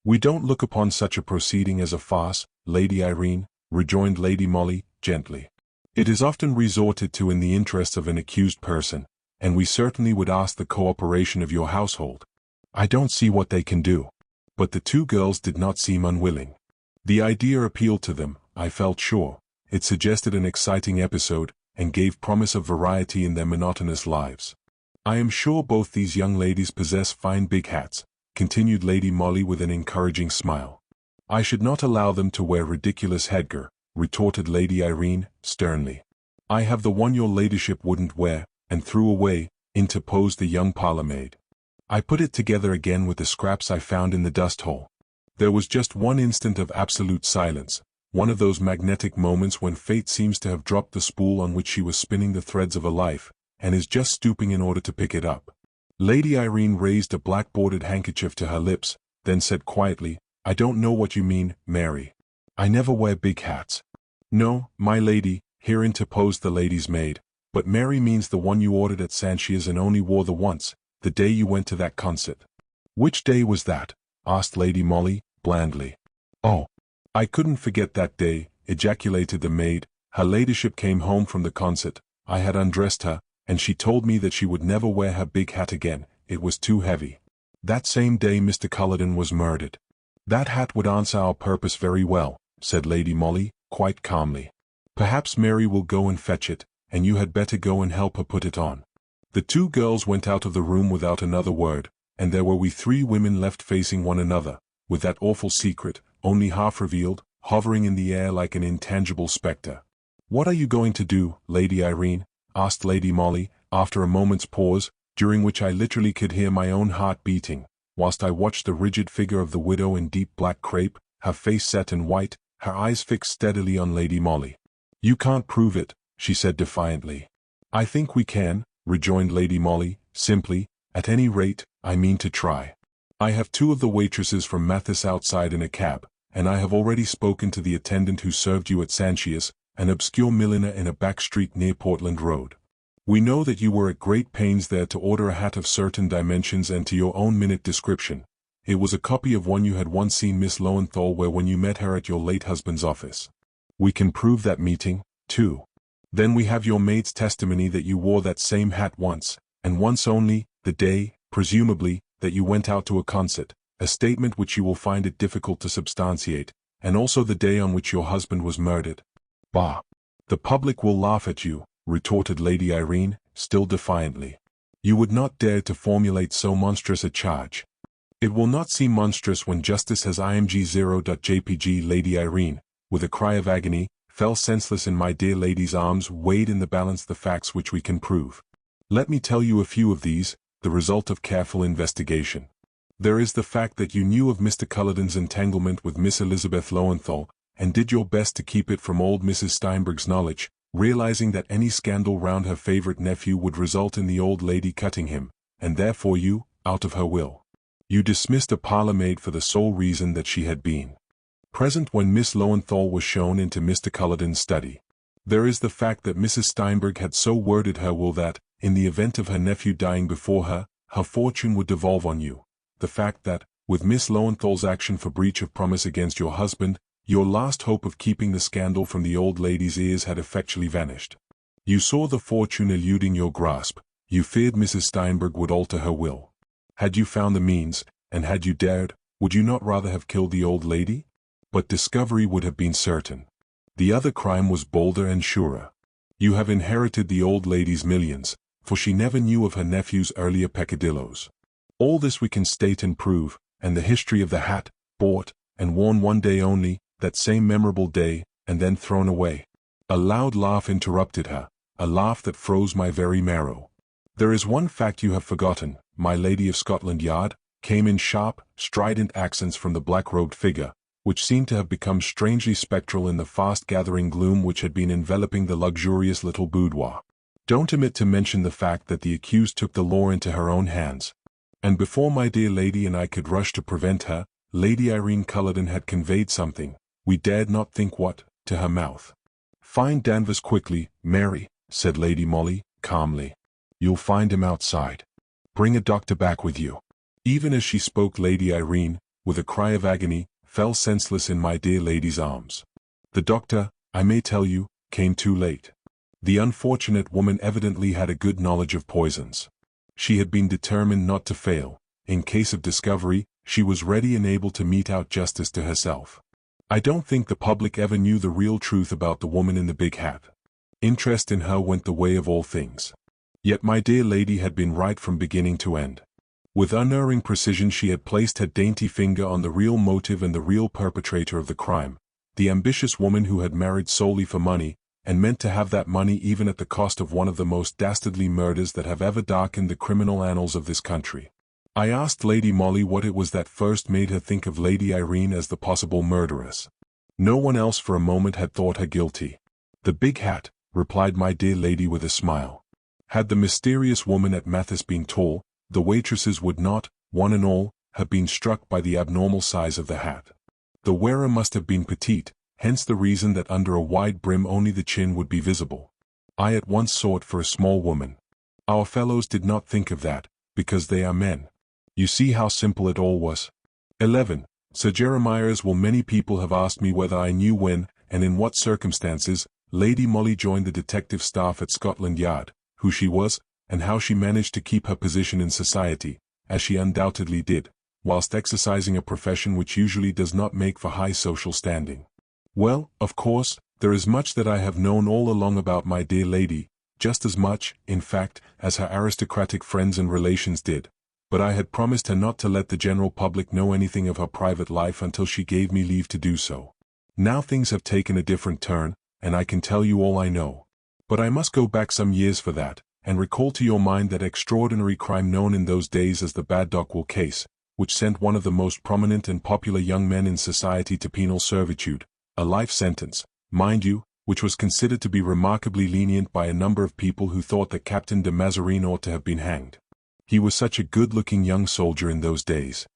Speaker 1: "We don't look upon such a proceeding as a farce, Lady Irene," rejoined Lady Molly, gently. "It is often resorted to in the interests of an accused person, and we certainly would ask the cooperation of your household. I don't see what they can do. But the two girls did not seem unwilling. The idea appealed to them, I felt sure. It suggested an exciting episode, and gave promise of variety in their monotonous lives. I am sure both these young ladies possess fine big hats, continued Lady Molly with an encouraging smile. I should not allow them to wear ridiculous headgear, retorted Lady Irene, sternly. I have the one your ladyship wouldn't wear, and threw away, interposed the young parlourmaid. I put it together again with the scraps I found in the dust hole. There was just one instant of absolute silence, one of those magnetic moments when fate seems to have dropped the spool on which she was spinning the threads of a life, and is just stooping in order to pick it up. Lady Irene raised a black bordered handkerchief to her lips, then said quietly, I don't know what you mean, Mary. I never wear big hats. No, my lady, here interposed the lady's maid, but Mary means the one you ordered at Sanchia's and only wore the once, the day you went to that concert. Which day was that? Asked Lady Molly, blandly. Oh, I couldn't forget that day, ejaculated the maid. Her ladyship came home from the concert, I had undressed her, and she told me that she would never wear her big hat again, it was too heavy. That same day Mr. Culloden was murdered. That hat would answer our purpose very well, said Lady Molly, quite calmly. Perhaps Mary will go and fetch it, and you had better go and help her put it on. The two girls went out of the room without another word, and there were we three women left facing one another, with that awful secret, only half revealed, hovering in the air like an intangible spectre. What are you going to do, Lady Irene? Asked Lady Molly, after a moment's pause, during which I literally could hear my own heart beating, whilst I watched the rigid figure of the widow in deep black crape, her face set and white, her eyes fixed steadily on Lady Molly. You can't prove it, she said defiantly. I think we can, rejoined Lady Molly, simply. At any rate, I mean to try. I have two of the waitresses from Mathis outside in a cab, and I have already spoken to the attendant who served you at Sanchia's, an obscure milliner in a back street near Portland Road. We know that you were at great pains there to order a hat of certain dimensions and to your own minute description. It was a copy of one you had once seen Miss Lowenthal wear when you met her at your late husband's office. We can prove that meeting, too. Then we have your maid's testimony that you wore that same hat once, and once only, the day, presumably, that you went out to a concert, a statement which you will find it difficult to substantiate, and also the day on which your husband was murdered. Bah! The public will laugh at you, retorted Lady Irene, still defiantly. You would not dare to formulate so monstrous a charge. It will not seem monstrous when justice has img0.jpg. Lady Irene, with a cry of agony, fell senseless in my dear lady's arms, weighed in the balance the facts which we can prove. Let me tell you a few of these, the result of careful investigation. There is the fact that you knew of Mr. Culloden's entanglement with Miss Elizabeth Lowenthal, and did your best to keep it from old Mrs. Steinberg's knowledge, realizing that any scandal round her favorite nephew would result in the old lady cutting him, and therefore you, out of her will. You dismissed a parlour-maid for the sole reason that she had been present when Miss Lowenthal was shown into Mr. Culloden's study. There is the fact that Mrs. Steinberg had so worded her will that, in the event of her nephew dying before her, her fortune would devolve on you. The fact that, with Miss Lowenthal's action for breach of promise against your husband, your last hope of keeping the scandal from the old lady's ears had effectually vanished. You saw the fortune eluding your grasp. You feared Mrs. Steinberg would alter her will. Had you found the means, and had you dared, would you not rather have killed the old lady? But discovery would have been certain. The other crime was bolder and surer. You have inherited the old lady's millions, for she never knew of her nephew's earlier peccadilloes. All this we can state and prove, and the history of the hat, bought, and worn one day only, that same memorable day, and then thrown away. A loud laugh interrupted her, a laugh that froze my very marrow. There is one fact you have forgotten, my Lady of Scotland Yard, came in sharp, strident accents from the black-robed figure, which seemed to have become strangely spectral in the fast-gathering gloom which had been enveloping the luxurious little boudoir. Don't omit to mention the fact that the accused took the law into her own hands. And before my dear lady and I could rush to prevent her, Lady Irene Culloden had conveyed something, we dared not think what, to her mouth. Find Danvers quickly, Mary, said Lady Molly, calmly. You'll find him outside. Bring a doctor back with you. Even as she spoke, Lady Irene, with a cry of agony, fell senseless in my dear lady's arms. The doctor, I may tell you, came too late. The unfortunate woman evidently had a good knowledge of poisons. She had been determined not to fail, in case of discovery, she was ready and able to mete out justice to herself. I don't think the public ever knew the real truth about the woman in the big hat. Interest in her went the way of all things. Yet my dear lady had been right from beginning to end. With unerring precision she had placed her dainty finger on the real motive and the real perpetrator of the crime, the ambitious woman who had married solely for money, and meant to have that money even at the cost of one of the most dastardly murders that have ever darkened the criminal annals of this country. I asked Lady Molly what it was that first made her think of Lady Irene as the possible murderess. No one else for a moment had thought her guilty. The big hat, replied my dear lady with a smile. Had the mysterious woman at Mathis been tall, the waitresses would not, one and all, have been struck by the abnormal size of the hat. The wearer must have been petite, hence the reason that under a wide brim only the chin would be visible. I at once sought for a small woman. Our fellows did not think of that, because they are men. You see how simple it all was. 11. Sir Jeremiah's. Well, many people have asked me whether I knew when, and in what circumstances, Lady Molly joined the detective staff at Scotland Yard, who she was, and how she managed to keep her position in society, as she undoubtedly did, whilst exercising a profession which usually does not make for high social standing. Well, of course, there is much that I have known all along about my dear lady, just as much, in fact, as her aristocratic friends and relations did, but I had promised her not to let the general public know anything of her private life until she gave me leave to do so. Now things have taken a different turn, and I can tell you all I know. But I must go back some years for that, and recall to your mind that extraordinary crime known in those days as the Badockwall case, which sent one of the most prominent and popular young men in society to penal servitude, a life sentence, mind you, which was considered to be remarkably lenient by a number of people who thought that Captain de Mazarine ought to have been hanged. He was such a good-looking young soldier in those days.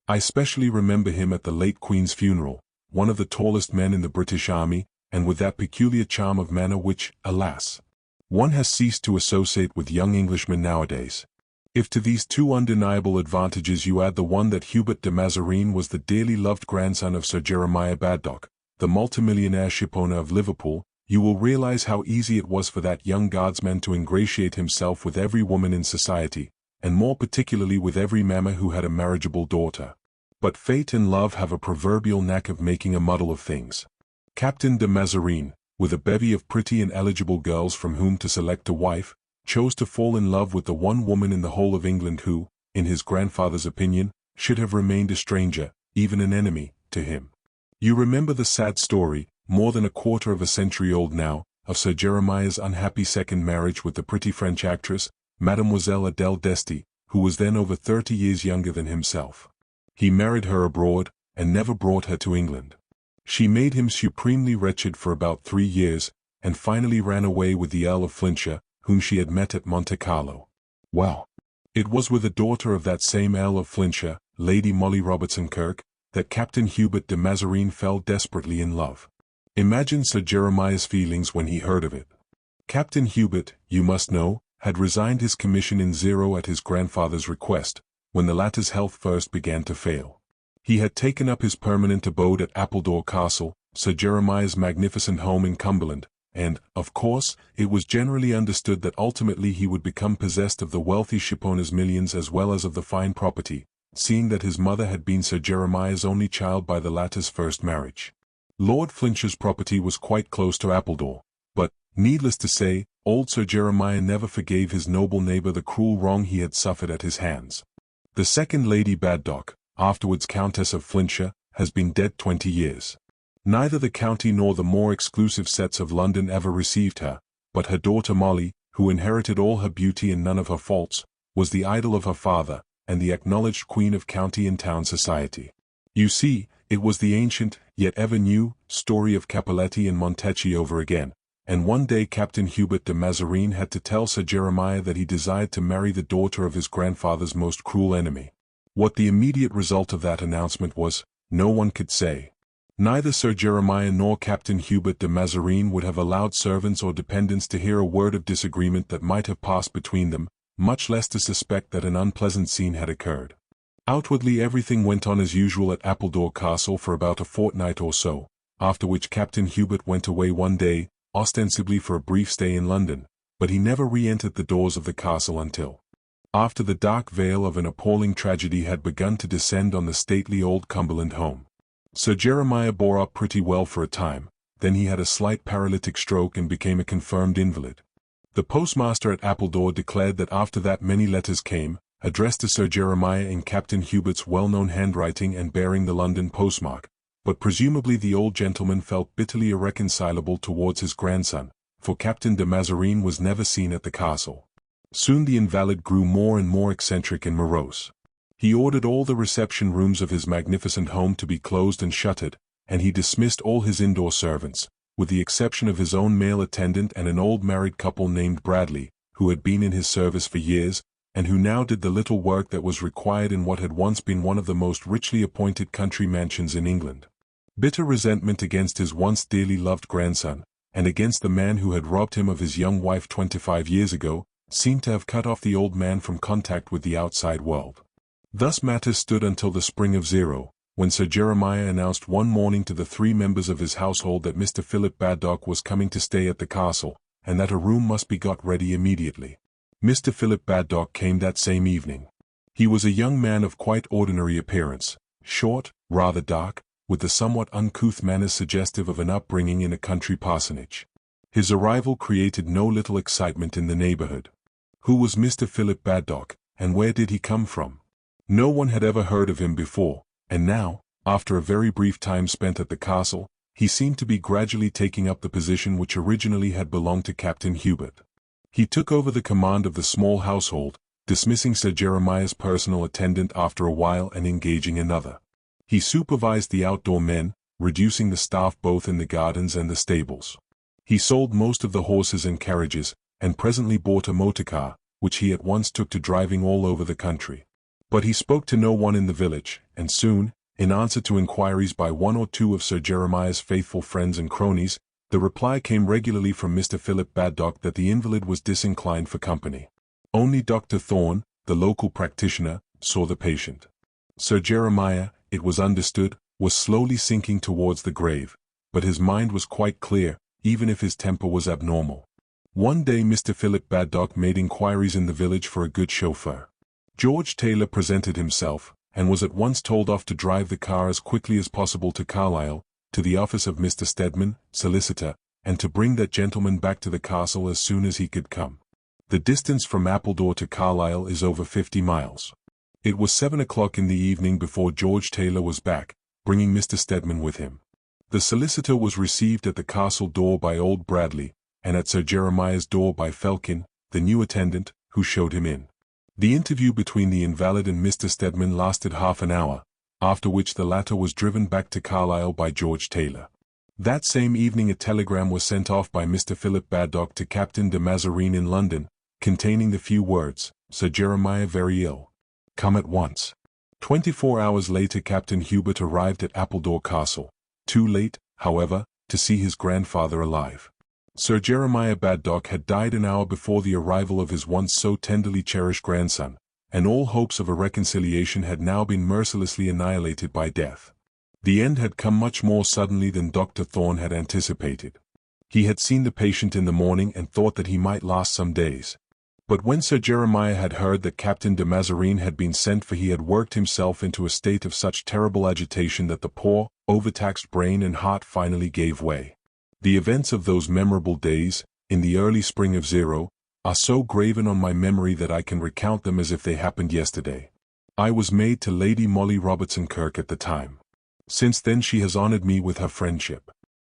Speaker 1: I especially remember him at the late Queen's funeral, one of the tallest men in the British Army, and with that peculiar charm of manner which, alas, one has ceased to associate with young Englishmen nowadays. If to these two undeniable advantages you add the one that Hubert de Mazarine was the dearly loved grandson of Sir Jeremiah Baddock, the multimillionaire shipowner of Liverpool, you will realize how easy it was for that young guardsman to ingratiate himself with every woman in society, and more particularly with every mamma who had a marriageable daughter. But fate and love have a proverbial knack of making a muddle of things. Captain de Mazarine, with a bevy of pretty and eligible girls from whom to select a wife, chose to fall in love with the one woman in the whole of England who, in his grandfather's opinion, should have remained a stranger, even an enemy, to him. You remember the sad story, more than a quarter of a century old now, of Sir Jeremiah's unhappy second marriage with the pretty French actress, Mademoiselle Adele d'Este, who was then over 30 years younger than himself. He married her abroad, and never brought her to England. She made him supremely wretched for about 3 years, and finally ran away with the Earl of Flintshire, whom she had met at Monte Carlo. Well, it was with a daughter of that same Earl of Flintshire, Lady Molly Robertson Kirke, that Captain Hubert de Mazarine fell desperately in love. Imagine Sir Jeremiah's feelings when he heard of it. Captain Hubert, you must know, had resigned his commission in Zero at his grandfather's request, when the latter's health first began to fail. He had taken up his permanent abode at Appledore Castle, Sir Jeremiah's magnificent home in Cumberland, and, of course, it was generally understood that ultimately he would become possessed of the wealthy shipowner's millions as well as of the fine property, seeing that his mother had been Sir Jeremiah's only child by the latter's first marriage. Lord Flintshire's property was quite close to Appledore, but, needless to say, old Sir Jeremiah never forgave his noble neighbour the cruel wrong he had suffered at his hands. The second Lady Baddock, afterwards Countess of Flintshire, has been dead 20 years. Neither the county nor the more exclusive sets of London ever received her, but her daughter Molly, who inherited all her beauty and none of her faults, was the idol of her father, and the acknowledged queen of county and town society. You see, it was the ancient, yet ever new, story of Capuletti and Montecchi over again, and one day Captain Hubert de Mazarine had to tell Sir Jeremiah that he desired to marry the daughter of his grandfather's most cruel enemy. What the immediate result of that announcement was, no one could say. Neither Sir Jeremiah nor Captain Hubert de Mazarine would have allowed servants or dependents to hear a word of disagreement that might have passed between them, much less to suspect that an unpleasant scene had occurred. Outwardly everything went on as usual at Appledore Castle for about a fortnight or so, after which Captain Hubert went away one day, ostensibly for a brief stay in London, but he never re-entered the doors of the castle until after the dark veil of an appalling tragedy had begun to descend on the stately old Cumberland home. Sir Jeremiah bore up pretty well for a time, then he had a slight paralytic stroke and became a confirmed invalid. The postmaster at Appledore declared that after that many letters came, addressed to Sir Jeremiah in Captain Hubert's well-known handwriting and bearing the London postmark, but presumably the old gentleman felt bitterly irreconcilable towards his grandson, for Captain de Mazarine was never seen at the castle. Soon the invalid grew more and more eccentric and morose. He ordered all the reception rooms of his magnificent home to be closed and shuttered, and he dismissed all his indoor servants, with the exception of his own male attendant and an old married couple named Bradley, who had been in his service for years, and who now did the little work that was required in what had once been one of the most richly appointed country mansions in England. Bitter resentment against his once dearly loved grandson, and against the man who had robbed him of his young wife 25 years ago, seemed to have cut off the old man from contact with the outside world. Thus matters stood until the spring of '0, when Sir Jeremiah announced one morning to the 3 members of his household that Mr. Philip Baddock was coming to stay at the castle, and that a room must be got ready immediately. Mr. Philip Baddock came that same evening. He was a young man of quite ordinary appearance, short, rather dark, with the somewhat uncouth manners suggestive of an upbringing in a country parsonage. His arrival created no little excitement in the neighborhood. Who was Mr. Philip Baddock, and where did he come from? No one had ever heard of him before, and now, after a very brief time spent at the castle, he seemed to be gradually taking up the position which originally had belonged to Captain Hubert. He took over the command of the small household, dismissing Sir Jeremiah's personal attendant after a while and engaging another. He supervised the outdoor men, reducing the staff both in the gardens and the stables. He sold most of the horses and carriages, and presently bought a motor car, which he at once took to driving all over the country. But he spoke to no one in the village, and soon, in answer to inquiries by 1 or 2 of Sir Jeremiah's faithful friends and cronies, the reply came regularly from Mr. Philip Baddock that the invalid was disinclined for company. Only Dr. Thorne, the local practitioner, saw the patient. Sir Jeremiah, it was understood, was slowly sinking towards the grave, but his mind was quite clear, even if his temper was abnormal. One day Mr. Philip Baddock made inquiries in the village for a good chauffeur. George Taylor presented himself, and was at once told off to drive the car as quickly as possible to Carlisle, to the office of Mr. Stedman, solicitor, and to bring that gentleman back to the castle as soon as he could come. The distance from Appledore to Carlisle is over 50 miles. It was 7 o'clock in the evening before George Taylor was back, bringing Mr. Stedman with him. The solicitor was received at the castle door by old Bradley, and at Sir Jeremiah's door by Felkin, the new attendant, who showed him in. The interview between the invalid and Mr. Stedman lasted half an hour, after which the latter was driven back to Carlisle by George Taylor. That same evening a telegram was sent off by Mr. Philip Baddock to Captain de Mazarine in London, containing the few words, "Sir Jeremiah very ill. Come at once." 24 hours later Captain Hubert arrived at Appledore Castle, too late, however, to see his grandfather alive. Sir Jeremiah Baddock had died an hour before the arrival of his once so tenderly cherished grandson, and all hopes of a reconciliation had now been mercilessly annihilated by death. The end had come much more suddenly than Dr. Thorne had anticipated. He had seen the patient in the morning and thought that he might last some days. But when Sir Jeremiah had heard that Captain de Mazarine had been sent for, he had worked himself into a state of such terrible agitation that the poor, overtaxed brain and heart finally gave way. The events of those memorable days, in the early spring of '0, are so graven on my memory that I can recount them as if they happened yesterday. I was maid to Lady Molly Robertson Kirke at the time. Since then she has honoured me with her friendship.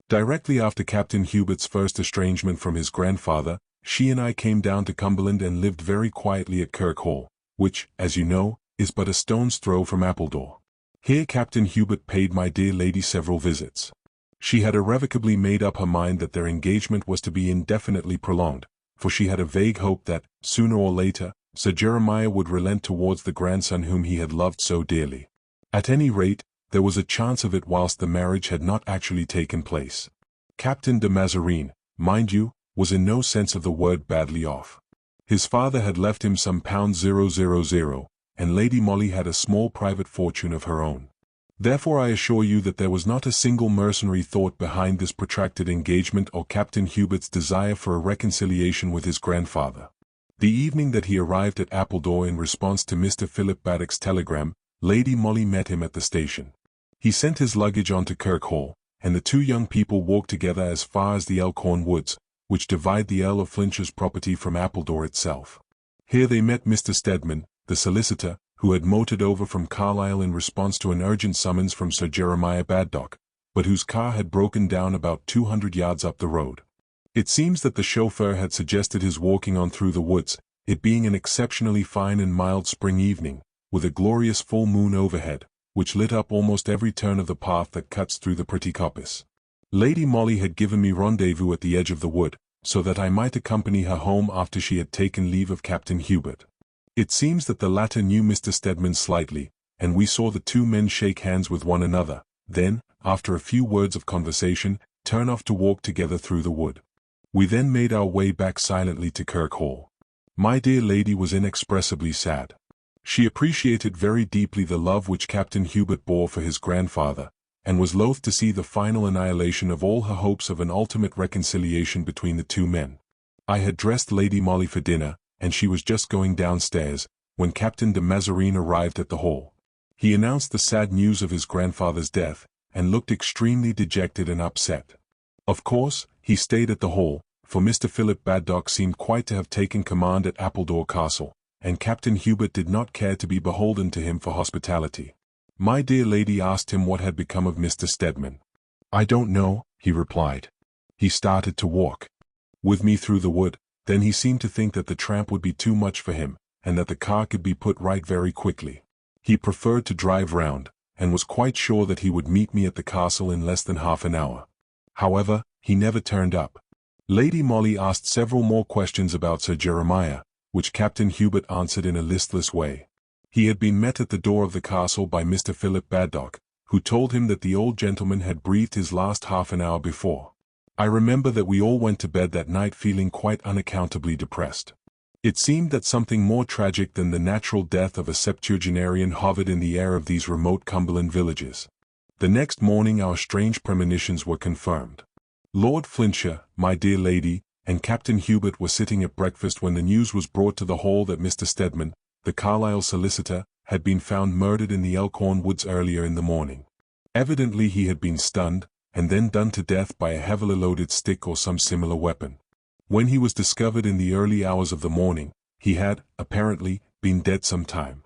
Speaker 1: Directly after Captain Hubert's first estrangement from his grandfather, she and I came down to Cumberland and lived very quietly at Kirk Hall, which, as you know, is but a stone's throw from Appledore. Here Captain Hubert paid my dear lady several visits. She had irrevocably made up her mind that their engagement was to be indefinitely prolonged, for she had a vague hope that, sooner or later, Sir Jeremiah would relent towards the grandson whom he had loved so dearly. At any rate, there was a chance of it whilst the marriage had not actually taken place. Captain de Mazarine, mind you, was in no sense of the word badly off. His father had left him some £000, and Lady Molly had a small private fortune of her own. Therefore I assure you that there was not a single mercenary thought behind this protracted engagement or Captain Hubert's desire for a reconciliation with his grandfather. The evening that he arrived at Appledore in response to Mr. Philip Baddock's telegram, Lady Molly met him at the station. He sent his luggage on to Kirkhall, and the two young people walked together as far as the Elkhorn Woods, which divide the Earl of Flintshire's property from Appledore itself. Here they met Mr. Stedman, the solicitor, who had motored over from Carlisle in response to an urgent summons from Sir Jeremiah Baddock, but whose car had broken down about 200 yards up the road. It seems that the chauffeur had suggested his walking on through the woods, it being an exceptionally fine and mild spring evening, with a glorious full moon overhead, which lit up almost every turn of the path that cuts through the pretty coppice. Lady Molly had given me rendezvous at the edge of the wood, so that I might accompany her home after she had taken leave of Captain Hubert. It seems that the latter knew Mr. Stedman slightly, and we saw the two men shake hands with one another, then, after a few words of conversation, turn off to walk together through the wood. We then made our way back silently to Kirkhall. My dear lady was inexpressibly sad. She appreciated very deeply the love which Captain Hubert bore for his grandfather, and was loath to see the final annihilation of all her hopes of an ultimate reconciliation between the two men. I had dressed Lady Molly for dinner, and she was just going downstairs, when Captain de Mazarine arrived at the hall. He announced the sad news of his grandfather's death, and looked extremely dejected and upset. Of course, he stayed at the hall, for Mr. Philip Baddock seemed quite to have taken command at Appledore Castle, and Captain Hubert did not care to be beholden to him for hospitality. My dear lady asked him what had become of Mr. Stedman. "I don't know," he replied. "He started to walk with me through the wood, then he seemed to think that the tramp would be too much for him, and that the car could be put right very quickly. He preferred to drive round, and was quite sure that he would meet me at the castle in less than half an hour. However, he never turned up." Lady Molly asked several more questions about Sir Jeremiah, which Captain Hubert answered in a listless way. He had been met at the door of the castle by Mr. Philip Baddock, who told him that the old gentleman had breathed his last half an hour before. I remember that we all went to bed that night feeling quite unaccountably depressed. It seemed that something more tragic than the natural death of a septuagenarian hovered in the air of these remote Cumberland villages. The next morning our strange premonitions were confirmed. Lord Flintshire, my dear lady, and Captain Hubert were sitting at breakfast when the news was brought to the hall that Mr. Stedman, the Carlisle solicitor, had been found murdered in the Elkhorn Woods earlier in the morning. Evidently he had been stunned, and then done to death by a heavily loaded stick or some similar weapon. When he was discovered in the early hours of the morning, he had, apparently, been dead some time.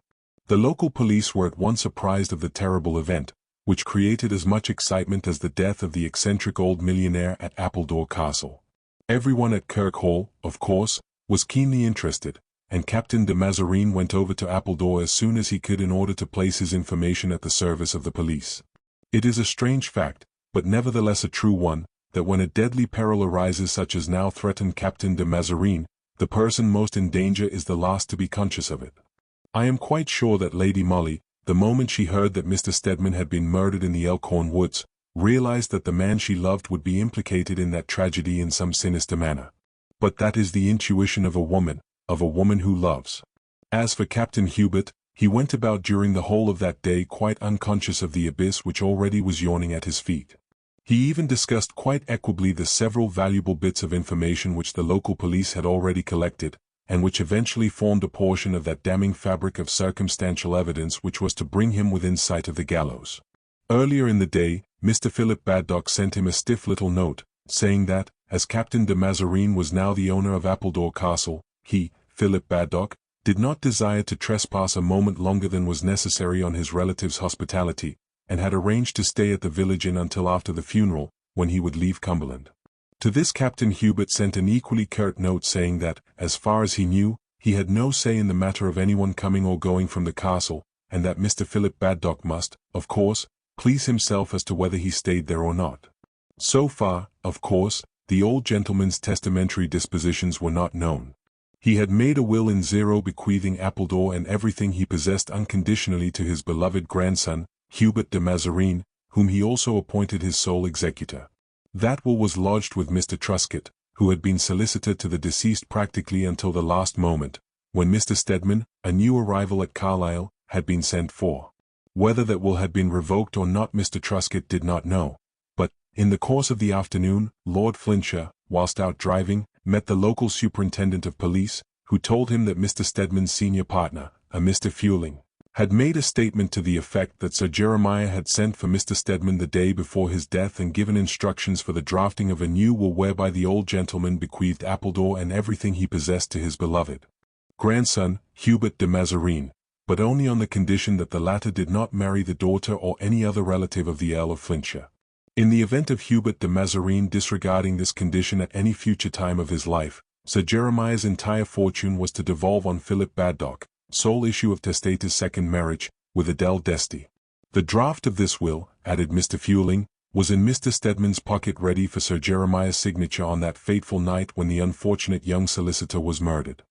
Speaker 1: The local police were at once apprised of the terrible event, which created as much excitement as the death of the eccentric old millionaire at Appledore Castle. Everyone at Kirkhall, of course, was keenly interested, and Captain de Mazarine went over to Appledore as soon as he could in order to place his information at the service of the police. It is a strange fact, but nevertheless a true one, that when a deadly peril arises such as now threatened Captain de Mazarine, the person most in danger is the last to be conscious of it. I am quite sure that Lady Molly, the moment she heard that Mr. Stedman had been murdered in the Elkhorn Woods, realized that the man she loved would be implicated in that tragedy in some sinister manner. But that is the intuition of a woman who loves. As for Captain Hubert, he went about during the whole of that day quite unconscious of the abyss which already was yawning at his feet. He even discussed quite equably the several valuable bits of information which the local police had already collected, and which eventually formed a portion of that damning fabric of circumstantial evidence which was to bring him within sight of the gallows. Earlier in the day, Mr. Philip Baddock sent him a stiff little note, saying that, as Captain de Mazarine was now the owner of Appledore Castle, he, Philip Baddock, did not desire to trespass a moment longer than was necessary on his relative's hospitality, and had arranged to stay at the village inn until after the funeral, when he would leave Cumberland. To this Captain Hubert sent an equally curt note saying that, as far as he knew, he had no say in the matter of anyone coming or going from the castle, and that Mr. Philip Baddock must, of course, please himself as to whether he stayed there or not. So far, of course, the old gentleman's testamentary dispositions were not known. He had made a will in zero bequeathing Appledore and everything he possessed unconditionally to his beloved grandson, Hubert de Mazarine, whom he also appointed his sole executor. That will was lodged with Mr. Truscott, who had been solicitor to the deceased practically until the last moment, when Mr. Stedman, a new arrival at Carlisle, had been sent for. Whether that will had been revoked or not Mr. Truscott did not know, but, in the course of the afternoon, Lord Flintshire, whilst out driving, met the local superintendent of police, who told him that Mr. Stedman's senior partner, a Mr. Fueling, had made a statement to the effect that Sir Jeremiah had sent for Mr. Stedman the day before his death and given instructions for the drafting of a new will whereby the old gentleman bequeathed Appledore and everything he possessed to his beloved grandson, Hubert de Mazarine, but only on the condition that the latter did not marry the daughter or any other relative of the Earl of Flintshire. In the event of Hubert de Mazarine disregarding this condition at any future time of his life, Sir Jeremiah's entire fortune was to devolve on Philip Baddock, sole issue of testator's second marriage, with Adele Desty. The draft of this will, added Mr. Fueling, was in Mr. Stedman's pocket ready for Sir Jeremiah's signature on that fateful night when the unfortunate young solicitor was murdered.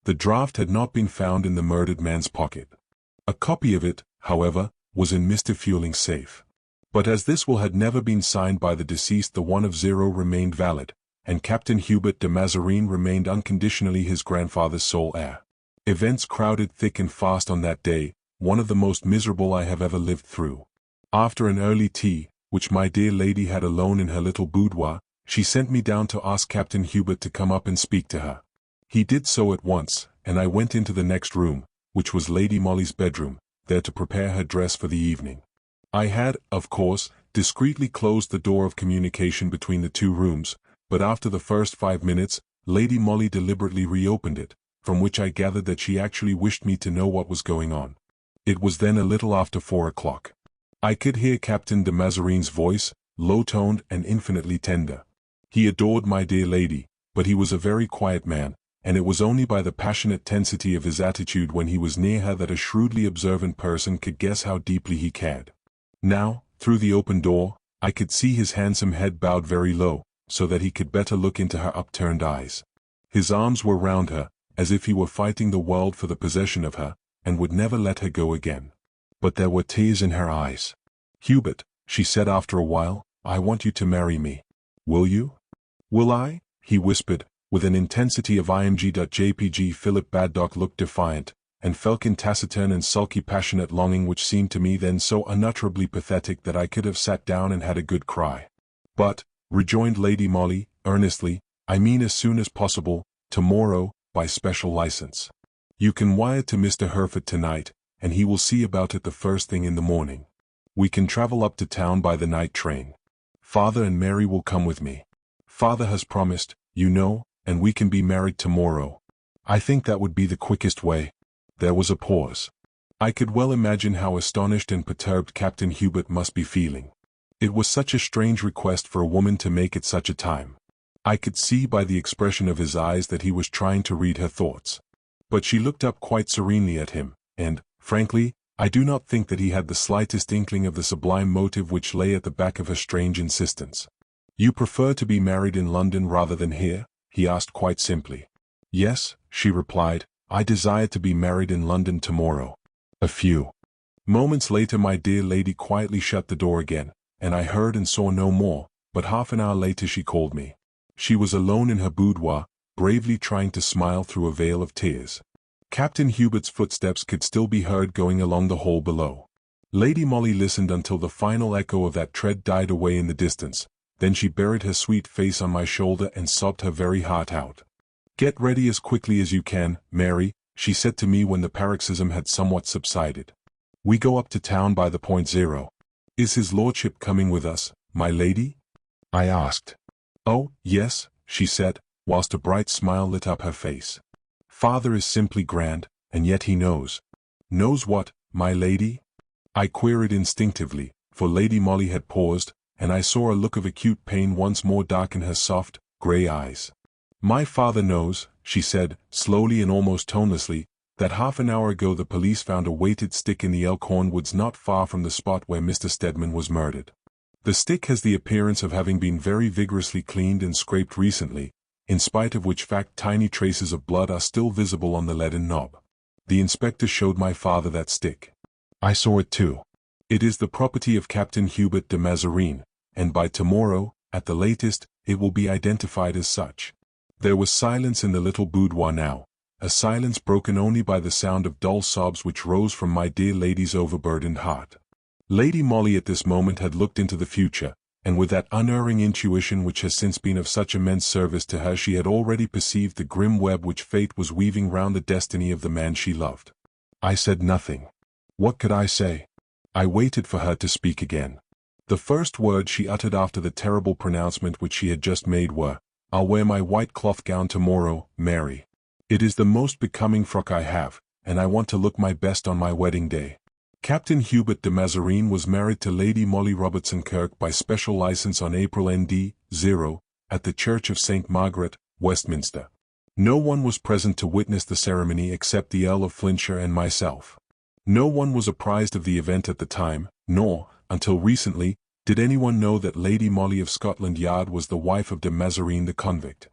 Speaker 1: The draft had not been found in the murdered man's pocket. A copy of it, however, was in Mr. Fueling's safe. But as this will had never been signed by the deceased, the one of Zero remained valid, and Captain Hubert de Mazarine remained unconditionally his grandfather's sole heir. Events crowded thick and fast on that day, one of the most miserable I have ever lived through. After an early tea, which my dear lady had alone in her little boudoir, she sent me down to ask Captain Hubert to come up and speak to her. He did so at once, and I went into the next room, which was Lady Molly's bedroom, there to prepare her dress for the evening. I had, of course, discreetly closed the door of communication between the two rooms, but after the first 5 minutes, Lady Molly deliberately reopened it, from which I gathered that she actually wished me to know what was going on. It was then a little after 4 o'clock. I could hear Captain de Mazarine's voice, low-toned and infinitely tender. He adored my dear lady, but he was a very quiet man, and it was only by the passionate tensity of his attitude when he was near her that a shrewdly observant person could guess how deeply he cared. Now, through the open door, I could see his handsome head bowed very low, so that he could better look into her upturned eyes. His arms were round her, as if he were fighting the world for the possession of her, and would never let her go again. But there were tears in her eyes. "Hubert," she said after a while, "I want you to marry me. Will you?" "Will I?" he whispered, with an intensity of img.jpg. Philip Baddock looked defiant, and felt in taciturn and sulky passionate longing which seemed to me then so unutterably pathetic that I could have sat down and had a good cry. "But," rejoined Lady Molly, earnestly, "I mean as soon as possible, tomorrow, by special license. You can wire to Mr. Hereford tonight, and he will see about it the first thing in the morning. We can travel up to town by the night train. Father and Mary will come with me. Father has promised, you know, and we can be married tomorrow. I think that would be the quickest way." There was a pause. I could well imagine how astonished and perturbed Captain Hubert must be feeling. It was such a strange request for a woman to make at such a time. I could see by the expression of his eyes that he was trying to read her thoughts. But she looked up quite serenely at him, and, frankly, I do not think that he had the slightest inkling of the sublime motive which lay at the back of her strange insistence. "You prefer to be married in London rather than here?" he asked quite simply. "Yes," she replied, "I desire to be married in London tomorrow." A few moments later my dear lady quietly shut the door again, and I heard and saw no more, but half an hour later she called me. She was alone in her boudoir, bravely trying to smile through a veil of tears. Captain Hubert's footsteps could still be heard going along the hall below. Lady Molly listened until the final echo of that tread died away in the distance, then she buried her sweet face on my shoulder and sobbed her very heart out. "Get ready as quickly as you can, Mary," she said to me when the paroxysm had somewhat subsided. "We go up to town by the .0. Is his lordship coming with us, my lady?" I asked. "Oh, yes," she said, whilst a bright smile lit up her face. "Father is simply grand, and yet he knows." "Knows what, my lady?" I queried instinctively, for Lady Molly had paused, and I saw a look of acute pain once more darken her soft, grey eyes. "My father knows," she said, slowly and almost tonelessly, "that half an hour ago the police found a weighted stick in the Elkhorn woods not far from the spot where Mr. Stedman was murdered. The stick has the appearance of having been very vigorously cleaned and scraped recently, in spite of which fact tiny traces of blood are still visible on the leaden knob. The inspector showed my father that stick. I saw it too. It is the property of Captain Hubert de Mazarine, and by tomorrow, at the latest, it will be identified as such." There was silence in the little boudoir now, a silence broken only by the sound of dull sobs which rose from my dear lady's overburdened heart. Lady Molly at this moment had looked into the future, and with that unerring intuition which has since been of such immense service to her, she had already perceived the grim web which fate was weaving round the destiny of the man she loved. I said nothing. What could I say? I waited for her to speak again. The first words she uttered after the terrible pronouncement which she had just made were, "I'll wear my white cloth gown tomorrow, Mary. It is the most becoming frock I have, and I want to look my best on my wedding day." Captain Hubert de Mazarine was married to Lady Molly Robertson Kirke by special license on April ND 0 at the Church of St. Margaret, Westminster. No one was present to witness the ceremony except the Earl of Flintshire and myself. No one was apprised of the event at the time, nor, until recently, did anyone know that Lady Molly of Scotland Yard was the wife of de Mazarine the convict.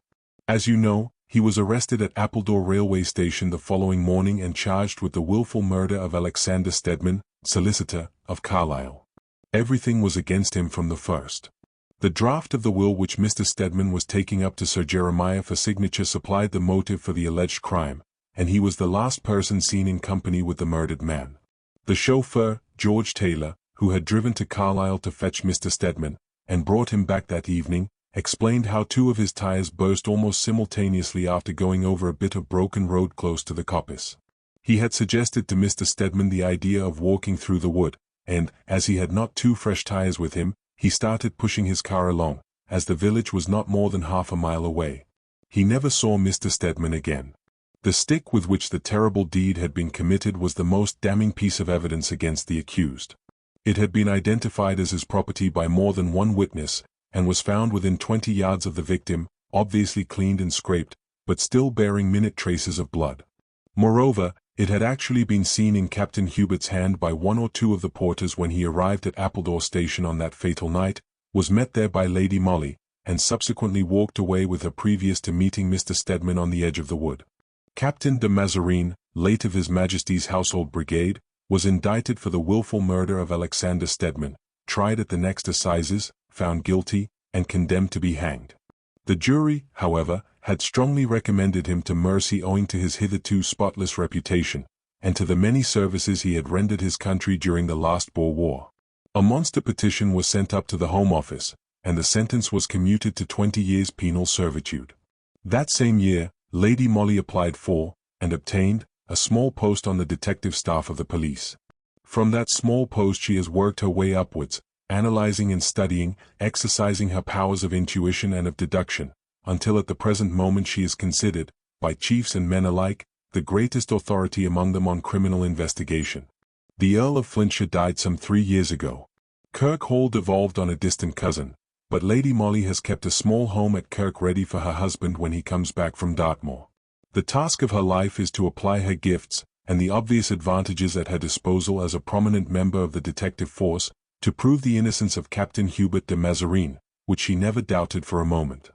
Speaker 1: As you know, he was arrested at Appledore railway station the following morning and charged with the wilful murder of Alexander Stedman, solicitor, of Carlisle. Everything was against him from the first. The draft of the will which Mr. Stedman was taking up to Sir Jeremiah for signature supplied the motive for the alleged crime, and he was the last person seen in company with the murdered man. The chauffeur, George Taylor, who had driven to Carlisle to fetch Mr. Stedman, and brought him back that evening, explained how two of his tires burst almost simultaneously after going over a bit of broken road close to the coppice. He had suggested to Mr. Stedman the idea of walking through the wood, and, as he had not two fresh tires with him, he started pushing his car along, as the village was not more than half a mile away. He never saw Mr. Stedman again. The stick with which the terrible deed had been committed was the most damning piece of evidence against the accused. It had been identified as his property by more than one witness, and was found within 20 yards of the victim, obviously cleaned and scraped, but still bearing minute traces of blood. Moreover, it had actually been seen in Captain Hubert's hand by one or two of the porters when he arrived at Appledore station on that fatal night, was met there by Lady Molly, and subsequently walked away with her previous to meeting Mr. Stedman on the edge of the wood. Captain de Mazarine, late of His Majesty's Household Brigade, was indicted for the wilful murder of Alexander Stedman, tried at the next assizes, found guilty, and condemned to be hanged. The jury, however, had strongly recommended him to mercy owing to his hitherto spotless reputation, and to the many services he had rendered his country during the last Boer War. A monster petition was sent up to the Home Office, and the sentence was commuted to 20 years penal servitude. That same year, Lady Molly applied for, and obtained, a small post on the detective staff of the police. From that small post she has worked her way upwards, analyzing and studying, exercising her powers of intuition and of deduction, until at the present moment she is considered, by chiefs and men alike, the greatest authority among them on criminal investigation. The Earl of Flintshire died some 3 years ago. Kirke Hall devolved on a distant cousin, but Lady Molly has kept a small home at Kirke ready for her husband when he comes back from Dartmoor. The task of her life is to apply her gifts, and the obvious advantages at her disposal as a prominent member of the detective force, to prove the innocence of Captain Hubert de Mazarine, which she never doubted for a moment.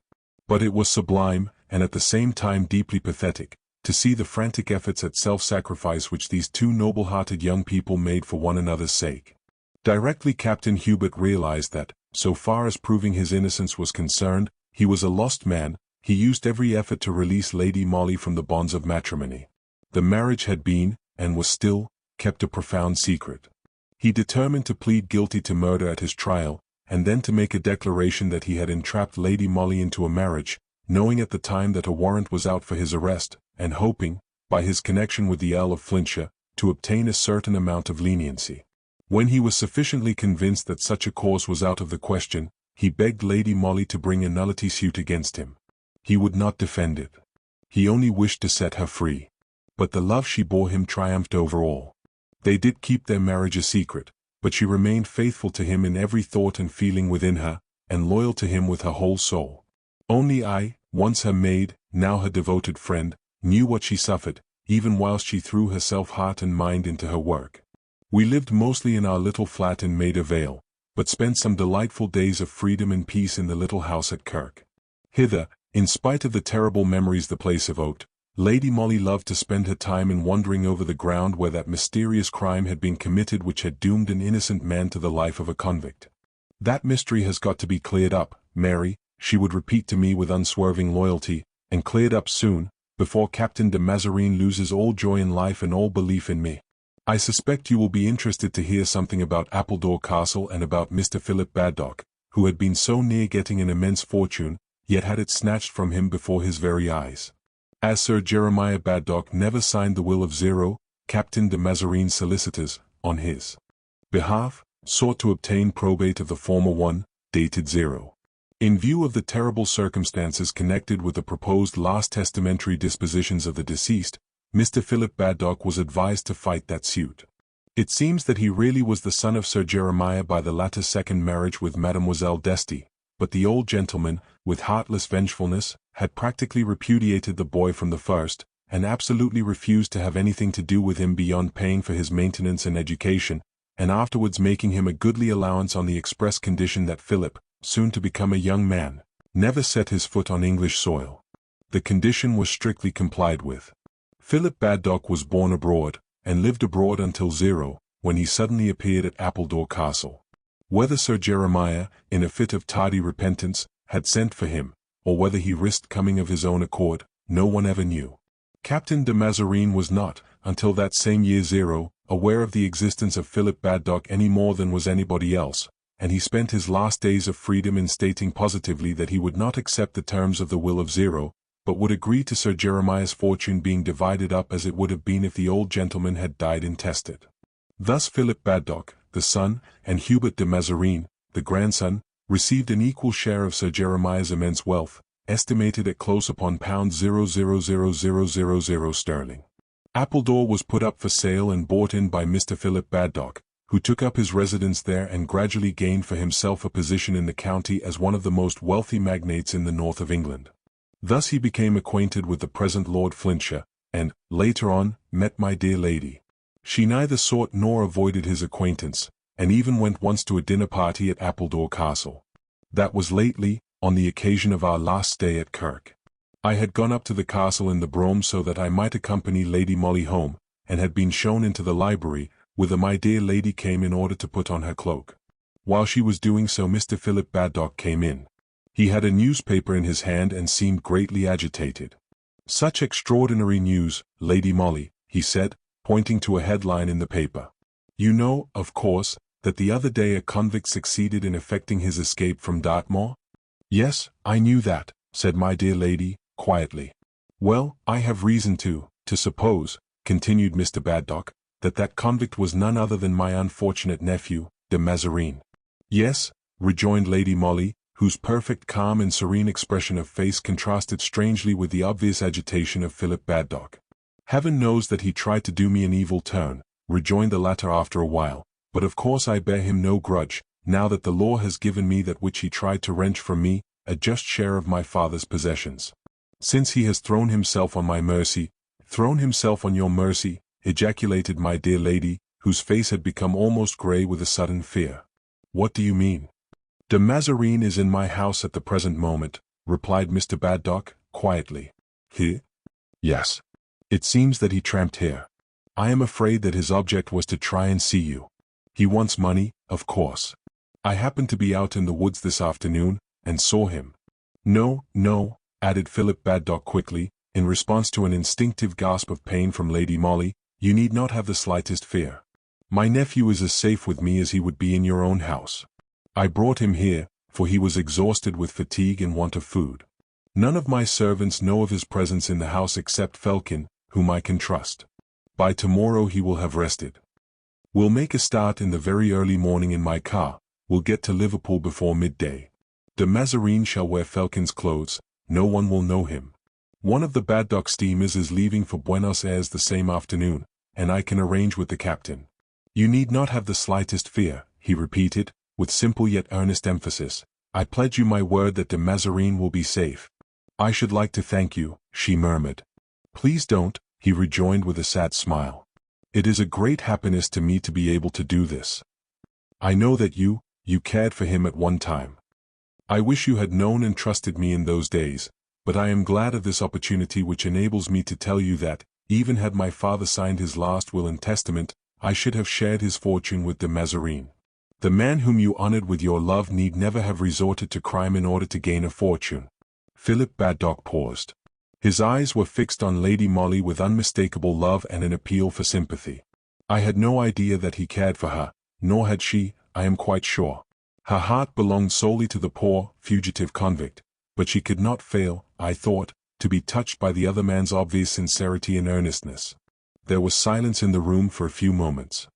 Speaker 1: But it was sublime, and at the same time deeply pathetic, to see the frantic efforts at self-sacrifice which these two noble-hearted young people made for one another's sake. Directly Captain Hubert realized that, so far as proving his innocence was concerned, he was a lost man, he used every effort to release Lady Molly from the bonds of matrimony. The marriage had been, and was still, kept a profound secret. He determined to plead guilty to murder at his trial, and then to make a declaration that he had entrapped Lady Molly into a marriage, knowing at the time that a warrant was out for his arrest, and hoping, by his connection with the Earl of Flintshire, to obtain a certain amount of leniency. When he was sufficiently convinced that such a course was out of the question, he begged Lady Molly to bring a nullity suit against him. He would not defend it. He only wished to set her free. But the love she bore him triumphed over all. They did keep their marriage a secret, but she remained faithful to him in every thought and feeling within her, and loyal to him with her whole soul. Only I, once her maid, now her devoted friend, knew what she suffered, even whilst she threw herself heart and mind into her work. We lived mostly in our little flat in Maida Vale, but spent some delightful days of freedom and peace in the little house at Kirke. Hither, in spite of the terrible memories the place evoked, Lady Molly loved to spend her time in wandering over the ground where that mysterious crime had been committed which had doomed an innocent man to the life of a convict. That mystery has got to be cleared up, Mary, she would repeat to me with unswerving loyalty, and cleared up soon, before Captain de Mazarine loses all joy in life and all belief in me. I suspect you will be interested to hear something about Appledore Castle and about Mr. Philip Baddock, who had been so near getting an immense fortune, yet had it snatched from him before his very eyes. As Sir Jeremiah Baddock never signed the will of Zero, Captain de Mazarine's solicitors, on his behalf, sought to obtain probate of the former one, dated Zero. In view of the terrible circumstances connected with the proposed last testamentary dispositions of the deceased, Mr. Philip Baddock was advised to fight that suit. It seems that he really was the son of Sir Jeremiah by the latter's second marriage with Mademoiselle d'Este, but the old gentleman, with heartless vengefulness, had practically repudiated the boy from the first, and absolutely refused to have anything to do with him beyond paying for his maintenance and education, and afterwards making him a goodly allowance on the express condition that Philip, soon to become a young man, never set his foot on English soil. The condition was strictly complied with. Philip Baddock was born abroad, and lived abroad until Zero, when he suddenly appeared at Appledore Castle. Whether Sir Jeremiah, in a fit of tardy repentance, had sent for him, or whether he risked coming of his own accord, no one ever knew. Captain de Mazarine was not, until that same year Zero, aware of the existence of Philip Baddock any more than was anybody else, and he spent his last days of freedom in stating positively that he would not accept the terms of the will of Zero, but would agree to Sir Jeremiah's fortune being divided up as it would have been if the old gentleman had died intestate. Thus Philip Baddock, the son, and Hubert de Mazarine, the grandson, received an equal share of Sir Jeremiah's immense wealth, estimated at close upon £0.000000 sterling. Appledore was put up for sale and bought in by Mr. Philip Baddock, who took up his residence there and gradually gained for himself a position in the county as one of the most wealthy magnates in the north of England. Thus he became acquainted with the present Lord Flintshire, and, later on, met my dear lady. She neither sought nor avoided his acquaintance, and even went once to a dinner party at Appledore Castle. That was lately, on the occasion of our last stay at Kirk. I had gone up to the castle in the brougham so that I might accompany Lady Molly home, and had been shown into the library, whither my dear lady came in order to put on her cloak. While she was doing so Mr. Philip Baddock came in. He had a newspaper in his hand and seemed greatly agitated. "Such extraordinary news, Lady Molly," he said, pointing to a headline in the paper. "You know, of course, that the other day a convict succeeded in effecting his escape from Dartmoor?" "Yes, I knew that," said my dear lady, quietly. "Well, I have reason to suppose," continued Mr. Baddock, that convict was none other than my unfortunate nephew, de Mazarine." "Yes," rejoined Lady Molly, whose perfect calm and serene expression of face contrasted strangely with the obvious agitation of Philip Baddock. "Heaven knows that he tried to do me an evil turn," rejoined the latter after a while, "but of course I bear him no grudge, now that the law has given me that which he tried to wrench from me, a just share of my father's possessions. Since he has thrown himself on my mercy—" "Thrown himself on your mercy," ejaculated my dear lady, whose face had become almost grey with a sudden fear. "What do you mean?" "De Mazarine is in my house at the present moment," replied Mr. Baddock, quietly. "He?" "Yes. It seems that he tramped here. I am afraid that his object was to try and see you. He wants money, of course. I happened to be out in the woods this afternoon, and saw him." "No, no," added Philip Baddock quickly, in response to an instinctive gasp of pain from Lady Molly, "you need not have the slightest fear. My nephew is as safe with me as he would be in your own house. I brought him here, for he was exhausted with fatigue and want of food. None of my servants know of his presence in the house except Felkin, whom I can trust. By tomorrow he will have rested. We'll make a start in the very early morning in my car. We'll get to Liverpool before midday. De Mazarine shall wear Felkin's clothes. No one will know him. One of the Baddock steamers is leaving for Buenos Aires the same afternoon, and I can arrange with the captain. You need not have the slightest fear," he repeated, with simple yet earnest emphasis. "I pledge you my word that de Mazarine will be safe." "I should like to thank you," she murmured. "Please don't," he rejoined with a sad smile. "It is a great happiness to me to be able to do this. I know that you cared for him at one time. I wish you had known and trusted me in those days, but I am glad of this opportunity which enables me to tell you that, even had my father signed his last will and testament, I should have shared his fortune with de Mazarine. The man whom you honored with your love need never have resorted to crime in order to gain a fortune." Philip Baddock paused. His eyes were fixed on Lady Molly with unmistakable love and an appeal for sympathy. I had no idea that he cared for her, nor had she, I am quite sure. Her heart belonged solely to the poor, fugitive convict, but she could not fail, I thought, to be touched by the other man's obvious sincerity and earnestness. There was silence in the room for a few moments.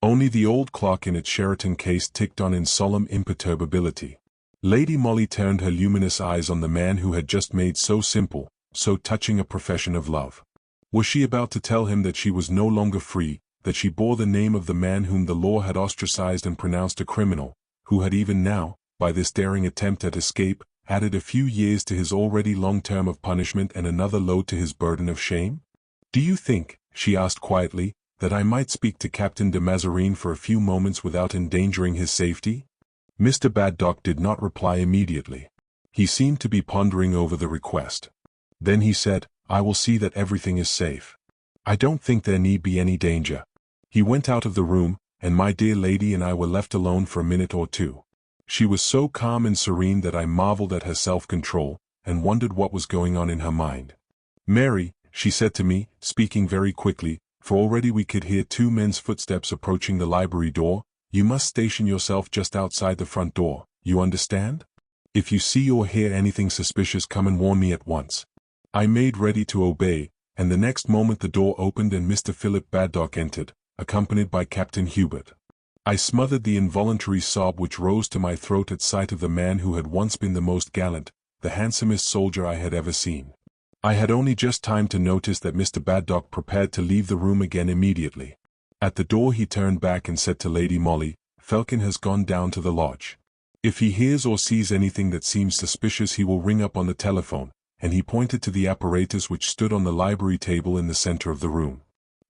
Speaker 1: Only the old clock in its Sheraton case ticked on in solemn imperturbability. Lady Molly turned her luminous eyes on the man who had just made so simple, so touching a profession of love. Was she about to tell him that she was no longer free, that she bore the name of the man whom the law had ostracized and pronounced a criminal, who had even now, by this daring attempt at escape, added a few years to his already long term of punishment and another load to his burden of shame? "Do you think," she asked quietly, "that I might speak to Captain de Mazarine for a few moments without endangering his safety?" Mr. Baddock did not reply immediately. He seemed to be pondering over the request. Then he said, "I will see that everything is safe. I don't think there need be any danger." He went out of the room, and my dear lady and I were left alone for a minute or two. She was so calm and serene that I marveled at her self-control, and wondered what was going on in her mind. "Mary," she said to me, speaking very quickly, for already we could hear two men's footsteps approaching the library door, "you must station yourself just outside the front door, you understand? If you see or hear anything suspicious, come and warn me at once." I made ready to obey, and the next moment the door opened and Mr. Philip Baddock entered, accompanied by Captain Hubert. I smothered the involuntary sob which rose to my throat at sight of the man who had once been the most gallant, the handsomest soldier I had ever seen. I had only just time to notice that Mr. Baddock prepared to leave the room again immediately. At the door he turned back and said to Lady Molly, "Felkin has gone down to the lodge. If he hears or sees anything that seems suspicious he will ring up on the telephone," and he pointed to the apparatus which stood on the library table in the center of the room.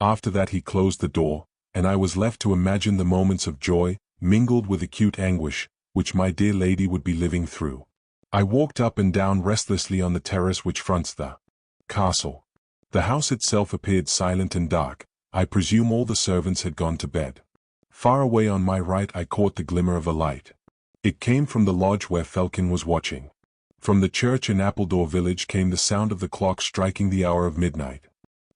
Speaker 1: After that he closed the door, and I was left to imagine the moments of joy, mingled with acute anguish, which my dear lady would be living through. I walked up and down restlessly on the terrace which fronts the castle. The house itself appeared silent and dark. I presume all the servants had gone to bed. Far away on my right I caught the glimmer of a light. It came from the lodge where Felkin was watching. From the church in Appledore village came the sound of the clock striking the hour of midnight.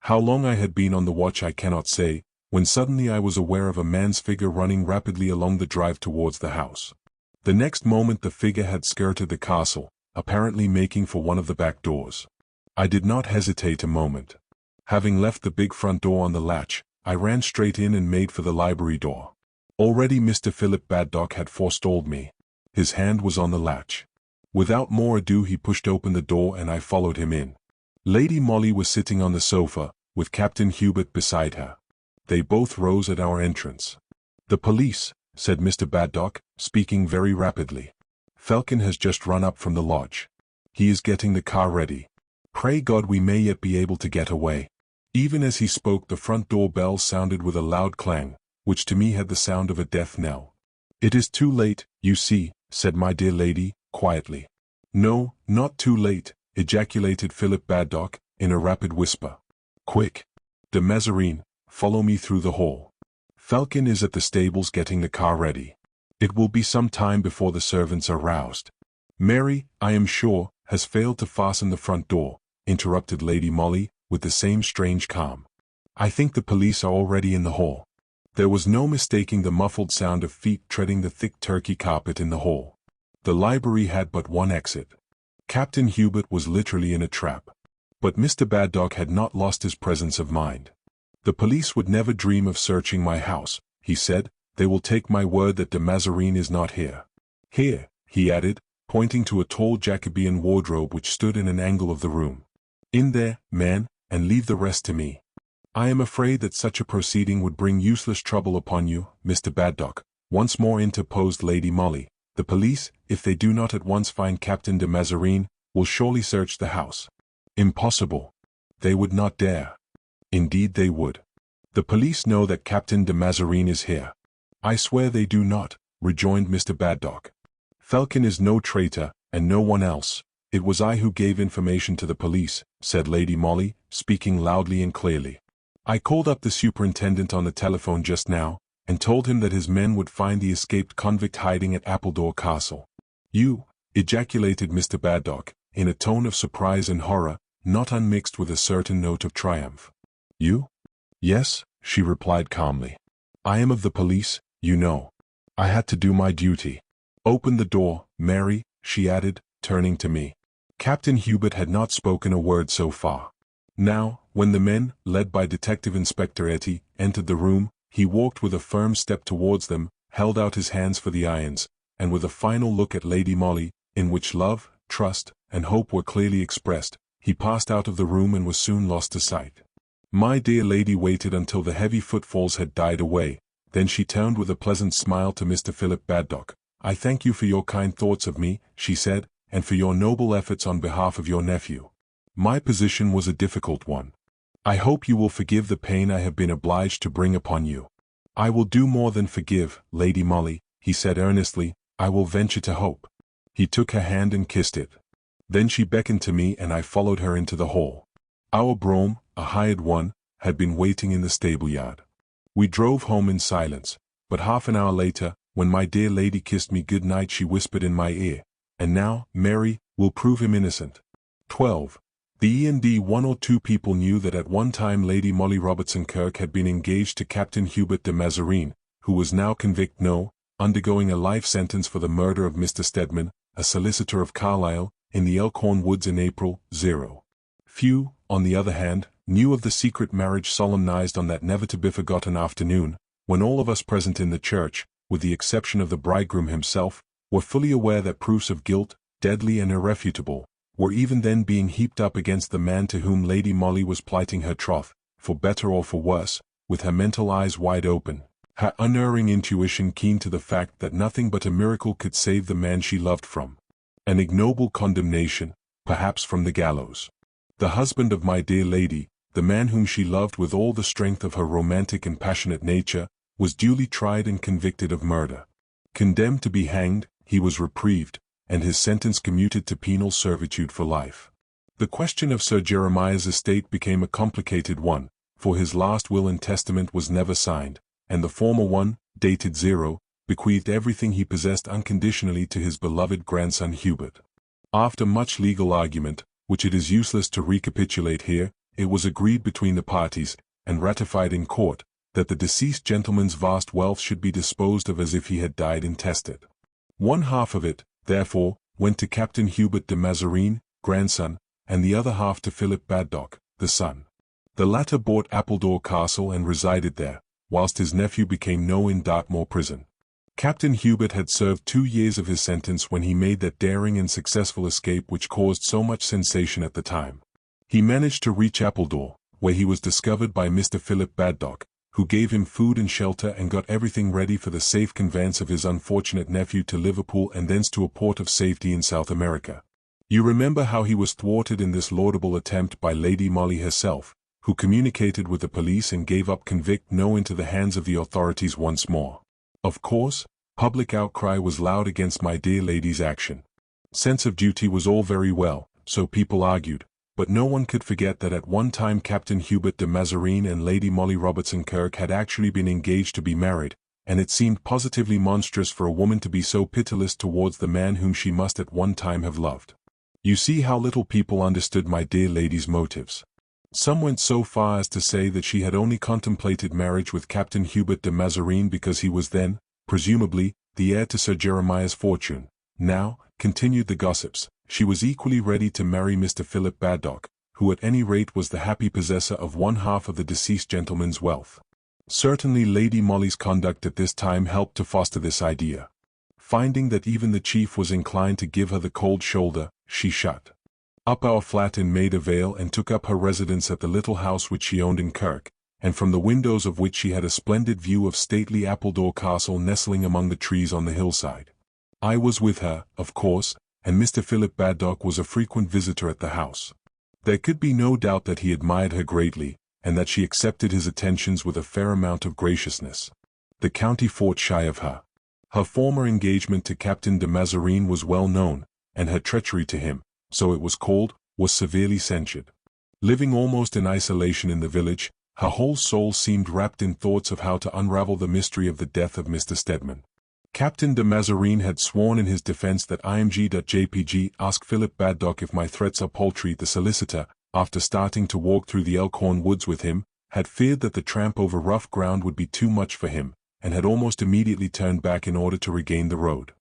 Speaker 1: How long I had been on the watch I cannot say, when suddenly I was aware of a man's figure running rapidly along the drive towards the house. The next moment the figure had skirted the castle, apparently making for one of the back doors. I did not hesitate a moment. Having left the big front door on the latch, I ran straight in and made for the library door. Already Mr. Philip Baddock had forestalled me. His hand was on the latch. Without more ado he pushed open the door and I followed him in. Lady Molly was sitting on the sofa, with Captain Hubert beside her. They both rose at our entrance. "The police," said Mr. Baddock, speaking very rapidly. "Felkin has just run up from the lodge. He is getting the car ready. Pray God we may yet be able to get away." Even as he spoke the front door bell sounded with a loud clang, which to me had the sound of a death knell. "It is too late, you see," said my dear lady, quietly. "No, not too late," ejaculated Philip Baddock, in a rapid whisper. "Quick! De Mazarine, follow me through the hall. Felkin is at the stables getting the car ready. It will be some time before the servants are roused." "Mary, I am sure, has failed to fasten the front door," interrupted Lady Molly, with the same strange calm. "I think the police are already in the hall." There was no mistaking the muffled sound of feet treading the thick Turkey carpet in the hall. The library had but one exit. Captain Hubert was literally in a trap. But Mr. Baddock had not lost his presence of mind. "The police would never dream of searching my house," he said. "They will take my word that de Mazarine is not here. Here," he added, pointing to a tall Jacobean wardrobe which stood in an angle of the room. "In there, man, and leave the rest to me." "I am afraid that such a proceeding would bring useless trouble upon you, Mr. Baddock," once more interposed Lady Molly. "The police, if they do not at once find Captain de Mazarine, will surely search the house." "Impossible. They would not dare." "Indeed they would. The police know that Captain de Mazarine is here." "I swear they do not," rejoined Mr. Baddock. "Felkin is no traitor, and no one else. It was I who gave information to the police," said Lady Molly, speaking loudly and clearly. "I called up the superintendent on the telephone just now, and told him that his men would find the escaped convict hiding at Appledore Castle." "You?" ejaculated Mr. Baddock, in a tone of surprise and horror, not unmixed with a certain note of triumph. "You?" "Yes," she replied calmly. "I am of the police, you know. I had to do my duty." "Open the door, Mary," she added, turning to me. Captain Hubert had not spoken a word so far. Now, when the men, led by Detective Inspector Etty, entered the room, he walked with a firm step towards them, held out his hands for the irons, and with a final look at Lady Molly, in which love, trust, and hope were clearly expressed, he passed out of the room and was soon lost to sight. My dear lady waited until the heavy footfalls had died away, then she turned with a pleasant smile to Mr. Philip Baddock. "I thank you for your kind thoughts of me," she said, "and for your noble efforts on behalf of your nephew. My position was a difficult one. I hope you will forgive the pain I have been obliged to bring upon you." "I will do more than forgive, Lady Molly," he said earnestly. "I will venture to hope." He took her hand and kissed it. Then she beckoned to me and I followed her into the hall. Our brougham, a hired one, had been waiting in the stable-yard. We drove home in silence, but half an hour later, when my dear lady kissed me good night, she whispered in my ear, "And now, Mary, we'll prove him innocent." 12. The E&D one or two people knew that at one time Lady Molly Robertson Kirk had been engaged to Captain Hubert de Mazarine, who was now undergoing a life sentence for the murder of Mr. Stedman, a solicitor of Carlisle, in the Elkhorn Woods in April. Few, on the other hand, knew of the secret marriage solemnized on that never-to-be-forgotten afternoon, when all of us present in the church, with the exception of the bridegroom himself, were fully aware that proofs of guilt, deadly and irrefutable, were even then being heaped up against the man to whom Lady Molly was plighting her troth, for better or for worse, with her mental eyes wide open, her unerring intuition keen to the fact that nothing but a miracle could save the man she loved from an ignoble condemnation, perhaps from the gallows. The husband of my dear lady, the man whom she loved with all the strength of her romantic and passionate nature, was duly tried and convicted of murder. Condemned to be hanged, he was reprieved, and his sentence commuted to penal servitude for life. The question of Sir Jeremiah's estate became a complicated one, for his last will and testament was never signed, and the former one, dated 0, bequeathed everything he possessed unconditionally to his beloved grandson Hubert. After much legal argument, which it is useless to recapitulate here, it was agreed between the parties, and ratified in court, that the deceased gentleman's vast wealth should be disposed of as if he had died intestate. One half of it, therefore, went to Captain Hubert de Mazarine, grandson, and the other half to Philip Baddock, the son. The latter bought Appledore Castle and resided there, whilst his nephew became known in Dartmoor prison. Captain Hubert had served 2 years of his sentence when he made that daring and successful escape which caused so much sensation at the time. He managed to reach Appledore, where he was discovered by Mr. Philip Baddock, who gave him food and shelter and got everything ready for the safe conveyance of his unfortunate nephew to Liverpool and thence to a port of safety in South America. You remember how he was thwarted in this laudable attempt by Lady Molly herself, who communicated with the police and gave up convict No into the hands of the authorities once more. Of course, public outcry was loud against my dear lady's action. Sense of duty was all very well, so people argued, but no one could forget that at one time Captain Hubert de Mazarine and Lady Molly Robertson Kirk had actually been engaged to be married, and it seemed positively monstrous for a woman to be so pitiless towards the man whom she must at one time have loved. You see how little people understood my dear lady's motives. Some went so far as to say that she had only contemplated marriage with Captain Hubert de Mazarine because he was then, presumably, the heir to Sir Jeremiah's fortune. Now, continued the gossips, she was equally ready to marry Mr. Philip Baddock, who at any rate was the happy possessor of one half of the deceased gentleman's wealth. Certainly Lady Molly's conduct at this time helped to foster this idea. Finding that even the chief was inclined to give her the cold shoulder, she shut up our flat in Maida Vale and took up her residence at the little house which she owned in Kirk, and from the windows of which she had a splendid view of stately Appledore Castle nestling among the trees on the hillside. I was with her, of course, and Mr. Philip Baddock was a frequent visitor at the house. There could be no doubt that he admired her greatly, and that she accepted his attentions with a fair amount of graciousness. The county fought shy of her. Her former engagement to Captain de Mazarine was well known, and her treachery to him, so it was called, was severely censured. Living almost in isolation in the village, her whole soul seemed wrapped in thoughts of how to unravel the mystery of the death of Mr. Stedman. Captain de Mazarine had sworn in his defense that IMG.JPG asked Philip Baddock if my threats are paltry. The solicitor, after starting to walk through the Elkhorn Woods with him, had feared that the tramp over rough ground would be too much for him, and had almost immediately turned back in order to regain the road.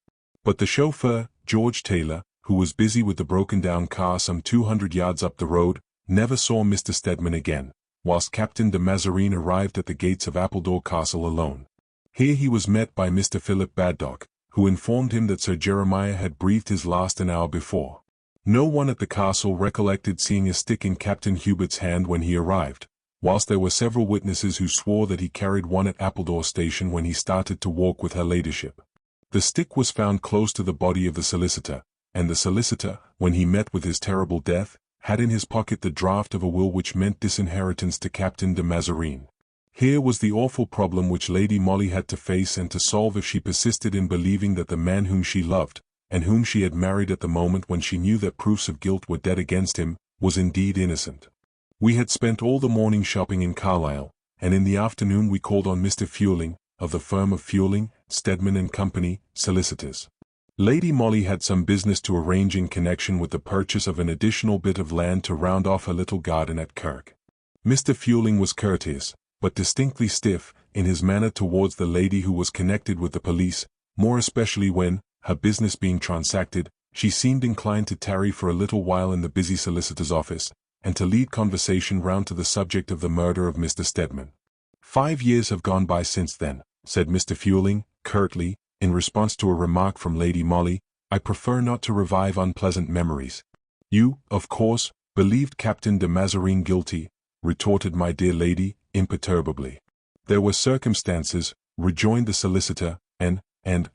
Speaker 1: But the chauffeur, George Taylor, who was busy with the broken-down car some 200 yards up the road, never saw Mr. Stedman again, whilst Captain de Mazarine arrived at the gates of Appledore Castle alone. Here he was met by Mr. Philip Baddock, who informed him that Sir Jeremiah had breathed his last an hour before. No one at the castle recollected seeing a stick in Captain Hubert's hand when he arrived, whilst there were several witnesses who swore that he carried one at Appledore Station when he started to walk with her ladyship. The stick was found close to the body of the solicitor, and the solicitor, when he met with his terrible death, had in his pocket the draft of a will which meant disinheritance to Captain de Mazarine. Here was the awful problem which Lady Molly had to face and to solve if she persisted in believing that the man whom she loved, and whom she had married at the moment when she knew that proofs of guilt were dead against him, was indeed innocent. We had spent all the morning shopping in Carlisle, and in the afternoon we called on Mr. Fueling, of the firm of Fueling, Stedman and Company, solicitors. Lady Molly had some business to arrange in connection with the purchase of an additional bit of land to round off her little garden at Kirk. Mr. Fueling was courteous, but distinctly stiff, in his manner towards the lady who was connected with the police, more especially when, her business being transacted, she seemed inclined to tarry for a little while in the busy solicitor's office, and to lead conversation round to the subject of the murder of Mr. Stedman. 5 years have gone by since then, said Mr. Fueling, curtly, in response to a remark from Lady Molly. I prefer not to revive unpleasant memories. You, of course, believed Captain de Mazarine guilty, retorted my dear lady, imperturbably. There were circumstances, rejoined the solicitor, and,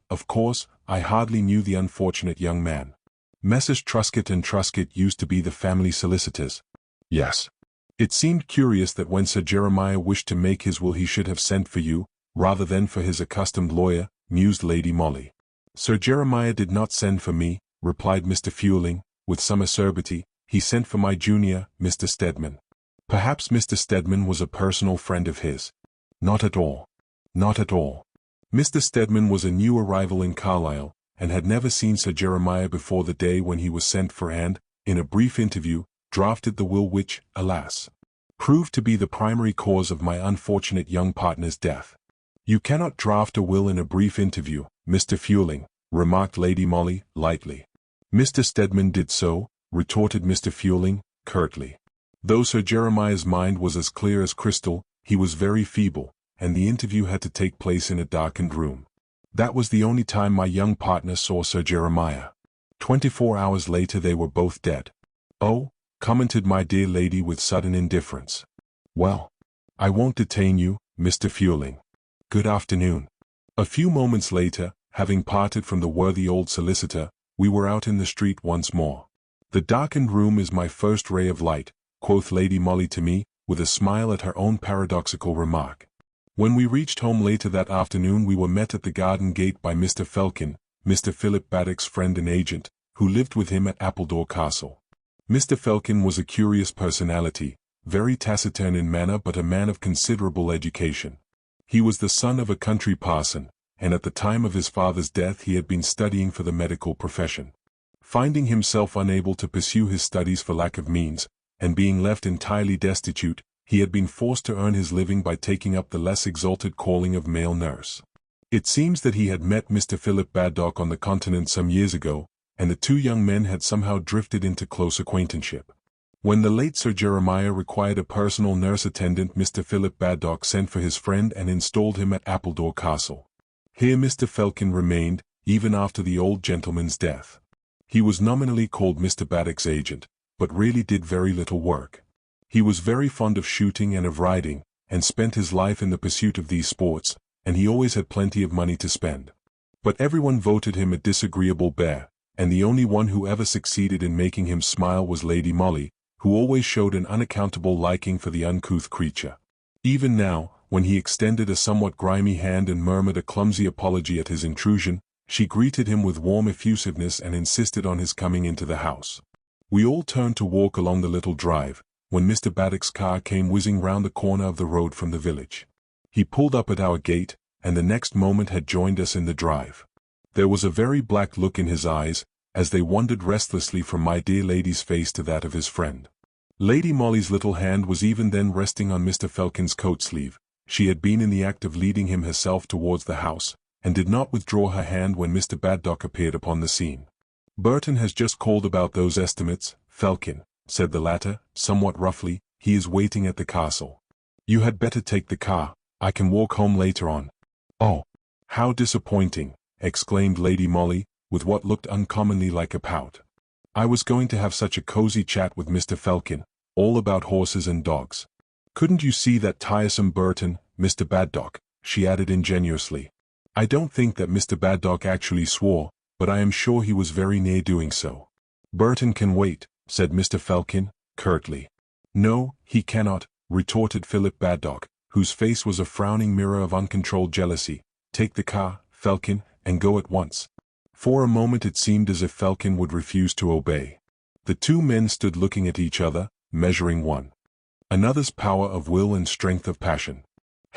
Speaker 1: of course, I hardly knew the unfortunate young man. Messrs. Truscott and Truscott used to be the family solicitors. Yes. It seemed curious that when Sir Jeremiah wished to make his will he should have sent for you, rather than for his accustomed lawyer, mused Lady Molly. Sir Jeremiah did not send for me, replied Mr. Fueling, with some acerbity. He sent for my junior, Mr. Stedman. Perhaps Mr. Stedman was a personal friend of his. Not at all. Not at all. Mr. Stedman was a new arrival in Carlisle, and had never seen Sir Jeremiah before the day when he was sent for and, in a brief interview, drafted the will which, alas, proved to be the primary cause of my unfortunate young partner's death. You cannot draft a will in a brief interview, Mr. Fueling, remarked Lady Molly, lightly. Mr. Stedman did so, retorted Mr. Fueling, curtly. Though Sir Jeremiah's mind was as clear as crystal, he was very feeble, and the interview had to take place in a darkened room. That was the only time my young partner saw Sir Jeremiah. 24 hours later they were both dead. Oh, commented my dear lady with sudden indifference. Well, I won't detain you, Mr. Fueling. Good afternoon. A few moments later, having parted from the worthy old solicitor, we were out in the street once more. The darkened room is my first ray of light, quoth Lady Molly to me, with a smile at her own paradoxical remark. When we reached home later that afternoon we were met at the garden gate by Mr. Felkin, Mr. Philip Baddock's friend and agent, who lived with him at Appledore Castle. Mr. Felkin was a curious personality, very taciturn in manner but a man of considerable education. He was the son of a country parson, and at the time of his father's death he had been studying for the medical profession. Finding himself unable to pursue his studies for lack of means, and being left entirely destitute, he had been forced to earn his living by taking up the less exalted calling of male nurse. It seems that he had met Mr. Philip Baddock on the continent some years ago, and the two young men had somehow drifted into close acquaintanceship. When the late Sir Jeremiah required a personal nurse attendant, Mr. Philip Baddock sent for his friend and installed him at Appledore Castle. Here Mr. Felkin remained, even after the old gentleman's death. He was nominally called Mr. Baddock's agent, but really did very little work. He was very fond of shooting and of riding, and spent his life in the pursuit of these sports, and he always had plenty of money to spend. But everyone voted him a disagreeable bear, and the only one who ever succeeded in making him smile was Lady Molly, who always showed an unaccountable liking for the uncouth creature. Even now, when he extended a somewhat grimy hand and murmured a clumsy apology at his intrusion, she greeted him with warm effusiveness and insisted on his coming into the house. We all turned to walk along the little drive, when Mr. Baddock's car came whizzing round the corner of the road from the village. He pulled up at our gate, and the next moment had joined us in the drive. There was a very black look in his eyes, as they wandered restlessly from my dear lady's face to that of his friend. Lady Molly's little hand was even then resting on Mr. Felkin's coat sleeve. She had been in the act of leading him herself towards the house, and did not withdraw her hand when Mr. Baddock appeared upon the scene. "Burton has just called about those estimates, Felkin," said the latter, somewhat roughly. "He is waiting at the castle. You had better take the car. I can walk home later on." "Oh, how disappointing," exclaimed Lady Molly, with what looked uncommonly like a pout. "I was going to have such a cozy chat with Mr. Felkin, all about horses and dogs. Couldn't you see that tiresome Burton, Mr. Baddock?" she added ingenuously. I don't think that Mr. Baddock actually swore, but I am sure he was very near doing so. "Burton can wait," said Mr. Felkin, curtly. "No, he cannot," retorted Philip Baddock, whose face was a frowning mirror of uncontrolled jealousy. "Take the car, Felkin, and go at once." For a moment it seemed as if Felkin would refuse to obey. The two men stood looking at each other, measuring one another's power of will and strength of passion.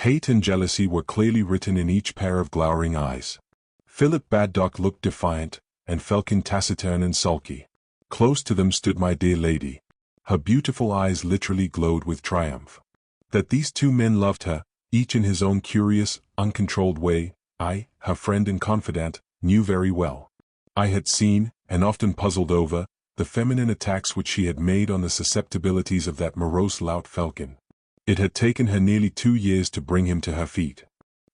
Speaker 1: Hate and jealousy were clearly written in each pair of glowering eyes. Philip Baddock looked defiant, and Felkin taciturn and sulky. Close to them stood my dear lady. Her beautiful eyes literally glowed with triumph. That these two men loved her, each in his own curious, uncontrolled way, I, her friend and confidant, knew very well. I had seen, and often puzzled over, the feminine attacks which she had made on the susceptibilities of that morose lout Felkin. It had taken her nearly 2 years to bring him to her feet.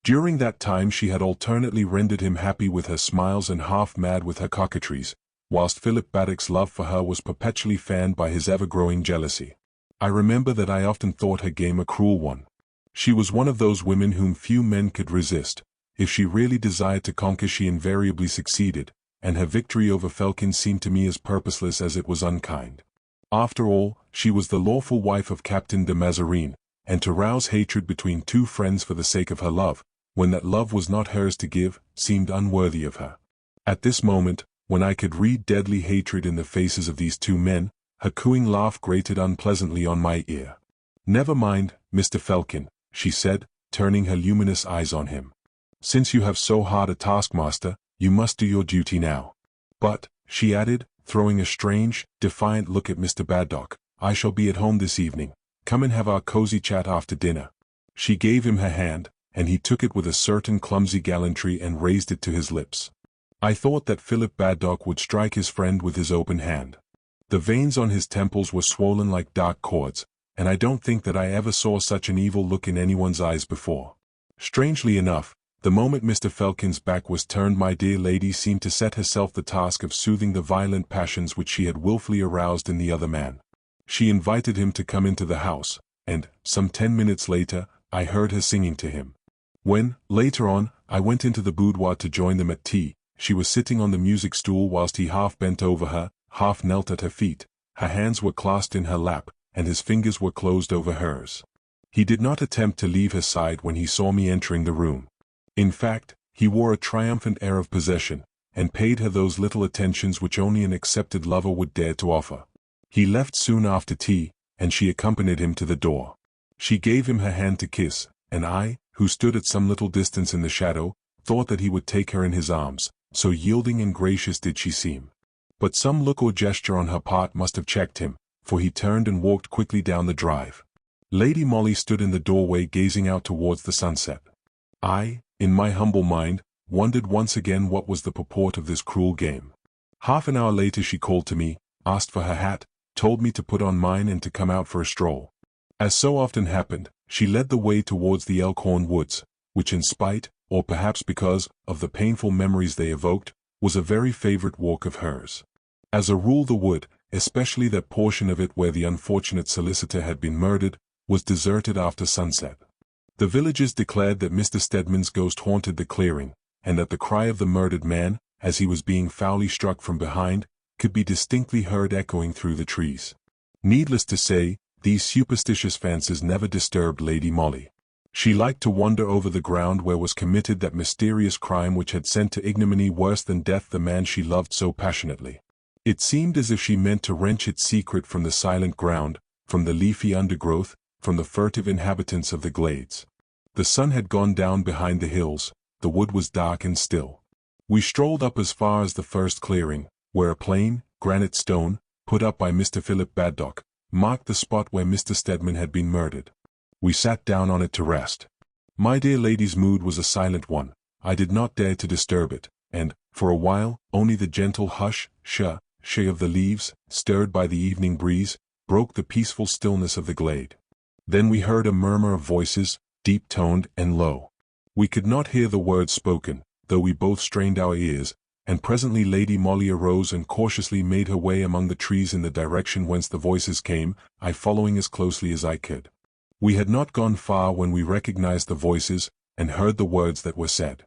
Speaker 1: During that time she had alternately rendered him happy with her smiles and half mad with her coquetries, whilst Philip Baddock's love for her was perpetually fanned by his ever-growing jealousy. I remember that I often thought her game a cruel one. She was one of those women whom few men could resist. If she really desired to conquer she invariably succeeded, and her victory over Felkin seemed to me as purposeless as it was unkind. After all, she was the lawful wife of Captain de Mazarine, and to rouse hatred between two friends for the sake of her love, when that love was not hers to give, seemed unworthy of her. At this moment, when I could read deadly hatred in the faces of these two men, her cooing laugh grated unpleasantly on my ear. "Never mind, Mr. Felkin," she said, turning her luminous eyes on him. "Since you have so hard a taskmaster, you must do your duty now. But," she added, throwing a strange, defiant look at Mr. Baddock, "I shall be at home this evening. Come and have our cozy chat after dinner." She gave him her hand, and he took it with a certain clumsy gallantry and raised it to his lips. I thought that Philip Baddock would strike his friend with his open hand. The veins on his temples were swollen like dark cords, and I don't think that I ever saw such an evil look in anyone's eyes before. Strangely enough, the moment Mr. Felkin's back was turned my dear lady seemed to set herself the task of soothing the violent passions which she had willfully aroused in the other man. She invited him to come into the house, and, some 10 minutes later, I heard her singing to him. When, later on, I went into the boudoir to join them at tea, she was sitting on the music stool whilst he half bent over her, half knelt at her feet. Her hands were clasped in her lap, and his fingers were closed over hers. He did not attempt to leave her side when he saw me entering the room. In fact, he wore a triumphant air of possession, and paid her those little attentions which only an accepted lover would dare to offer. He left soon after tea, and she accompanied him to the door. She gave him her hand to kiss, and I, who stood at some little distance in the shadow, thought that he would take her in his arms, so yielding and gracious did she seem. But some look or gesture on her part must have checked him, for he turned and walked quickly down the drive. Lady Molly stood in the doorway gazing out towards the sunset. I, in my humble mind, wondered once again what was the purport of this cruel game. Half an hour later she called to me, asked for her hat, told me to put on mine and to come out for a stroll. As so often happened, she led the way towards the Elkhorn woods, which in spite, or perhaps because, of the painful memories they evoked, was a very favorite walk of hers. As a rule the wood, especially that portion of it where the unfortunate solicitor had been murdered, was deserted after sunset. The villagers declared that Mr. Stedman's ghost haunted the clearing, and that the cry of the murdered man, as he was being foully struck from behind, could be distinctly heard echoing through the trees. Needless to say, these superstitious fancies never disturbed Lady Molly. She liked to wander over the ground where was committed that mysterious crime which had sent to ignominy worse than death the man she loved so passionately. It seemed as if she meant to wrench its secret from the silent ground, from the leafy undergrowth, from the furtive inhabitants of the glades. The sun had gone down behind the hills, the wood was dark and still. We strolled up as far as the first clearing, where a plain, granite stone, put up by Mr. Philip Baddock, marked the spot where Mr. Stedman had been murdered. We sat down on it to rest. My dear lady's mood was a silent one, I did not dare to disturb it, and, for a while, only the gentle hush, sheh of the leaves, stirred by the evening breeze, broke the peaceful stillness of the glade. Then we heard a murmur of voices, deep-toned and low. We could not hear the words spoken, though we both strained our ears, and presently Lady Molly arose and cautiously made her way among the trees in the direction whence the voices came, I following as closely as I could. We had not gone far when we recognized the voices, and heard the words that were said.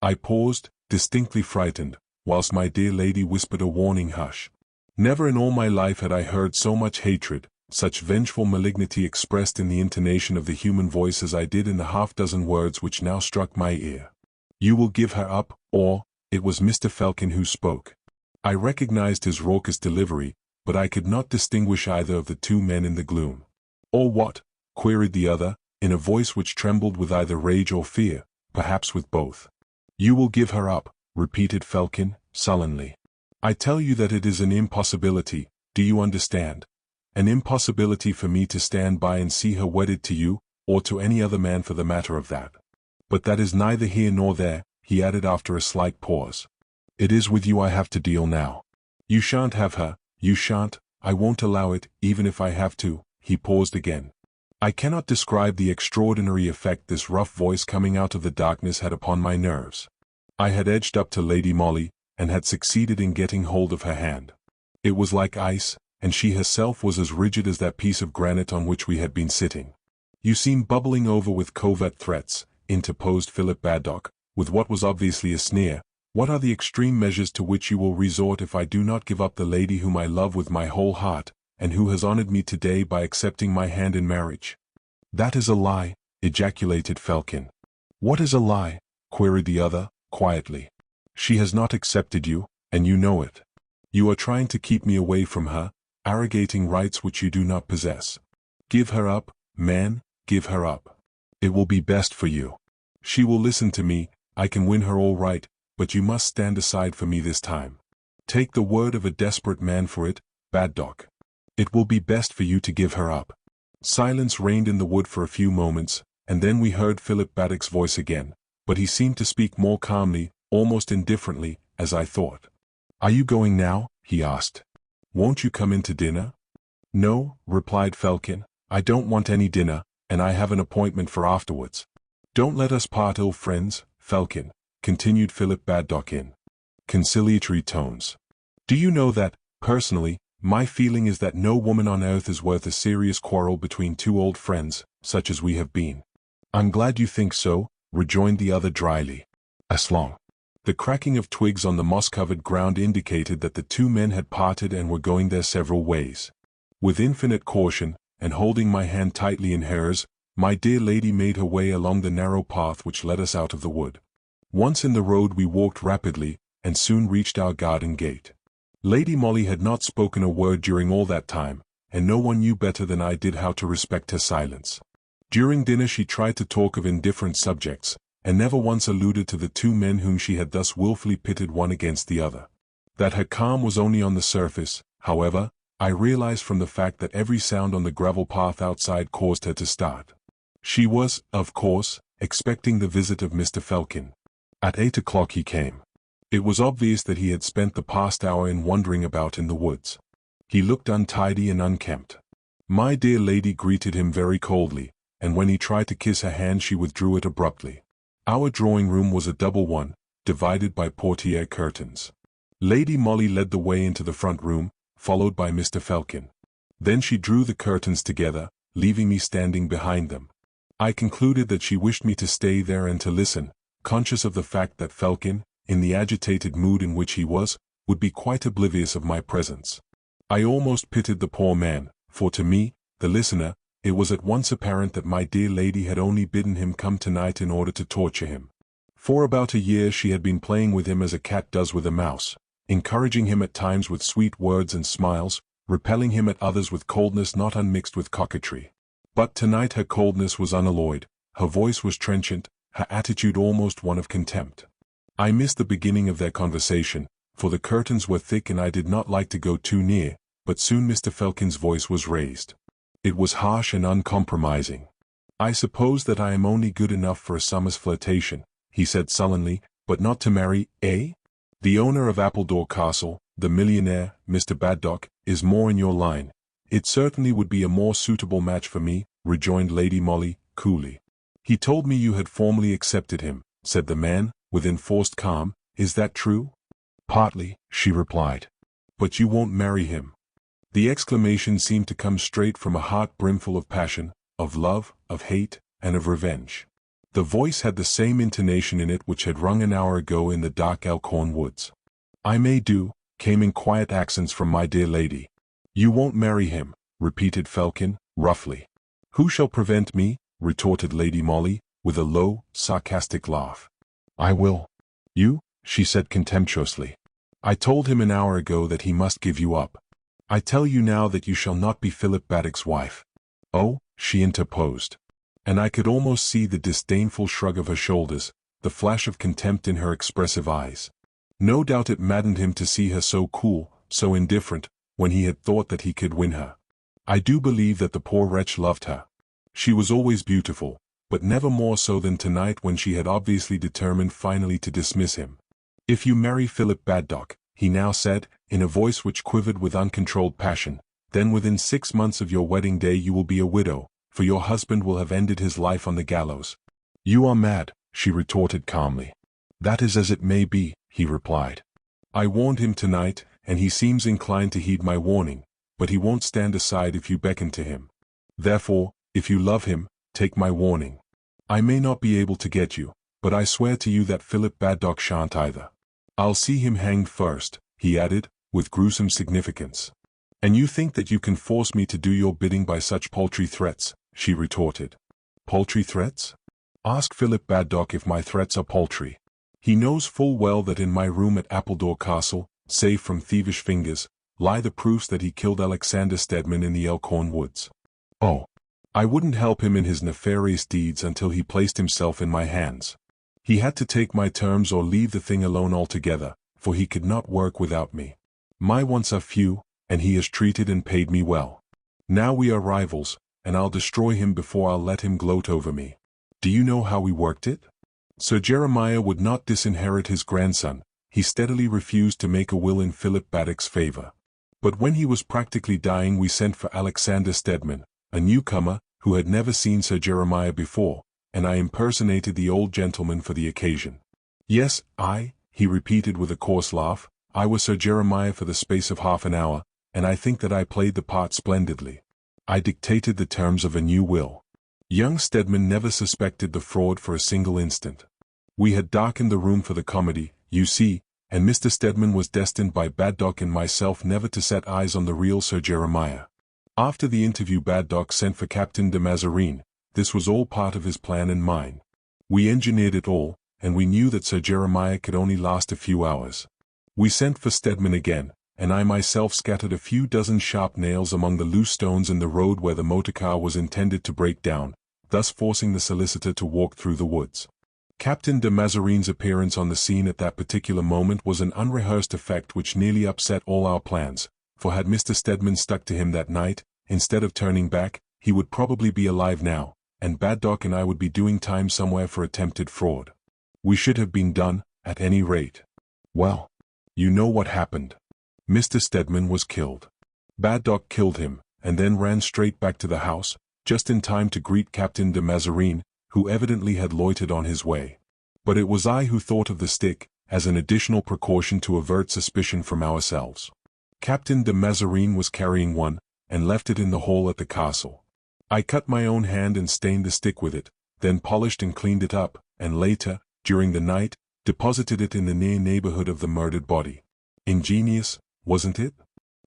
Speaker 1: I paused, distinctly frightened, whilst my dear lady whispered a warning hush. Never in all my life had I heard so much hatred, such vengeful malignity expressed in the intonation of the human voice as I did in the half-dozen words which now struck my ear. You will give her up, or, it was Mr. Felkin who spoke. I recognized his raucous delivery, but I could not distinguish either of the two men in the gloom. Or what? Queried the other, in a voice which trembled with either rage or fear, perhaps with both. You will give her up, repeated Felkin, sullenly. I tell you that it is an impossibility, do you understand? An impossibility for me to stand by and see her wedded to you, or to any other man for the matter of that. But that is neither here nor there, he added after a slight pause. It is with you I have to deal now. You shan't have her, you shan't, I won't allow it, even if I have to. He paused again. I cannot describe the extraordinary effect this rough voice coming out of the darkness had upon my nerves. I had edged up to Lady Molly, and had succeeded in getting hold of her hand. It was like ice, and she herself was as rigid as that piece of granite on which we had been sitting. You seem bubbling over with covert threats, interposed Philip Baddock, with what was obviously a sneer. What are the extreme measures to which you will resort if I do not give up the lady whom I love with my whole heart, and who has honored me today by accepting my hand in marriage? That is a lie, ejaculated Felkin. What is a lie? Queried the other, quietly. She has not accepted you, and you know it. You are trying to keep me away from her, arrogating rights which you do not possess. Give her up, man, give her up. It will be best for you. She will listen to me, I can win her all right, but you must stand aside for me this time. Take the word of a desperate man for it, Baddock. It will be best for you to give her up. Silence reigned in the wood for a few moments, and then we heard Philip Baddock's voice again, but he seemed to speak more calmly, almost indifferently, as I thought. Are you going now? He asked. Won't you come in to dinner? No, replied Felkin, I don't want any dinner, and I have an appointment for afterwards. Don't let us part ill friends, Felkin, continued Philip Baddock in conciliatory tones. Do you know that, personally, my feeling is that no woman on earth is worth a serious quarrel between two old friends, such as we have been. I'm glad you think so, rejoined the other dryly. Aslong. The cracking of twigs on the moss-covered ground indicated that the two men had parted and were going their several ways. With infinite caution, and holding my hand tightly in hers, my dear lady made her way along the narrow path which led us out of the wood. Once in the road we walked rapidly, and soon reached our garden gate. Lady Molly had not spoken a word during all that time, and no one knew better than I did how to respect her silence. During dinner she tried to talk of indifferent subjects, and never once alluded to the two men whom she had thus willfully pitted one against the other. That her calm was only on the surface, however, I realized from the fact that every sound on the gravel path outside caused her to start. She was, of course, expecting the visit of Mr. Felkin. At 8 o'clock he came. It was obvious that he had spent the past hour in wandering about in the woods. He looked untidy and unkempt. My dear lady greeted him very coldly, and when he tried to kiss her hand she withdrew it abruptly. Our drawing-room was a double one, divided by portiere curtains. Lady Molly led the way into the front room, followed by Mr. Felkin. Then she drew the curtains together, leaving me standing behind them. I concluded that she wished me to stay there and to listen, conscious of the fact that Felkin, in the agitated mood in which he was, would be quite oblivious of my presence. I almost pitied the poor man, for to me, the listener, it was at once apparent that my dear lady had only bidden him come tonight in order to torture him. For about a year she had been playing with him as a cat does with a mouse, encouraging him at times with sweet words and smiles, repelling him at others with coldness not unmixed with coquetry. But tonight her coldness was unalloyed, her voice was trenchant, her attitude almost one of contempt. I missed the beginning of their conversation, for the curtains were thick and I did not like to go too near, but soon Mr. Felkin's voice was raised. It was harsh and uncompromising. I suppose that I am only good enough for a summer's flirtation, he said sullenly, but not to marry, eh? The owner of Appledore Castle, the millionaire, Mr. Baddock, is more in your line. It certainly would be a more suitable match for me, rejoined Lady Molly, coolly. He told me you had formally accepted him, said the man, with enforced calm. Is that true? Partly, she replied. But you won't marry him. The exclamation seemed to come straight from a heart brimful of passion, of love, of hate, and of revenge. The voice had the same intonation in it which had rung an hour ago in the dark Elkhorn woods. I may do, came in quiet accents from my dear lady. You won't marry him, repeated Felkin, roughly. Who shall prevent me? Retorted Lady Molly, with a low, sarcastic laugh. I will. You? She said contemptuously. I told him an hour ago that he must give you up. I tell you now that you shall not be Philip Baddock's wife. Oh, she interposed. And I could almost see the disdainful shrug of her shoulders, the flash of contempt in her expressive eyes. No doubt it maddened him to see her so cool, so indifferent, when he had thought that he could win her. I do believe that the poor wretch loved her. She was always beautiful, but never more so than tonight when she had obviously determined finally to dismiss him. If you marry Philip Baddock, he now said, in a voice which quivered with uncontrolled passion, then within 6 months of your wedding day you will be a widow, for your husband will have ended his life on the gallows. You are mad, she retorted calmly. That is as it may be, he replied. I warned him tonight, and he seems inclined to heed my warning, but he won't stand aside if you beckon to him. Therefore, if you love him, take my warning. I may not be able to get you, but I swear to you that Philip Baddock shan't either. I'll see him hanged first, he added, with gruesome significance. And you think that you can force me to do your bidding by such paltry threats, she retorted. Paltry threats? Ask Philip Baddock if my threats are paltry. He knows full well that in my room at Appledore Castle, safe from thievish fingers, lie the proofs that he killed Alexander Stedman in the Elkhorn woods. Oh, I wouldn't help him in his nefarious deeds until he placed himself in my hands. He had to take my terms or leave the thing alone altogether, for he could not work without me. My wants are few, and he has treated and paid me well. Now we are rivals, and I'll destroy him before I'll let him gloat over me. Do you know how we worked it? Sir Jeremiah would not disinherit his grandson. He steadily refused to make a will in Philip Baddock's favor. But when he was practically dying we sent for Alexander Stedman, a newcomer, who had never seen Sir Jeremiah before, and I impersonated the old gentleman for the occasion. Yes, he repeated with a coarse laugh, I was Sir Jeremiah for the space of half an hour, and I think that I played the part splendidly. I dictated the terms of a new will. Young Stedman never suspected the fraud for a single instant. We had darkened the room for the comedy, you see, and Mr. Stedman was destined by Baddock and myself never to set eyes on the real Sir Jeremiah. After the interview Baddock sent for Captain de Mazarine. This was all part of his plan and mine. We engineered it all, and we knew that Sir Jeremiah could only last a few hours. We sent for Stedman again, and I myself scattered a few dozen sharp nails among the loose stones in the road where the motorcar was intended to break down, thus forcing the solicitor to walk through the woods. Captain de Mazarine's appearance on the scene at that particular moment was an unrehearsed effect which nearly upset all our plans, for had Mr. Stedman stuck to him that night, instead of turning back, he would probably be alive now, and Baddock and I would be doing time somewhere for attempted fraud. We should have been done, at any rate. Well, you know what happened. Mr. Stedman was killed. Baddock killed him, and then ran straight back to the house, just in time to greet Captain de Mazarine, who evidently had loitered on his way. But it was I who thought of the stick, as an additional precaution to avert suspicion from ourselves. Captain de Mazarine was carrying one, and left it in the hall at the castle. I cut my own hand and stained the stick with it, then polished and cleaned it up, and later, during the night, deposited it in the near neighborhood of the murdered body. Ingenious, wasn't it?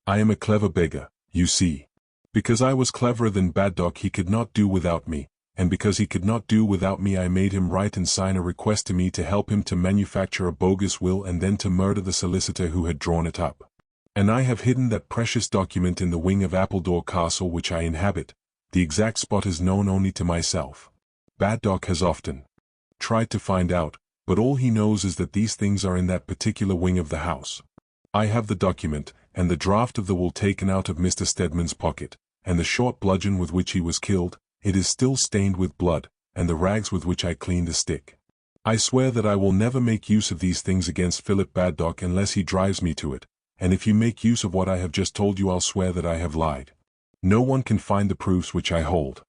Speaker 1: I am a clever beggar, you see. Because I was cleverer than Baddock he could not do without me, and because he could not do without me I made him write and sign a request to me to help him to manufacture a bogus will and then to murder the solicitor who had drawn it up. And I have hidden that precious document in the wing of Appledore Castle which I inhabit. The exact spot is known only to myself. Baddock has often tried to find out, but all he knows is that these things are in that particular wing of the house. I have the document, and the draft of the will taken out of Mr. Stedman's pocket, and the short bludgeon with which he was killed. It is still stained with blood, and the rags with which I cleaned the stick. I swear that I will never make use of these things against Philip Baddock unless he drives me to it, and if you make use of what I have just told you I'll swear that I have lied. No one can find the proofs which I hold.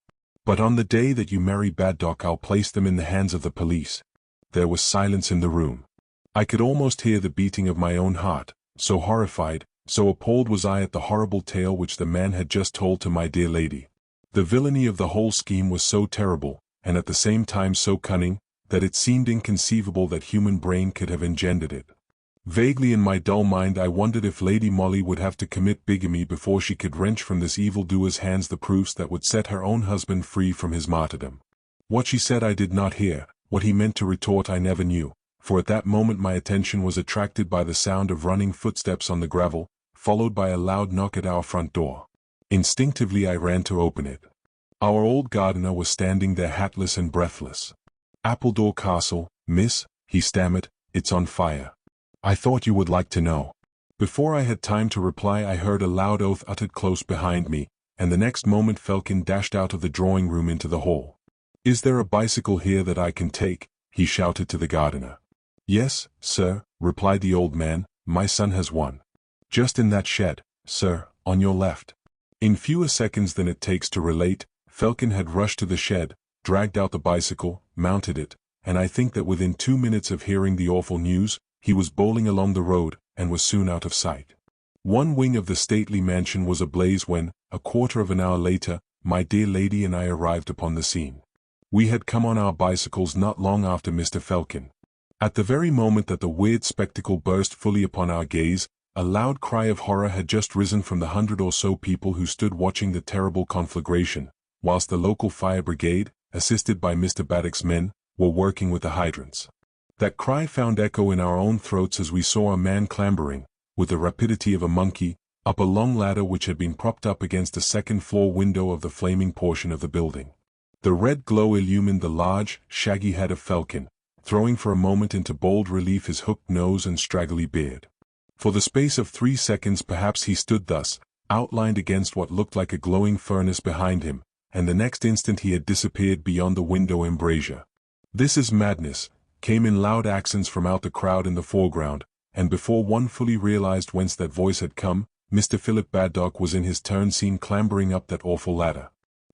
Speaker 1: But on the day that you marry Baddock I'll place them in the hands of the police. There was silence in the room. I could almost hear the beating of my own heart, so horrified, so appalled was I at the horrible tale which the man had just told to my dear lady. The villainy of the whole scheme was so terrible, and at the same time so cunning, that it seemed inconceivable that human brain could have engendered it. Vaguely in my dull mind I wondered if Lady Molly would have to commit bigamy before she could wrench from this evildoer's hands the proofs that would set her own husband free from his martyrdom. What she said I did not hear, what he meant to retort I never knew, for at that moment my attention was attracted by the sound of running footsteps on the gravel, followed by a loud knock at our front door. Instinctively I ran to open it. Our old gardener was standing there hatless and breathless. "Appledore Castle, miss," he stammered, "it's on fire. I thought you would like to know." Before I had time to reply I heard a loud oath uttered close behind me, and the next moment Felkin dashed out of the drawing-room into the hall. "Is there a bicycle here that I can take?" he shouted to the gardener. "Yes, sir," replied the old man, "my son has one. Just in that shed, sir, on your left." In fewer seconds than it takes to relate, Felkin had rushed to the shed, dragged out the bicycle, mounted it, and I think that within 2 minutes of hearing the awful news, he was bowling along the road, and was soon out of sight. One wing of the stately mansion was ablaze when, a quarter of an hour later, my dear lady and I arrived upon the scene. We had come on our bicycles not long after Mr. Felkin. At the very moment that the weird spectacle burst fully upon our gaze, a loud cry of horror had just risen from the 100 or so people who stood watching the terrible conflagration, whilst the local fire brigade, assisted by Mr. Baddock's men, were working with the hydrants. That cry found echo in our own throats as we saw a man clambering, with the rapidity of a monkey, up a long ladder which had been propped up against a second-floor window of the flaming portion of the building. The red glow illumined the large, shaggy head of Felkin, throwing for a moment into bold relief his hooked nose and straggly beard. For the space of 3 seconds perhaps he stood thus, outlined against what looked like a glowing furnace behind him, and the next instant he had disappeared beyond the window embrasure. "This is madness," came in loud accents from out the crowd in the foreground, and before one fully realized whence that voice had come, Mr. Philip Baddock was in his turn seen clambering up that awful ladder.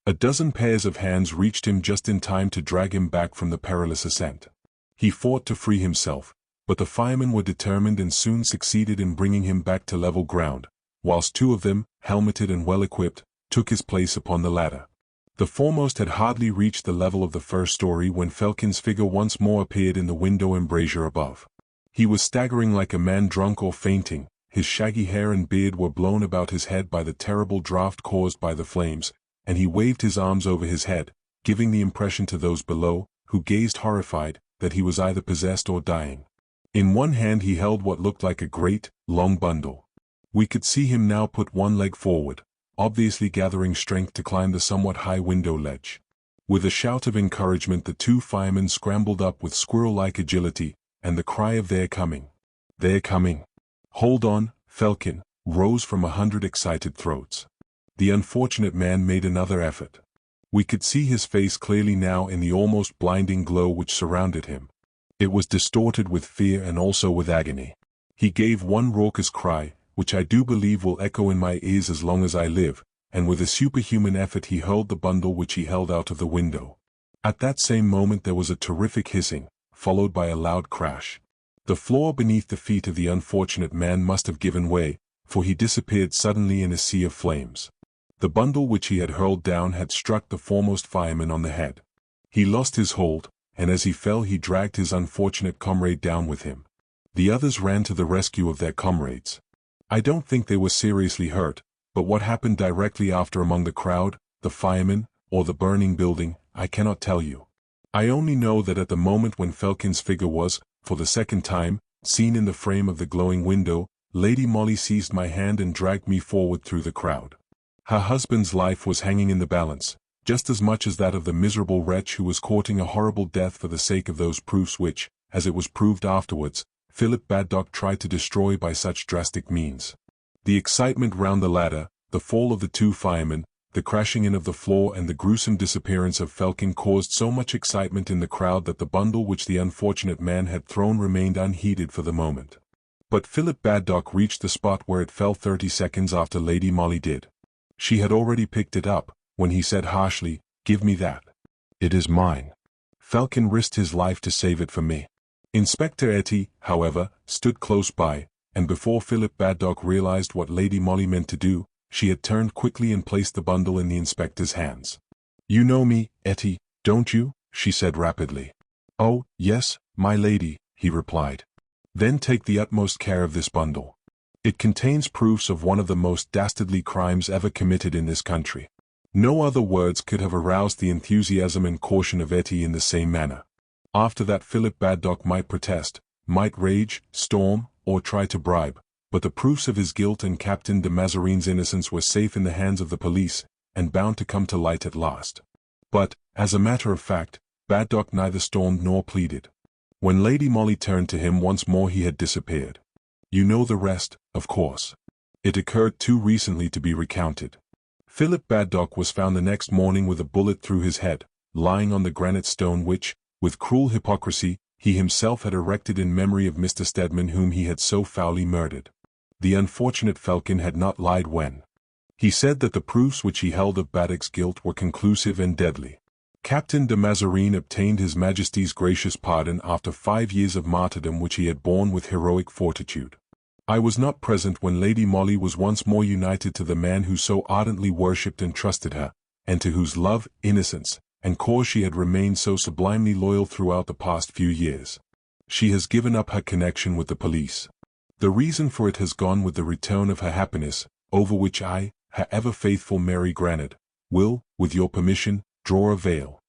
Speaker 1: A dozen pairs of hands reached him just in time to drag him back from the perilous ascent. He fought to free himself, but the firemen were determined and soon succeeded in bringing him back to level ground, whilst 2 of them, helmeted and well-equipped, took his place upon the ladder. The foremost had hardly reached the level of the first story when Felkin's figure once more appeared in the window embrasure above. He was staggering like a man drunk or fainting, his shaggy hair and beard were blown about his head by the terrible draught caused by the flames, and he waved his arms over his head, giving the impression to those below, who gazed horrified, that he was either possessed or dying. In one hand he held what looked like a great, long bundle. We could see him now put one leg forward, obviously gathering strength to climb the somewhat high window ledge. With a shout of encouragement the 2 firemen scrambled up with squirrel-like agility, and the cry of "They're coming! They're coming! Hold on, Felkin!" rose from 100 excited throats. The unfortunate man made another effort. We could see his face clearly now in the almost blinding glow which surrounded him. It was distorted with fear and also with agony. He gave one raucous cry, which I do believe will echo in my ears as long as I live, and with a superhuman effort he hurled the bundle which he held out of the window. At that same moment there was a terrific hissing, followed by a loud crash. The floor beneath the feet of the unfortunate man must have given way, for he disappeared suddenly in a sea of flames. The bundle which he had hurled down had struck the foremost fireman on the head. He lost his hold, and as he fell he dragged his unfortunate comrade down with him. The others ran to the rescue of their comrades. I don't think they were seriously hurt, but what happened directly after among the crowd, the firemen, or the burning building, I cannot tell you. I only know that at the moment when Felkin's figure was, for the second time, seen in the frame of the glowing window, Lady Molly seized my hand and dragged me forward through the crowd. Her husband's life was hanging in the balance, just as much as that of the miserable wretch who was courting a horrible death for the sake of those proofs which, as it was proved afterwards, Philip Baddock tried to destroy by such drastic means. The excitement round the ladder, the fall of the 2 firemen, the crashing in of the floor and the gruesome disappearance of Felkin caused so much excitement in the crowd that the bundle which the unfortunate man had thrown remained unheeded for the moment. But Philip Baddock reached the spot where it fell 30 seconds after Lady Molly did. She had already picked it up, when he said harshly, "Give me that. It is mine." Felkin risked his life to save it for me. Inspector Etty, however, stood close by, and before Philip Baddock realized what Lady Molly meant to do, she had turned quickly and placed the bundle in the inspector's hands. "You know me, Etty, don't you?" she said rapidly. "Oh, yes, my lady," he replied. "Then take the utmost care of this bundle. It contains proofs of one of the most dastardly crimes ever committed in this country." No other words could have aroused the enthusiasm and caution of Etty in the same manner. After that Philip Baddock might protest, might rage, storm, or try to bribe, but the proofs of his guilt and Captain de Mazarine's innocence were safe in the hands of the police, and bound to come to light at last. But, as a matter of fact, Baddock neither stormed nor pleaded. When Lady Molly turned to him once more he had disappeared. You know the rest, of course. It occurred too recently to be recounted. Philip Baddock was found the next morning with a bullet through his head, lying on the granite stone which, with cruel hypocrisy, he himself had erected in memory of Mr. Stedman whom he had so foully murdered. The unfortunate Felkin had not lied when he said that the proofs which he held of Baddock's guilt were conclusive and deadly. Captain de Mazarine obtained His Majesty's gracious pardon after 5 years of martyrdom which he had borne with heroic fortitude. I was not present when Lady Molly was once more united to the man who so ardently worshipped and trusted her, and to whose love, innocence, and cause she had remained so sublimely loyal throughout the past few years. She has given up her connection with the police. The reason for it has gone with the return of her happiness, over which I, her ever faithful Mary Granard, will, with your permission, draw a veil.